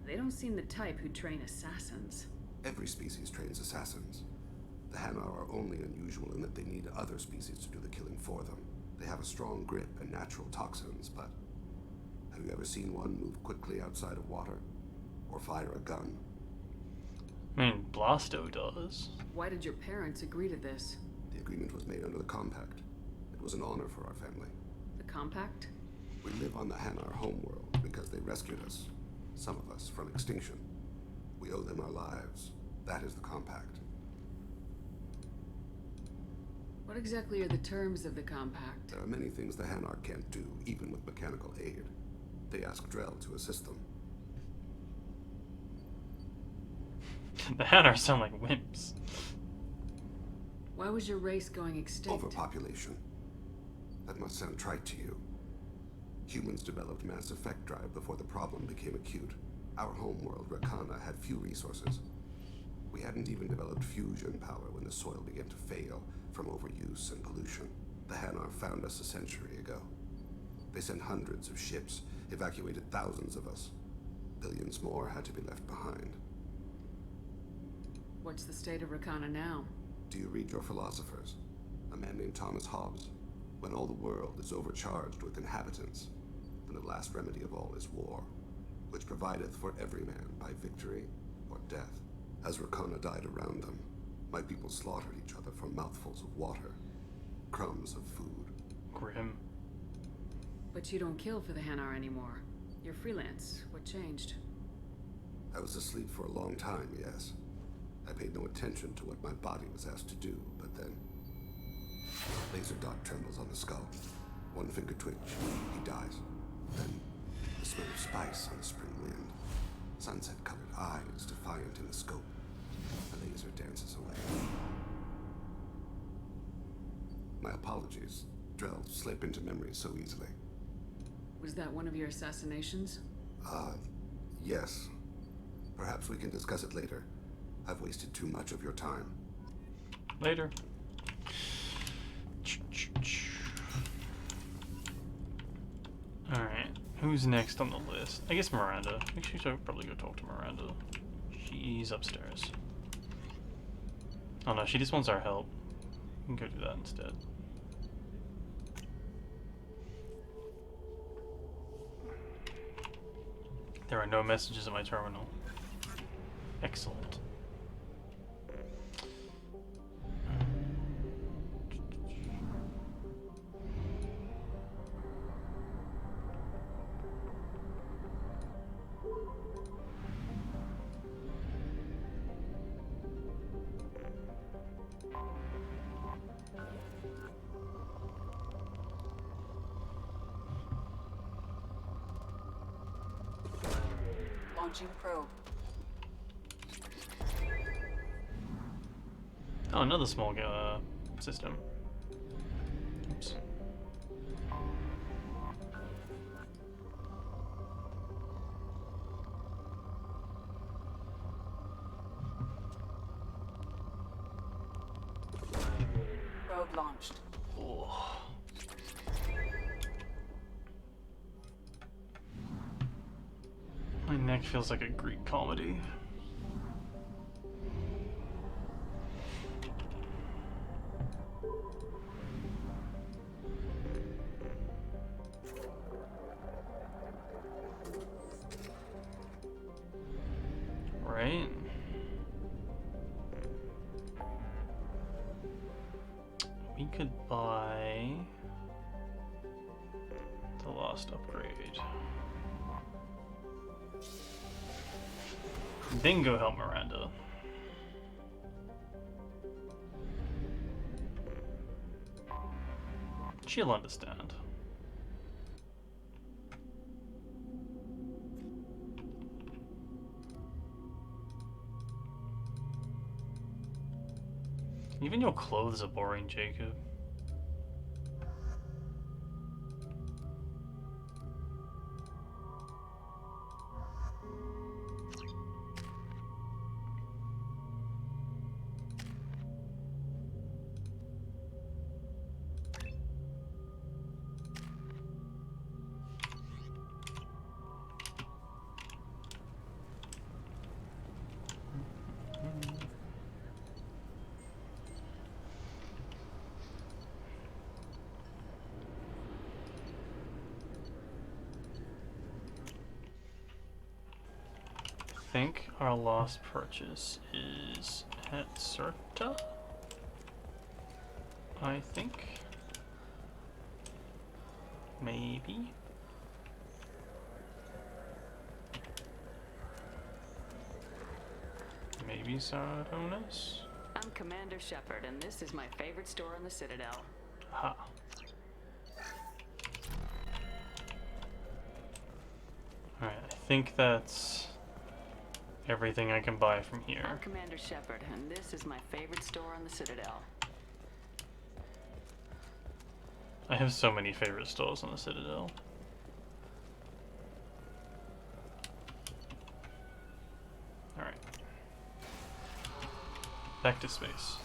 They don't seem the type who train assassins. Every species trains assassins. The Hanar are only unusual in that they need other species to do the killing for them. They have a strong grip and natural toxins, but have you ever seen one move quickly outside of water? Or fire a gun? I mean, Blasto does. Why did your parents agree to this? The agreement was made under the Compact. It was an honor for our family. The Compact? We live on the Hanar homeworld because they rescued us. Some of us from extinction. We owe them our lives. That is the Compact. What exactly are the terms of the Compact? There are many things the Hanar can't do, even with mechanical aid. They ask Drell to assist them. The Hanar sound like wimps. Why was your race going extinct? Overpopulation. That must sound trite to you. Humans developed mass effect drive before the problem became acute. Our homeworld, Rakana, had few resources. We hadn't even developed fusion power when the soil began to fail from overuse and pollution. The Hanar found us a century ago. They sent hundreds of ships, evacuated thousands of us. Billions more had to be left behind. What's the state of Rakana now? Do you read your philosophers? A man named Thomas Hobbes. When all the world is overcharged with inhabitants, then the last remedy of all is war, which provideth for every man by victory or death. As Rakana died around them, my people slaughtered each other for mouthfuls of water, crumbs of food. Grim. But you don't kill for the Hanar anymore. You're freelance. What changed? I was asleep for a long time, yes. I paid no attention to what my body was asked to do, but then... Laser dot trembles on the skull. One finger twitch, he dies. Then, the smell of spice on the spring wind. Sunset-colored eyes defiant in the scope. The laser dances away. My apologies. Drell slip into memory so easily. Was that one of your assassinations? Yes. Perhaps we can discuss it later. I've wasted too much of your time. Later. Alright, who's next on the list? I guess Miranda. I think she should probably go talk to Miranda. She's upstairs. Oh no, she just wants our help. We can go do that instead. There are no messages in my terminal. Excellent. Launching probe. Oh, another small system. Oops. Probe launched. Oh. My neck feels like a Greek comedy. Right. We could buy the Lost upgrade. Then go help Miranda. She'll understand. Even your clothes are boring, Jacob. think our last purchase is at Cirta. I think. Maybe. Maybe Saratonis? I'm Commander Shepard, and this is my favorite store on the Citadel. Ha. Alright, I think that's everything I can buy from here. I'm Commander Shepard, and this is my favorite store on the Citadel. I have so many favorite stores on the Citadel. Alright. Back to space.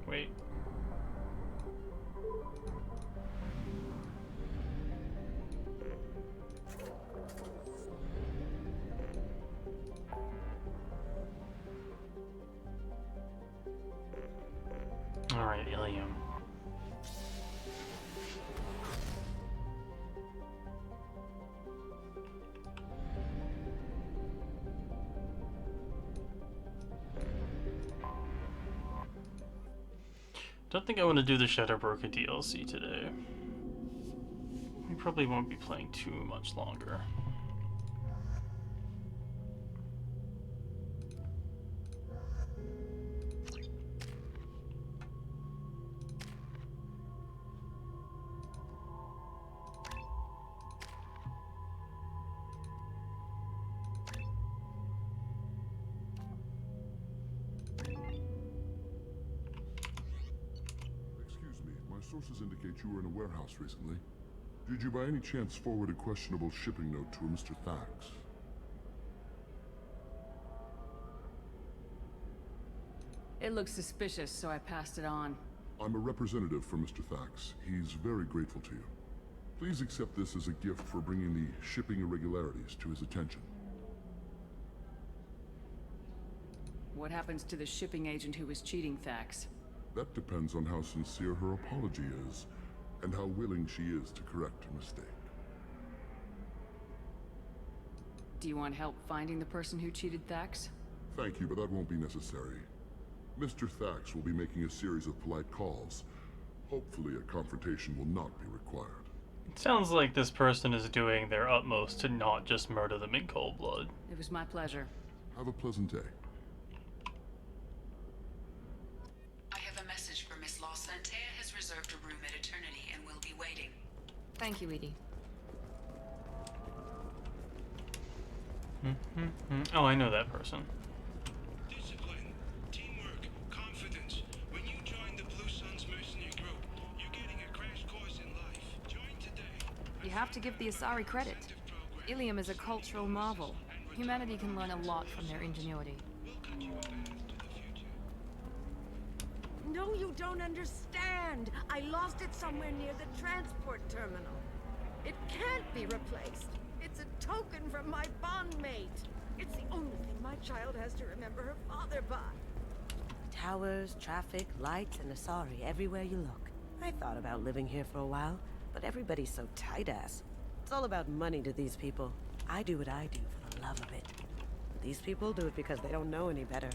Wait. All right, Ilium. Don't think I want to do the Shadowbroker DLC today. We probably won't be playing too much longer. Sources indicate you were in a warehouse recently. Did you by any chance forward a questionable shipping note to a Mr. Thax? It looked suspicious, so I passed it on. I'm a representative for Mr. Thax. He's very grateful to you. Please accept this as a gift for bringing the shipping irregularities to his attention. What happens to the shipping agent who was cheating Thax? That depends on how sincere her apology is, and how willing she is to correct a mistake. Do you want help finding the person who cheated Thax? Thank you, but that won't be necessary. Mr. Thax will be making a series of polite calls. Hopefully a confrontation will not be required. It sounds like this person is doing their utmost to not just murder them in cold blood. It was my pleasure. Have a pleasant day. Reserved a room at Eternity and will be waiting. Thank you, Edie. Oh, I know that person. Discipline, teamwork, confidence. When you join the Blue Suns mercenary group, you're getting a crash course in life. Join today. You have to give the Asari credit. Ilium is a cultural marvel. Humanity can learn a lot from their ingenuity. No, you don't understand. I lost it somewhere near the transport terminal. It can't be replaced. It's a token from my bondmate. It's the only thing my child has to remember her father by. Towers, traffic, lights, and Asari everywhere you look. I thought about living here for a while, but everybody's so tight-ass. It's all about money to these people. I do what I do for the love of it. These people do it because they don't know any better.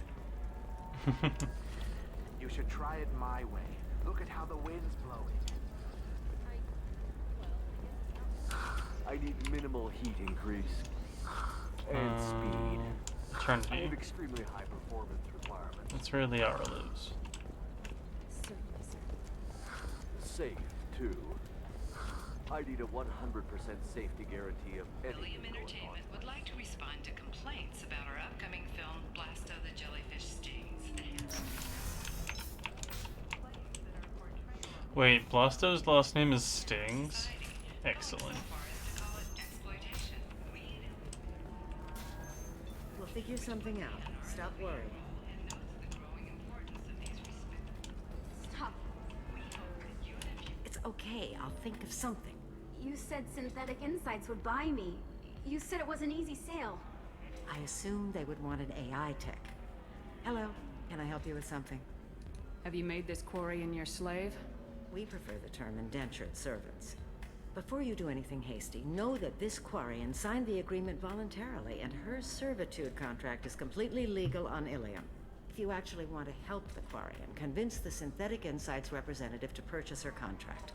You should try it my way. Look at how the wind's blowing. I need minimal heat increase. And speed. Eternity. I have extremely high performance requirements. It's really our lose. Safe, too. I need a 100% safety guarantee of anything Ilium Entertainment would like to respond to complaints about our upcoming film, Blasto the Jellyfish Stings. Wait, Blasto's last name is Stings? Excellent. figure something out. Stop worrying. Stop. It's okay. I'll think of something. You said Synthetic Insights would buy me. You said it was an easy sale. I assumed they would want an AI tech. Hello. Can I help you with something? Have you made this Quarian your slave? We prefer the term indentured servants. Before you do anything hasty, know that this Quarian signed the agreement voluntarily, and her servitude contract is completely legal on Ilium. If you actually want to help the Quarian, convince the Synthetic Insights representative to purchase her contract.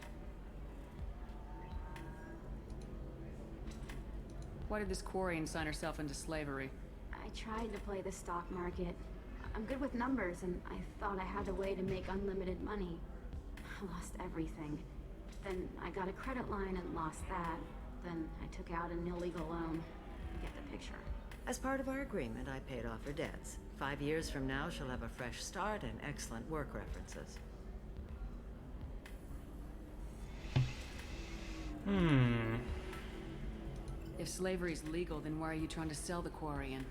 Why did this Quarian sign herself into slavery? I tried to play the stock market. I'm good with numbers, and I thought I had a way to make unlimited money. I lost everything. Then I got a credit line and lost that. Then I took out an illegal loan. You get the picture. As part of our agreement, I paid off her debts. 5 years from now, she'll have a fresh start and excellent work references. If slavery's legal, then why are you trying to sell the Quarian?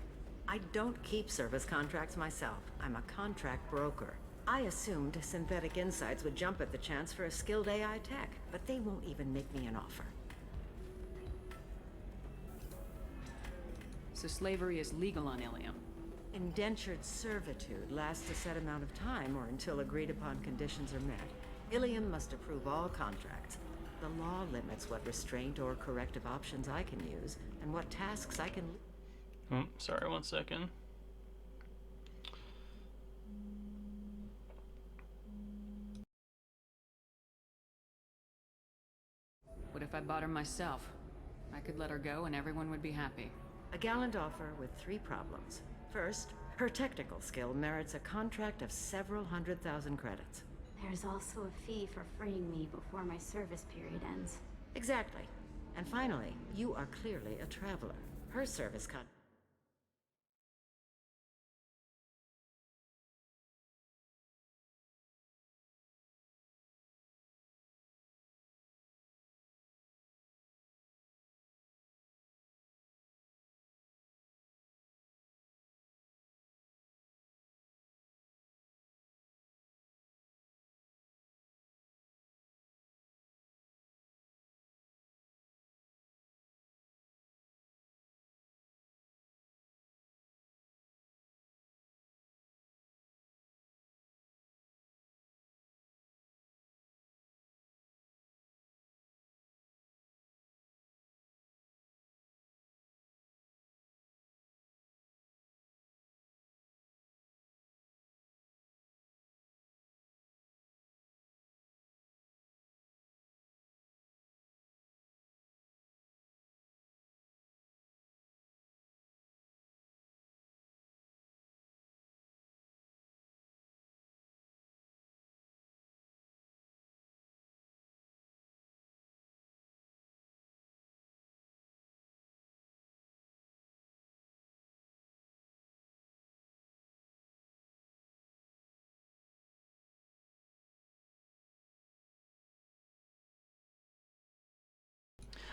I don't keep service contracts myself. I'm a contract broker. I assumed Synthetic Insights would jump at the chance for a skilled AI tech, but they won't even make me an offer. So slavery is legal on Ilium? Indentured servitude lasts a set amount of time or until agreed upon conditions are met. Ilium must approve all contracts. The law limits what restraint or corrective options I can use, and what tasks I can... Sorry, 1 second. What if I bought her myself? I could let her go and everyone would be happy. A gallant offer with 3 problems. First, her technical skill merits a contract of several 100,000 credits. There's also a fee for freeing me before my service period ends. Exactly. And finally, you are clearly a traveler. Her service con...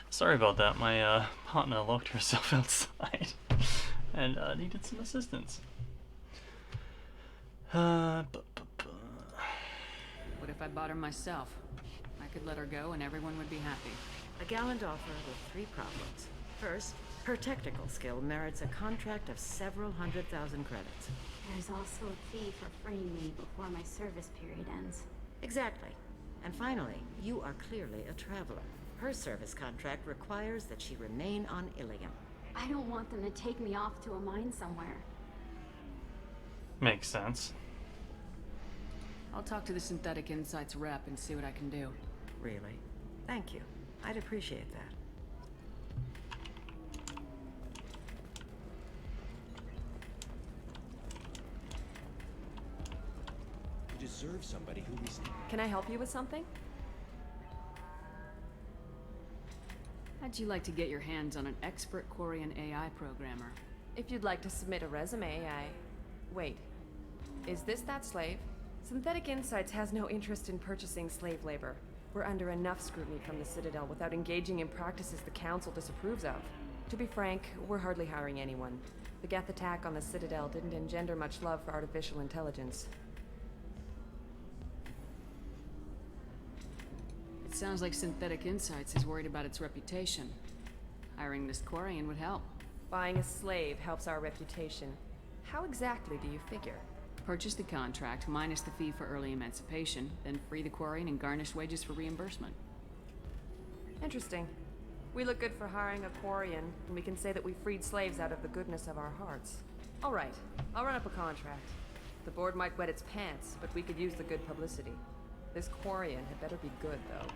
Sorry about that, my partner locked herself outside and needed some assistance. What if I bought her myself? I could let her go and everyone would be happy. A gallant offer with 3 problems. First, her technical skill merits a contract of several 100,000 credits. There's also a fee for freeing me before my service period ends. Exactly. And finally, you are clearly a traveler. Her service contract requires that she remain on Ilium. I don't want them to take me off to a mine somewhere. Makes sense. I'll talk to the Synthetic Insights rep and see what I can do. Really? Thank you. I'd appreciate that. You deserve somebody who is... Can I help you with something? How'd you like to get your hands on an expert Quarian AI programmer? If you'd like to submit a resume, Wait. Is this that slave? Synthetic Insights has no interest in purchasing slave labor. We're under enough scrutiny from the Citadel without engaging in practices the Council disapproves of. To be frank, we're hardly hiring anyone. The Geth attack on the Citadel didn't engender much love for artificial intelligence. It sounds like Synthetic Insights is worried about its reputation. Hiring this Quarian would help. Buying a slave helps our reputation. How exactly do you figure? Purchase the contract, minus the fee for early emancipation, then free the Quarian and garnish wages for reimbursement. Interesting. We look good for hiring a Quarian, and we can say that we freed slaves out of the goodness of our hearts. All right, I'll run up a contract. The board might wet its pants, but we could use the good publicity. This Quarian had better be good, though.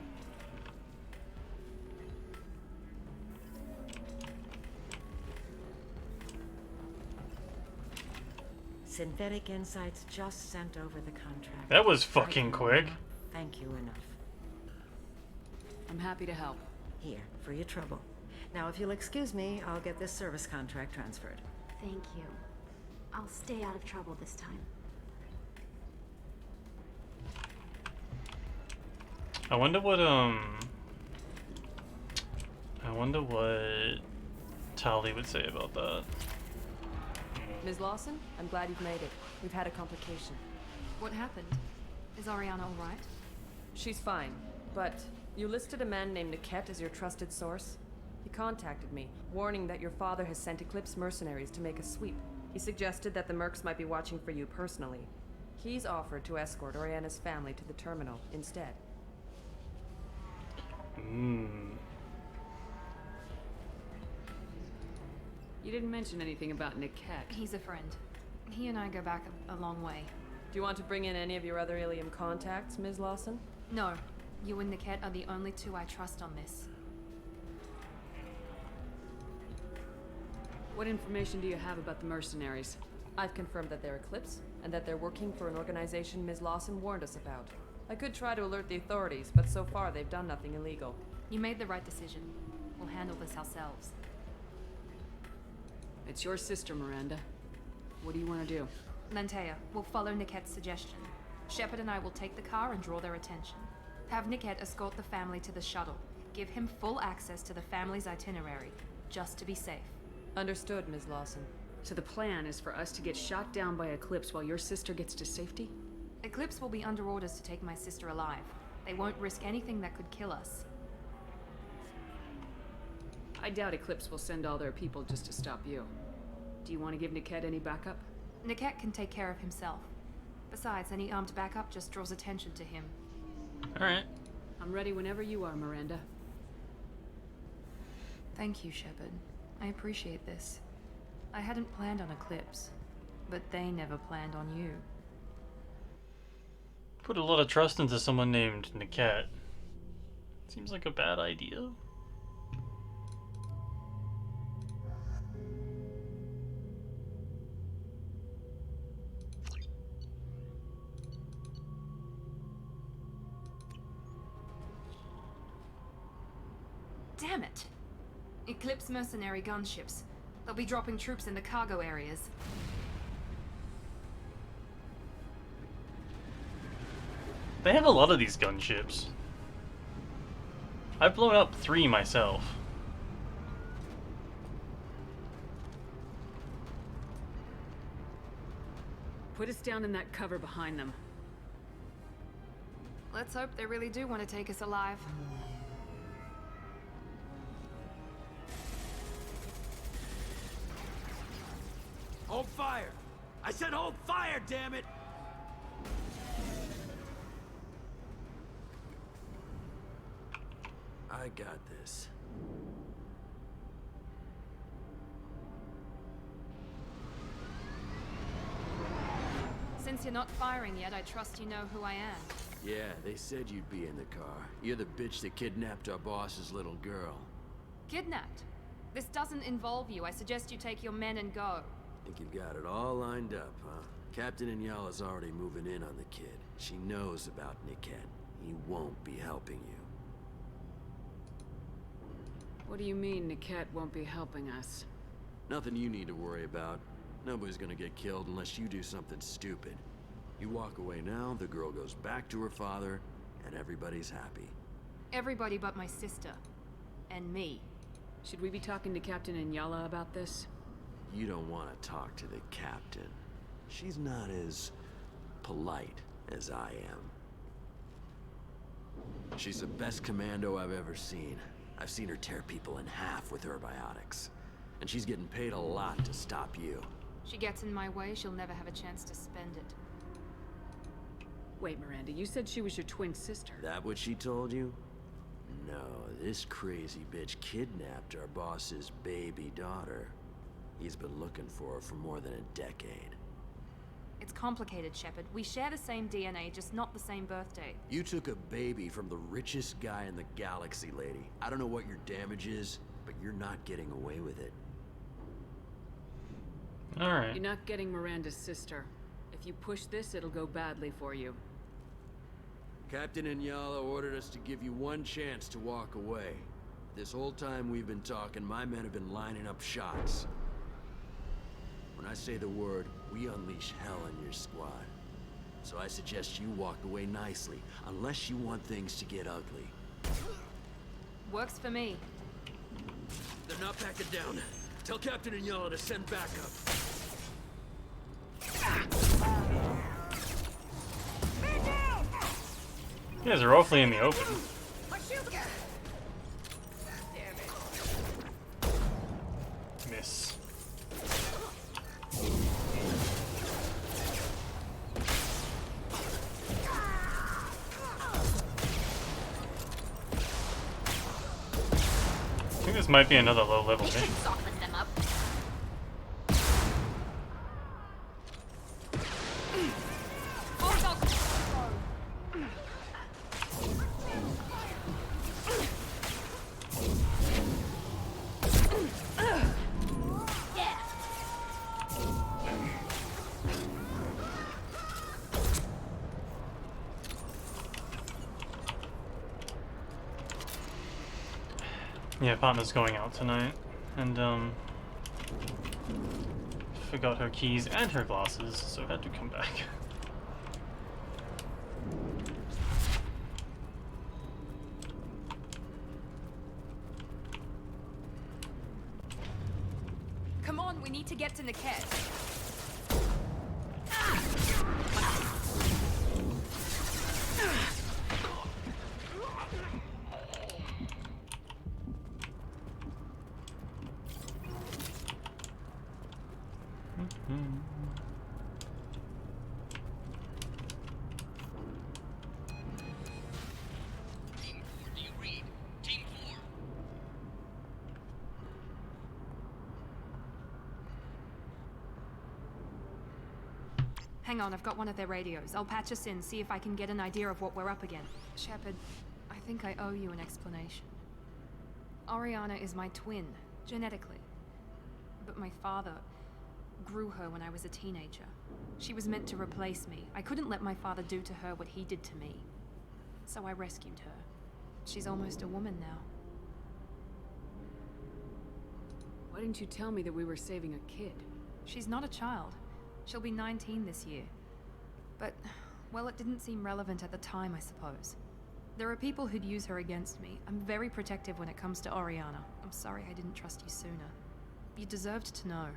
Synthetic Insights just sent over the contract. That was fucking quick. Thank you enough. I'm happy to help. Here, for your trouble. Now, if you'll excuse me, I'll get this service contract transferred. Thank you. I'll stay out of trouble this time. I wonder what Tali would say about that. Ms. Lawson, I'm glad you've made it. We've had a complication. What happened? Is Ariana all right? She's fine, but you listed a man named Niket as your trusted source. He contacted me, warning that your father has sent Eclipse mercenaries to make a sweep. He suggested that the Mercs might be watching for you personally. He's offered to escort Oriana's family to the terminal instead. You didn't mention anything about Niket. He's a friend. He and I go back a long way. Do you want to bring in any of your other Ilium contacts, Ms. Lawson? No. You and Niket are the only two I trust on this. What information do you have about the mercenaries? I've confirmed that they're Eclipse, and that they're working for an organization Ms. Lawson warned us about. I could try to alert the authorities, but so far they've done nothing illegal. You made the right decision. We'll handle this ourselves. It's your sister, Miranda. What do you want to do? Lantea, we'll follow Niket's suggestion. Shepard and I will take the car and draw their attention. Have Niket escort the family to the shuttle. Give him full access to the family's itinerary, just to be safe. Understood, Ms. Lawson. So the plan is for us to get shot down by Eclipse while your sister gets to safety? Eclipse will be under orders to take my sister alive. They won't risk anything that could kill us. I doubt Eclipse will send all their people just to stop you. Do you want to give Niket any backup? Niket can take care of himself. Besides, any armed backup just draws attention to him. Alright. I'm ready whenever you are, Miranda. Thank you, Shepard. I appreciate this. I hadn't planned on Eclipse, but they never planned on you. Put a lot of trust into someone named Niket. Seems like a bad idea. Damn it! Eclipse mercenary gunships. They'll be dropping troops in the cargo areas. They have a lot of these gunships. I've blown up 3 myself. Put us down in that cover behind them. Let's hope they really do want to take us alive. Hold fire! I said hold fire, damn it! I got this. Since you're not firing yet, I trust you know who I am. Yeah, they said you'd be in the car. You're the bitch that kidnapped our boss's little girl. Kidnapped? This doesn't involve you. I suggest you take your men and go. Think you've got it all lined up, huh? Captain Inyala's already moving in on the kid. She knows about Niket. He won't be helping you. What do you mean Niket won't be helping us? Nothing you need to worry about. Nobody's gonna get killed unless you do something stupid. You walk away now, the girl goes back to her father, and everybody's happy. Everybody but my sister. And me. Should we be talking to Captain Inyala about this? you don't want to talk to the captain. She's not as polite as I am. She's the best commando I've ever seen. I've seen her tear people in half with her biotics. And she's getting paid a lot to stop you. She gets in my way, she'll never have a chance to spend it. Wait, Miranda, you said she was your twin sister. That what she told you? No, this crazy bitch kidnapped our boss's baby daughter. He's been looking for her for more than a decade. It's complicated, Shepard. We share the same DNA, just not the same birthday. You took a baby from the richest guy in the galaxy, lady. I don't know what your damage is, but you're not getting away with it. Alright. You're not getting Miranda's sister. If you push this, it'll go badly for you. Captain Inyala ordered us to give you one chance to walk away. This whole time we've been talking, my men have been lining up shots. When I say the word, we unleash hell in your squad. So I suggest you walk away nicely, unless you want things to get ugly. Works for me. They're not backing down. Tell Captain Inyala to send backup. You guys are awfully in the open. Miss. I think this might be another low-level mission. Yeah, partner's going out tonight, and forgot her keys and her glasses, so had to come back. Come on, we need to get to Niket. Hang on, I've got one of their radios. I'll patch us in, see if I can get an idea of what we're up against. Shepard, I think I owe you an explanation. Oriana is my twin, genetically. But my father grew her when I was a teenager. She was meant to replace me. I couldn't let my father do to her what he did to me. So I rescued her. She's almost a woman now. Why didn't you tell me that we were saving a kid? She's not a child. She'll be 19 this year. But, well, it didn't seem relevant at the time, I suppose. There are people who'd use her against me. I'm very protective when it comes to Oriana. I'm sorry I didn't trust you sooner. You deserved to know.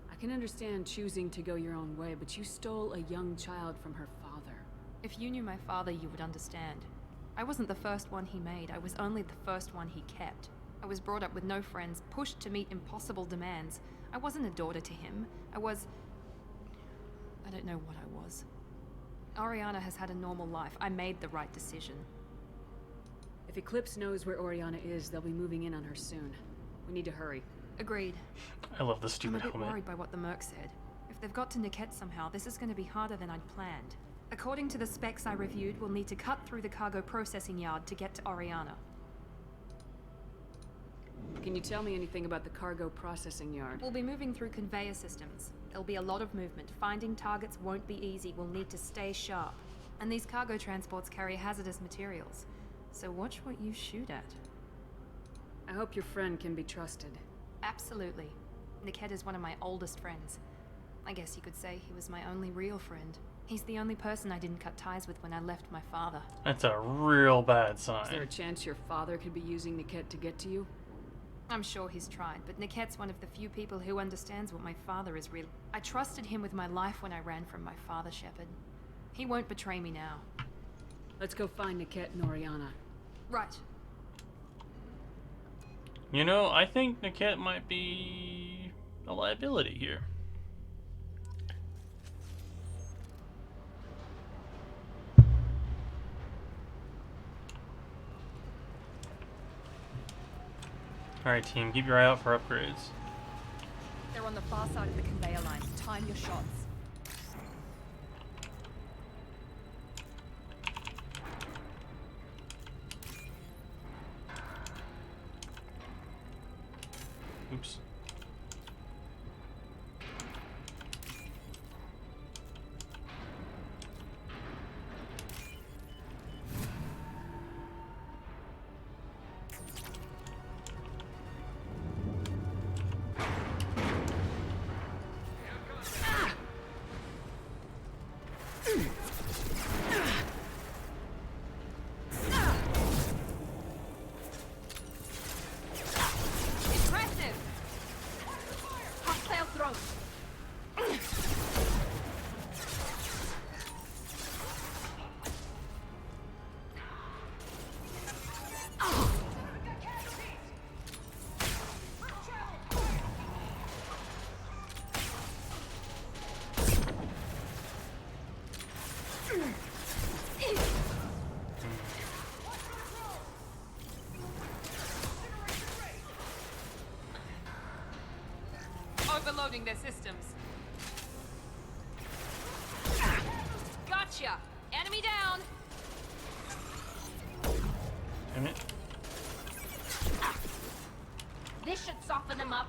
I can understand choosing to go your own way, but you stole a young child from her father. If you knew my father, you would understand. I wasn't the first one he made. I was only the first one he kept. I was brought up with no friends, pushed to meet impossible demands. I wasn't a daughter to him. I don't know what I was. Oriana has had a normal life. I made the right decision. If Eclipse knows where Oriana is, they'll be moving in on her soon. We need to hurry. Agreed. I love the stupid I'm a bit helmet. worried by what the Merc said. If they've got to Niket somehow, this is going to be harder than I'd planned. According to the specs I reviewed, we'll need to cut through the cargo processing yard to get to Oriana. Can you tell me anything about the cargo processing yard? We'll be moving through conveyor systems. There'll be a lot of movement. Finding targets won't be easy. We'll need to stay sharp. And these cargo transports carry hazardous materials. So watch what you shoot at. I hope your friend can be trusted. Absolutely. Niket is one of my oldest friends. I guess you could say he was my only real friend. He's the only person I didn't cut ties with when I left my father. That's a real bad sign. Is there a chance your father could be using Niket to get to you? I'm sure he's tried, but Nickette's one of the few people who understands what my father is really. I trusted him with my life when I ran from my father, Shepard. He won't betray me now. Let's go find Nickette and Oriana. Right. You know, I think Nickette might be a liability here. Alright team, keep your eye out for upgrades. They're on the far side of the conveyor line. Time your shots. Oops. Overloading their systems. Gotcha! Enemy down! Damn it. This should soften them up.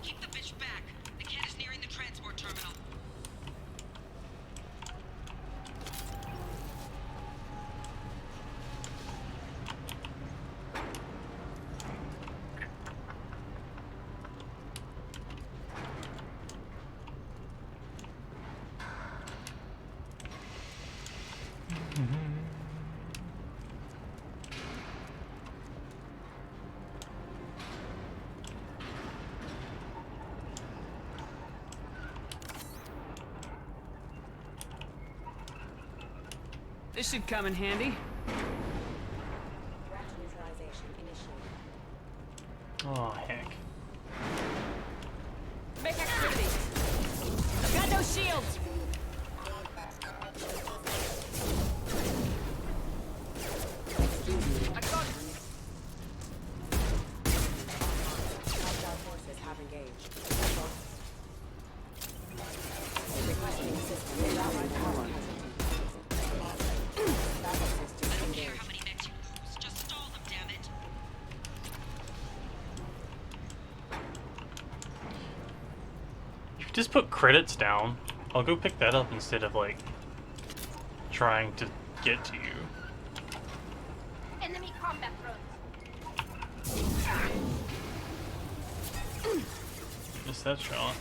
Keep the bitch back. The cat is nearing the transport terminal. This should come in handy. Oh heck. Make activity. I've got no shields. I got it. Hostile forces have engaged. Requesting assistance. Allied power has I don't care how many mechs you lose. Just stall them, damn it. If you just put credits down, I'll go pick that up instead of like trying to get to you. Enemy combat drones. Missed that shot.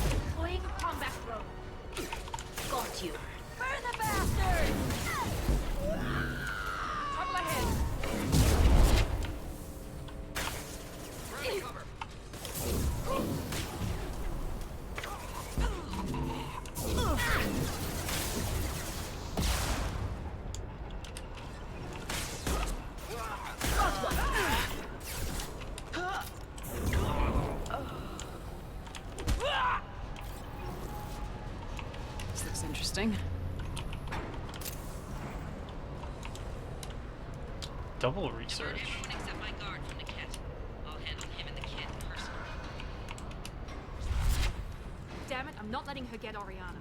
Deploying a combat drone. Got you. Burn the bastard! Trouble ahead. This looks interesting. Double research. Everyone except my guard from Nickette. I'll handle him and the kid personally. Damn it, I'm I'm not letting her get Oriana.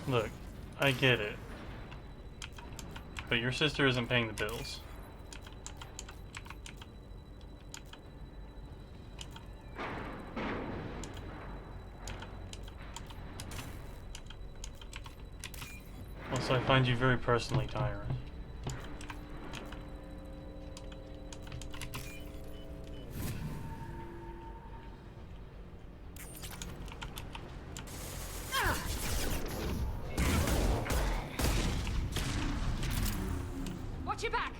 Look, I get it. But your sister isn't paying the bills. Also, I find you very personally tiring. Watch your back!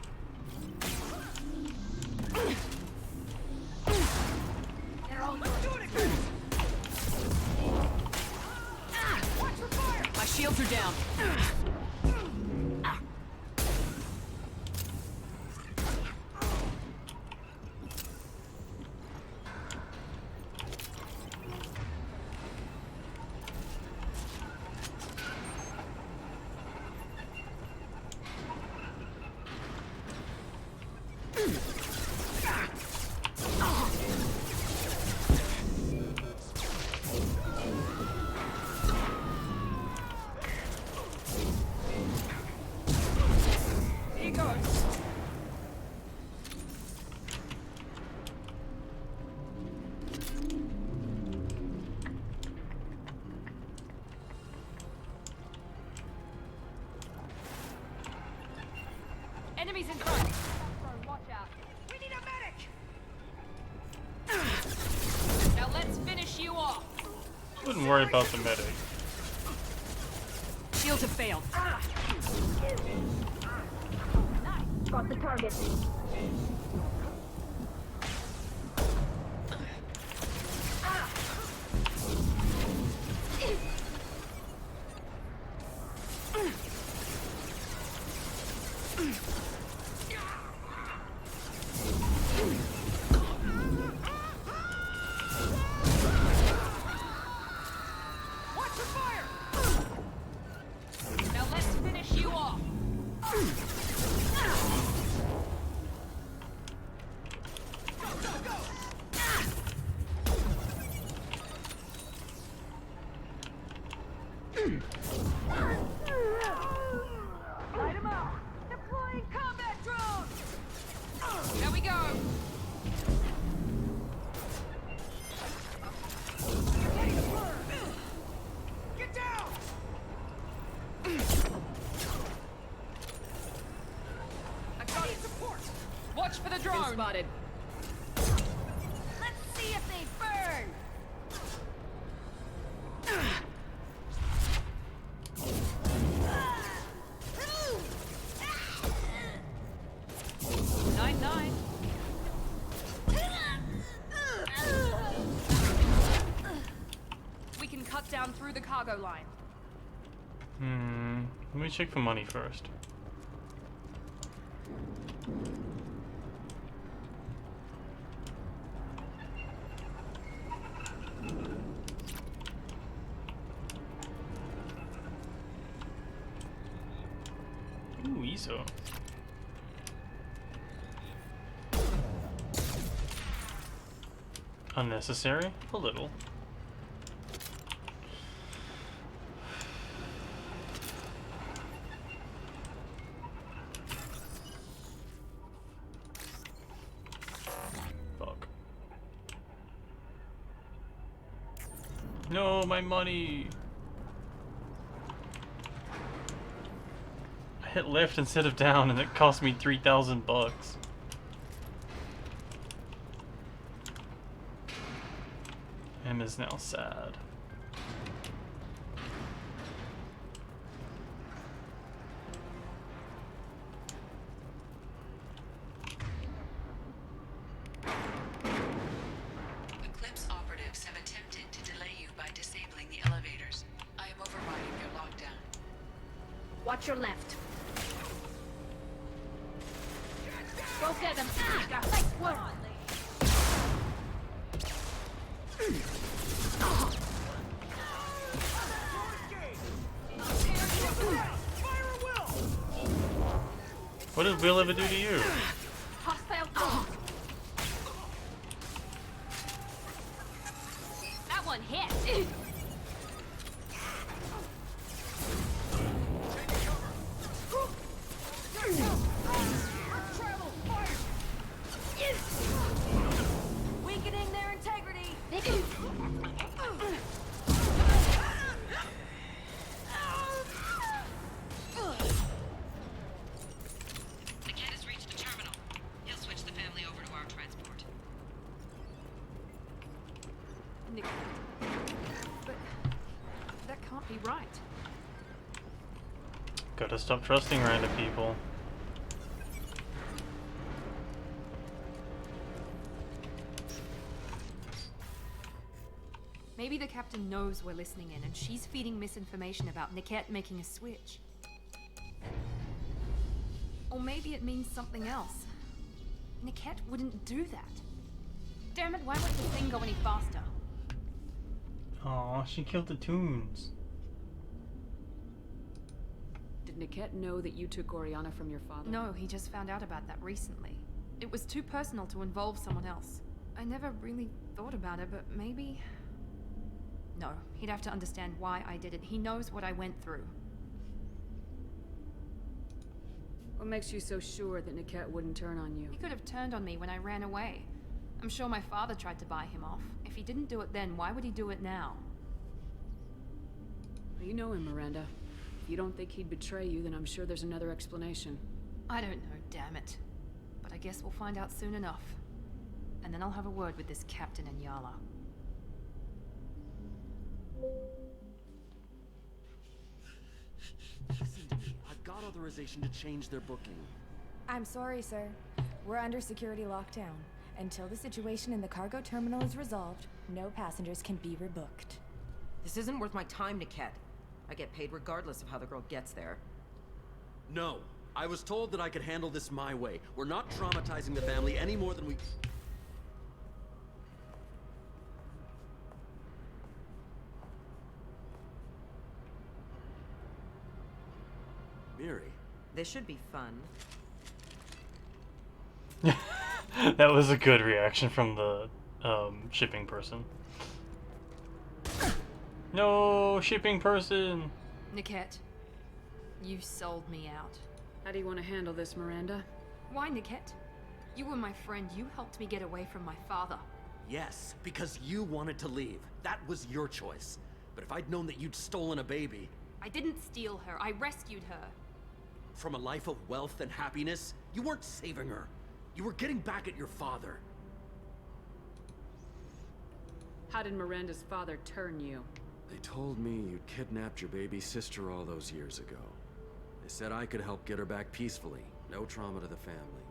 They're all yours. Watch for fire! My shields are down. Enemies in front! Watch out! We need a medic! Now let's finish you off! Wouldn't worry about the medic. Shields have failed. Nice. Got the target. Watch for fire! Now let's finish you off! Light him up! Deploying combat drone! There we go! Get down! I need support! Watch for the drone! Been spotted. Let's see if they burn! 9-9. We can cut down through the cargo line. Let me check for money first. Ooh, ESO. Unnecessary? A little. Fuck. No, my money! I hit left instead of down and it cost me 3,000 bucks. M is now sad. Eclipse operatives have attempted to delay you by disabling the elevators. I am overriding their lockdown. Watch your left. Go get them. Nice work. What did Will ever do to you? Hostile. be right. Gotta stop trusting random people. Maybe the captain knows we're listening in, and she's feeding misinformation about Niket making a switch. Or maybe it means something else. Niket wouldn't do that. Damn it, why won't the thing go any faster? Aw, she killed the Toons. Did Niket know that you took Oriana from your father? No, he just found out about that recently. It was too personal to involve someone else. I never really thought about it, but maybe... No, he'd have to understand why I did it. He knows what I went through. What makes you so sure that Niket wouldn't turn on you? He could have turned on me when I ran away. I'm sure my father tried to buy him off. If he didn't do it then, why would he do it now? You know him, Miranda. If you don't think he'd betray you, then I'm sure there's another explanation. I don't know, damn it. But I guess we'll find out soon enough. And then I'll have a word with this captain and Yala. Listen to me. I've got authorization to change their booking. I'm sorry, sir. We're under security lockdown. Until the situation in the cargo terminal is resolved, no passengers can be rebooked. This isn't worth my time, Niket. I get paid regardless of how the girl gets there. No. I was told that I could handle this my way. We're not traumatizing the family any more than we... Miri. This should be fun. That was a good reaction from the shipping person. No, shipping person! Niket, you sold me out. How do you want to handle this, Miranda? Why, Niket? You were my friend. You helped me get away from my father. Yes, because you wanted to leave. That was your choice. But if I'd known that you'd stolen a baby... I didn't steal her. I rescued her. From a life of wealth and happiness, you weren't saving her. You were getting back at your father. How did Miranda's father turn you? They told me you'd kidnapped your baby sister all those years ago. They said I could help get her back peacefully. No trauma to the family.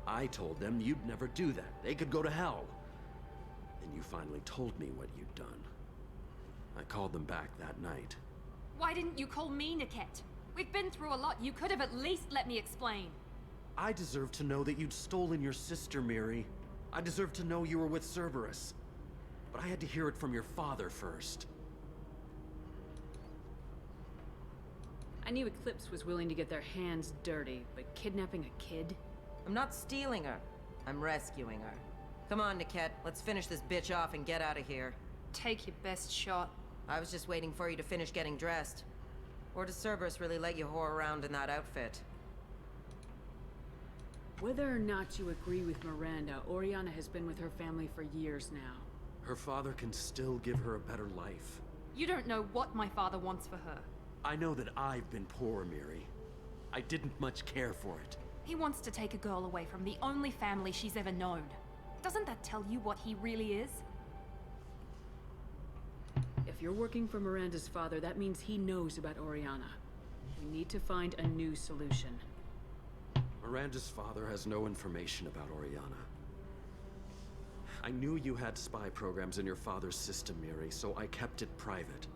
I told them you'd never do that. They could go to hell. Then you finally told me what you'd done. I called them back that night. Why didn't you call me, Niket? We've been through a lot. You could have at least let me explain. I deserve to know that you'd stolen your sister, Miri. I deserve to know you were with Cerberus. But I had to hear it from your father first. I knew Eclipse was willing to get their hands dirty, but kidnapping a kid? I'm not stealing her. I'm rescuing her. Come on, Niket. Let's finish this bitch off and get out of here. Take your best shot. I was just waiting for you to finish getting dressed. Or does Cerberus really let you whore around in that outfit? Whether or not you agree with Miranda, Oriana has been with her family for years now. Her father can still give her a better life. You don't know what my father wants for her. I know that I've been poor, Miri. I didn't much care for it. He wants to take a girl away from the only family she's ever known. Doesn't that tell you what he really is? If you're working for Miranda's father, that means he knows about Oriana. We need to find a new solution. Miranda's father has no information about Oriana. I knew you had spy programs in your father's system, Miri, so I kept it private.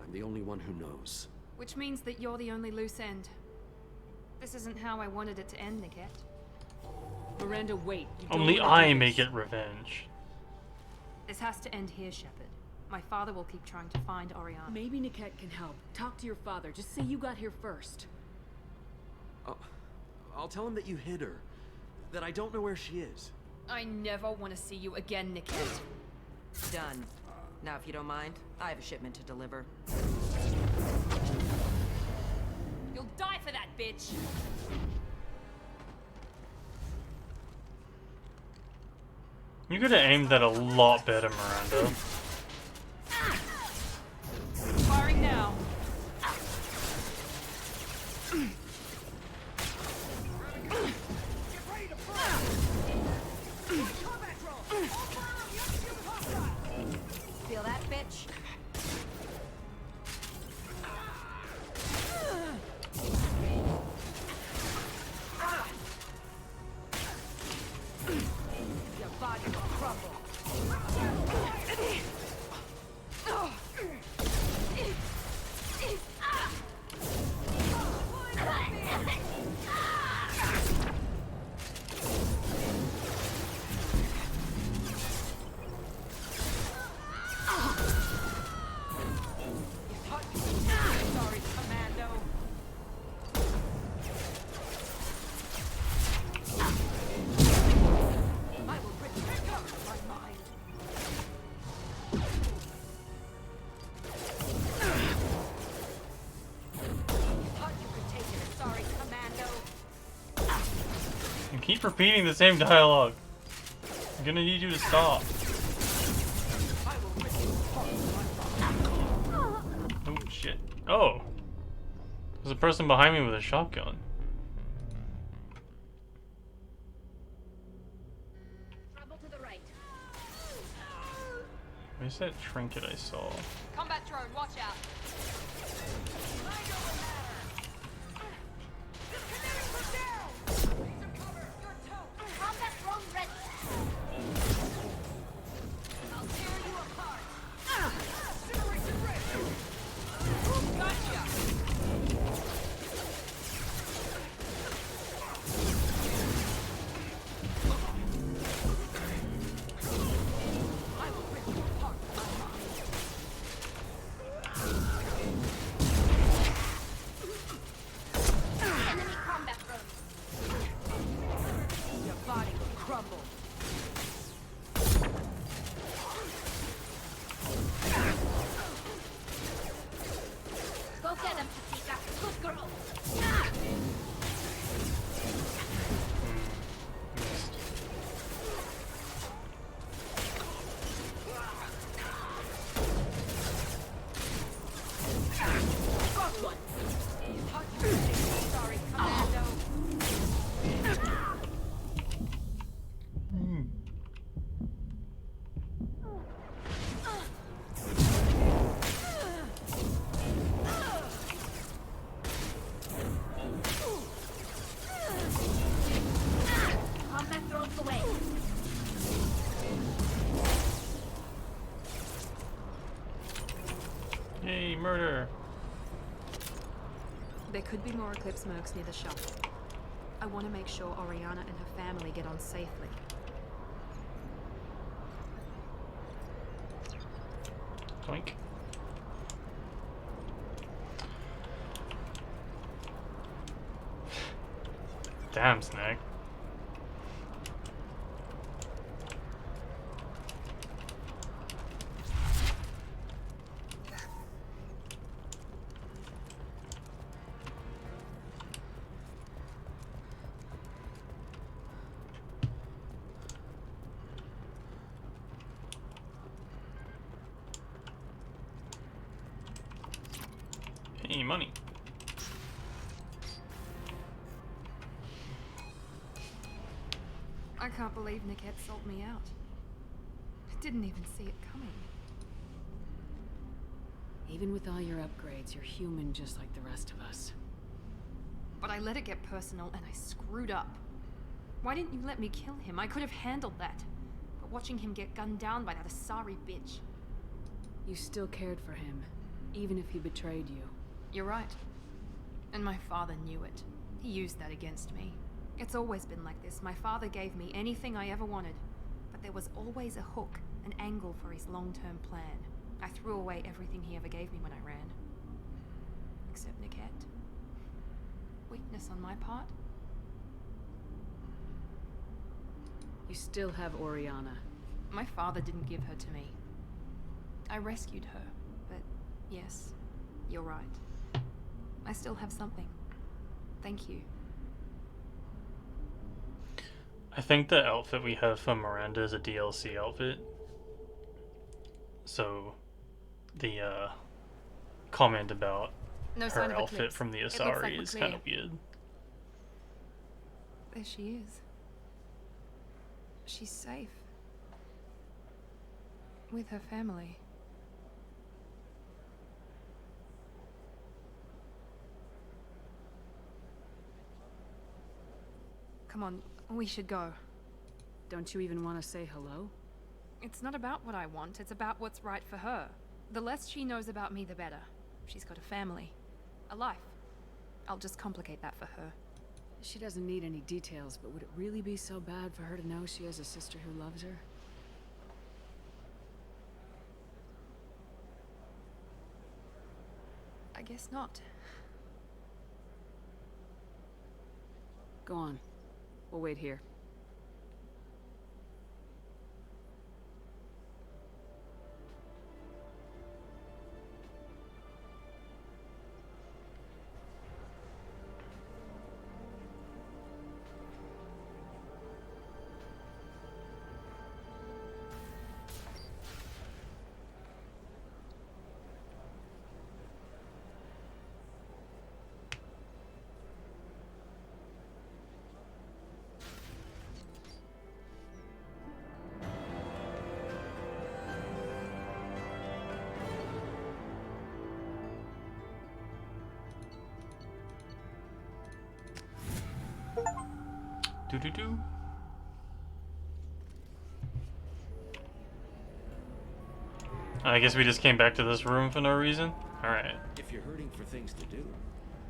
I'm the only one who knows. Which means that you're the only loose end. This isn't how I wanted it to end, Niket. Miranda, wait. You don't Only wanna do I this. may get revenge. This has to end here, Shepard. My father will keep trying to find Oriana. Maybe Niket can help. Talk to your father. Just say you got here first. I'll tell him that you hid her. That I don't know where she is. I never want to see you again, Niket. Done. Now, if you don't mind, I have a shipment to deliver. You'll die for that, bitch! You could have aimed that a lot better, Miranda. Firing now. Feel that, bitch? keep repeating the same dialogue. I'm gonna need you to stop. Oh shit. Oh! There's a person behind me with a shotgun. Where's that trinket I saw? Combat drone, watch out. Combat drone ready. I'll tear you apart. Incineration ready. Gotcha. I will rip you apart. Enemy combat drone. Your body will crumble. Go get him, Chica. Good girl. Got one. Sorry, Commando. Combat drones away. Yay, murder! There could be more Eclipse mercs near the shop. I want to make sure Oriana and her family get on safely. Doink. Damn, Snag. Hey, money. I can't believe Niket sold me out. I didn't even see it coming. Even with all your upgrades, you're human just like the rest of us. But I let it get personal and I screwed up. Why didn't you let me kill him? I could have handled that. But watching him get gunned down by that Asari bitch. You still cared for him, even if he betrayed you. You're right. And my father knew it. He used that against me. It's always been like this. My father gave me anything I ever wanted. But there was always a hook, an angle for his long-term plan. I threw away everything he ever gave me when I ran. Except Niket. Weakness on my part. You still have Oriana. My father didn't give her to me. I rescued her, but yes, you're right. I still have something. Thank you. I think the outfit we have for Miranda is a DLC outfit. So, the comment about No sign her of outfit Eclipse. from the It looks Asari like we're is clear. kind of weird. There she is. She's safe. With her family. Come on, we should go. Don't you even want to say hello? It's not about what I want, it's about what's right for her. The less she knows about me, the better. She's got a family. A life. I'll just complicate that for her. She doesn't need any details, but would it really be so bad for her to know she has a sister who loves her? I guess not. Go on. We'll wait here. Do. I guess we just came back to this room for no reason. All right. If you're hurting for things to do,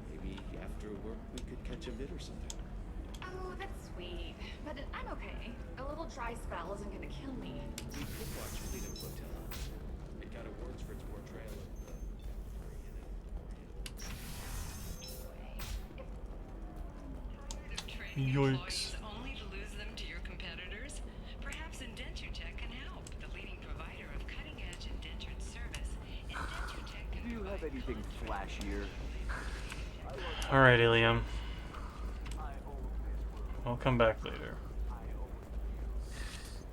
maybe after work we could catch a vid or something. Oh, that's sweet. But I'm okay. A little dry spell isn't gonna kill me. We could watch Freedom Flotilla. It got awards for its portrayal of the Yikes. Only to lose them to your competitors? Perhaps IndentureTech can help. The leading provider of cutting-edge indentured service. IndentureTech can Do you have anything flashier? All right, Ilium. I'll come back later.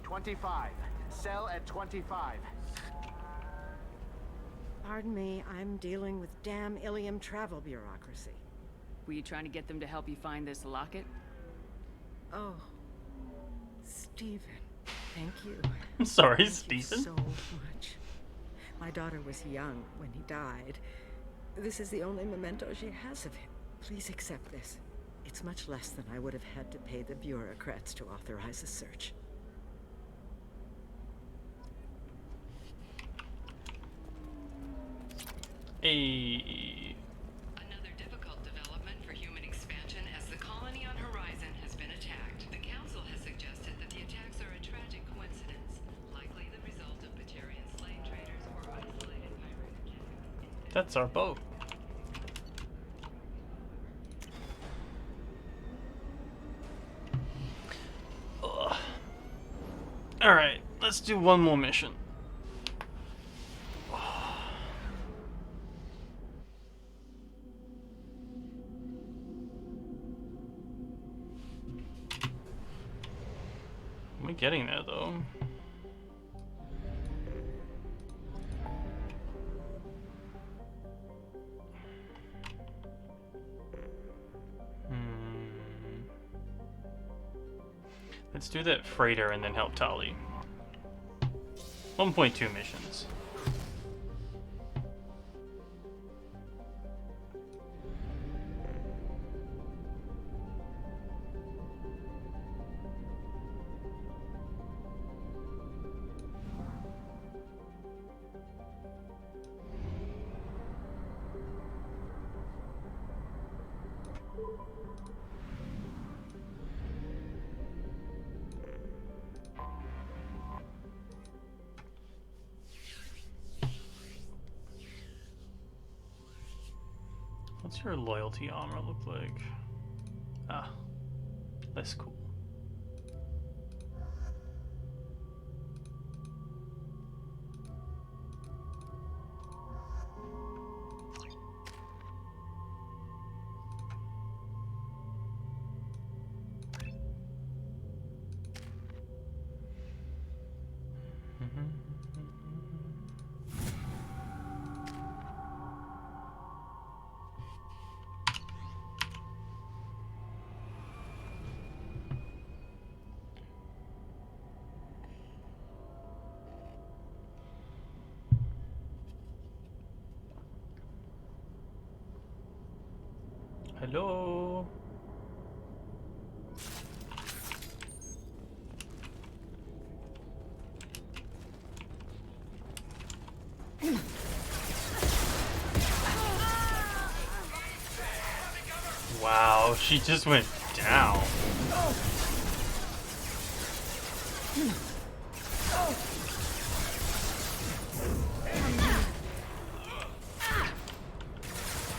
25. Sell at 25. Pardon me, I'm dealing with damn Ilium travel bureaucracy. Were you trying to get them to help you find this locket? Oh, Stephen, thank you. I'm sorry, Thank Stephen. you so much. My daughter was young when he died. This is the only memento she has of him. Please accept this. It's much less than I would have had to pay the bureaucrats to authorize a search. Hey. Another difficult development for human expansion as the colony on Horizon has been attacked. The Council has suggested that the attacks are a tragic coincidence, likely the result of Batarian slave traders or isolated pirate. That's our boat. Ugh. All right, let's do one more mission. Am I getting there though? Let's do that freighter and then help Tali. 1.2 missions. What's your loyalty armor look like? Ah, less cool. Hello. Wow, she just went down.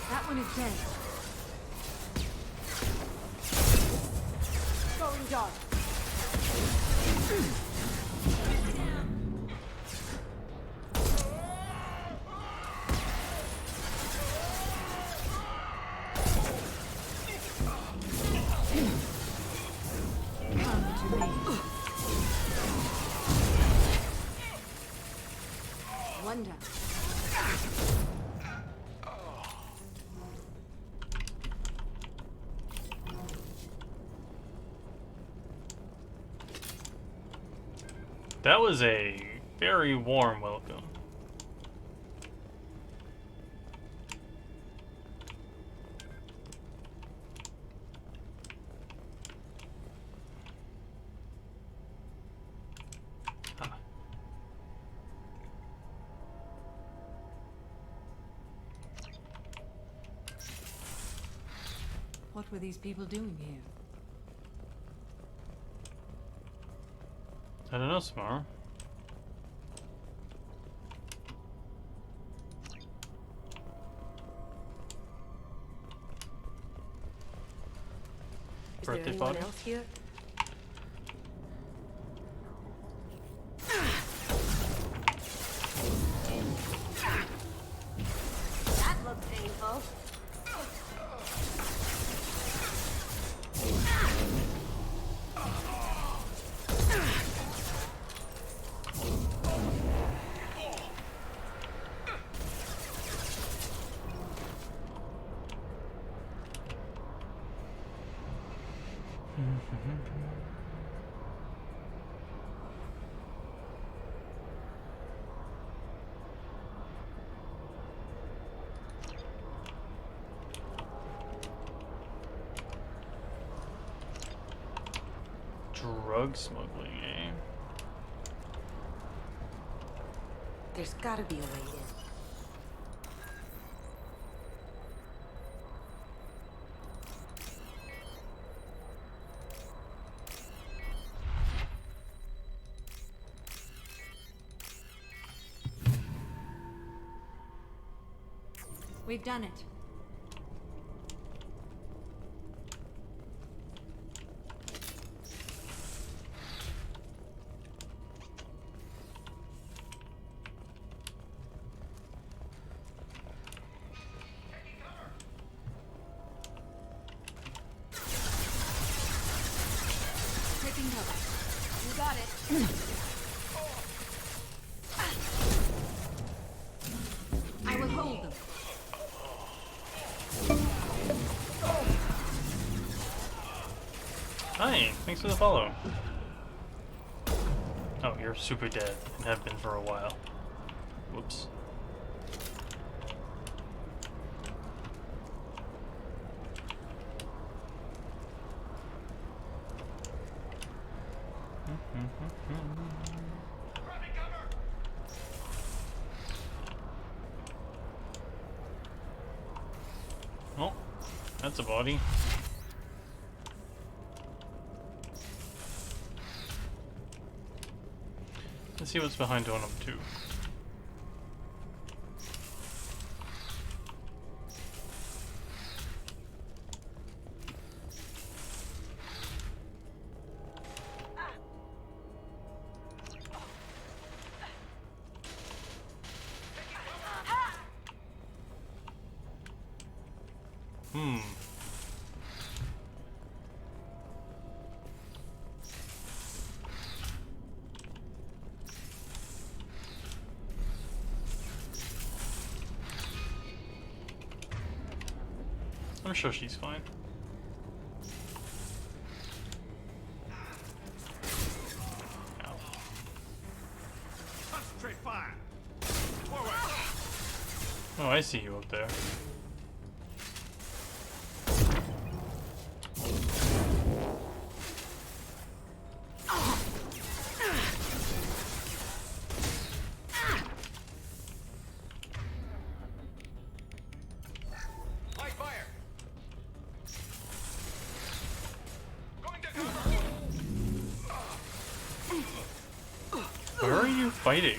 That one is dead. Going dark. One down. That was a very warm welcome. What were these people doing here? I don't know, Samara. Is there anyone else here? That looked painful. Drug smuggling, eh? There's gotta be a way in. We've done it. Taking cover. You got it. I will hold them. Hi, thanks for the follow. Oh, you're super dead and have been for a while. Whoops. Oh, that's a body. Let's see what's behind one of them, too. I'm sure she's fine. Ow. Concentrate fire. Oh, I see you up there. Where are you fighting?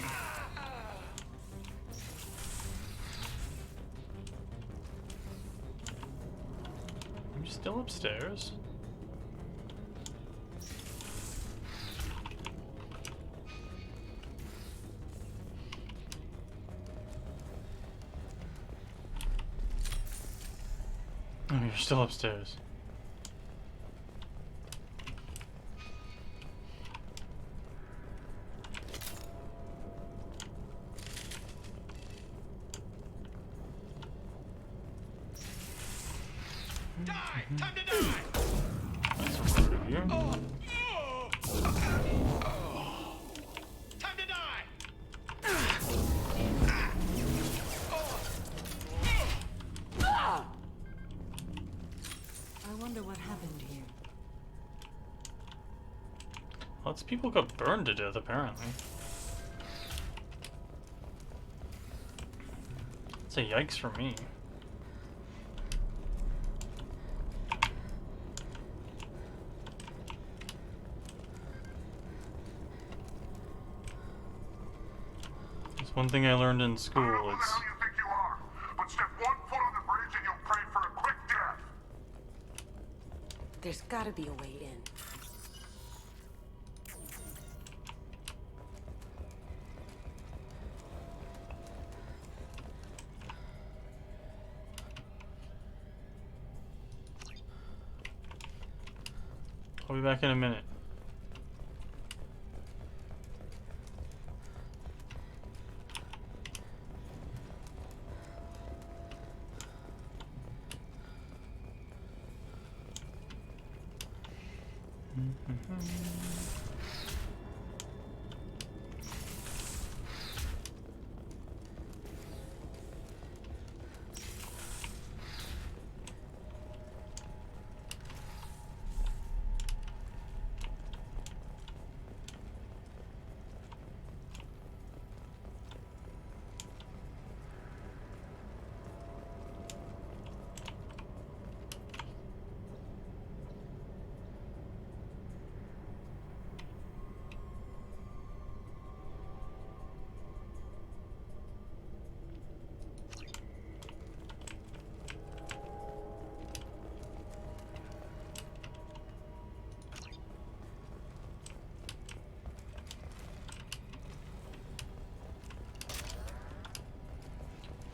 Are you still upstairs? Oh, you're still upstairs. Time to die! That's rude of you. Time to die! I wonder what happened here. Lots of people got burned to death, apparently. It's a yikes for me. one thing I learned in school. It's But step one foot on the bridge and you'll pray for a quick death. There's gotta be a way in. I'll be back in a minute.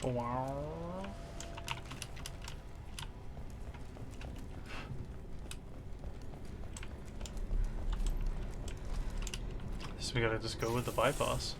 Wow. So we gotta just go with the bypass.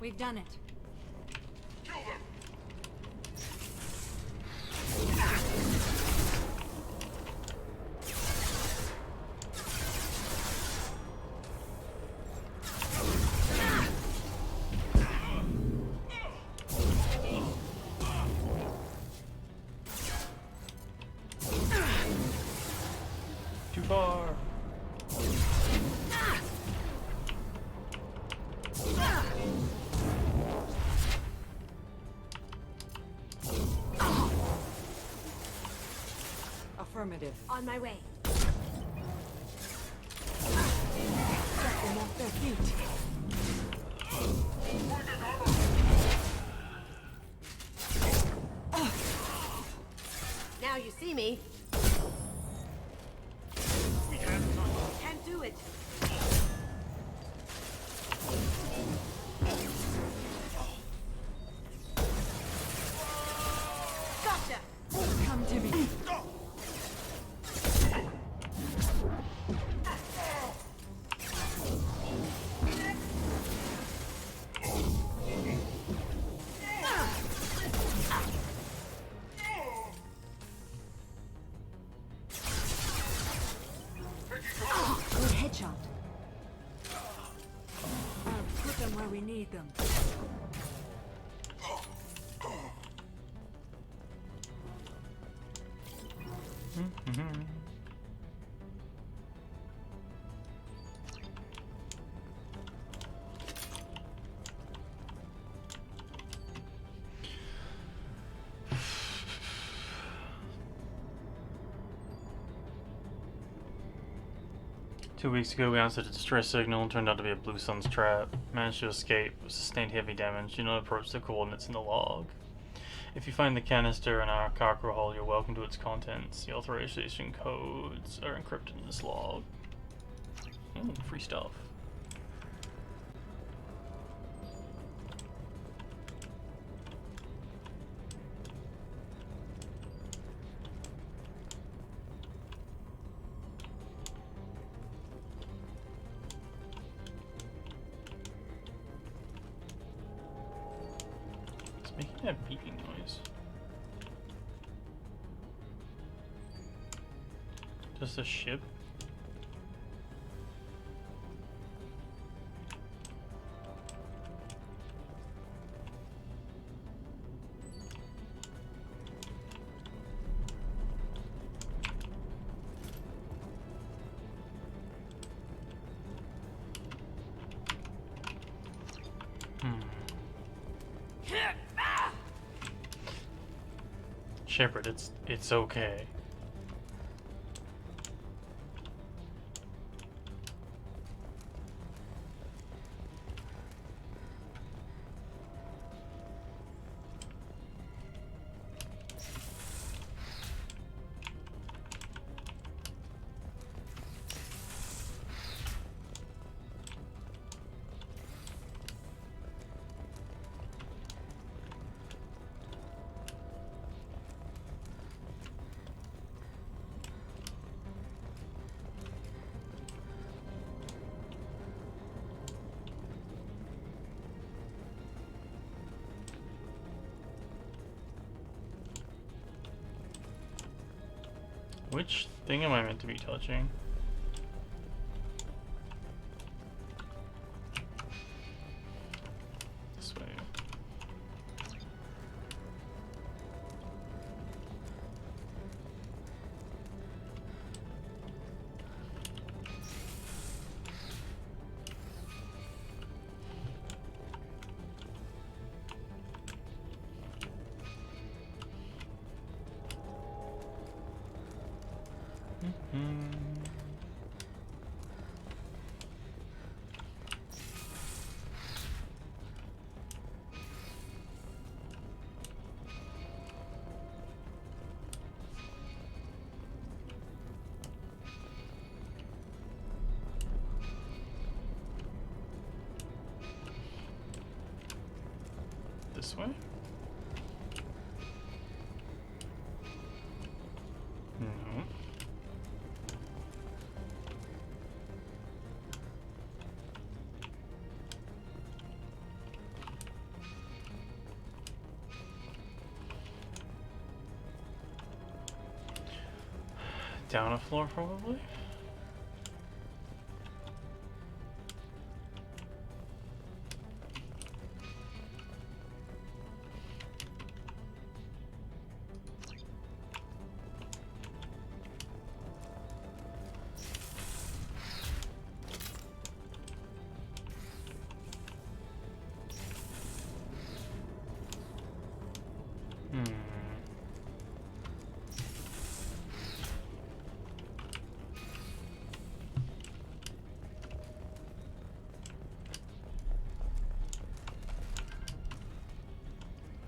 We've done it. Too far. Affirmative. On my way. Get them off their feet. Now you see me. Can't do it. Gotcha. Come to me. Good headshot. Put them where we need them. Two weeks ago, we answered a distress signal. Turned out to be a Blue Sun's trap. Managed to escape. Sustained heavy damage. Do not approach the coordinates in the log. If you find the canister in our cargo hull, you're welcome to its contents. The authorization codes are encrypted in this log. Ooh, free stuff. Making that beeping noise. Just a ship? Shepard, it's okay. Which thing am I meant to be touching? This way. This way? No. Down a floor, probably?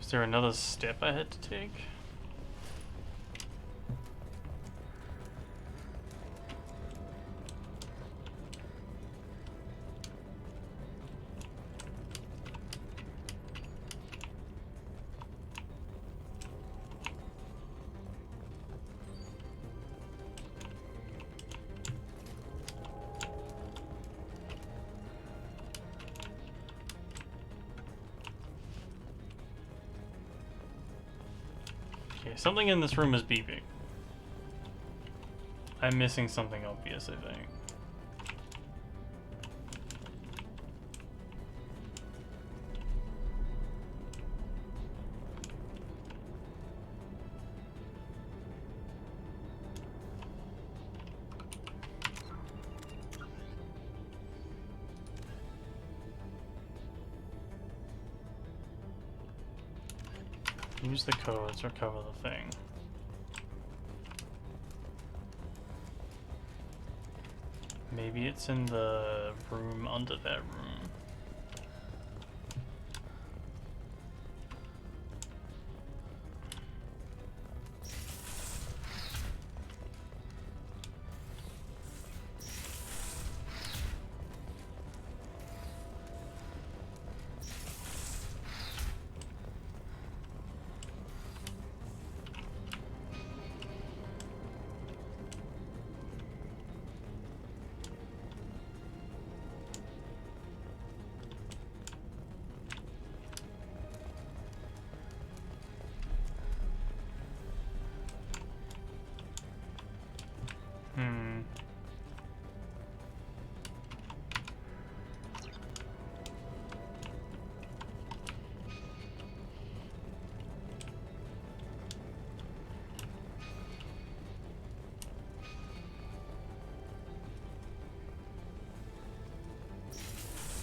Is there another step I had to take? Okay, something in this room is beeping. I'm missing something obvious, I think. Use the codes, recover the thing. Maybe it's in the room under that room.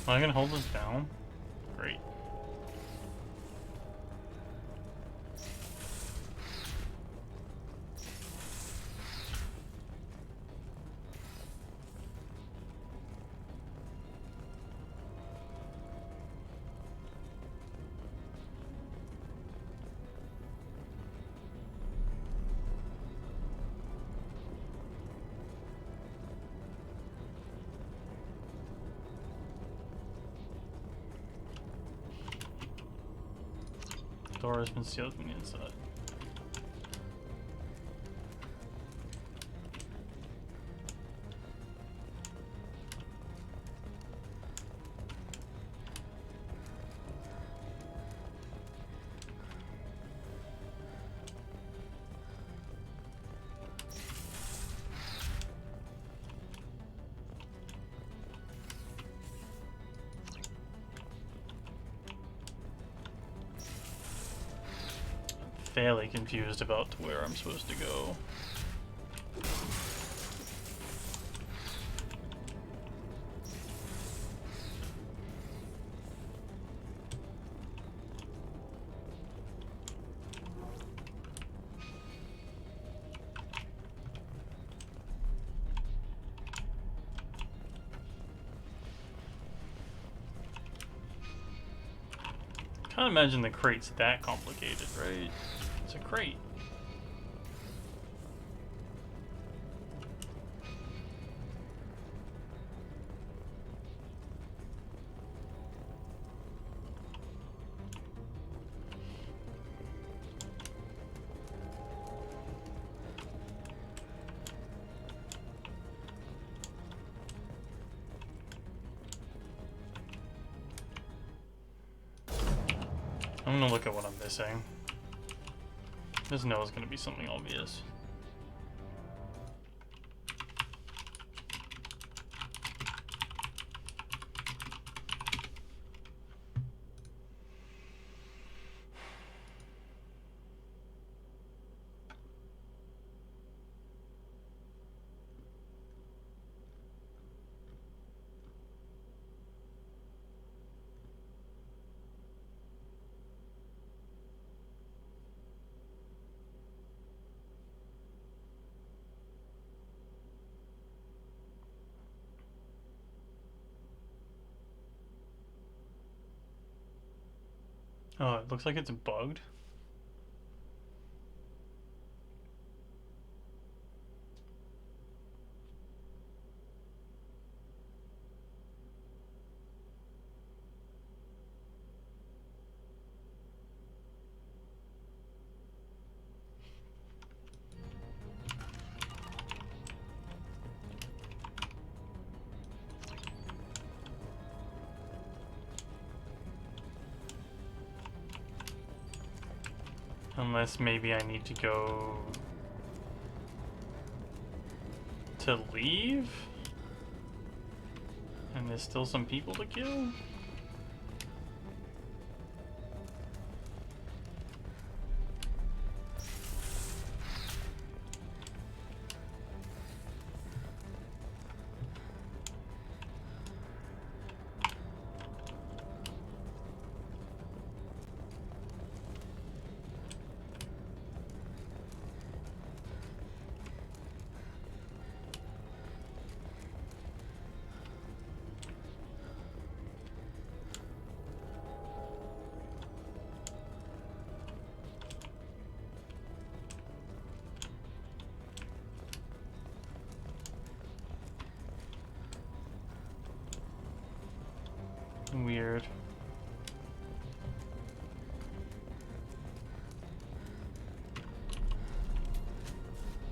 Am I gonna hold this down? Great. Door has been sealed from the inside. Fairly confused about where I'm supposed to go. Can't imagine the crate's that complicated, right? It's a crate. I'm gonna look at what I'm missing. There's no is gonna be something obvious. Oh, it looks like it's bugged. Unless maybe I need to go to leave? And there's still some people to kill? Weird.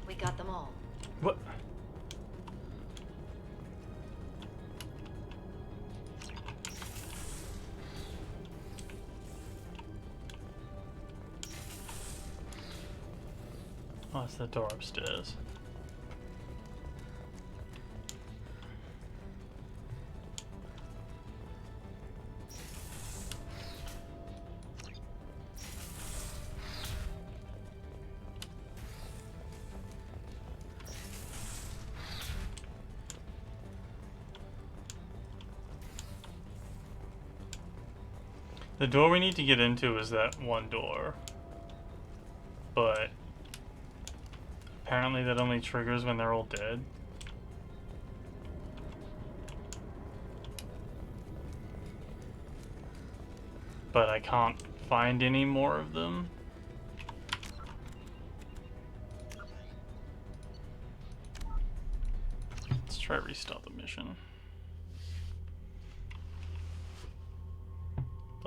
We got them all. What? Oh, it's the door upstairs. The door we need to get into is that one door. But apparently that only triggers when they're all dead. But I can't find any more of them. Let's try to restart the mission.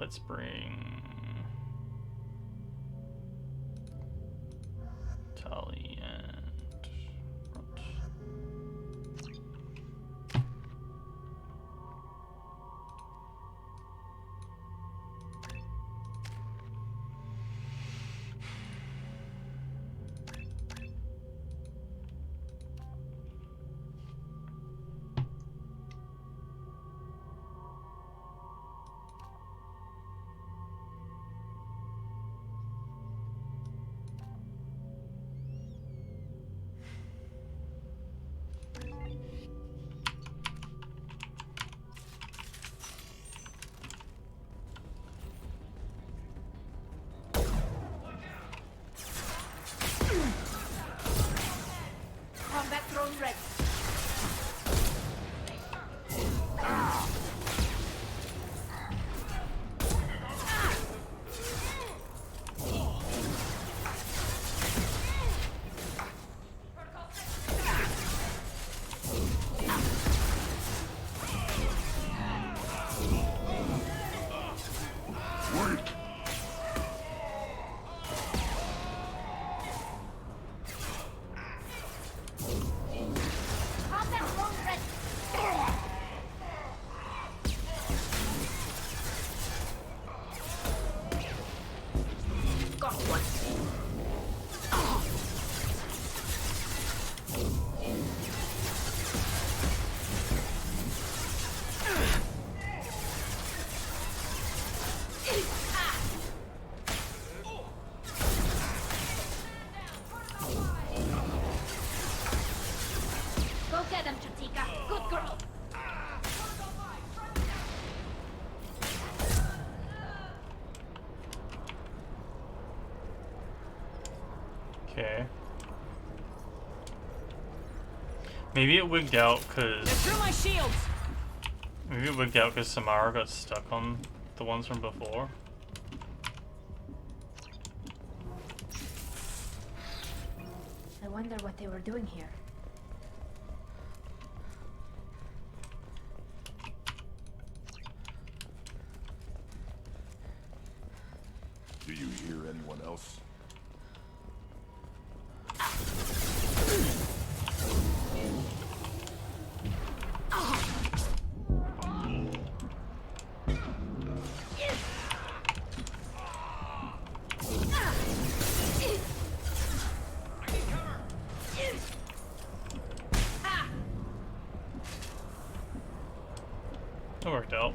Let's bring Tali and Runt. Combat drone ready. Combat drone ready. Got one. Go get him, Chatika. Good girl. Okay. Maybe it wigged out because. Through my shields. Maybe it wigged out because Samara got stuck on the ones from before. I wonder what they were doing here. Do you hear anyone else? That worked out.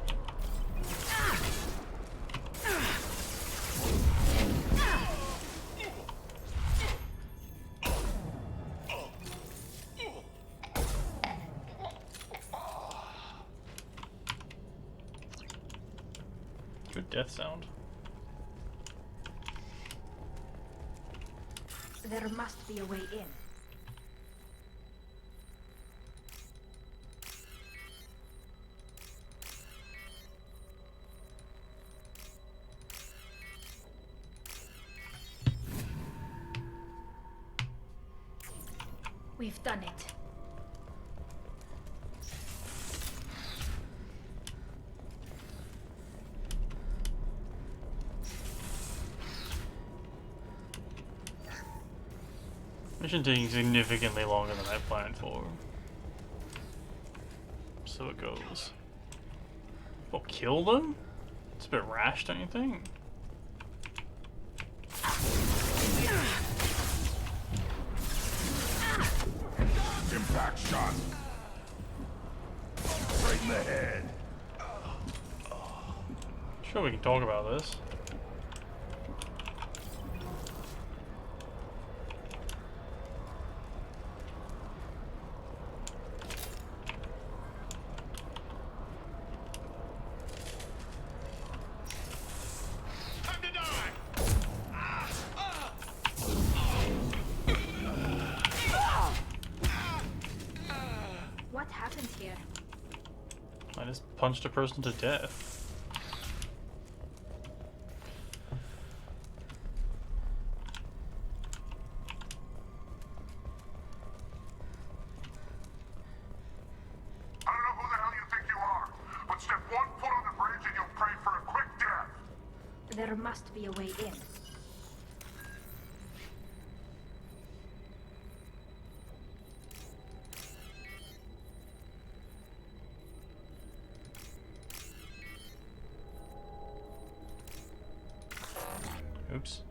Good death sound. There must be a way in. We've done it. Mission taking significantly longer than I planned for. So it goes. Oh, kill them? It's a bit rash, don't you think? Impact shot. Right in the head. Sure, we can talk about this. I just punched a person to death. I don't know who the hell you think you are, but step one foot on the bridge and you'll pray for a quick death. There must be a way in. Oops.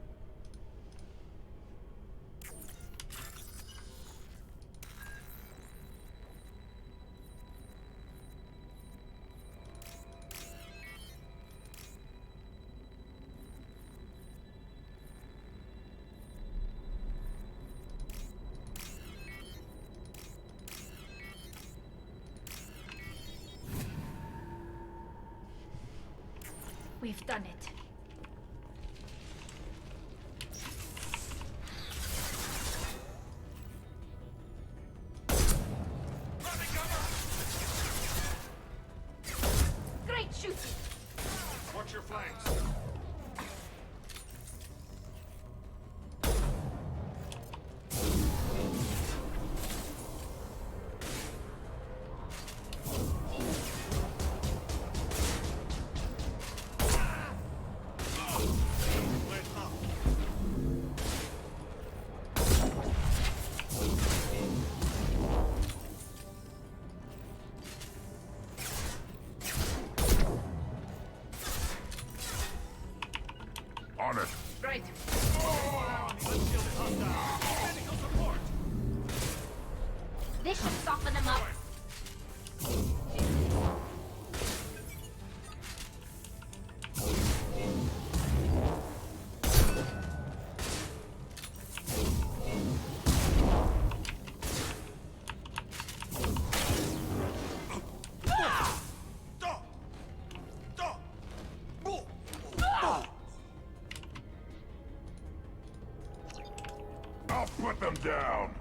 We've done it. Great shooting! Watch your flanks. On it. Great. This should soften them up. I'll put them down.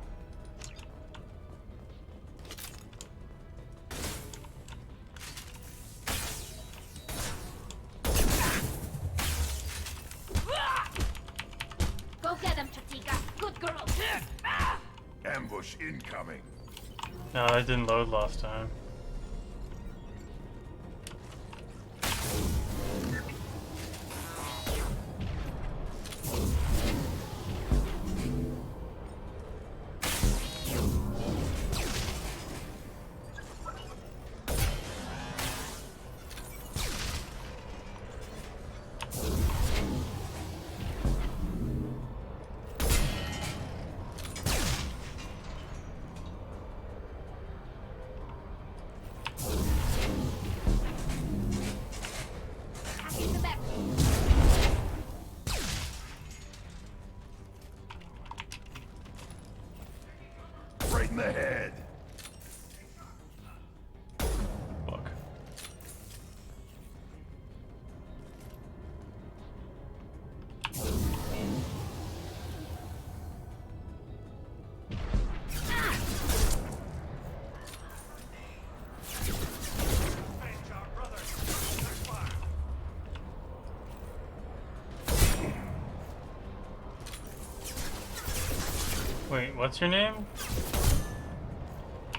Go get them, Chatika. Good girl. Ambush incoming. No, that didn't load last time. Hack in the back. Right in the head. Fuck. Wait, what's your name?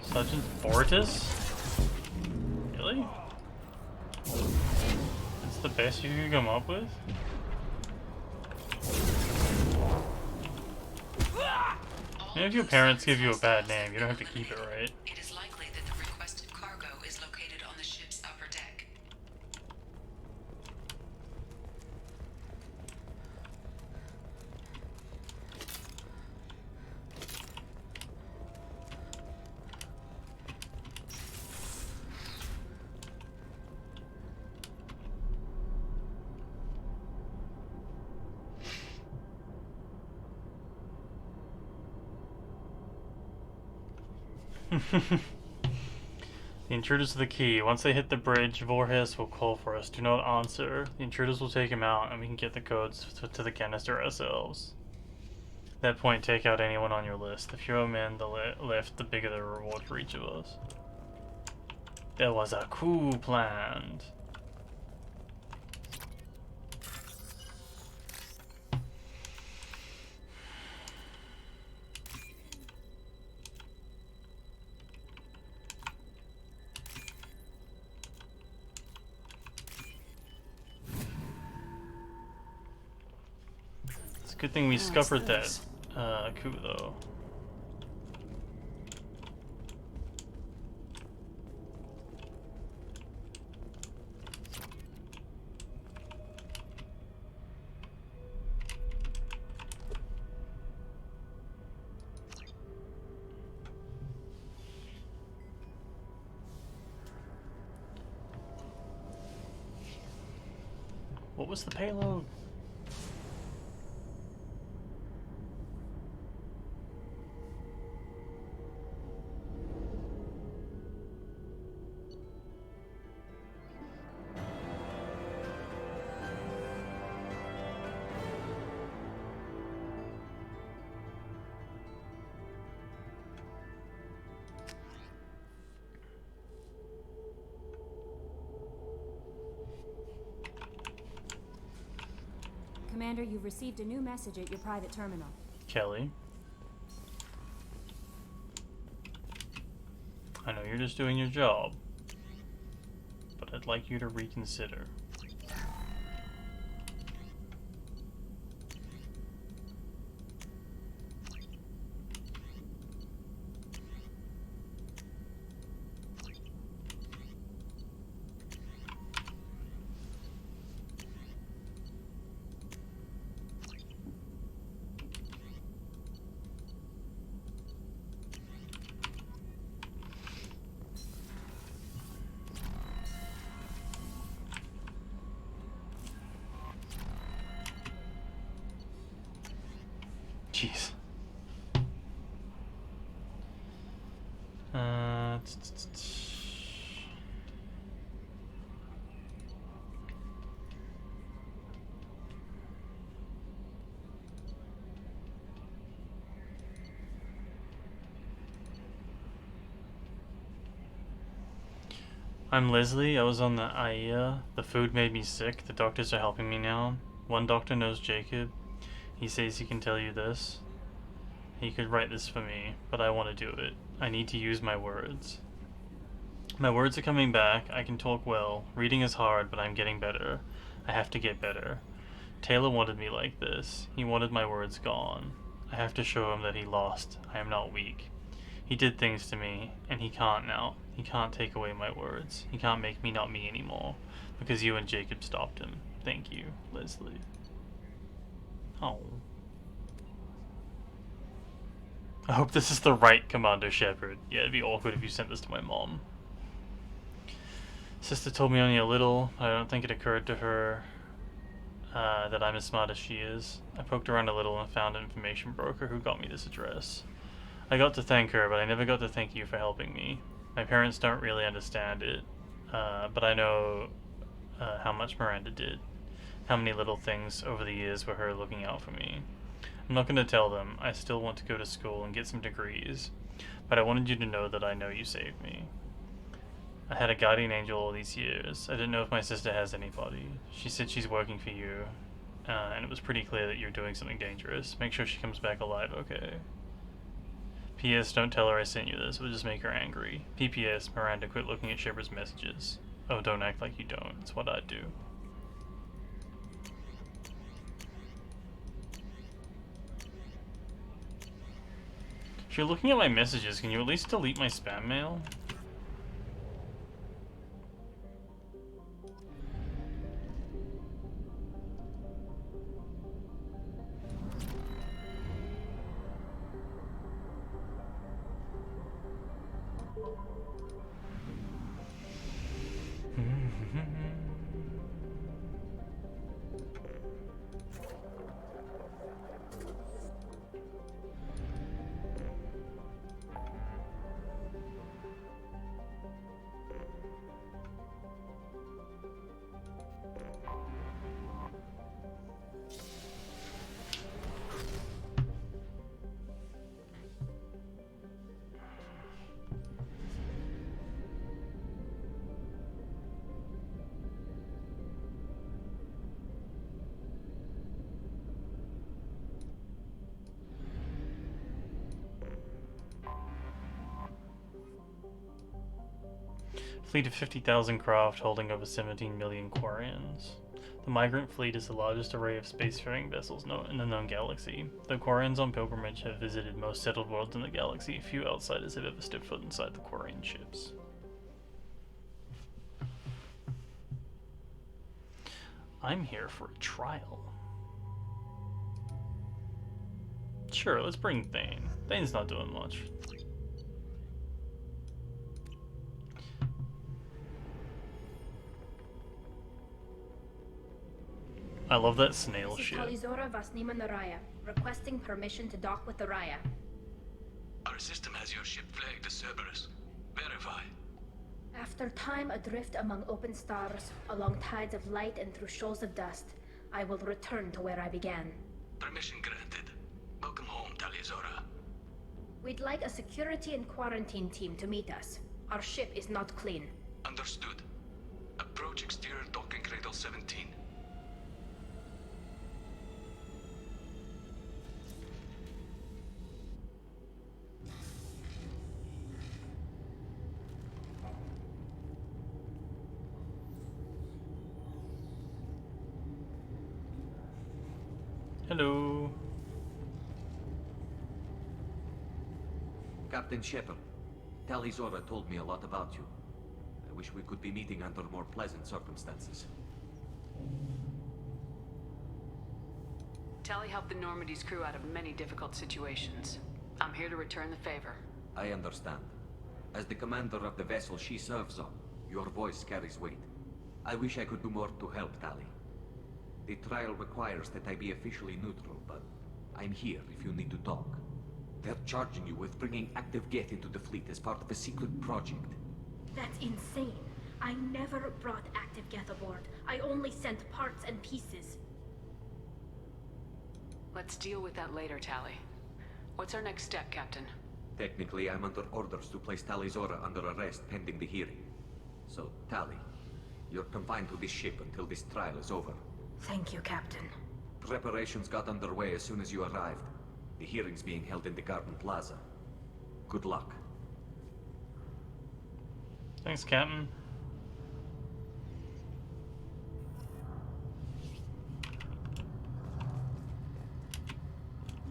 Sergeant Fortis? Really? That's the best you could come up with? Maybe if your parents give you a bad name, you don't have to keep it, right? It is likely that the requested cargo is located on the ship's upper deck. The intruders are the key. Once they hit the bridge, Voorhis will call for us. Do not answer. The intruders will take him out, and we can get the codes to the canister ourselves. At that point, take out anyone on your list. The fewer men left, the bigger the reward for each of us. There was a coup planned. It's a good thing we scuppered that coup though. What was the payload? Commander, you've received a new message at your private terminal. Kelly. I know you're just doing your job, but I'd like you to reconsider. Jeez. I'm Leslie. I was on the AIA. The food made me sick. The doctors are helping me now. One doctor knows Jacob. He says he can tell you this. He could write this for me, but I want to do it. I need to use my words. My words are coming back. I can talk well. Reading is hard, but I'm getting better. I have to get better. Taylor wanted me like this. He wanted my words gone. I have to show him that he lost. I am not weak. He did things to me, and he can't now. He can't take away my words. He can't make me not me anymore, because you and Jacob stopped him. Thank you, Leslie. Oh. I hope this is the right Commander Shepard. Yeah, it'd be awkward if you sent this to my mom. Sister told me only a little. I don't think it occurred to her that I'm as smart as she is. I poked around a little and found an information broker who got me this address. I got to thank her, but I never got to thank you for helping me. My parents don't really understand it, but I know how much Miranda did. How many little things over the years were her looking out for me. I'm not going to tell them. I still want to go to school and get some degrees, but I wanted you to know that I know you saved me. I had a guardian angel all these years. I didn't know if my sister has anybody. She said she's working for you, and it was pretty clear that you're doing something dangerous. Make sure she comes back alive, okay? P.S. Don't tell her I sent you this. It would just make her angry. P.P.S. Miranda, quit looking at Shepard's messages. Oh, don't act like you don't. It's what I'd do. If you're looking at my messages, can you at least delete my spam mail? Fleet of 50,000 craft holding over 17 million Quarians. The Migrant Fleet is the largest array of spacefaring vessels in the known galaxy. Though Quarians on pilgrimage have visited most settled worlds in the galaxy, few outsiders have ever stepped foot inside the Quarian ships. I'm here for a trial. Sure, let's bring Thane. Thane's not doing much. I love that snail This is shit. Talizora Vasnima Naraya, requesting permission to dock with the Raya. Our system has your ship flagged as Cerberus. Verify. After time adrift among open stars, along tides of light and through shoals of dust, I will return to where I began. Permission granted. Welcome home, Talizora. We'd like a security and quarantine team to meet us. Our ship is not clean. Understood. Approach exterior docking cradle 17. Hello. Captain Shepard, Talizora told me a lot about you. I wish we could be meeting under more pleasant circumstances. Tally helped the Normandy's crew out of many difficult situations. I'm here to return the favor. I understand. As the commander of the vessel she serves on, your voice carries weight. I wish I could do more to help Tally. The trial requires that I be officially neutral, but I'm here if you need to talk. They're charging you with bringing active Geth into the fleet as part of a secret project. That's insane. I never brought active Geth aboard. I only sent parts and pieces. Let's deal with that later, Tally. What's our next step, Captain? Technically, I'm under orders to place Talizora under arrest pending the hearing. So, Tally, you're confined to this ship until this trial is over. Thank you, Captain. Preparations got underway as soon as you arrived. The hearing's being held in the Garden Plaza. Good luck. Thanks, Captain.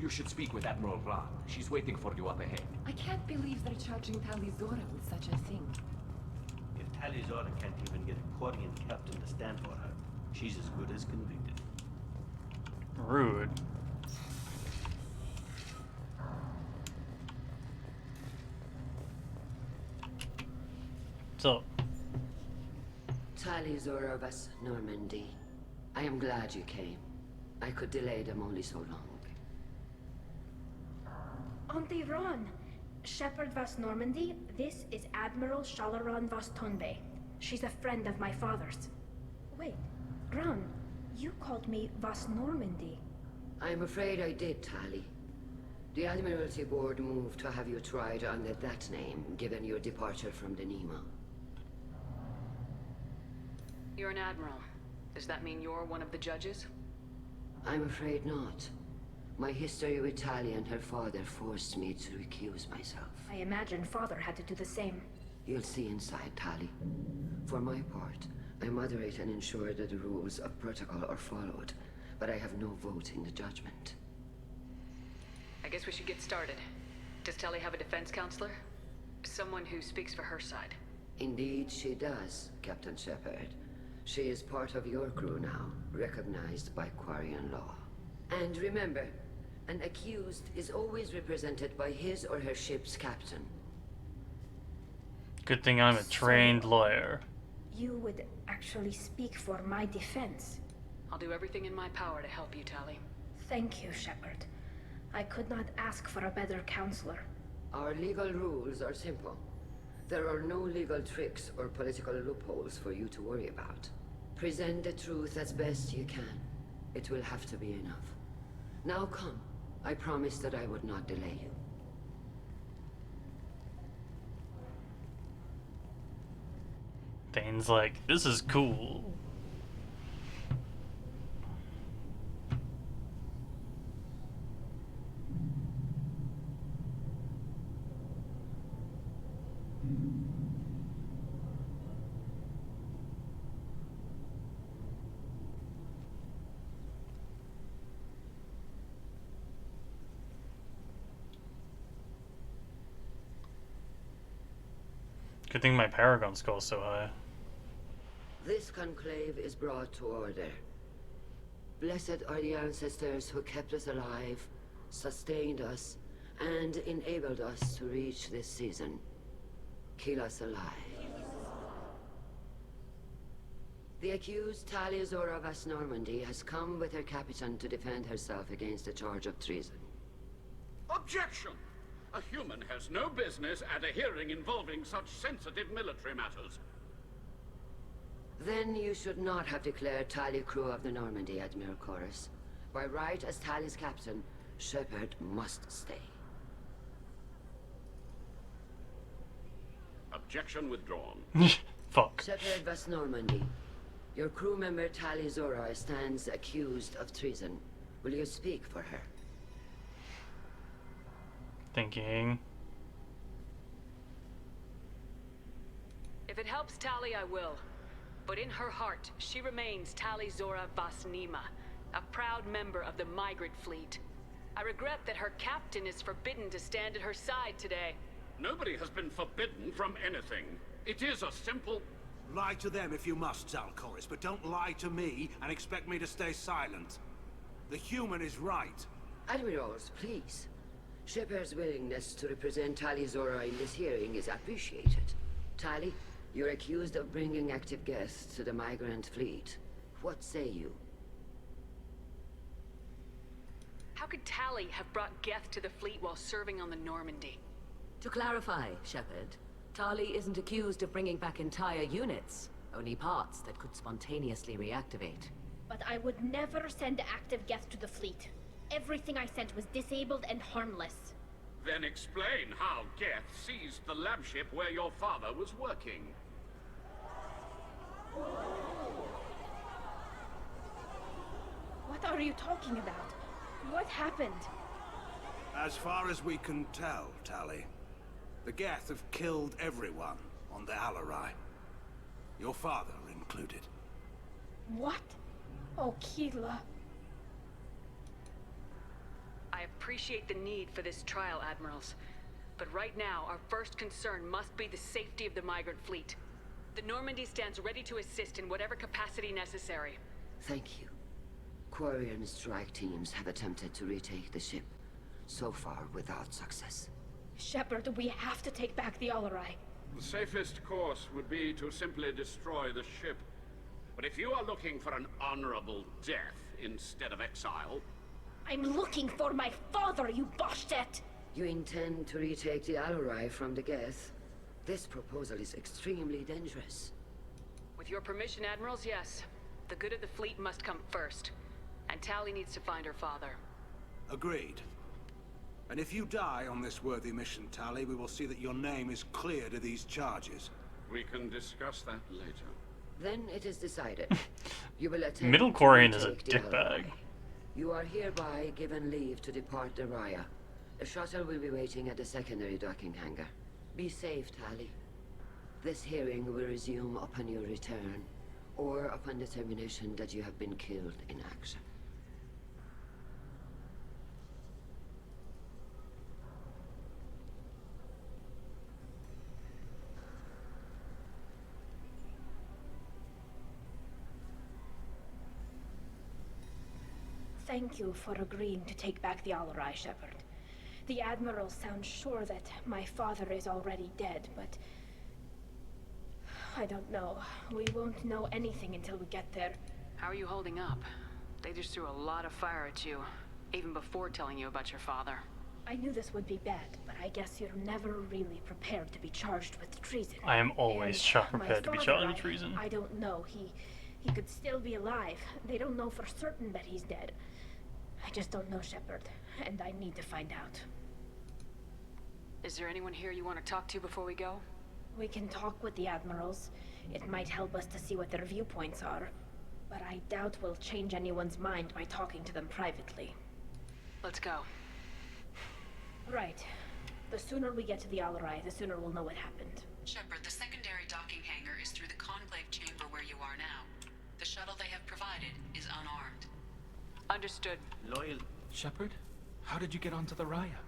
You should speak with Admiral Rand. She's waiting for you up ahead. I can't believe they're charging Talizora with such a thing. If Talizora can't even get a Quarian captain to stand for her, she's as good as convicted. Rude. So, Talizora Vas Normandy. I am glad you came. I could delay them only so long. Auntie Ron! Shepard Vas Normandy, this is Admiral Shalaran Vas Tonbe. She's a friend of my father's. Wait, Ron, you called me Vas Normandy. I'm afraid I did, Tally. The Admiralty Board moved to have you tried under that name, given your departure from the Nima. You're an admiral. Does that mean you're one of the judges? I'm afraid not. My history with Tally and her father forced me to recuse myself. I imagine father had to do the same. You'll see inside, Tally. For my part, I moderate and ensure that the rules of protocol are followed, but I have no vote in the judgment. I guess we should get started. Does Tally have a defense counselor? Someone who speaks for her side. Indeed, she does, Captain Shepard. She is part of your crew now, recognized by Quarian law. And remember, an accused is always represented by his or her ship's captain. good thing I'm a trained lawyer. You would actually speak for my defense. I'll do everything in my power to help you, Tally. Thank you, Shepard. I could not ask for a better counselor. Our legal rules are simple. There are no legal tricks or political loopholes for you to worry about. Present the truth as best you can. It will have to be enough. Now come. I promised that I would not delay you. Thane's like, this is cool. Good thing my Paragon score's so high. This conclave is brought to order. Blessed are the ancestors who kept us alive, sustained us, and enabled us to reach this season. Keep us alive. The accused Talia Zora Vas Normandy has come with her captain to defend herself against a charge of treason. Objection! A human has no business at a hearing involving such sensitive military matters. Then you should not have declared Talia crew of the Normandy, Admiral Chorus. By right as Talia's captain, Shepard must stay. Objection withdrawn. Fuck. Shepard Vas Normandy, your crew member Talia Zora stands accused of treason. Will you speak for her? Thinking. If it helps Tali, I will. But in her heart, she remains Tali Zora Vas Nima, a proud member of the migrant fleet. I regret that her captain is forbidden to stand at her side today. Nobody has been forbidden from anything. It is a simple... Lie to them if you must, Zalcoris, but don't lie to me and expect me to stay silent. The human is right. Admirals, please. Shepard's willingness to represent Talia Zora in this hearing is appreciated. Tali, you're accused of bringing active guests to the migrant fleet. What say you? How could Tali have brought Geth to the fleet while serving on the Normandy? To clarify, Shepard, Tali isn't accused of bringing back entire units, only parts that could spontaneously reactivate. But I would never send active Geth to the fleet. Everything I sent was disabled and harmless. Then explain how Geth seized the lab ship where your father was working. What are you talking about? What happened? As far as we can tell, Tali, the Geth have killed everyone on the Alarai. Your father included. What? Oh, Keela. I appreciate the need for this trial, Admirals. But right now, our first concern must be the safety of the migrant fleet. The Normandy stands ready to assist in whatever capacity necessary. Thank you. Quarian strike teams have attempted to retake the ship, so far without success. Shepard, we have to take back the Alarai. The safest course would be to simply destroy the ship. But if you are looking for an honorable death instead of exile... I'm looking for my father, you bastet! You intend to retake the Alarai from the Geth? This proposal is extremely dangerous. With your permission, Admirals, yes. The good of the fleet must come first. And Tali needs to find her father. Agreed. And if you die on this worthy mission, Tali, we will see that your name is cleared of these charges. We can discuss that later. Then it is decided. You will attempt Middle Quarian is a dickbag. You are hereby given leave to depart the Raya. A shuttle will be waiting at the secondary docking hangar. Be safe, Tali. This hearing will resume upon your return, or upon determination that you have been killed in action. Thank you for agreeing to take back the Alarai, Shepard. The Admiral sounds sure that my father is already dead, but... I don't know. We won't know anything until we get there. How are you holding up? They just threw a lot of fire at you, even before telling you about your father. I knew this would be bad, but I guess you're never really prepared to be charged with treason. I am always prepared to be charged with treason. I don't know. He could still be alive. They don't know for certain that he's dead. I just don't know, Shepard, and I need to find out. Is there anyone here you want to talk to before we go? We can talk with the Admirals. It might help us to see what their viewpoints are. But I doubt we'll change anyone's mind by talking to them privately. Let's go. Right. The sooner we get to the Alarai, the sooner we'll know what happened. Shepard, the secondary docking hangar is through the Conclave chamber where you are now. The shuttle they have provided is unarmed. Understood. Loyal. Shepard? How did you get onto the Raya?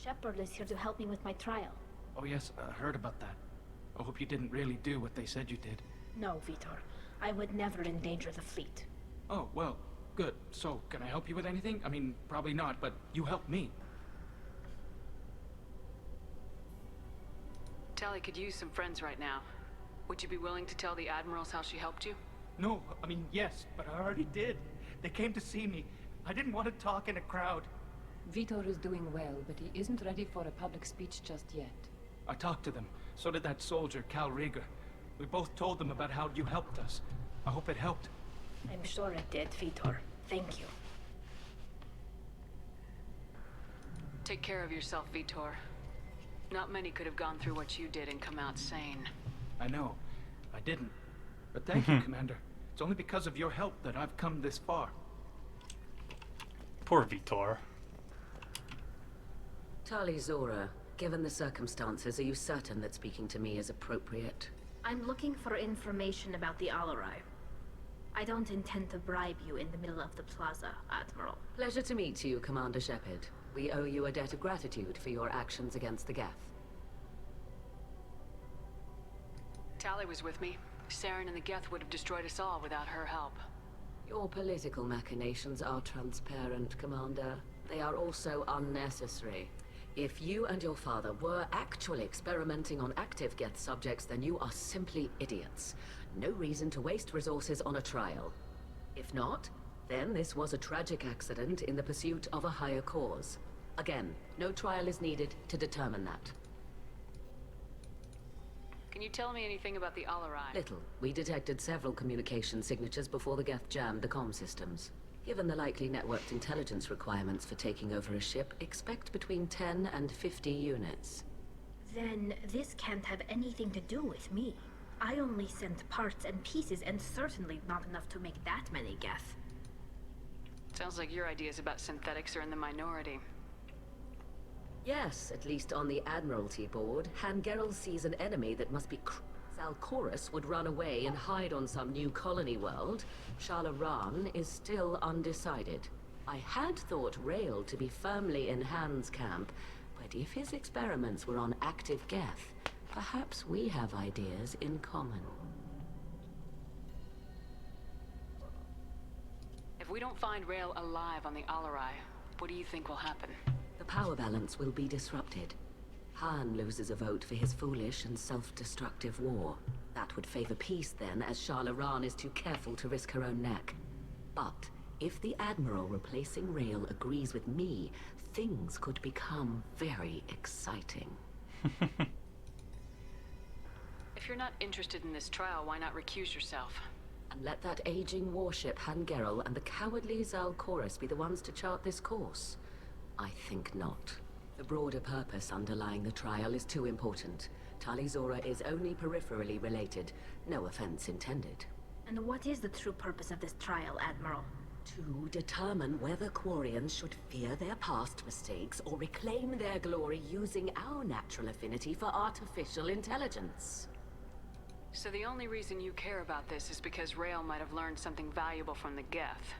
Shepard is here to help me with my trial. Oh yes, heard about that. I hope you didn't really do what they said you did. No, Vitor. I would never endanger the fleet. Oh, well, good. So, can I help you with anything? I mean, probably not, but you helped me. Tali could use some friends right now. Would you be willing to tell the Admirals how she helped you? No, I mean, yes, but I already did. They came to see me. I didn't want to talk in a crowd. Vitor is doing well, but he isn't ready for a public speech just yet. I talked to them. So did that soldier, Cal Rieger. We both told them about how you helped us. I hope it helped. I'm sure it did, Vitor. Thank you. Take care of yourself, Vitor. Not many could have gone through what you did and come out sane. I know. I didn't. But thank you, Commander. It's only because of your help that I've come this far. Poor Vitor. Tali Zora, given the circumstances, are you certain that speaking to me is appropriate? I'm looking for information about the Alarai. I don't intend to bribe you in the middle of the plaza, Admiral. Pleasure to meet you, Commander Shepard. We owe you a debt of gratitude for your actions against the Geth. Tali was with me. Saren and the Geth would have destroyed us all without her help. Your political machinations are transparent, Commander. They are also unnecessary. If you and your father were actually experimenting on active Geth subjects, then you are simply idiots. No reason to waste resources on a trial. If not, then this was a tragic accident in the pursuit of a higher cause. Again, no trial is needed to determine that. Can you tell me anything about the Alarai? Little. We detected several communication signatures before the Geth jammed the comm systems. Given the likely networked intelligence requirements for taking over a ship, expect between 10 and 50 units. Then this can't have anything to do with me. I only sent parts and pieces, and certainly not enough to make that many Geth. Sounds like your ideas about synthetics are in the minority. Yes, at least on the Admiralty board, Han Gerel sees an enemy that must be Zalcorus would run away and hide on some new colony world. Shala Ran is still undecided. I had thought Rael to be firmly in Han's camp, but if his experiments were on active Geth, perhaps we have ideas in common. If we don't find Rael alive on the Alarai, what do you think will happen? The power balance will be disrupted. Han loses a vote for his foolish and self-destructive war. That would favor peace then, as Shala Ran is too careful to risk her own neck. But if the Admiral replacing Rael agrees with me, things could become very exciting. If you're not interested in this trial, why not recuse yourself? And let that aging warship Han Gerel and the cowardly Zalcorus be the ones to chart this course? I think not. The broader purpose underlying the trial is too important. Tali Zora is only peripherally related. No offense intended. And what is the true purpose of this trial, Admiral? To determine whether Quarians should fear their past mistakes or reclaim their glory using our natural affinity for artificial intelligence. So the only reason you care about this is because Rael might have learned something valuable from the Geth.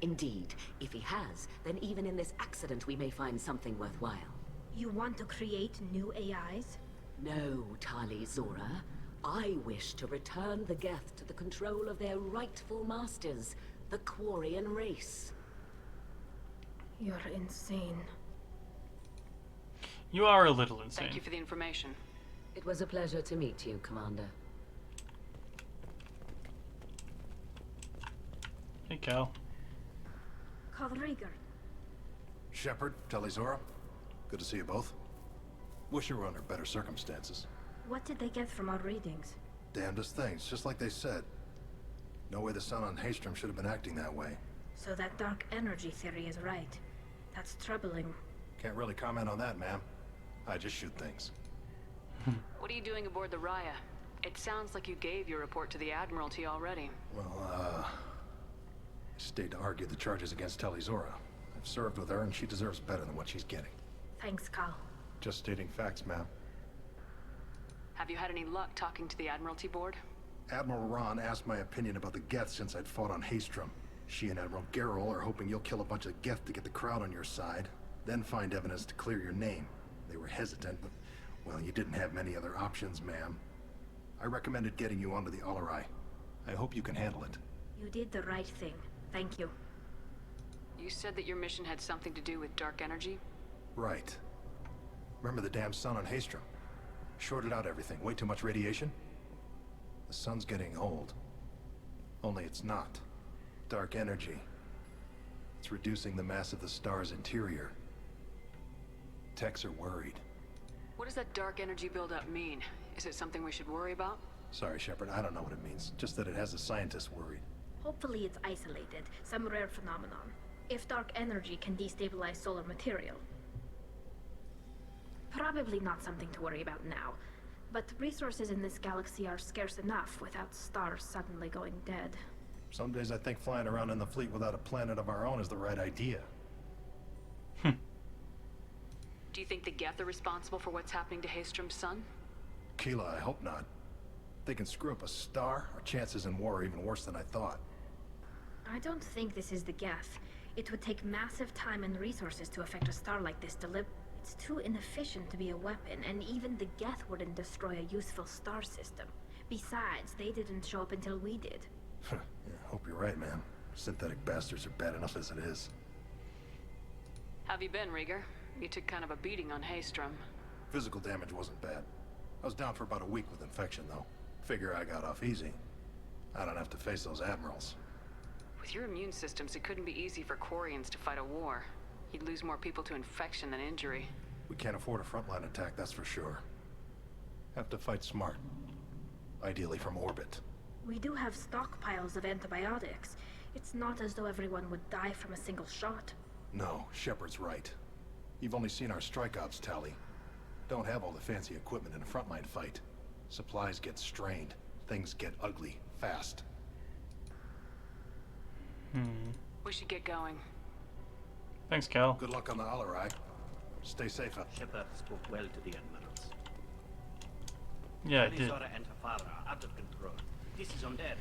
Indeed. If he has, then even in this accident we may find something worthwhile. You want to create new AIs? No, Tali Zora. I wish to return the Geth to the control of their rightful masters, the Quarian race. You're insane. You are a little insane. Thank you for the information. It was a pleasure to meet you, Commander. Hey, Cal. Cal Rieger. Shepard, Tali Zora. Good to see you both. Wish you were under better circumstances. What did they get from our readings? Damnedest things, just like they said. No way the sun on Haystrom should have been acting that way. So that dark energy theory is right. That's troubling. Can't really comment on that, ma'am. I just shoot things. What are you doing aboard the Raya? It sounds like you gave your report to the Admiralty already. Well, I stayed to argue the charges against Tali Zora. I've served with her and she deserves better than what she's getting. Thanks, Cal. Just stating facts, ma'am. Have you had any luck talking to the Admiralty board? Admiral Ron asked my opinion about the Geth since I'd fought on Haystrom. She and Admiral Gerel are hoping you'll kill a bunch of Geth to get the crowd on your side, then find evidence to clear your name. They were hesitant, but, well, you didn't have many other options, ma'am. I recommended getting you onto the Alarai. I hope you can handle it. You did the right thing. Thank you. You said that your mission had something to do with dark energy? Right. Remember the damn sun on Haestrom? Shorted out everything. Way too much radiation? The sun's getting old. Only it's not. Dark energy. It's reducing the mass of the star's interior. Techs are worried. What does that dark energy buildup mean? Is it something we should worry about? Sorry, Shepard, I don't know what it means. Just that it has the scientists worried. Hopefully it's isolated, some rare phenomenon. If dark energy can destabilize solar material. Probably not something to worry about now. But resources in this galaxy are scarce enough without stars suddenly going dead. Some days I think flying around in the fleet without a planet of our own is the right idea. Do you think the Geth are responsible for what's happening to Haestrom's sun? Keela, I hope not. If they can screw up a star, our chances in war are even worse than I thought. I don't think this is the Geth. It would take massive time and resources to affect a star like this It's too inefficient to be a weapon, and even the Geth wouldn't destroy a useful star system. Besides, they didn't show up until we did. Yeah, hope you're right, man. Synthetic bastards are bad enough as it is. Have you been, Rieger? You took kind of a beating on Haestrom. Physical damage wasn't bad. I was down for about a week with infection, though. Figure I got off easy. I don't have to face those admirals. With your immune systems, it couldn't be easy for Quarians to fight a war. You'd lose more people to infection than injury. We can't afford a frontline attack, that's for sure. Have to fight smart. Ideally from orbit. We do have stockpiles of antibiotics. It's not as though everyone would die from a single shot. No, Shepard's right. You've only seen our strike ops tally. Don't have all the fancy equipment in a frontline fight. Supplies get strained. Things get ugly, fast. We should get going. Thanks, Cal. Good luck on the Alarai. Stay safe out. Shepard spoke well to the admirals. Yeah, I did. Zora and her father are out of control. This is on their heads.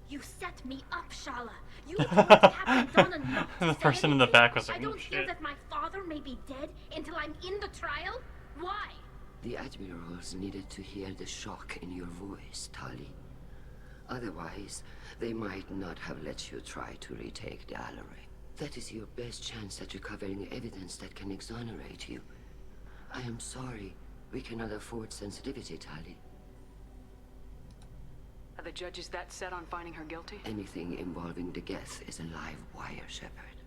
You set me up, Shala. You told Captain Donna not to The say person in the anything. back was like, I don't hear shit. that my father may be dead until I'm in the trial? Why? The admirals needed to hear the shock in your voice, Tali. Otherwise, they might not have let you try to retake the Alarai. That is your best chance at recovering evidence that can exonerate you. I am sorry. We cannot afford sensitivity, Tali. Are the judges that set on finding her guilty? Anything involving the Geth is a live wire, Shepard.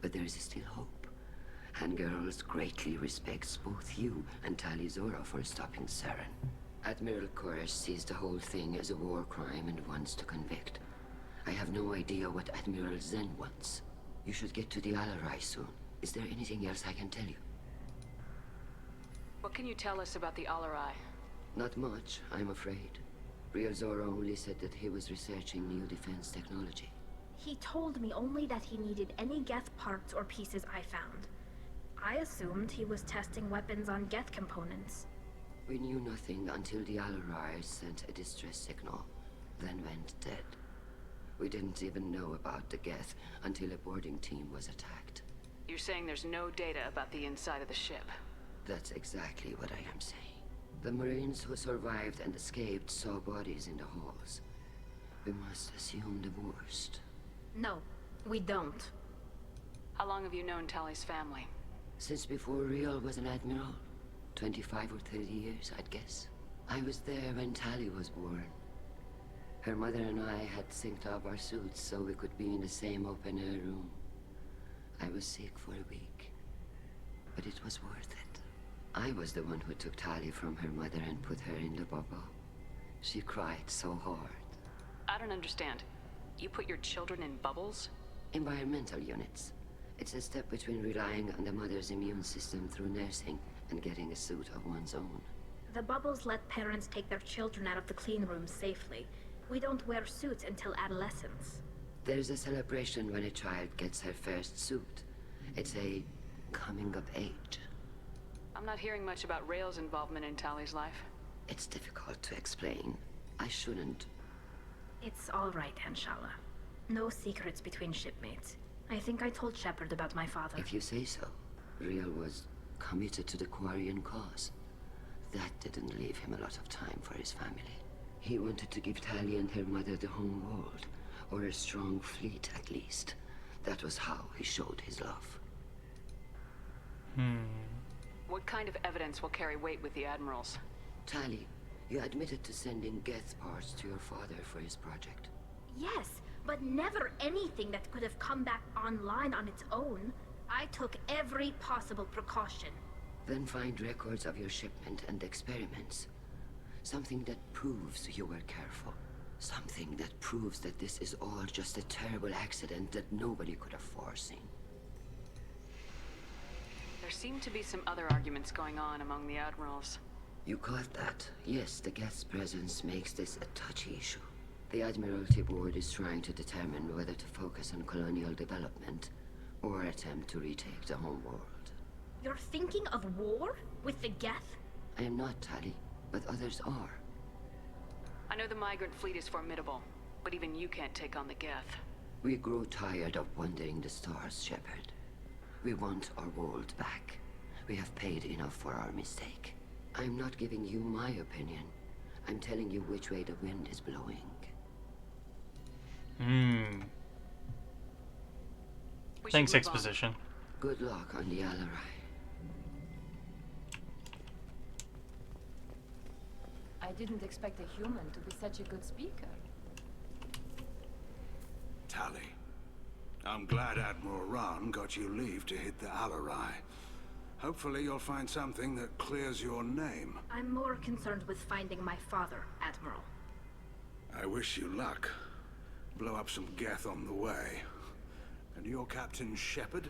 But there is still hope. And Girls greatly respects both you and Tali Zora for stopping Saren. Admiral Koresh sees the whole thing as a war crime and wants to convict. I have no idea what Admiral Zen wants. You should get to the Alarai soon. Is there anything else I can tell you? What can you tell us about the Alarai? Not much, I'm afraid. Real Zora only said that he was researching new defense technology. He told me only that he needed any Geth parts or pieces I found. I assumed he was testing weapons on Geth components. We knew nothing until the Alarai sent a distress signal, then went dead. We didn't even know about the Geth until a boarding team was attacked. You're saying there's no data about the inside of the ship? That's exactly what I am saying. The Marines who survived and escaped saw bodies in the halls. We must assume the worst. No, we don't. How long have you known Tali's family? Since before Riel was an admiral. 25 or 30 years, I'd guess. I was there when Tali was born. Her mother and I had synced up our suits so we could be in the same open-air room. I was sick for a week, but it was worth it. I was the one who took Tali from her mother and put her in the bubble. She cried so hard. I don't understand. You put your children in bubbles? Environmental units. It's a step between relying on the mother's immune system through nursing and getting a suit of one's own. The bubbles let parents take their children out of the clean rooms safely. We don't wear suits until adolescence. There's a celebration when a child gets her first suit. It's a coming of age. I'm not hearing much about Rael's involvement in Tali's life. It's difficult to explain. I shouldn't. It's all right, Anshala. No secrets between shipmates. I think I told Shepard about my father. If you say so. Rael was committed to the Quarian cause. That didn't leave him a lot of time for his family. He wanted to give Tali and her mother the home world, or a strong fleet at least. That was how he showed his love. What kind of evidence will carry weight with the Admirals? Tali, you admitted to sending Geth parts to your father for his project. Yes, but never anything that could have come back online on its own. I took every possible precaution. Then find records of your shipment and experiments. Something that proves you were careful. Something that proves that this is all just a terrible accident that nobody could have foreseen. There seem to be some other arguments going on among the Admirals. You caught that? Yes, the Geth's presence makes this a touchy issue. The Admiralty Board is trying to determine whether to focus on colonial development or attempt to retake the home world. You're thinking of war? With the Geth? I am not, Tali, but others are. I know the migrant fleet is formidable, but even you can't take on the Geth. We grow tired of wandering the stars, Shepard. We want our world back. We have paid enough for our mistake. I'm not giving you my opinion. I'm telling you which way the wind is blowing. Thanks, exposition. Good luck on the Alarai. I didn't expect a human to be such a good speaker. Tali, I'm glad Admiral Rahn got you leave to hit the Alarai. Hopefully you'll find something that clears your name. I'm more concerned with finding my father, Admiral. I wish you luck. Blow up some Geth on the way. And your Captain Shepard?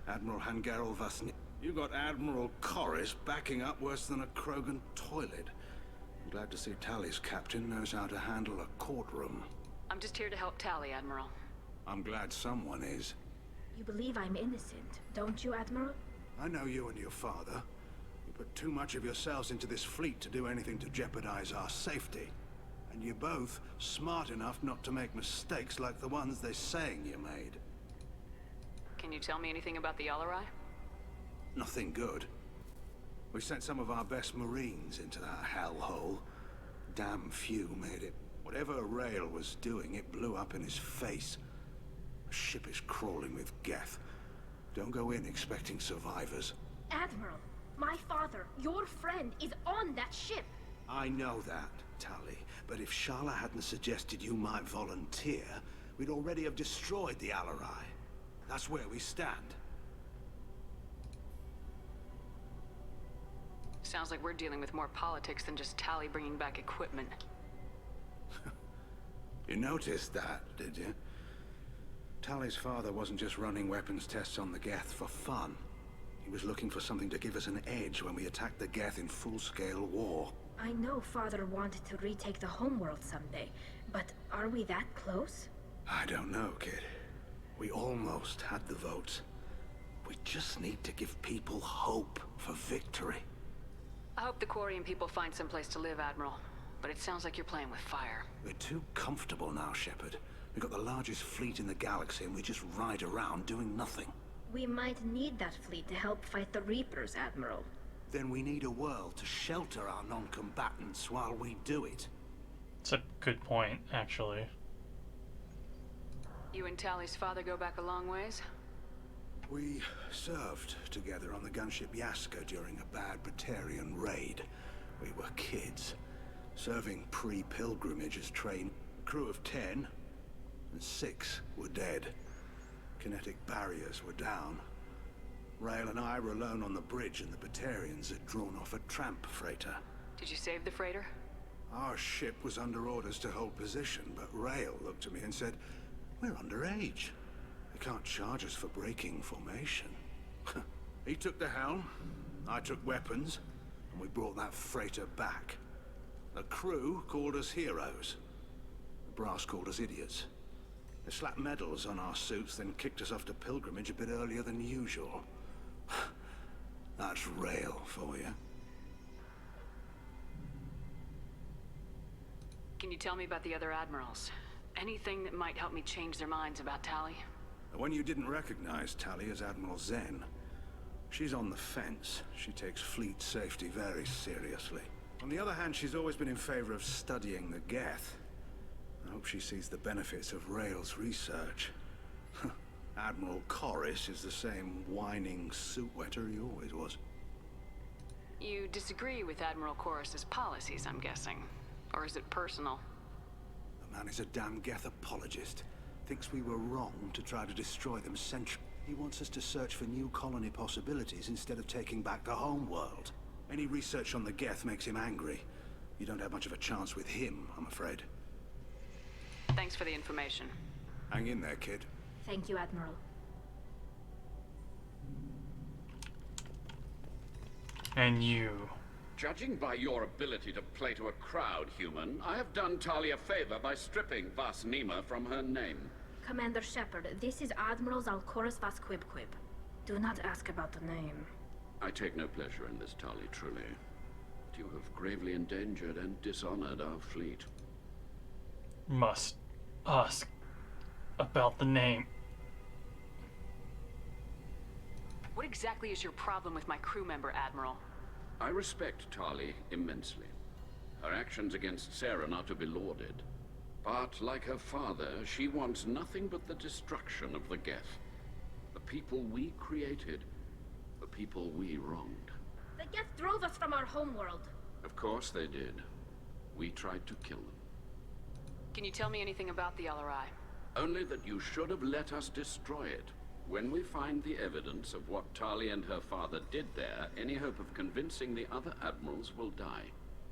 Admiral Hangarel Vasni... You got Admiral Corris backing up worse than a Krogan toilet. I'm glad to see Tali's captain knows how to handle a courtroom. I'm just here to help Tali, Admiral. I'm glad someone is. You believe I'm innocent, don't you, Admiral? I know you and your father. You put too much of yourselves into this fleet to do anything to jeopardize our safety. And you're both smart enough not to make mistakes like the ones they're saying you made. Can you tell me anything about the Alarai? Nothing good. We sent some of our best Marines into that hellhole. Damn few made it. Whatever Rael was doing, it blew up in his face. The ship is crawling with Geth. Don't go in expecting survivors. Admiral, my father, your friend, is on that ship. I know that, Tali. But if Shala hadn't suggested you might volunteer, we'd already have destroyed the Alarai. That's where we stand. Sounds like we're dealing with more politics than just Tali bringing back equipment. You noticed that, did you? Tali's father wasn't just running weapons tests on the Geth for fun. He was looking for something to give us an edge when we attacked the Geth in full-scale war. I know Father wanted to retake the homeworld someday, but are we that close? I don't know, kid. We almost had the votes. We just need to give people hope for victory. I hope the Quarian people find some place to live, Admiral. But it sounds like you're playing with fire. We're too comfortable now, Shepard. We've got the largest fleet in the galaxy and we just ride around doing nothing. We might need that fleet to help fight the Reapers, Admiral. Then we need a world to shelter our non-combatants while we do it. It's a good point, actually. You and Tali's father go back a long ways? We served together on the gunship Yaska during a bad Batarian raid. We were kids, serving pre-pilgrimage as trained. Crew of 10, and 6 were dead. Kinetic barriers were down. Rael and I were alone on the bridge and the Batarians had drawn off a tramp freighter. Did you save the freighter? Our ship was under orders to hold position, but Rael looked at me and said, "We're underage. They can't charge us for breaking formation." He took the helm, I took weapons, and we brought that freighter back. The crew called us heroes. The brass called us idiots. They slapped medals on our suits, then kicked us off to pilgrimage a bit earlier than usual. That's Rael for you. Can you tell me about the other Admirals? Anything that might help me change their minds about Tali? When you didn't recognize Tali as Admiral Zen, she's on the fence. She takes fleet safety very seriously. On the other hand, she's always been in favor of studying the Geth. I hope she sees the benefits of Rael's research. Admiral Corris is the same whining suit-wetter he always was. You disagree with Admiral Corris's policies, I'm guessing. Or is it personal? The man is a damn Geth apologist. Thinks we were wrong to try to destroy them centuries. He wants us to search for new colony possibilities instead of taking back the home world. Any research on the Geth makes him angry. You don't have much of a chance with him, I'm afraid. Thanks for the information. Hang in there, kid. Thank you, Admiral. And you. Judging by your ability to play to a crowd, human, I have done Tali a favor by stripping Vas Nima from her name. Commander Shepard, this is Admiral Zalkoris Vas Quibquib. Do not ask about the name. I take no pleasure in this, Tali, truly. But you have gravely endangered and dishonored our fleet. Must ask about the name. What exactly is your problem with my crew member, Admiral? I respect Tali immensely. Her actions against Saren are to be lauded. But, like her father, she wants nothing but the destruction of the Geth. The people we created. The people we wronged. The Geth drove us from our homeworld. Of course they did. We tried to kill them. Can you tell me anything about the LRI? Only that you should have let us destroy it. When we find the evidence of what Tali and her father did there, any hope of convincing the other admirals will die.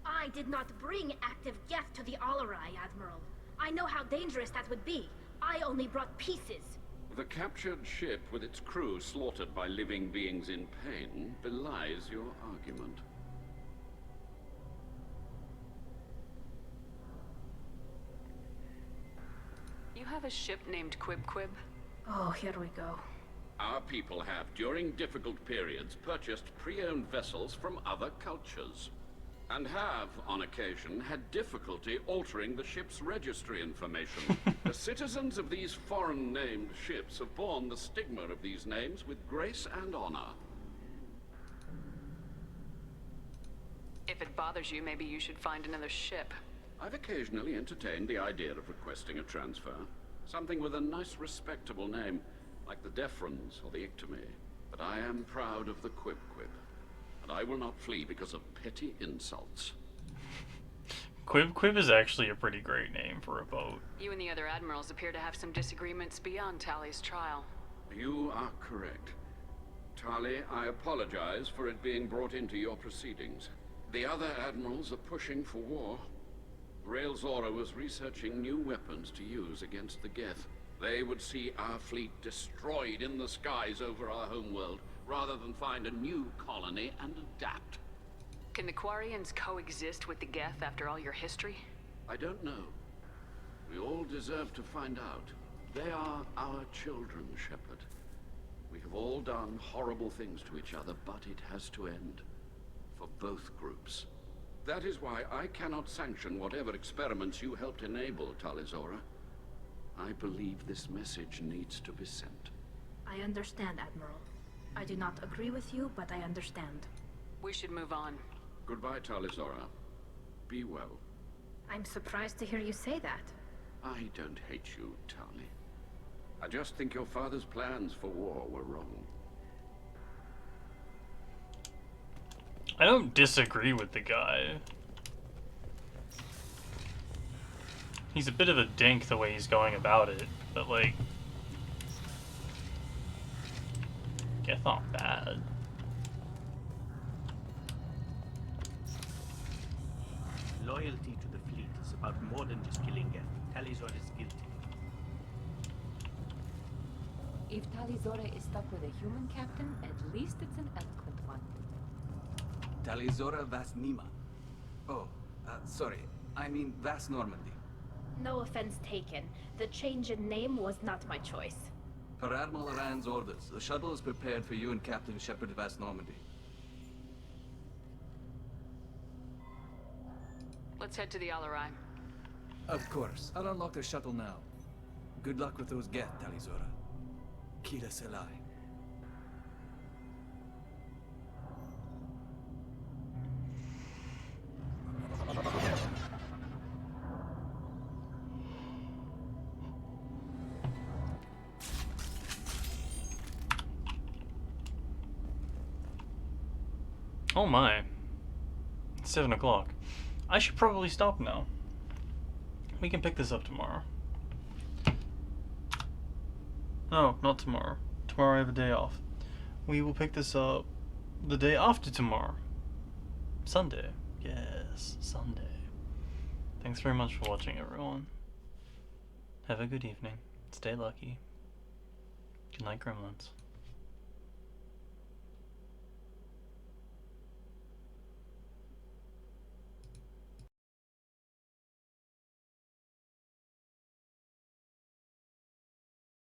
I did not bring active Geth to the Alarai, Admiral. I know how dangerous that would be. I only brought pieces. The captured ship with its crew slaughtered by living beings in pain belies your argument. You have a ship named Quibquib? Oh, here we go. Our people have, during difficult periods, purchased pre-owned vessels from other cultures. And have, on occasion, had difficulty altering the ship's registry information. The citizens of these foreign-named ships have borne the stigma of these names with grace and honor. If it bothers you, maybe you should find another ship. I've occasionally entertained the idea of requesting a transfer. Something with a nice, respectable name, like the Defrons or the Ictomy. But I am proud of the Quibquib. And I will not flee because of petty insults. Quibquib is actually a pretty great name for a boat. You and the other admirals appear to have some disagreements beyond Tali's trial. You are correct. Tali, I apologize for it being brought into your proceedings. The other admirals are pushing for war. Rael Zora was researching new weapons to use against the Geth. They would see our fleet destroyed in the skies over our homeworld, rather than find a new colony and adapt. Can the Quarians coexist with the Geth after all your history? I don't know. We all deserve to find out. They are our children, Shepard. We have all done horrible things to each other, but it has to end. For both groups. That is why I cannot sanction whatever experiments you helped enable, Tali Zora. I believe this message needs to be sent. I understand, Admiral. I do not agree with you, but I understand. We should move on. Goodbye, Tali Zora. Be well. I'm surprised to hear you say that. I don't hate you, Tali. I just think your father's plans for war were wrong. I don't disagree with the guy. He's a bit of a dink the way he's going about it, but like... Geth aren't bad. Loyalty to the fleet is about more than just killing Geth. Tali Zora is guilty. If Tali Zora is stuck with a human captain, at least it's an eloquent one. Tali Zora Vas Nima. Oh, sorry. I mean Vas Normandy. No offense taken. The change in name was not my choice. Per Admiral Rand's orders, the shuttle is prepared for you and Captain Shepard Vas Normandy. Let's head to the Alarai. Of course. I'll unlock the shuttle now. Good luck with those Geth, Tali Zora. Kira Selai. Oh my. It's 7 o'clock. I should probably stop now. We can pick this up tomorrow. No, not tomorrow. Tomorrow I have a day off. We will pick this up the day after tomorrow. Sunday. Yes, Sunday. Thanks very much for watching, everyone. Have a good evening. Stay lucky. Good night, Gremlins.